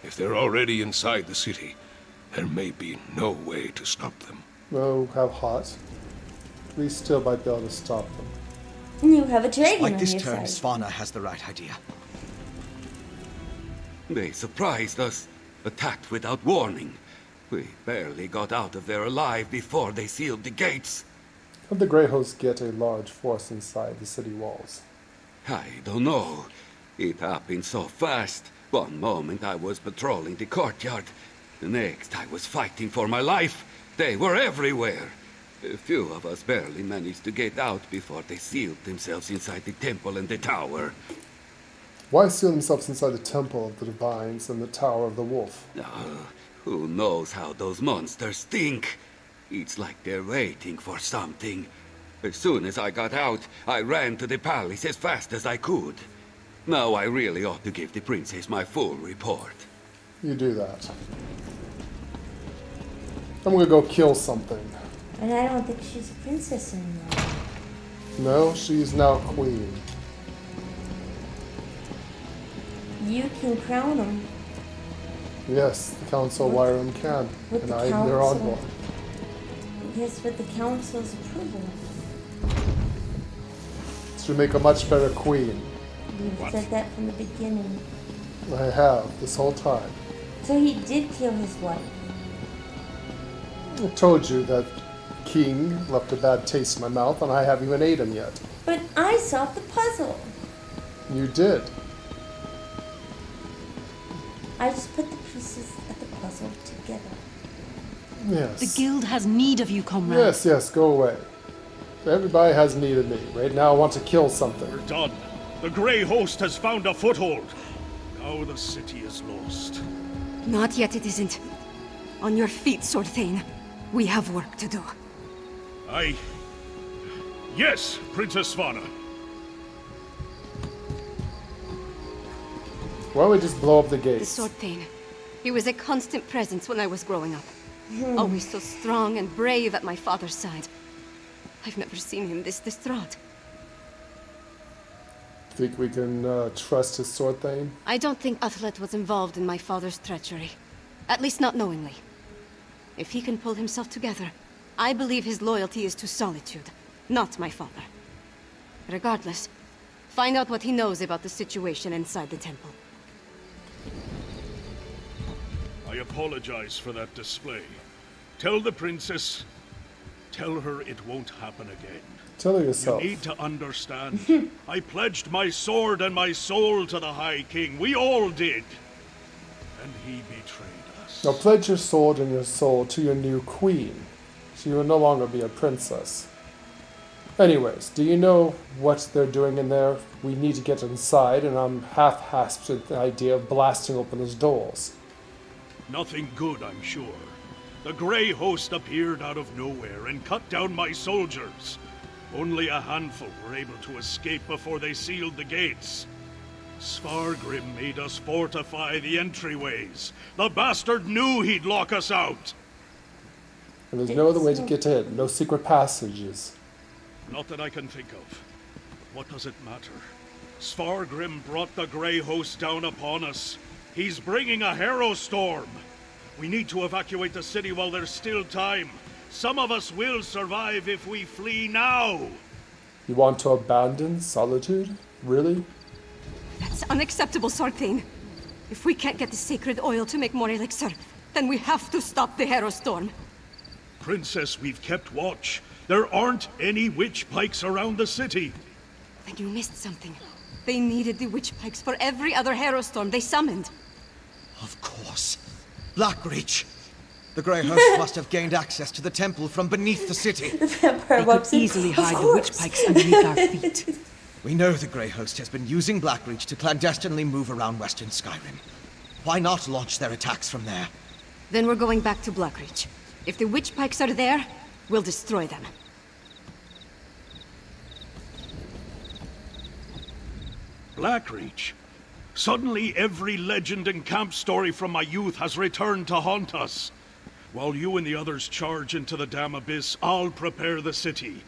S20: If they're already inside the city, there may be no way to stop them.
S1: No, have heart. We still might be able to stop them.
S2: You have a dragon
S19: Despite
S2: on
S19: this
S2: your
S19: turn,
S2: side.
S19: Svanna has the right idea.
S12: They surprised us, attacked without warning. We barely got out of there alive before they sealed the gates.
S1: How did the Grey Host get a large force inside the city walls?
S12: I don't know. It happened so fast. One moment I was patrolling the courtyard. The next I was fighting for my life. They were everywhere. A few of us barely managed to get out before they sealed themselves inside the temple and the tower.
S1: Why seal themselves inside the Temple of the Divines and the Tower of the Wolf?
S12: Who knows how those monsters think? It's like they're waiting for something. As soon as I got out, I ran to the palace as fast as I could. Now I really ought to give the princess my full report.
S1: You do that. I'm gonna go kill something.
S2: And I don't think she's a princess anymore.
S1: No, she's now queen.
S2: You can crown them.
S1: Yes, the Council of Wyram can.
S2: With
S1: And
S2: the
S1: I am their
S2: council.
S1: envoy.
S2: Yes, with the council's approval.
S1: Should make a much better queen.
S2: You've said that from the beginning.
S1: I have, this whole time.
S2: So he did kill his wife.
S1: I told you that king left a bad taste in my mouth and I haven't even ate him yet.
S2: But I solved the puzzle.
S1: You did.
S2: I just put the pieces of the puzzle together.
S1: Yes.
S14: The guild has need of you, comrade.
S1: Yes, go away. Everybody has need of me. Right now I want to kill something.
S6: We're done. The Grey Host has found a foothold. Now the city is lost.
S3: Not yet, it isn't. On your feet, Sorthane. We have work to do.
S6: Yes, Princess Svanna.
S1: Why don't we just blow up the gates?
S3: The Sorthane. He was a constant presence when I was growing up. Always so strong and brave at my father's side. I've never seen him this distraught.
S1: Think we can trust his sword thing?
S3: I don't think Athlet was involved in my father's treachery. At least not knowingly. If he can pull himself together, I believe his loyalty is to Solitude, not my father. Regardless, find out what he knows about the situation inside the temple.
S6: I apologize for that display. Tell the princess... Tell her it won't happen again.
S1: Tell her yourself.
S6: You need to understand. I pledged my sword and my soul to the High King. We all did. And he betrayed us.
S1: Now pledge your sword and your soul to your new queen. She will no longer be a princess. Anyways, do you know what they're doing in there? We need to get inside, and I'm half-assed with the idea of blasting open those doors.
S6: Nothing good, I'm sure. The Grey Host appeared out of nowhere and cut down my soldiers. Only a handful were able to escape before they sealed the gates. Svargrim made us fortify the entryways. The bastard knew he'd lock us out.
S1: And there's no other way to get in. No secret passages.
S6: Not that I can think of. What does it matter? Svargrim brought the Grey Host down upon us. He's bringing a Harrow Storm. We need to evacuate the city while there's still time. Some of us will survive if we flee now.
S1: You want to abandon Solitude? Really?
S3: That's unacceptable, Sartane. If we can't get the sacred oil to make more elixir, then we have to stop the Harrow Storm.
S6: Princess, we've kept watch. There aren't any witch pikes around the city.
S3: Then you missed something. They needed the witch pikes for every other Harrow Storm they summoned.
S19: Of course. Blackreach. The Grey Host must have gained access to the temple from beneath the city.
S2: The vampire
S14: They could easily hide the witch pikes underneath our feet.
S19: We know the Grey Host has been using Blackreach to clandestinely move around western Skyrim. Why not launch their attacks from there?
S3: Then we're going back to Blackreach. If the witch pikes are there, we'll destroy them.
S6: Blackreach. Suddenly every legend and camp story from my youth has returned to haunt us. While you and the others charge into the damn abyss, I'll prepare the city.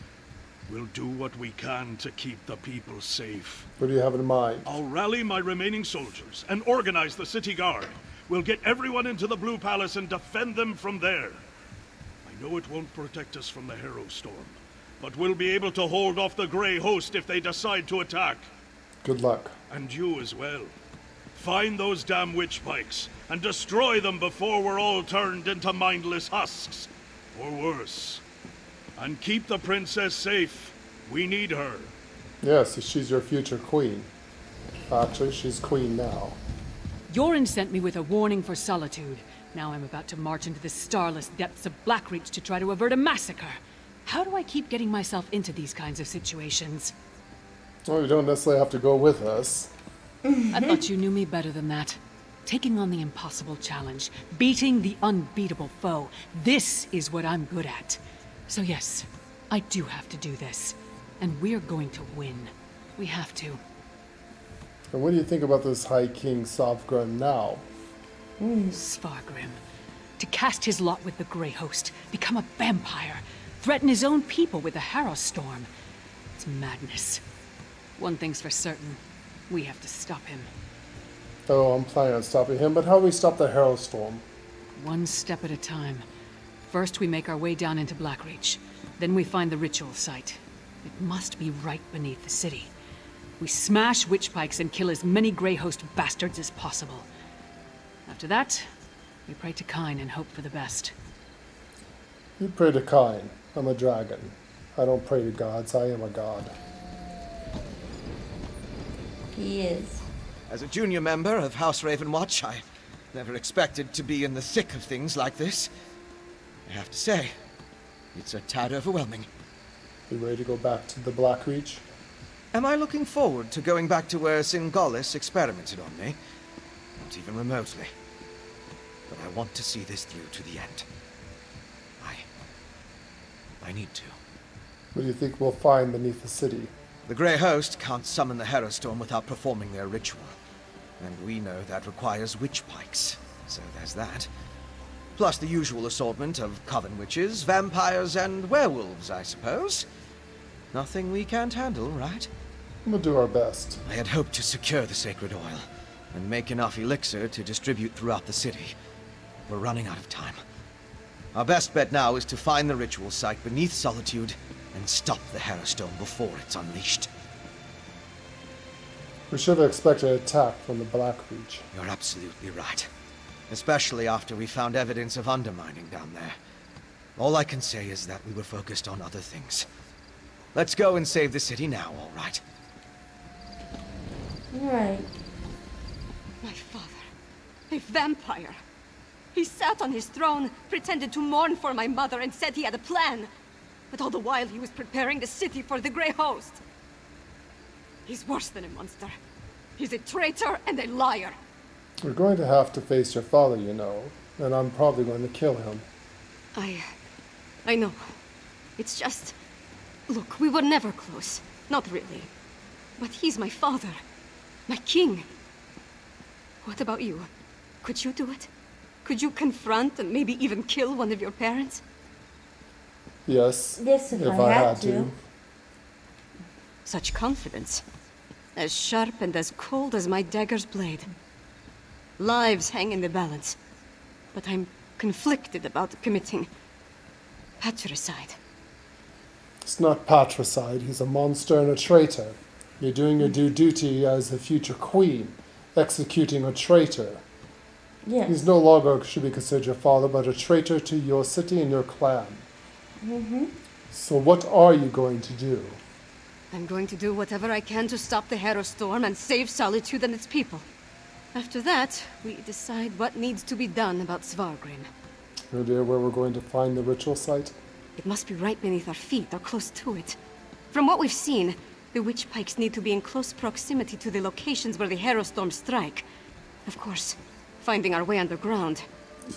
S6: We'll do what we can to keep the people safe.
S1: What do you have in mind?
S6: I'll rally my remaining soldiers and organize the city guard. We'll get everyone into the Blue Palace and defend them from there. I know it won't protect us from the Harrow Storm, but we'll be able to hold off the Grey Host if they decide to attack.
S1: Good luck.
S6: And you as well. Find those damn witch pikes and destroy them before we're all turned into mindless husks. Or worse. And keep the princess safe. We need her.
S1: Yes, she's your future queen. Actually, she's queen now.
S14: Yorin sent me with a warning for Solitude. Now I'm about to march into the starless depths of Blackreach to try to avert a massacre. How do I keep getting myself into these kinds of situations?
S1: Well, you don't necessarily have to go with us.
S14: I thought you knew me better than that. Taking on the impossible challenge, beating the unbeatable foe. This is what I'm good at. So yes, I do have to do this. And we're going to win. We have to.
S1: And what do you think about this High King Sovgrim now?
S14: Svargrim. To cast his lot with the Grey Host, become a vampire, threaten his own people with the Harrow Storm. It's madness. One thing's for certain. We have to stop him.
S1: Oh, I'm planning on stopping him, but how do we stop the Harrow Storm?
S14: One step at a time. First, we make our way down into Blackreach. Then we find the ritual site. It must be right beneath the city. We smash witch pikes and kill as many Grey Host bastards as possible. After that, we pray to Kine and hope for the best.
S1: You pray to Kine. I'm a dragon. I don't pray to gods. I am a god.
S2: He is.
S19: As a junior member of House Ravenwatch, I never expected to be in the thick of things like this. I have to say, it's a tad overwhelming.
S1: You ready to go back to the Blackreach?
S19: Am I looking forward to going back to where Singalis experimented on me? Not even remotely. But I want to see this through to the end. I need to.
S1: What do you think we'll find beneath the city?
S19: The Grey Host can't summon the Harrow Storm without performing their ritual. And we know that requires witch pikes, so there's that. Plus the usual assortment of coven witches, vampires, and werewolves, I suppose. Nothing we can't handle, right?
S1: We'll do our best.
S19: I had hoped to secure the sacred oil, and make enough elixir to distribute throughout the city. We're running out of time. Our best bet now is to find the ritual site beneath Solitude, and stop the Harrow Storm before it's unleashed.
S1: We should have expected an attack from the Blackreach.
S19: You're absolutely right. Especially after we found evidence of undermining down there. All I can say is that we were focused on other things. Let's go and save the city now, all right?
S2: Right.
S3: My father. A vampire. He sat on his throne, pretended to mourn for my mother, and said he had a plan. But all the while he was preparing the city for the Grey Host. He's worse than a monster. He's a traitor and a liar.
S1: We're going to have to face your father, you know, and I'm probably going to kill him.
S3: I know. It's just... Look, we were never close. Not really. But he's my father. My king. What about you? Could you do it? Could you confront and maybe even kill one of your parents?
S1: Yes.
S2: Yes, if
S1: I had to.
S3: Such confidence. As sharp and as cold as my dagger's blade. Lives hang in the balance. But I'm conflicted about committing patricide.
S1: It's not patricide. He's a monster and a traitor. You're doing your due duty as the future queen, executing a traitor.
S2: Yes.
S1: He's no longer should be considered your father, but a traitor to your city and your clan.
S2: Mm-hmm.
S1: So what are you going to do?
S3: I'm going to do whatever I can to stop the Hero Storm and save Solitude and its people. After that, we decide what needs to be done about Svargrim.
S1: No idea where we're going to find the ritual site?
S3: It must be right beneath our feet or close to it. From what we've seen, the witch pikes need to be in close proximity to the locations where the Hero Storms strike. Of course, finding our way underground,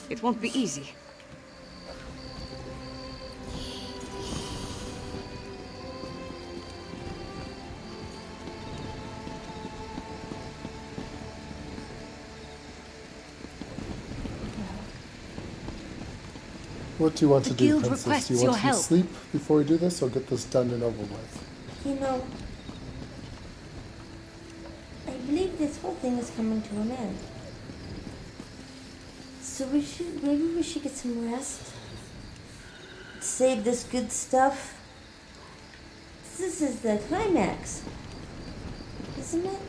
S3: it won't be easy.
S1: What do you want to do,
S3: guild
S1: Princess?
S3: requests
S1: Do you want
S3: your
S1: to
S3: help.
S1: sleep before we do this, or get this done and over with?
S2: You know, I believe this whole thing is coming to an end. So maybe we should get some rest. Save this good stuff. This is the climax, isn't it?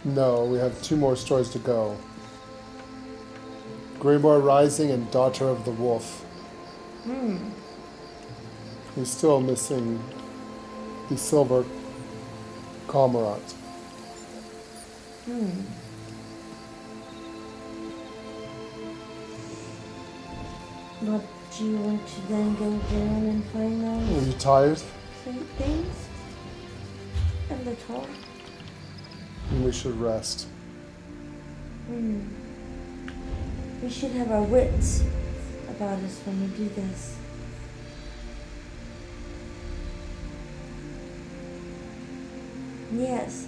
S1: No, we have 2 more stories to go. Greymoor Rising and Daughter of the Wolf. We're still missing the Silver Cormorant.
S2: But do you want to then go down and find
S1: Are
S2: those
S1: you tired?
S2: things? A little.
S1: And we should rest.
S2: We should have our wits about us when we do this. Yes.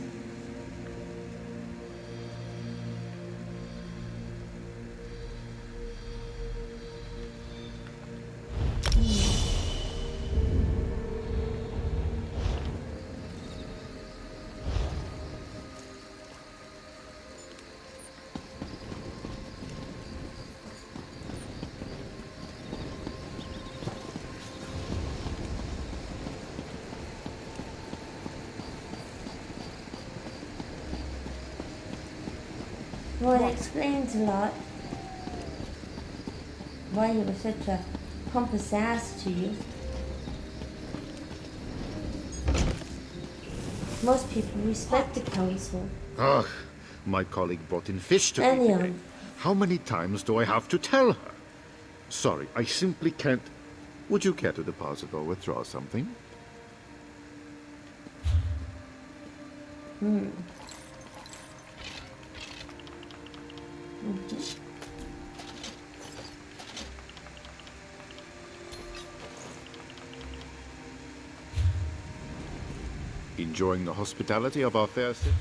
S2: Well, it explains a lot why he was such a pompous ass to you. Most people respect the council.
S10: Ugh, my colleague brought in fish to
S2: And
S10: eat
S2: the
S10: today. How many times do I have to tell her? Sorry, I simply can't. Would you care to deposit or withdraw something? Enjoying the hospitality of our fair city?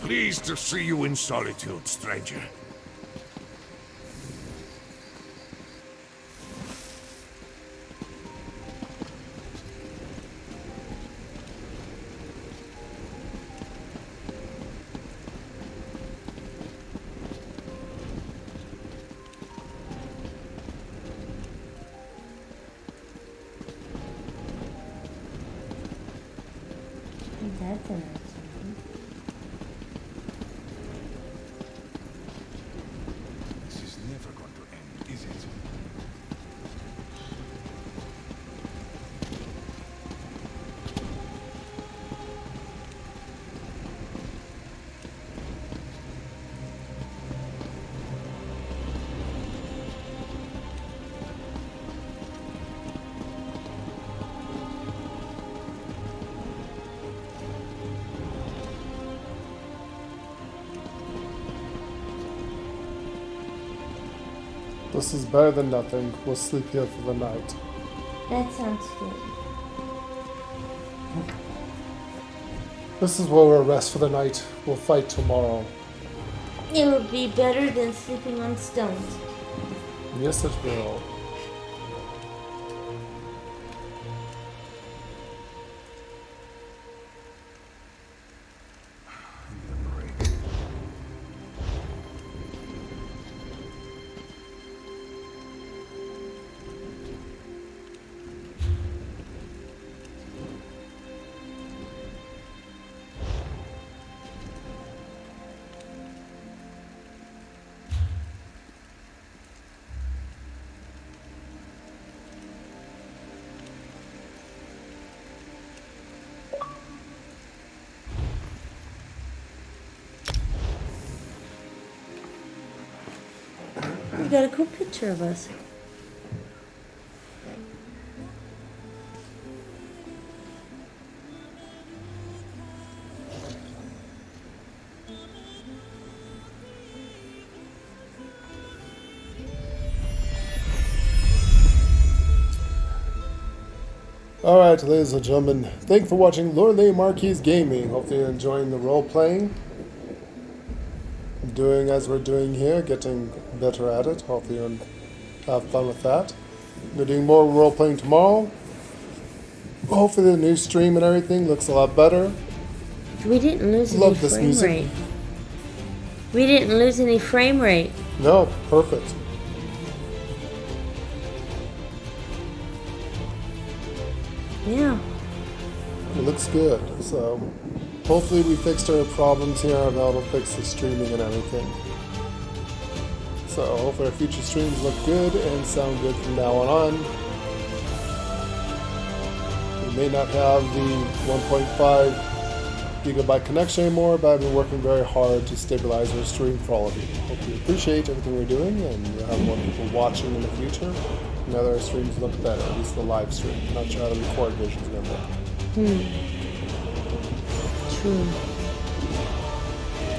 S7: Pleased to see you in solitude, stranger.
S2: That's a nice one.
S7: This is never going to end, is it?
S1: This is better than nothing. We'll sleep here for the night.
S2: That sounds good.
S1: This is where we'll rest for the night. We'll fight tomorrow.
S2: It would be better than sleeping on stones.
S1: Yes, it will.
S2: You got a cool picture of us.
S1: Alright, ladies and gentlemen, thank you for watching Lord Marquis Gaming. Hopefully you're enjoying the role-playing. Doing as we're doing here, getting better at it. Hopefully you have fun with that. We're doing more role-playing tomorrow. Hopefully the new stream and everything looks a lot better.
S2: We didn't lose any
S1: Love this
S2: frame
S1: music.
S2: rate. We didn't lose any frame rate.
S1: No, perfect.
S2: Yeah.
S1: It looks good. So hopefully we fixed our problems here and that'll fix the streaming and everything. So hopefully our future streams look good and sound good from now on. We may not have the 1.5 gigabyte connection anymore, but I've been working very hard to stabilize our stream quality. Hope you appreciate everything we're doing and we'll have more people watching in the future. Now that our streams look better, at least the live stream. Not sure how the record version's gonna look.
S2: True.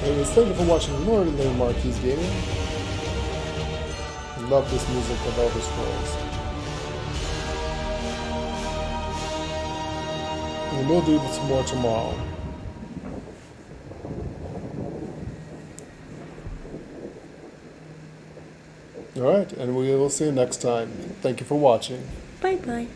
S1: Anyways, thank you for watching Lord Marquis Gaming. Love this music of Elder Scrolls. And we'll do some more tomorrow. Alright, and we will see you next time. Thank you for watching.
S2: Bye-bye.